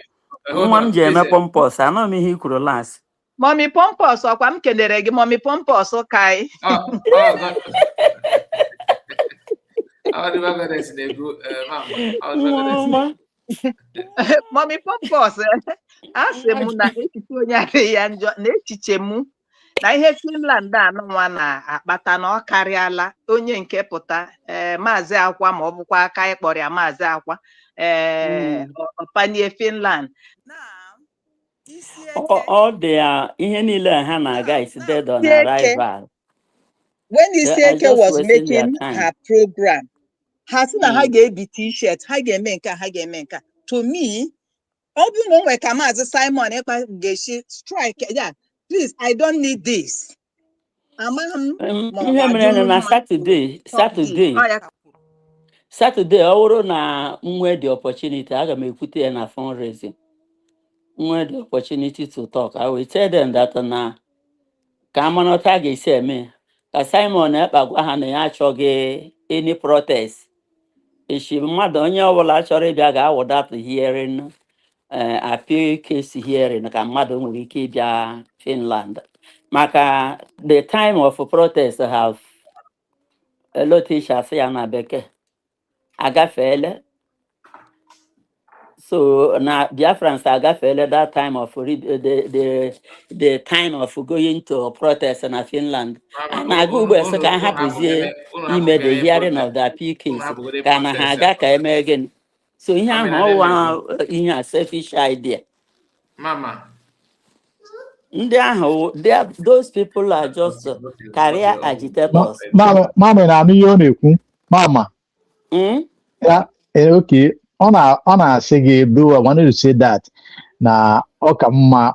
Nwa m ji eme pompous, anọ m ihe i kwuru last. Mommy Pompous, ọkwa m kelere gị, Mommy Pompous kai. Mommy Pompous, asị m na echiche onye adịghị ya njọ, na echiche m na ihe Finland anụnwa na-akpata na ọ karịala onye nke pụta Maazị Akwa ma ọ bụkwa aka ịkpọrọ ya Maazị Akwa ọpanie Finland. All the ihe niile ha na-aga is dead on arrival. When Isieke was making her program, ha sị na ha ga-ebi t-shirt, ha ga-eme nke to me, Simon strike. Yeah, please, I don't need this. Ihe mere na Saturday ọ bụrụ na nwe the opportunity, aga m ekwute ya na fundraising. Nwe the opportunity to talk, I will tell them that na ka amanọta ga-esi eme ka Simon ekpagwa ha na ya achọghị any protest. Echi mmadụ onye ọbụla chọrọ ịbịa ga-awụ that hearing appeal case hearing ka mmadụ nwere ike ịbịa Finland. Maka the time of protest have lotisha ya na bekee agafeele. So na Biafrans agafeele that time of the time of going to protest na Finland. Na-aga ugbo ese ka hapụzie ime the hearing of the appeal case ka na ha aga ka eme gịnị. So ihe ahụ ọwa ihe a selfish idea. Mama. Ndị ahụ, those people are just career agitators. Mama na-anụ ihe ọ na-ekwu. Mama. Yeah, okay. On a say, though I wanted to say that now,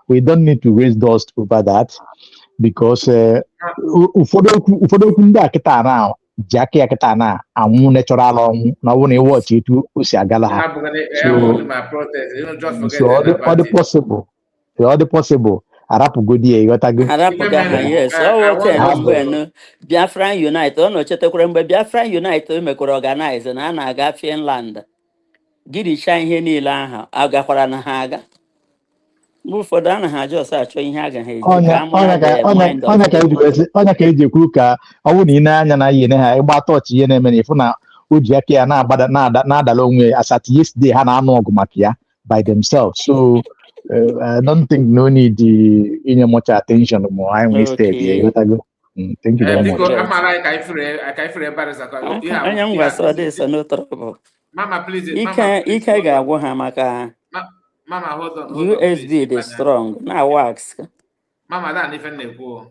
we don't need to raise dust over that because ufodo kunda kita na jaki kita na amu natural on na woni watch it usi agala ha. So all the possible arapu godi e yotago. Arapu gaha, yes. When Biafran Unite, no chetekwere mgbe Biafran Unite mekwara organize na ana aga Finland. Gidisha ihe niile ahụ agakwara na ha aga. Ụfọdụ anaghị ajọ ọsọ achọ ihe a gaghị eji ka amara the mind of onye ka eji ekwu ka ọ bụrụ na ị na-anya na ihe ha ịgba tọọchị ihe na-eme na ịfụ na o ji aka ya na-adala onwe asat yesterday ha na-anụ ọgụ maka ya by themselves. So I don't think no need inye much attention more. I'm wasted. Yeah, thank you very much. Mama, please. Ike ga-agwụ ha maka Mama, hold on. USB dị strong na wax. Mama, that even na-ekwu.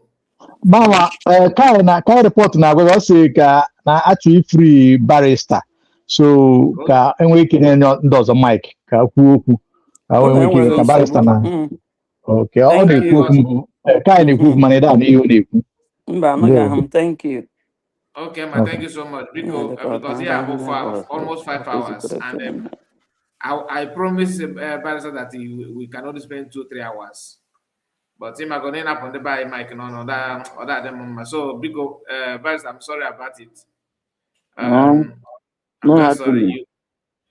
Mama, kai report na agwa ọ sị ka na actually free barrister. So ka enwe ike nye ndị ọzọ mic ka kwuo okwu. Enwe ike ka barrister na. Okay, ọ na-ekwu okwu kai na-ekwu okwu mana ịda na ihe ọ na-ekwu. Mba, amaghị. Thank you. Okay, ma, thank you so much because here for almost 5 hours and I promise Barrister that we can only spend 2-3 hours. But him going to on the by mic no that so because Barrister, I'm sorry about it. I'm sorry.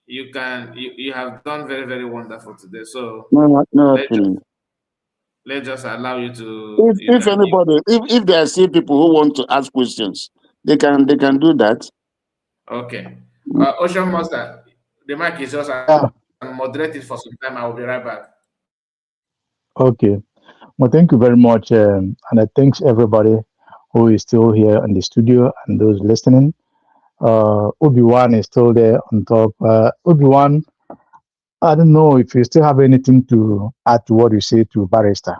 You have done very, very wonderful today. So let's just allow you to. If there are still people who want to ask questions, they can do that. Okay. Ocean Master, the mic is just moderated for some time. I will be right back. Okay. Well, thank you very much, and I thanks everybody who is still here in the studio and those listening. Obi-Wan is still there on top. Obi-Wan, I don't know if you still have anything to add to what you say to Barrister.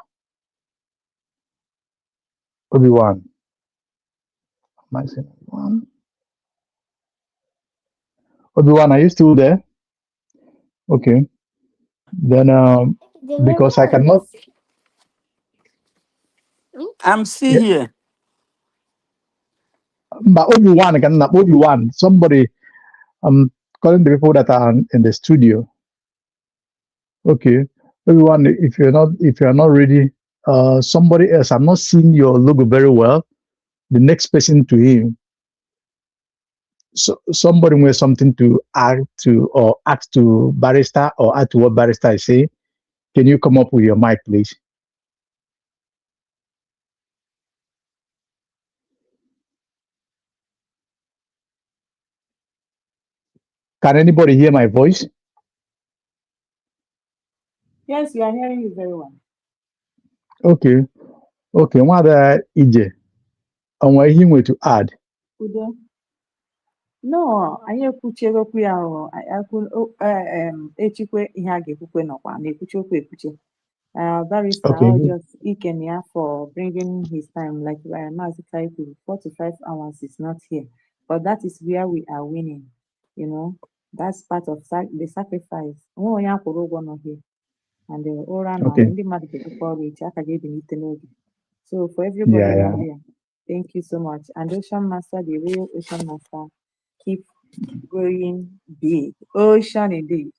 Obi-Wan. Am I saying Obi-Wan? Obi-Wan, are you still there? Okay. Then, because I cannot. I'm still here. But Obi-Wan, somebody, I'm calling the people that are in the studio. Okay. Obi-Wan, if you're not ready, somebody else, I'm not seeing your logo very well. The next person to him. So somebody with something to add to or ask to Barrister or add to what Barrister is saying. Can you come up with your mic, please? Can anybody hear my voice? Yes, we are hearing you very well. Okay. Mother EJ, and what you want to add? No, anyị ekwuchiere okwu ya echikwe ihe a ga-ekwukwe nọkwa na-ekwuchi okwu ekwuchi. Barrister, I'll just Ikenya for bringing his time, like Mazi Kaiku, 4 to 5 hours is not here, but that is where we are winning. You know, That's part of the sacrifice. Oh, yeah, here. And the oral Okay. So for everybody Yeah, now here, thank you so much. And Ocean Master, the real Ocean Master, keep growing big. Ocean indeed.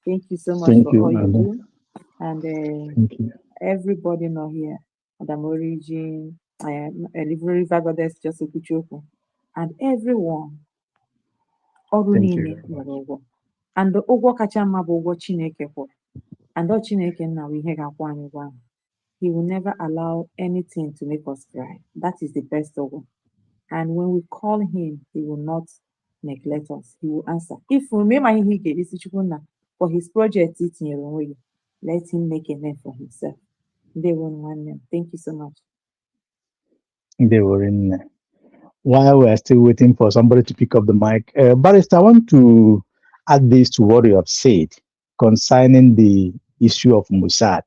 Thank you so much Thank for you, all you Ada. do. And Thank you. everybody now here, Madam Origin, River Goddess, just Okuchukwu, and everyone, ọrụ Thank you niile very nwere much. ụgwọ. And ụgwọ kacha mma bụ ụgwọ Chineke kwụrụ. And ọ Chineke nna bụ ihe ga-akwụ anyị ụgwọ ahụ. He will never allow anything to make us cry. That is the best ụgwọ. And when we call him, he will not neglect us. He will answer. If we remember him, he gave Chukwu for his project, let him make a name for himself. They won one name. Thank you so much. They were in. While we are still waiting for somebody to pick up the mic, Barrister, I want to add this to what you have said concerning the issue of Mossad.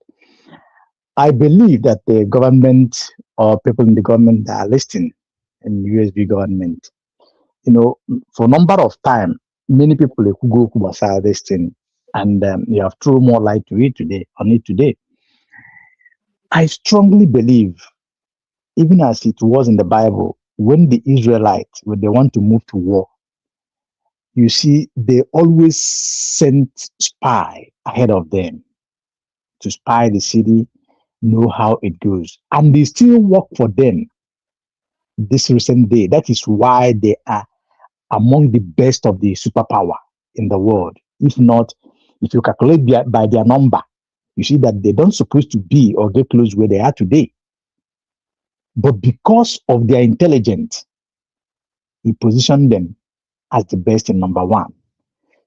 I believe that the government or people in the government that are listening in USB government, for a number of time, many people who go to Mossad this thing, and you have thrown more light to it today. I strongly believe, even as it was in the Bible, when the Israelites, when they want to move to war, you see, they always sent spy ahead of them to spy the city, know how it goes. And they still work for them this recent day. That is why they are among the best of the superpower in the world. If not, if you calculate by their number, you see that they don't supposed to be or get close where they are today. But because of their intelligence, he positioned them as the best in number one.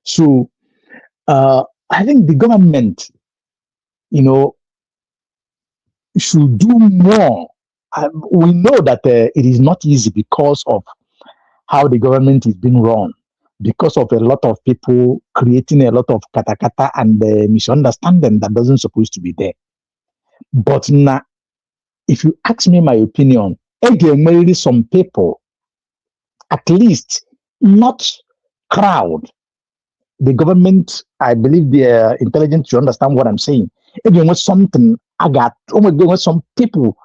So I think the government, should do more. We know that it is not easy because of how the government is being run, because of a lot of people creating a lot of katakata and misunderstanding that doesn't supposed to be there. But now, if you ask me my opinion, maybe some people, at least not crowd, the government, I believe they are intelligent to understand what I'm saying. Again, with something with some people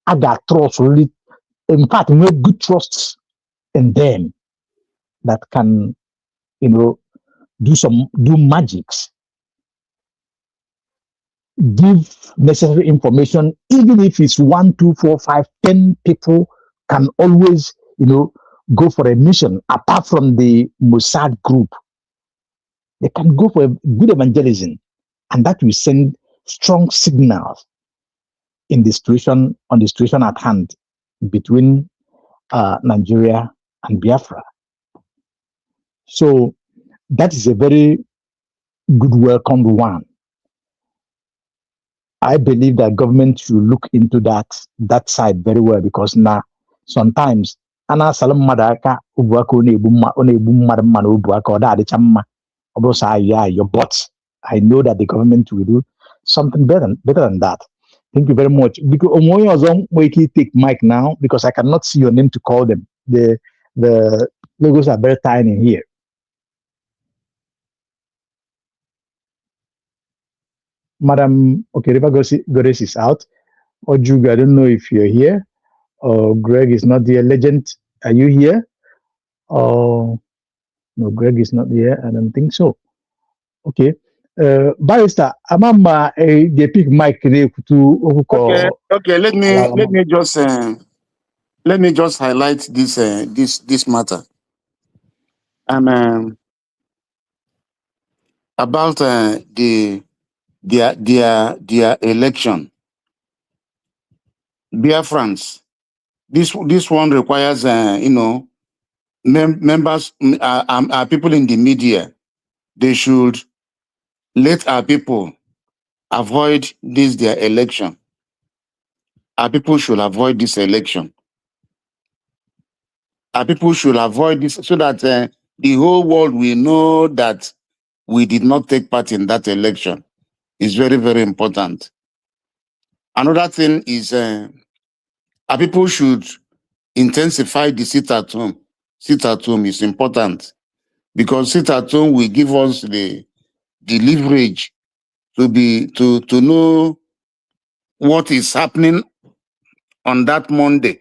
I got trust really. In fact, we have good trust in them that can, do magics, give necessary information, even if it's 1, 2, 4, 5, 10 people can always, go for a mission apart from the Mossad group. They can go for a good evangelism, and that will send strong signals on the situation at hand between Nigeria and Biafra. So that is a very good welcomed one. I believe that government should look into that side very well, because now sometimes ana salam madaka ubuaka onebu mmadụ mma na ubuaka ọ adịcha mma ọ bụrụ sa ayo, but I know that the government will do something better than that. Thank you very much. Because only ọzọ nwere ike take mic now, because I cannot see your name to call them. The logos are very tiny here. Madam, okay, River Goddess is out. Ojug, I don't know if you're here. Greg is not here. Legend, are you here? No, Greg is not here. I don't think so. Okay. Barrister, Amama, they pick mic to Okay. Let me just highlight this matter. And about their election. Biafrans. This one requires members, our people in the media. They should let our people avoid their election. Our people should avoid this election. Our people should avoid this so that the whole world will know that we did not take part in that election. It's very, very important. Another thing is our people should intensify the sit at home. Sit at home is important. because sit at home will give us the leverage to know what is happening on that Monday.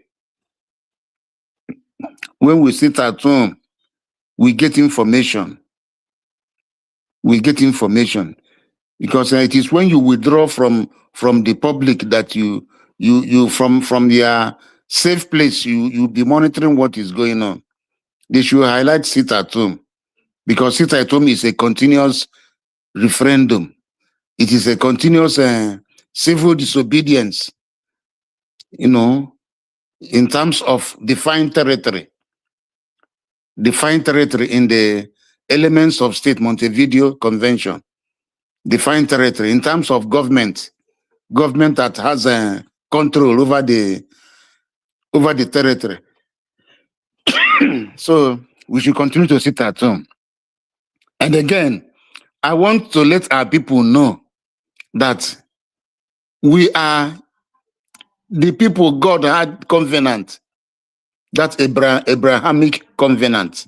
When we sit at home, we get information. We get information because it is when you withdraw from the public that you from their safe place, you be monitoring what is going on. They should highlight sit at home, because sit at home is a continuous referendum. It is a continuous civil disobedience, in terms of defined territory in the elements of State Montevideo Convention, defined territory in terms of government that has control over the territory. So we should continue to sit at home. And again, I want to let our people know that we are the people God had covenant, that Abrahamic covenant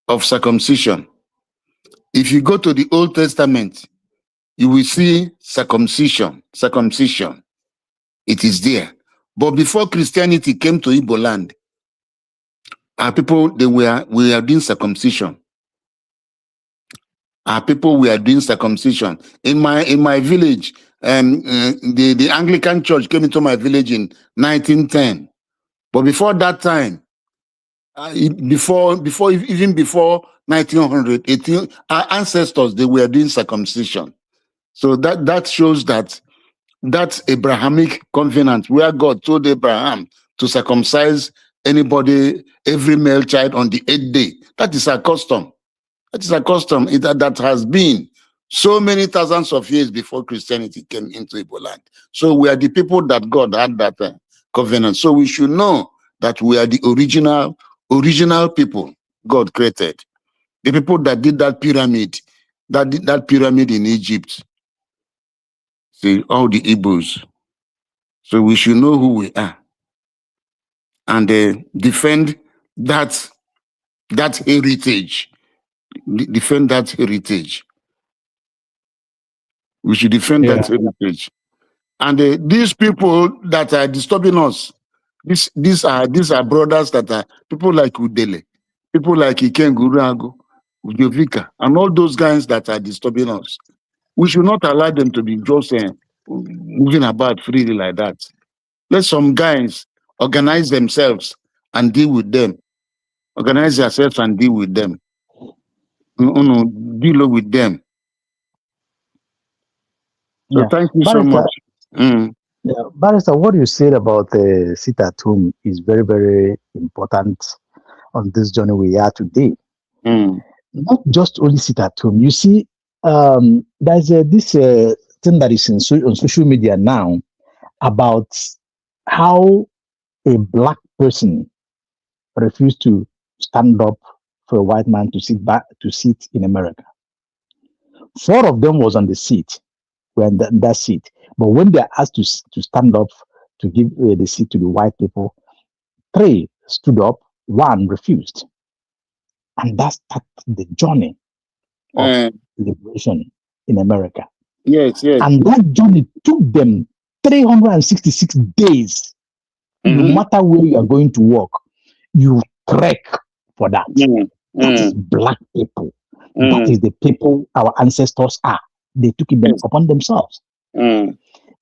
of circumcision. If you go to the Old Testament, you will see circumcision. It is there. But before Christianity came to Igbo land, our people, we are doing circumcision. Our people were doing circumcision. In my village, the Anglican Church came into my village in 1910. But before that time, even before 1900, our ancestors, they were doing circumcision. So that shows that Abrahamic covenant where God told Abraham to circumcise every male child on the 8th day. That is a custom. That is a custom that has been so many thousands of years before Christianity came into Igbo land. So we are the people that God had that covenant. So we should know that we are the original people God created. The people that did that pyramid, that pyramid in Egypt. See, all the Igbos. So we should know who we are and defend that heritage. Defend that heritage. We should defend that heritage. And these people that are disturbing us, these are brothers that are people like Udele, people like Iken Gurago, Ujovika, and all those guys that are disturbing us. We should not allow them to be just moving about freely like that. Let some guys organize themselves and deal with them. Organize yourselves and deal with them. Deal with them. So Yeah. thank you so much. Yeah, Barrister, what you said about sit at home is very, very important on this journey we are today. Not just only sit at home. You see, there's this thing that is on social media now about how a black person refused to stand up for a white man to sit in America. 4 of them was on the seat, were in that seat. But when they are asked to stand up to give the seat to the white people, 3 stood up, 1 refused. And that started the journey of liberation in America. Yes. And that journey took them 366 days. No matter where you are going to work, you trek for that. That is black people. That is the people our ancestors are. They took it upon themselves.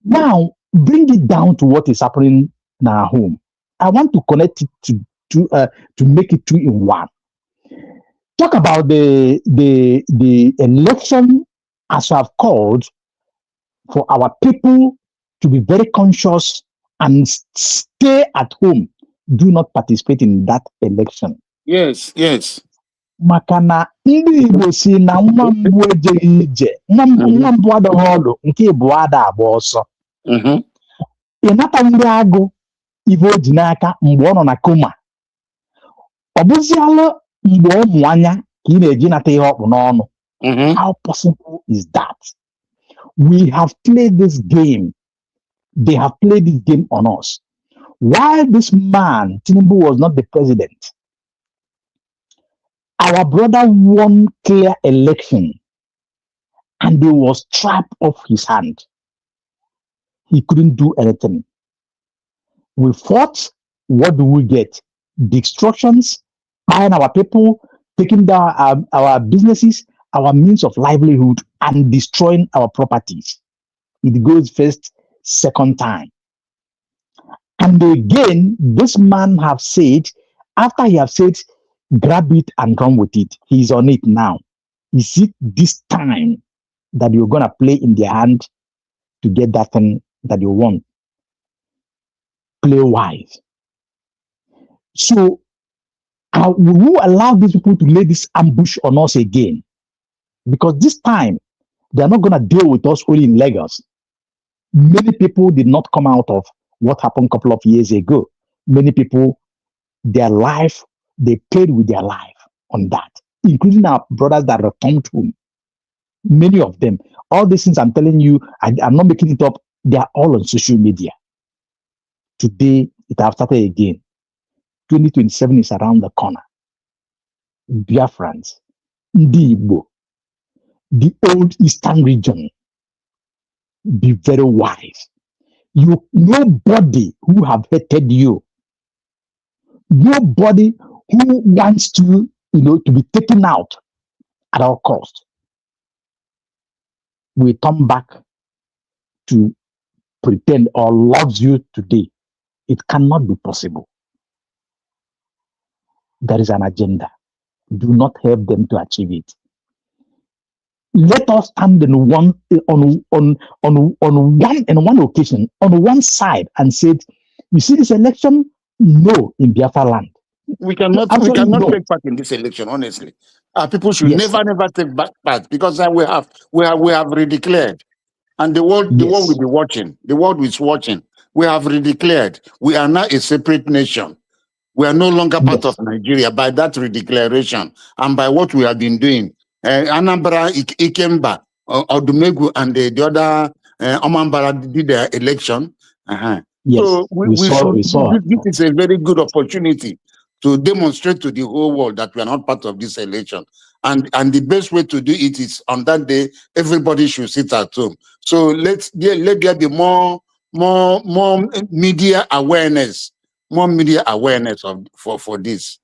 Now, bring it down to what is happening in our home. I want to connect it to make it 2 in 1. Talk about the election as I've called for our people to be very conscious and stay at home. Do not participate in that election. Yes. Maka na ndị Igbo si na nwa mbụ ejeghị ije, nwa mbụ adịghị ọdụ, nke Igbo ada agba ọsọ. Ịnata ndị agụ ibe o ji n'aka mgbe ọ nọ na koma. Ọ bụzialụ mgbe ụmụ anya ka ị na-eji nata ihe ọkpụ n'ọnụ. How possible is that? We have played this game. They have played this game on us. While this man, Tinubu, was not the president, Our brother won clear election and they was trapped off his hand. He couldn't do anything. We fought. What do we get? Destructions, buying our people, taking down our businesses, our means of livelihood, and destroying our properties. It goes first, second time. And again, this man have said, after he have said, grab it and run with it. He's on it now. Is it this time that you're gonna play in their hand to get that thing that you want? Play wise. So we will allow these people to lay this ambush on us again. Because this time, they're not gonna deal with us only in Lagos. Many people did not come out of what happened a couple of years ago. Many people, their life, they played with their life on that, including our brothers that returned home. Many of them. All these things I'm telling you, I'm not making it up. They are all on social media. Today, it has started again. 2027 is around the corner. Biafrans, Ndi Igbo, the old Eastern region, be very wise. Nobody who have hated you, nobody who wants to, to be taken out at all cost, will come back to pretend or loves you today. It cannot be possible. There is an agenda. Do not help them to achieve it. Let us stand on one occasion, on one side, and said, "You see this election? No, in Biafra land, we cannot take part in this election. Honestly, people should never take part because we have redeclared, and the world will be watching. The world is watching. We have redeclared. We are now a separate nation. We are no longer part of Nigeria by that redeclaration and by what we have been doing. Anambra, Ikemba, Odumegu, and the other Omambara did their election. So we saw. This is a very good opportunity to demonstrate to the whole world that we are not part of this election. And the best way to do it is on that day, everybody should sit at home. So let there be more media awareness. More media awareness for this,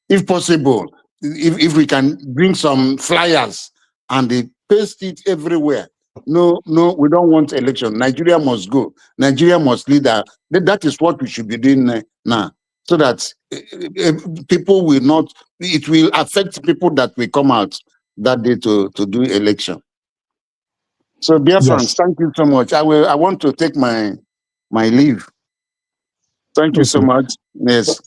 if possible. If we can bring some flyers and they paste it everywhere. No, we don't want election. Nigeria must go. Nigeria must lead. That is what we should be doing now, so that people will not. It will affect people that will come out that day to do election. So, dear friends, thank you so much. I want to take my leave. Thank you so much. Yes.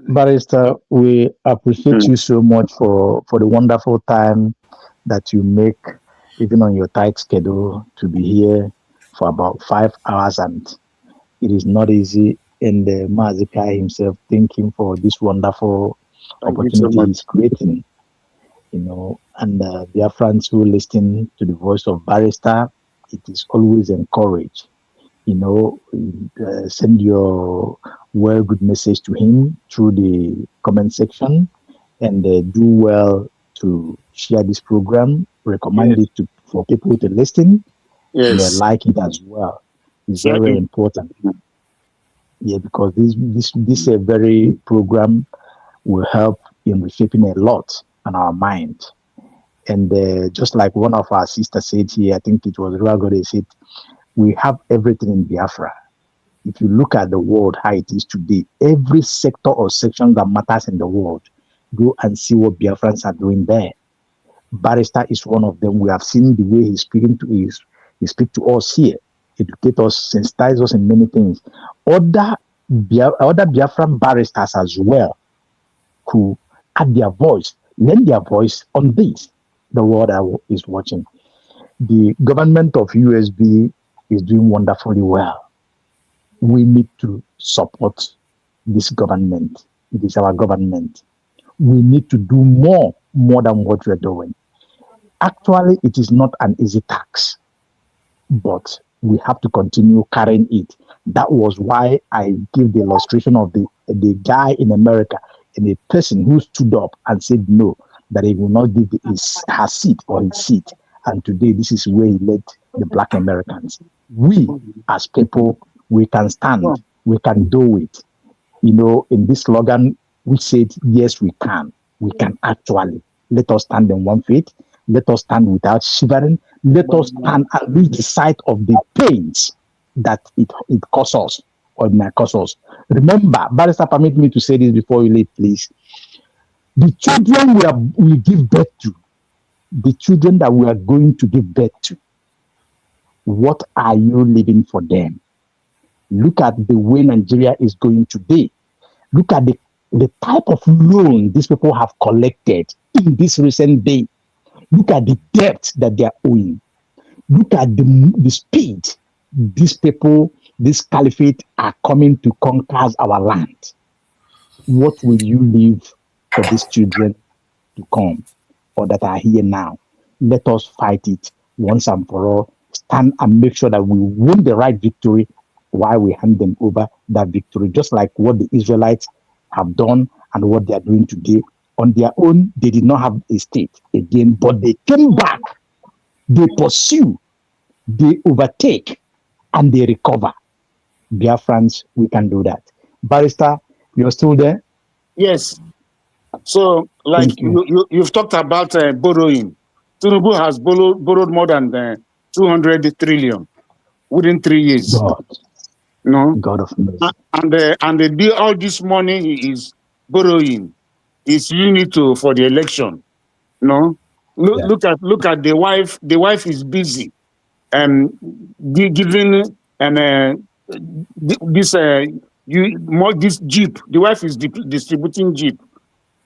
Barrister, we appreciate you so much for the wonderful time that you make, even on your tight schedule, to be here for about 5 hours, and it is not easy. And Mazikai himself, thank him for this wonderful opportunity he's creating. And dear friends who listen to the voice of Barrister, it is always encouraged. Send your good message to him through the comment section, and do well to share this program, recommend it for people to listen, and like it as well. It's very important. Because this very program will help in reshaping a lot on our mind. And just like one of our sisters said here, I think it was Ruagode said, we have everything in Biafra. If you look at the world, how it is today, every sector or section that matters in the world, go and see what Biafrans are doing there. Barrister is one of them. We have seen the way he's speaking to us. He speaks to us here, educate us, sensitize us in many things. Other Biafran barristers as well who add their voice, lend their voice on this. The world is watching. The government of USB is doing wonderfully well. We need to support this government. It is our government. We need to do more than what we're doing. Actually, it is not an easy task, but we have to continue carrying it. That was why I give the illustration of the guy in America. and a person who stood up and said no, that he will not give her seat or his seat. And today, this is where he led the Black Americans. We, as people, we can stand, we can do it. You know, in this slogan, we said, yes, we can actually. Let us stand on one feet. Let us stand without shivering. Let us stand and lose the sight of the pains that it causes us or it might cause us. Remember, Barrister, permit me to say this before you leave, please. The children we give birth to, the children that we are going to give birth to, what are you leaving for them? Look at the way Nigeria is going today. Look at the type of loan these people have collected in this recent day. Look at the debt that they are owing. Look at the speed these people, this caliphate, are coming to conquer our land. What will you leave for these children to come or that are here now? Let us fight it once and for all. Stand and make sure that we win the right victory while we hand them over that victory, just like what the Israelites have done and what they are doing today. On their own, they did not have a state again, but they came back, they pursue, they overtake, and they recover. Biafrans, we can do that. Barrister, you're still there? Yes. So, like you've talked about borrowing. Tinubu has borrowed more than 200 trillion within 3 years. God. No, God of mercy. And all this money he is borrowing is using it for the election. No, look at the wife. The wife is busy giving this jeep. The wife is distributing jeep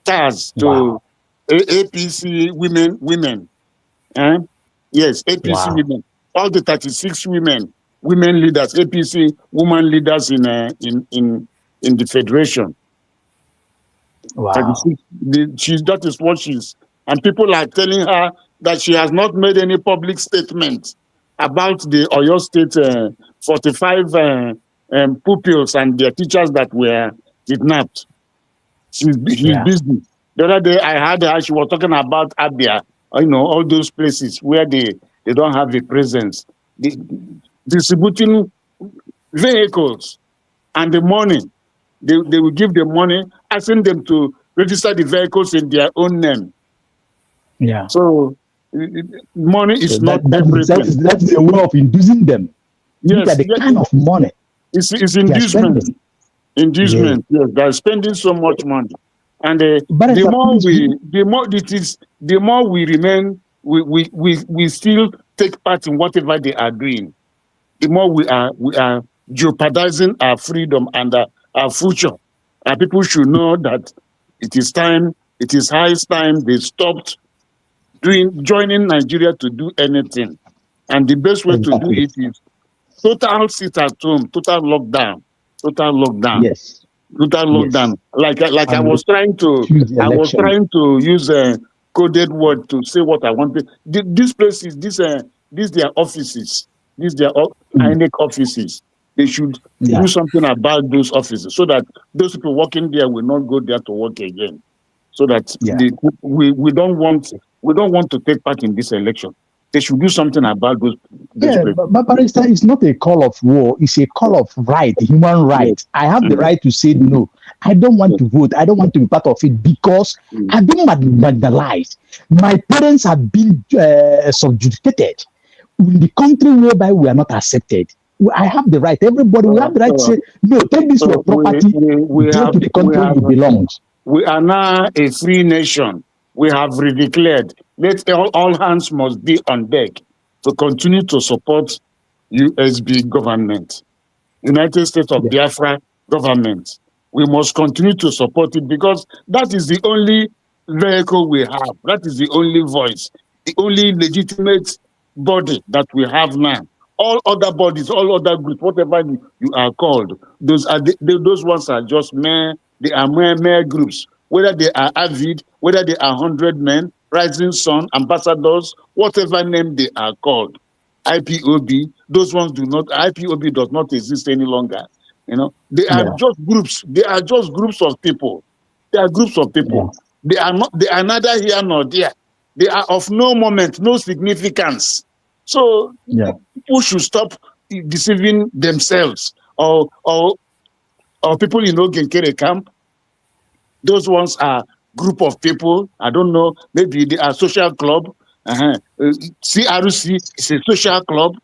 cars to APC women. Yes, APC women. All the 36 women leaders, APC woman leaders in the federation. Wow. That is what she's, and people are telling her that she has not made any public statement about the Oyo State 45 pupils and their teachers that were kidnapped. She's busy. The other day I heard her, she was talking about Abia, all those places where they don't have a presence. Distributing vehicles and the money. They will give the money, asking them to register the vehicles in their own name. Yeah. So money is not everything. That's a way of inducing them. Yes. Look at the kind of money. It's inducement. Inducement. Yes, they're spending so much money. And the more we remain, we still take part in whatever they are doing. The more we are jeopardizing our freedom and our future. And people should know that it is highest time they stopped joining Nigeria to do anything. And the best way to do it is total sit at home, total lockdown. Yes. Total lockdown. Like I was trying to use a coded word to say what I wanted. These places, these their offices. These their INEC offices. They should do something about those offices so that those people working there will not go there to work again. So that we don't want to take part in this election. They should do something about those. But Barrister, it's not a call of war. It's a call of right, human rights. I have the right to say no. I don't want to vote. I don't want to be part of it because I've been marginalized. My parents have been subjugated in the country whereby we are not accepted. I have the right. Everybody, we have the right to say, no, take this your property, go to the country you belong. We are now a free nation. We have redeclared. All hands must be on deck to continue to support USB government, United States of Biafra government. We must continue to support it because that is the only vehicle we have. That is the only voice, the only legitimate body that we have now. All other bodies, all other groups, whatever you are called, those ones are just mere. They are mere groups. Whether they are Avid, whether they are 100 Men, Rising Sun, Ambassadors, whatever name they are called, IPOB, those ones do not. IPOB does not exist any longer. They are just groups. They are just groups of people. They are groups of people. They are not. They are neither here nor there. They are of no moment, no significance. So people should stop deceiving themselves or people in Ogenkere camp. Those ones are group of people. I don't know. Maybe they are social club. CRC is a social club.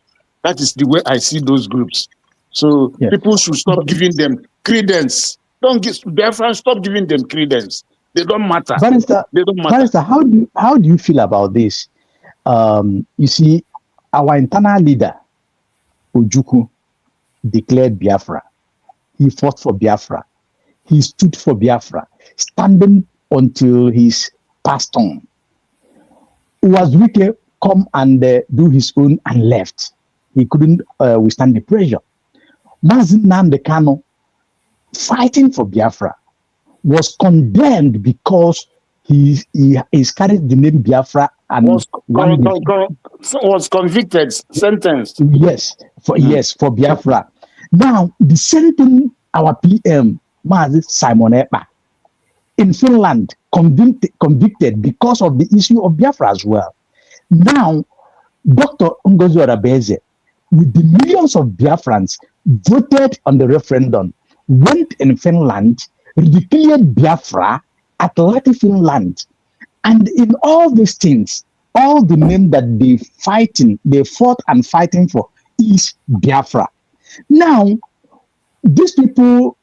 That is the way I see those groups. So people should stop giving them credence. Don't give Biafra, stop giving them credence. They don't matter. Barrister, they don't matter. Barrister, how do you feel about this? You see, our internal leader, Ojukwu, declared Biafra. He fought for Biafra. He stood for Biafra, standing until his passed on. Was Wike come and do his own and left? He couldn't withstand the pressure. Mazi Nnamdi Kanu, fighting for Biafra, was condemned because he carried the name Biafra and was convicted, sentenced. Yes, for Biafra. Now the same thing our PM, Mazi Simon Ekpa, in Finland, convicted because of the issue of Biafra as well. Now, Dr. Ngozi Orebeze, with the millions of Biafrans voted on the referendum, went in Finland, declared Biafra at Lati, Finland. And in all these things, all the name that they fought and fighting for is Biafra. Now, these people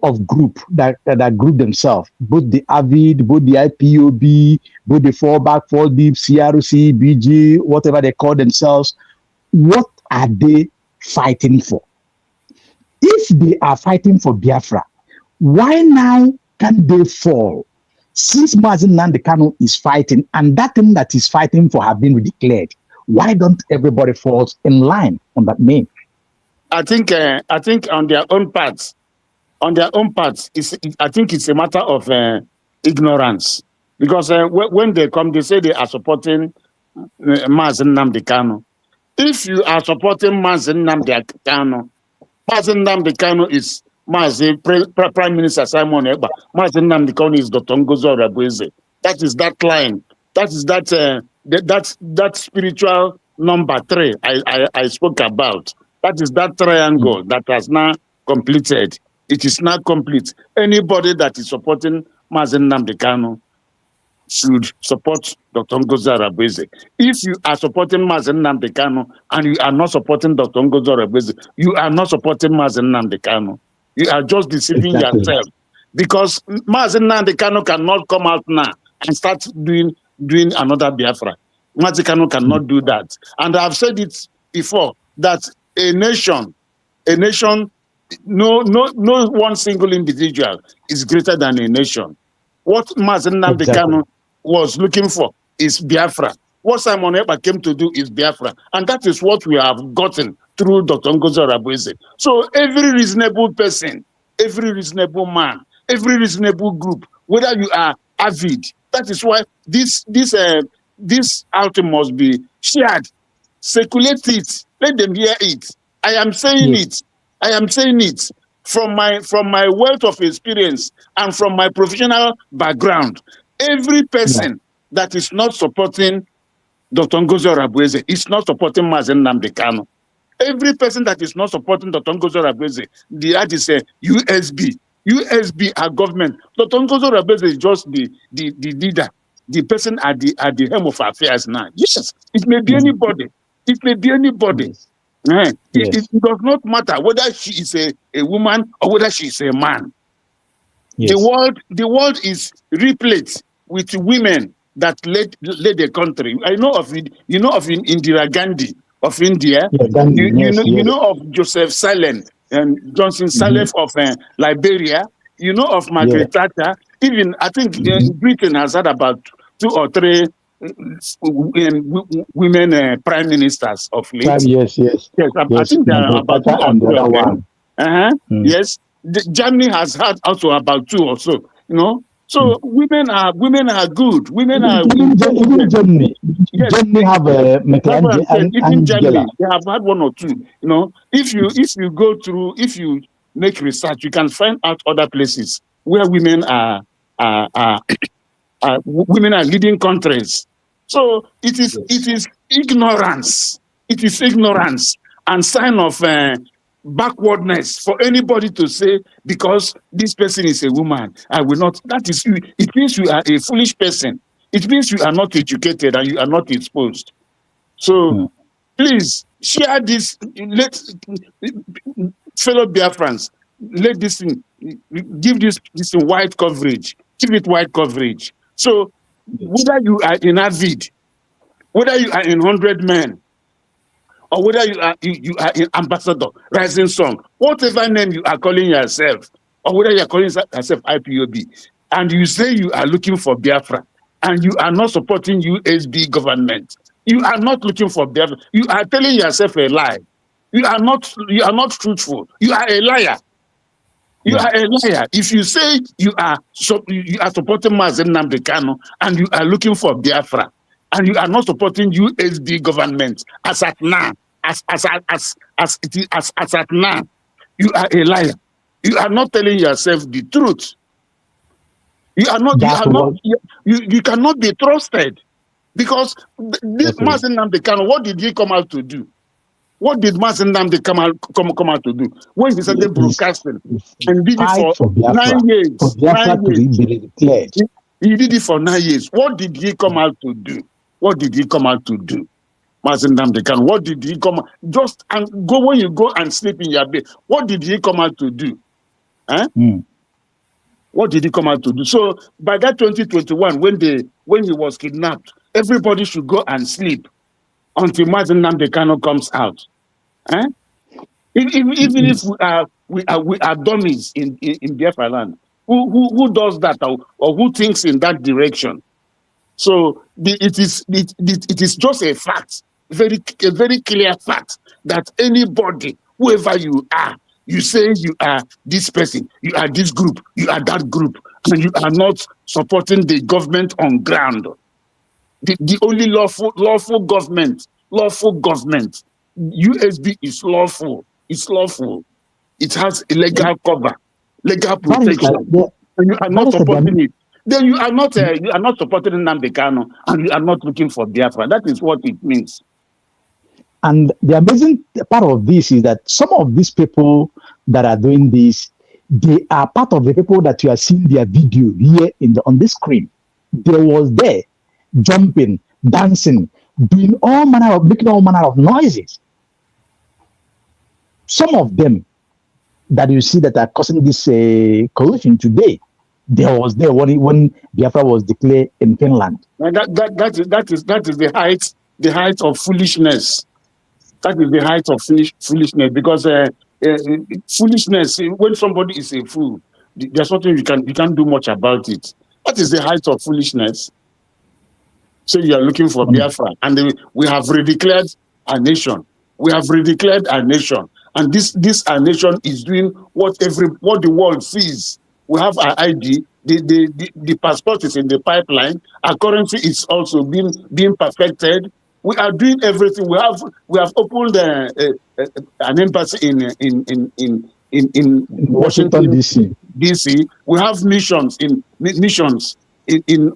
of group that group themselves, both the AVID, both the IPOB, both the Fallback, Fall Deep, CRC, BG, whatever they call themselves, what are they fighting for? If they are fighting for Biafra, why now can they fall? Since Mazi Nnamdi Kanu is fighting, and that thing that he's fighting for have been declared, why don't everybody fall in line on that name? I think on their own parts, I think it's a matter of ignorance. Because when they come, they say they are supporting Mazi Nnamdi Kanu. If you are supporting Mazi Nnamdi Kanu, Mazi Nnamdi Kanu is Prime Minister Simon Ekpa. Mazi Nnamdi Kanu is Dr. Ngozi Orebeze. That is that line. That is that spiritual number 3 I spoke about. That is that triangle that has now completed. It is not complete. Anybody that is supporting Mazi Nnamdi Kanu should support Dr. Ngozi Orebeze. If you are supporting Mazi Nnamdi Kanu and you are not supporting Dr. Ngozi Orebeze, you are not supporting Mazi Nnamdi Kanu. You are just deceiving yourself. Because Mazi Nnamdi Kanu cannot come out now and start doing another Biafra. Mazi Kanu cannot do that. And I've said it before that a nation, no one single individual is greater than a nation. What Mazi Nnamdi Kanu was looking for is Biafra. What Simon Ekpa came to do is Biafra. And that is what we have gotten through Dr. Ngozi Orebeze. So every reasonable person, every reasonable man, every reasonable group, whether you are avid, that is why this outing must be shared. Circulate it. Let them hear it. I am saying it. I am saying it from my wealth of experience and from my professional background. Every person that is not supporting Dr. Ngozi Orebeze is not supporting Mazi Nnamdi Kanu. Every person that is not supporting Dr. Ngozi Orebeze, that is a USB. USB are government. Dr. Ngozi Orebeze is just the leader, the person at the helm of affairs now. Yes, it may be anybody. It may be anybody. It does not matter whether she is a woman or whether she is a man. Yes. The world is replete with women that led the country. I know of it. You know of Indira Gandhi of India. You know of Joseph Stalin and Johnson Sirleaf of Liberia. You know of Margaret Thatcher. Even I think Britain has had about 2 or 3 women prime ministers of late. Yes. I think there are about 2 or 3. Yes. Germany has had also about 2 or so. You know. So women are good. Women are even Germany. Yes. Germany have even Germany, they have had 1 or 2. You know, if you go through, if you make research, you can find out other places where women are women are leading countries. So it is ignorance. It is ignorance and sign of backwardness for anybody to say because this person is a woman, I will not. That is, it means you are a foolish person. It means you are not educated and you are not exposed. So please share this. Let fellow Biafrans, let this thing, give this wide coverage. Give it wide coverage. So whether you are in Avid, whether you are in 100 Men, or whether you are in Ambassador, Rising Song, whatever name you are calling yourself, or whether you are calling yourself IPOB, and you say you are looking for Biafra, and you are not supporting USB government, you are not looking for Biafra. You are telling yourself a lie. You are not truthful. You are a liar. You are a liar. If you say you are supporting Mazen Nnamdi Kanu and you are looking for Biafra, and you are not supporting USB government as at now, as at now, you are a liar. You are not telling yourself the truth. You cannot be trusted because Mazen Nnamdi Kanu, what did he come out to do? What did Mazen Nnamdi come out to do? When he started broadcasting and did it for 9 years. For Biafra to be declared. He did it for 9 years. What did he come out to do? What did he come out to do? Mazen Nnamdi Kanu, what did he come out? Just and go when you go and sleep in your bed. What did he come out to do? Huh? What did he come out to do? So by that 2021, when he was kidnapped, everybody should go and sleep until Mazen Nnamdi Kanu comes out. Eh? Even if we are dummies in Biafra land, who does that or who thinks in that direction? So it is just a fact, a very clear fact that anybody, whoever you are, you say you are this person, you are this group, you are that group, and you are not supporting the government on ground. The only lawful government, USB is lawful. It's lawful. It has a legal cover, legal protection. And you are not supporting it. Then you are not supporting Nnamdi Kanu, and you are not looking for Biafra. That is what it means. And the amazing part of this is that some of these people that are doing this, they are part of the people that you are seeing their video here on the screen. They was there, jumping, dancing, making all manner of noises. Some of them that you see that are causing this collision today, they was there when Biafra was declared in Finland. And that is the height of foolishness. That is the height of foolishness, because foolishness, when somebody is a fool, there's something you can't do much about it. That is the height of foolishness. So you are looking for Biafra, and we have redeclared our nation. We have redeclared our nation, and this our nation is doing what the world sees. We have our ID. The passport is in the pipeline. Our currency is also being perfected. We are doing everything. We have opened an embassy in Washington DC. We have missions in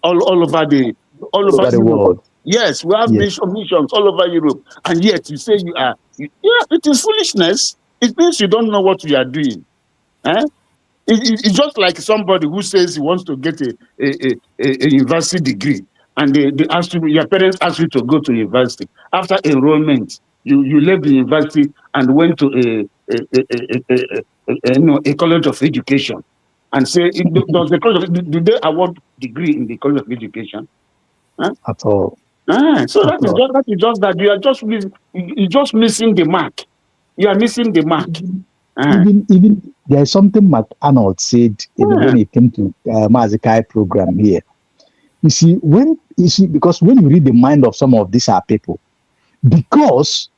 all over the world. Yes, we have missions all over Europe, and yet you say you are. It is foolishness. It means you don't know what you are doing. Eh? It's just like somebody who says he wants to get a university degree, and your parents ask you to go to university. After enrollment, you left the university and went to a college of education, and say, do they award degree in the college of education? Huh? At all. So that is just that you are just missing the mark. You are missing the mark. Even there's something Mark Arnold said when he came to Mazikai program here. Because when you read the mind of some of these people, because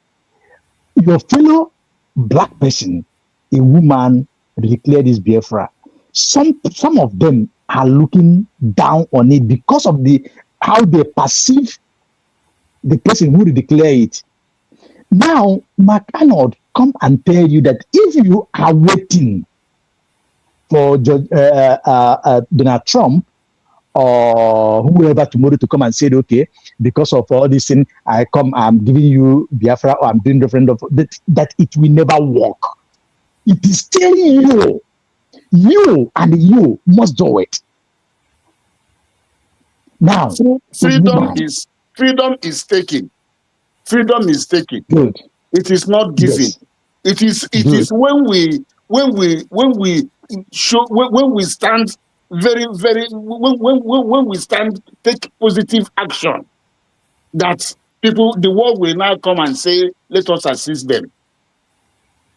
your fellow black person, a woman, declared this Biafra, some of them are looking down on it because of how they perceive the person who declared it. Now, Mark Arnold come and tell you that if you are waiting for Donald Trump or whoever tomorrow to come and say, okay, because of all this thing, I'm giving you Biafra or I'm doing referendum, that it will never work. It is telling you and you must do it. Now, freedom is taken. Freedom is taken. Good. It is not given. Yes. It is when we show when we stand when we stand take positive action that the world will now come and say, let us assist them.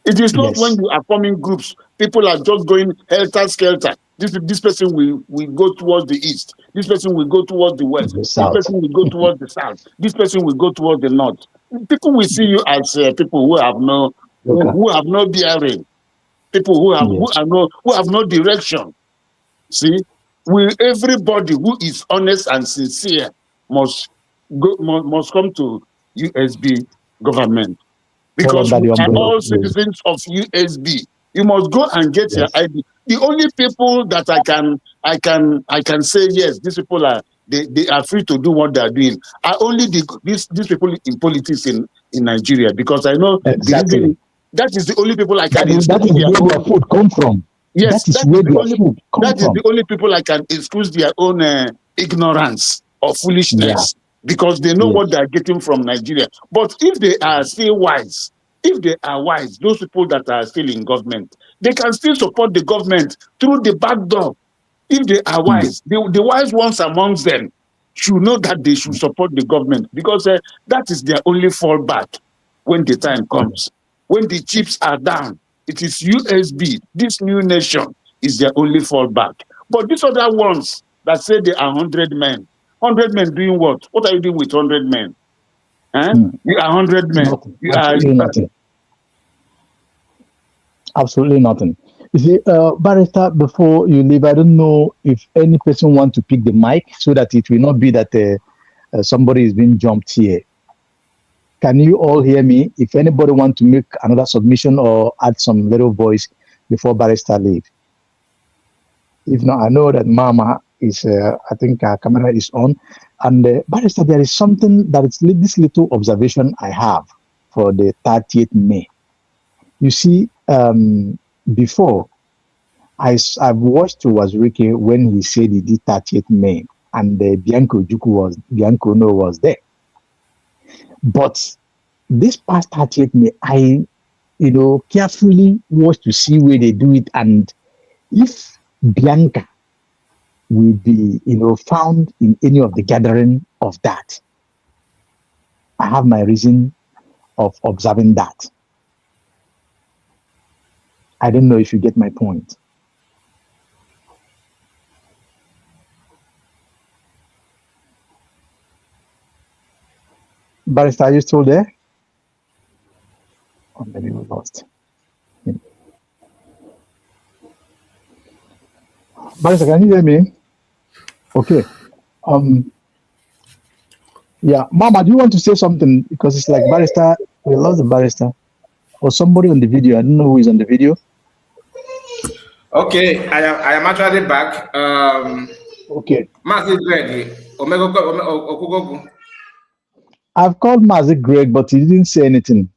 It is not when you are forming groups, people are just going helter-skelter. This person will go towards the east. This person will go towards the west. This person will go towards the south. This person will go towards the north. People will see you as people who have no bearing. People who have no direction. See, everybody who is honest and sincere must come to USB government. Because we are all citizens of USB. You must go and get your ID. The only people that I can say yes, these people they are free to do what they are doing are only these people in politics in Nigeria, because I know exactly that is the only people I can. That is where their food come from. Yes, that is where their food come from. That is the only people I can excuse their own ignorance or foolishness. Because they know what they are getting from Nigeria. But if they are still wise, those people that are still in government, they can still support the government through the back door. If they are wise, the wise ones amongst them should know that they should support the government, because that is their only fallback when the time comes. When the chips are down, it is USB, this new nation, is their only fallback. But these other ones that say they are 100 men, 100 men doing what? What are you doing with 100 men? You are 100 men. Absolutely nothing. Absolutely nothing. You see, Barrister, before you leave, I don't know if any person wants to pick the mic so that it will not be that somebody is being jumped here. Can you all hear me? If anybody wants to make another submission or add some little voice before Barrister leave. If not, I know that Mama is, I think our camera is on. And Barrister, there is something that is this little observation I have for the 30th May. You see, before, I've watched Wazirike when he said he did 30th May, and Bianco was there. But this past 30th May, I, carefully watched to see where they do it, and if Bianca will be, found in any of the gathering of that, I have my reason of observing that. I don't know if you get my point. Barrister, are you still there? Oh, maybe we lost. Barrister, can you hear me? Okay. Yeah, Mama, do you want to say something? Because it's like Barrister, we lost the Barrister. Or somebody on the video. I don't know who is on the video. Okay, I am actually back. Okay. Mazi Greg, Okugogu. I've called Mazi Greg, but he didn't say anything.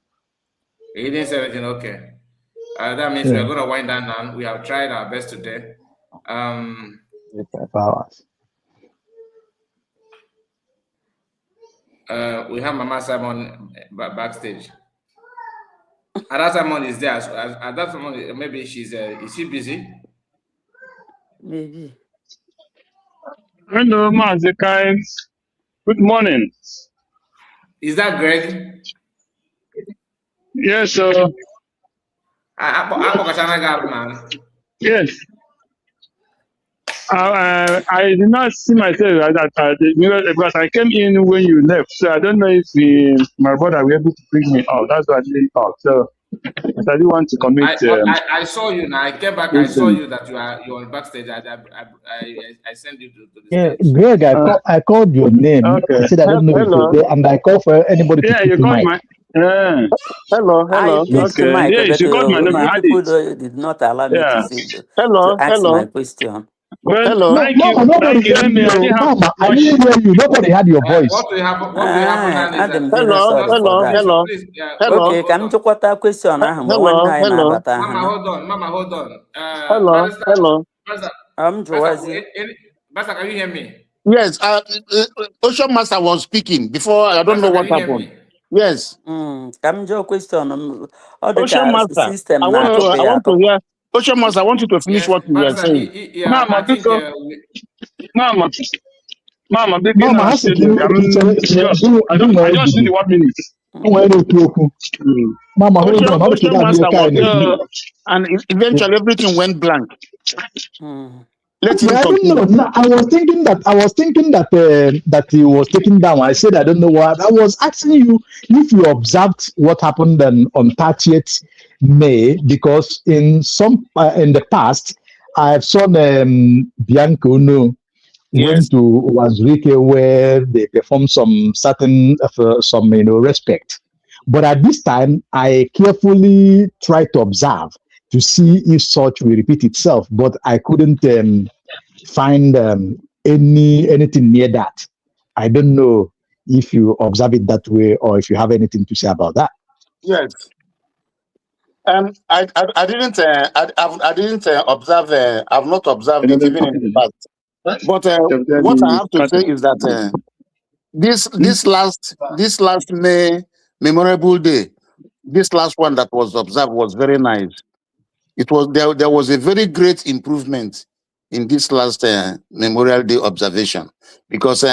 He didn't say anything. Okay. That means we are going to wind down now. We have tried our best today. 5 hours. We have Mama Simon backstage. Ada Simon is there. Ada Simon, maybe she's is she busy? Maybe. Hello, Mazekai. Good morning. Is that Greg? Yes, sir. Yes. I did not see myself because I came in when you left, so I don't know if my brother will be able to bring me out. That's why I didn't talk. So I didn't want to commit. I saw you now. I came back. I saw you that you're backstage. I sent you to the stage. Greg, I called your name. Okay. I said I don't know if you're there, and I called for anybody to pick the mic. Hello. I picked the Okay. mic, Yeah, but you got my number. I you had people it. did not allow me Yeah. to ask my question. Well, No, thank you. Mama, nobody Thank you. heard I you. didn't have Mama, I much. didn't hear you. Nobody had your voice. What will happen? What will happen now is that I'm very sorry just for for that. permission, please. Okay, hold come on. to quarter question. Mama, hold on. Mama, hold on. Barrister, I'm Joazi. Barrister, can you hear me? Yes, Ocean Master was speaking before. I don't know Barrister, can what you hear happened. me? Yes. Come to question. Ocean Master, System I na want to hear. Ocean Master, I want you to finish Yes, what you were Barrister, saying. yeah, Mama, I think Mama, big Mama, na has to studio. I just need the 1 minute. Mama, hold on. Ocean Master was speaking, Yeah. and eventually everything went blank. Let him I don't know. continue. No, I was thinking that he was taken down. I said I don't know what. I was asking you if you observed what happened on 30th May, because in the past I've seen Bianca Uno Yes. went to Wazirike where they performed some certain respect. But at this time, I carefully tried to observe to see if such will repeat itself, but I couldn't find anything near that. I don't know if you observe it that way or if you have anything to say about that. Yes. I didn't I didn't observe. I've not observed it even in the past. But what I have to say is that this last May memorable day, this last one that was observed was very nice. It was there was a very great improvement in this last Memorial Day observation, because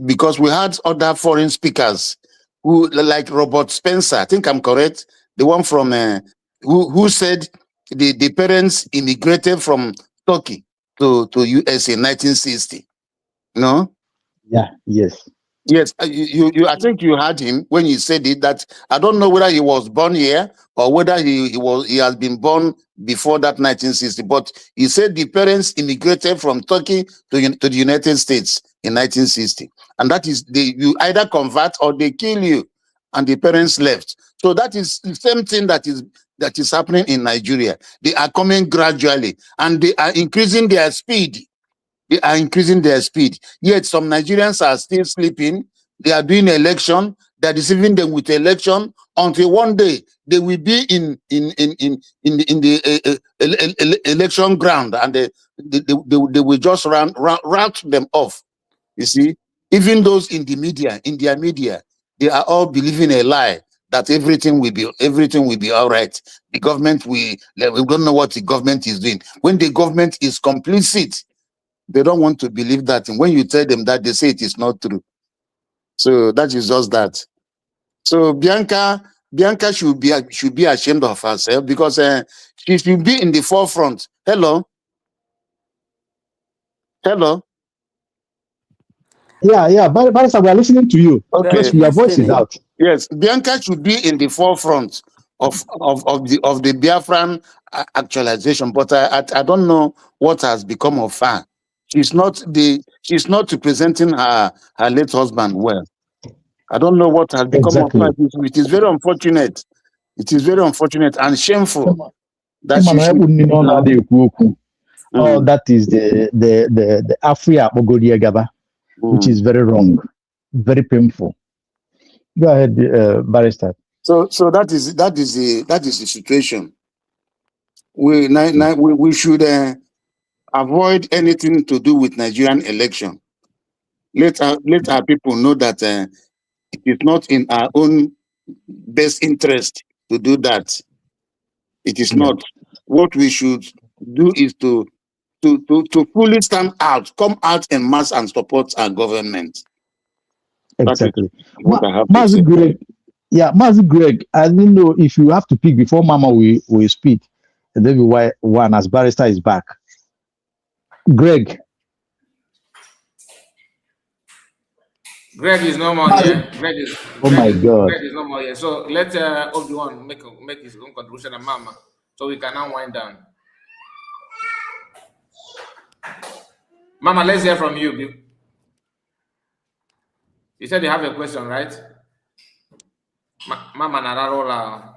because we had other foreign speakers who, like Robert Spencer, I think I'm correct, the one from who said the parents immigrated from Turkey to US in 1960. No? Yeah, yes. Yes, I think you heard him when he said it. That I don't know whether he was born here or whether he has been born before that 1960. But he said the parents immigrated from Turkey to the United States in 1960, and that is you either convert or they kill you, and the parents left. So that is the same thing that is happening in Nigeria. They are coming gradually, and they are increasing their speed. They are increasing their speed. Yet some Nigerians are still sleeping. They are doing election. They are deceiving them with election until one day they will be in the election ground, and they will just rout them off. You see, even those in their media, they are all believing a lie that everything will be all right. The government we don't know what the government is doing when the government is complicit. They don't want to believe that. And when you tell them that, they say it is not true. So that is just that. So Bianca should be ashamed of herself, because she should be in the forefront. Hello. Yeah, but we are listening to you. Okay. Yes, your voice is out. Yes, Bianca should be in the forefront of the Biafran actualization, but I don't know what has become of her. She's not representing her late husband well. I don't know what has become of her. Exactly. It is very unfortunate. It is very unfortunate and shameful that she should. Oh, that is the Afria Bogodia Gaba, which is very wrong, very painful. Go ahead, Barrister. So that is the situation. We should avoid anything to do with Nigerian election. Let our people know that it is not in our own best interest to do that. It is not. What we should do is to fully stand out, come out en masse and support our government. Exactly. That is what I have to Mazi say. Greg, Mazi Greg, I don't know if you have to pick before Mama will speak, and then why one as Barrister is back. Greg. Greg is no more here. Greg is no more here. So let Obi-Wan make his own contribution and Mama, so we can now wind down. Mama, let's hear from you. You said you have a question, right? Mama Nararola.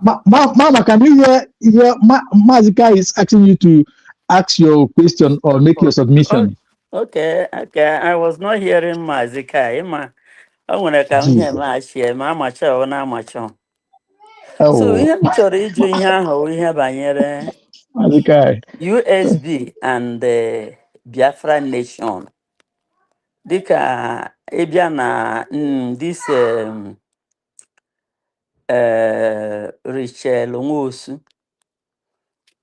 Mama, can you hear Mazika is asking you to ask your question or make your submission? Okay. I was not hearing Mazika. I want to come here, Jesus. my share, my macho, or not macho. So, Oh, him to read you here, we have a Mazika. USB and the Biafra Nation. Dika Ebiana, this Richel Nwosu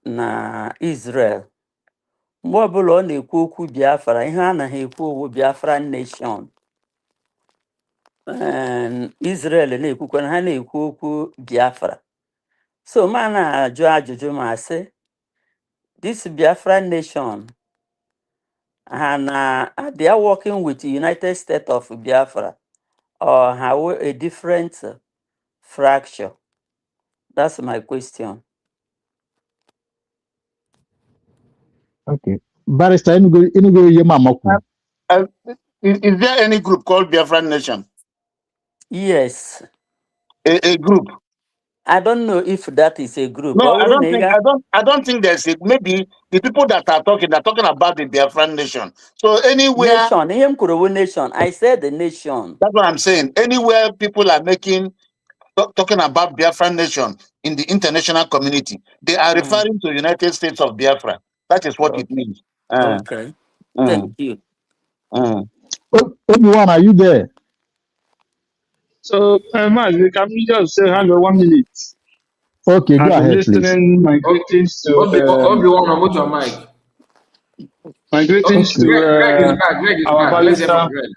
na Israel. Mgbe ọbụla ọ na-ekwu okwu Biafra, ihe a naghị ekwu owu Biafra Nation. Israel na-ekwukwana ha na-ekwu okwu Biafra. So ma na-ajụ ajụjụ ma sị, this Biafra Nation, they are working with the United States of Biafra or have a different fracture? That's my question. Okay. Barrister, you go your mama. Uh, is there any group called Biafran Nation? Yes. A group? I don't know if that is a group. No, I Or don't think. I don't think there's a. Maybe the people that are talking, they're talking about the Biafran Nation. So anywhere. Nation. I said the nation. That's what I'm saying. Anywhere people are talking about Biafran Nation in the international community, they are referring to United States of Biafra. That is what it means. Okay. Thank you. Obi-Wan, are you there? So, Maz, can we just say hello 1 minute? Okay, go I've been ahead, please. listening. My greetings to Obi-Wan, mute your mic. my greetings to Greg is back. Greg is our back. Let's hear barrister. from Greg.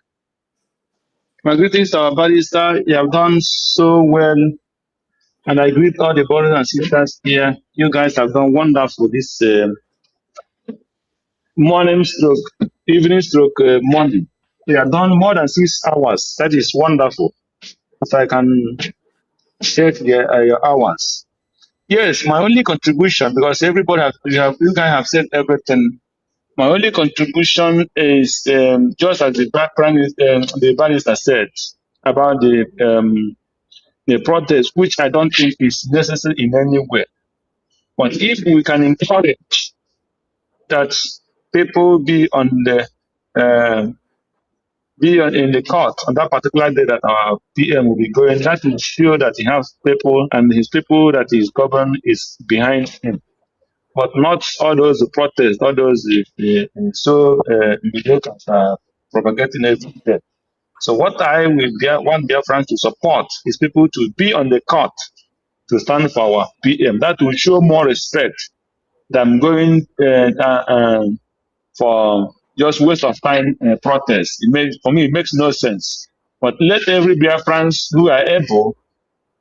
My greetings to our barrister. You have done so well, and I greet all the brothers and sisters here. You guys have done wonderful this morning stroke, evening stroke, morning. You have done more than 6 hours. That is wonderful. If I can check your hours. Yes, my only contribution, because everybody you guys have said everything. My only contribution is just as the barrister said about the protest, which I don't think is necessary in any way. But if we can encourage that people be on the in the court on that particular day that our PM will be going, that will show that he has people and his people that is governed is behind him. But not all those protests, all those mediocre propagating everything. So what I want Biafran to support is people to be on the court to stand for our PM. That will show more respect than going for just waste of time protest. For me, it makes no sense. But let every Biafrans who are able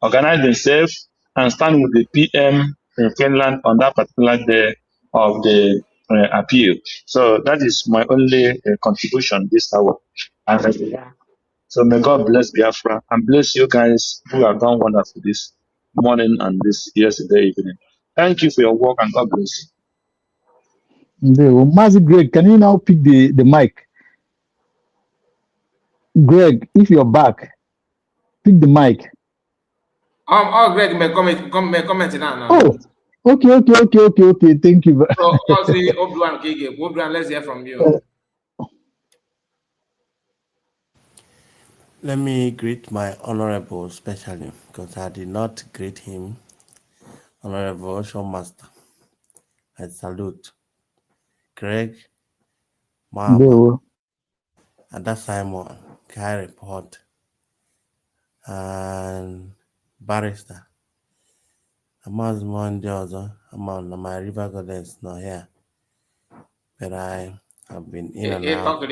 organize themselves and stand with the PM in Finland on that particular day of the appeal. So that is my only contribution this hour. So may God bless Biafra and bless you guys who have done wonderful this morning and this yesterday evening. Thank you for your work and God bless you. Mazi Greg, can you now pick the mic? Greg, if you're back, pick the mic. Greg may comment now. Oh, okay. Thank you. So, Obi-Wan, let's hear from you. Let me greet my honorable especially because I did not greet him. Honorable Ocean Master. I salute Greg, Mama, Ada Simon, Kai Report, and Barrister. I'm on Monday also. I'm on my River Goddess not here. But I have been in and out.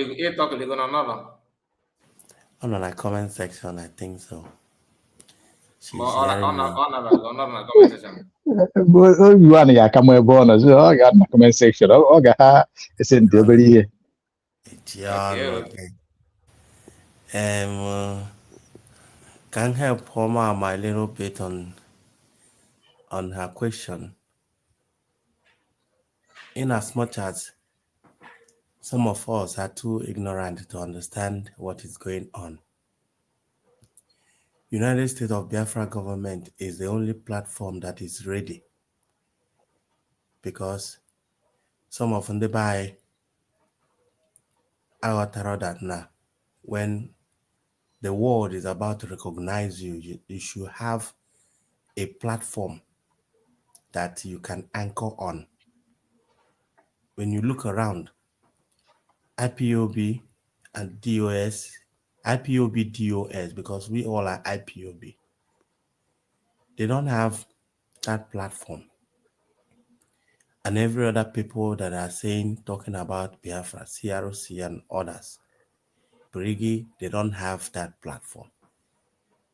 On the comment section, I think so. She's hearing me. You want to come with bonus? I got my comment section. Oh, God, it's in the Okay. Can help Homa my little bit on her question. In as much as some of us are too ignorant to understand what is going on, United States of Biafra government is the only platform that is ready, because some of them buy our tarot that now when the world is about to recognize you, you should have a platform that you can anchor on. When you look around, IPOB and DOS, IPOB, DOS, because we all are IPOB, they don't have that platform. And every other people that are talking about Biafra, CRC and others, Brigi, they don't have that platform.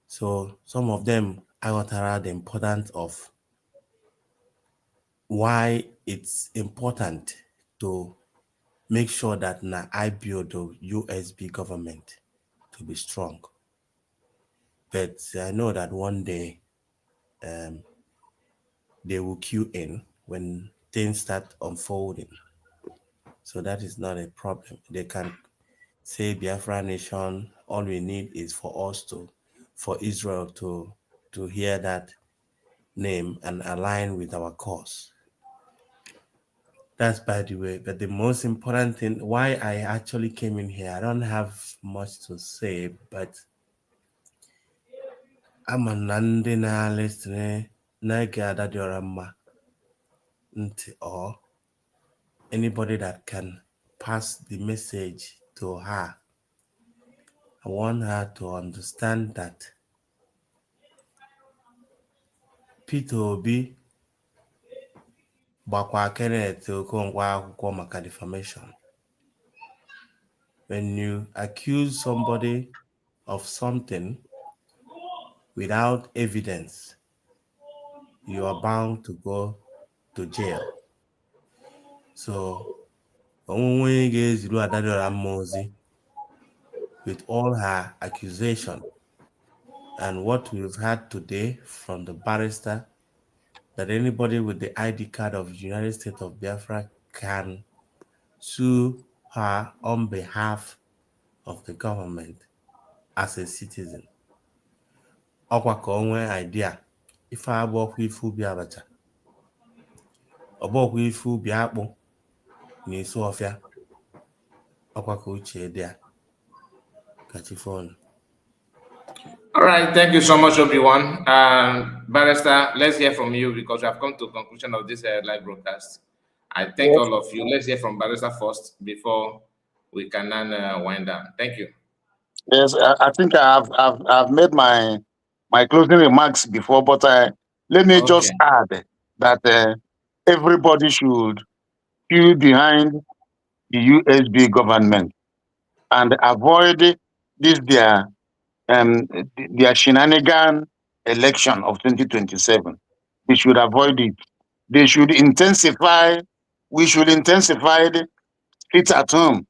So some of them, I got the importance of why it's important to make sure that na I build the USB government to be strong. But I know that one day they will queue in when things start unfolding. So that is not a problem. They can say Biafra nation, all we need is for Israel to hear that name and align with our cause. That's by the way. But the most important thing, why I actually came in here, I don't have much to say, but I'm a Nandina listener, Nagada Diorama, or anybody that can pass the message to her. I want her to understand that Peter Obi gbakwa Kenneth Okonkwo akwụkwọ maka defamation. When you accuse somebody of something without evidence, you are bound to go to jail. So, with all her accusation and what we've had today from the barrister, that anybody with the ID card of the United States of Biafra can sue her on behalf of the government as a citizen. Ọkwa ka onwe idea ife abụọkwa ife ubi abacha, ọbọkwa ife ubi akpụ na isi ọfịa, ọkwa ka uche dị a kachi phone. All right, thank you so much, Obi-Wan. Barrister, let's hear from you because we have come to the conclusion of this live broadcast. I thank all of you. Let's hear from Barrister first before we can then wind down. Thank you. Yes, I think I've made my closing remarks before, but let me just add that everybody should queue behind the USB government and avoid their shenanigan election of 2027. We should avoid it. They should intensify. We should intensify the sit at home.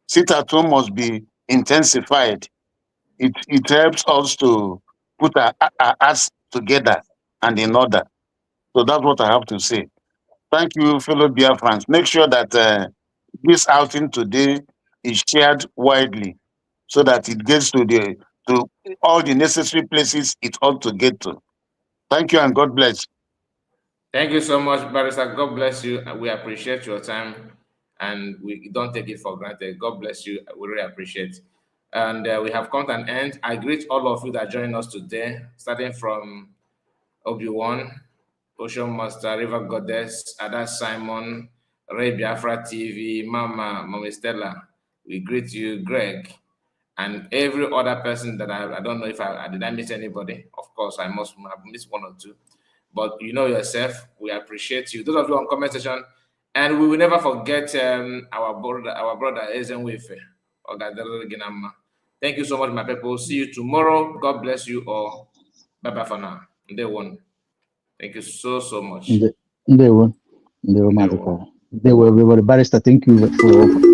Sit at home must be intensified. It helps us to put our acts together and in order. So that's what I have to say. Thank you, fellow Biafrans. Make sure that this outing today is shared widely so that it gets to all the necessary places it ought to get to. Thank you and God bless. Thank you so much, Barrister. God bless you. We appreciate your time and we don't take it for granted. God bless you. We really appreciate it. And we have come to an end. I greet all of you that joined us today, starting from Obi-Wan, Ocean Master, River Goddess, Ada Simon, Ray Biafra TV, Mama, Mommy Stella. We greet you, Greg, and every other person that I don't know if did I miss anybody. Of course, I must have missed one or two. But you know yourself, we appreciate you. Those of you on comment section, and we will never forget our brother Ezenwefe. Thank you so much, my people. See you tomorrow. God bless you all. Bye-bye for now. Day one. Thank you so much. Day one, everybody. Barrister, thank you for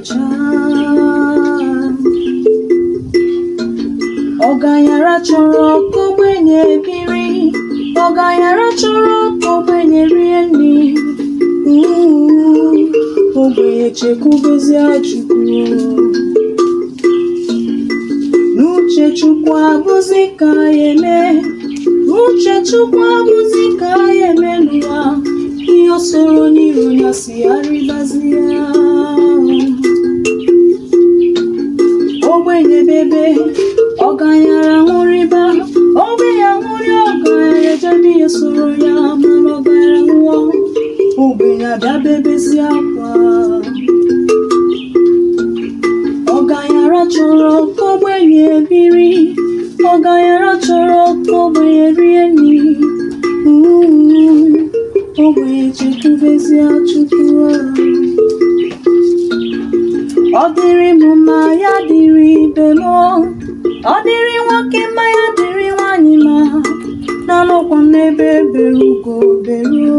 ọcha. Ọgaranya chọrọ ka ogbenye biri, ọgaranya chọrọ ka ogbenye rie nri. Ogbenye chekwubezie Chukwu, n'uche Chukwu abụzi ka ya eme, n'uche Chukwu abụzi ka ya eme n'ụwa. Ihe o soro n'iru ya si arịbazie. Ogbenye bebe, ọgaranya ṅụrịba, ogbenye ṅụrị, ọgaranya ejebe ihe soro ya, mana ọgaranya nwụọ, ogbenye abịa bebezi akwa. Ọgaranya chọrọ ka ogbenye biri, ọgaranya chọrọ ka ogbenye rie nri. Ogbenye chekwubezie Chukwu. Ọ dịrị m mma, ya dịrị ibe m, ọ dịrị nwoke mma, ya dịrị nwanyị mma, na-anọkwa m n'ebe bere ugo beruo.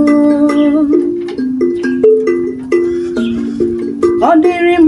Ọ dịrị m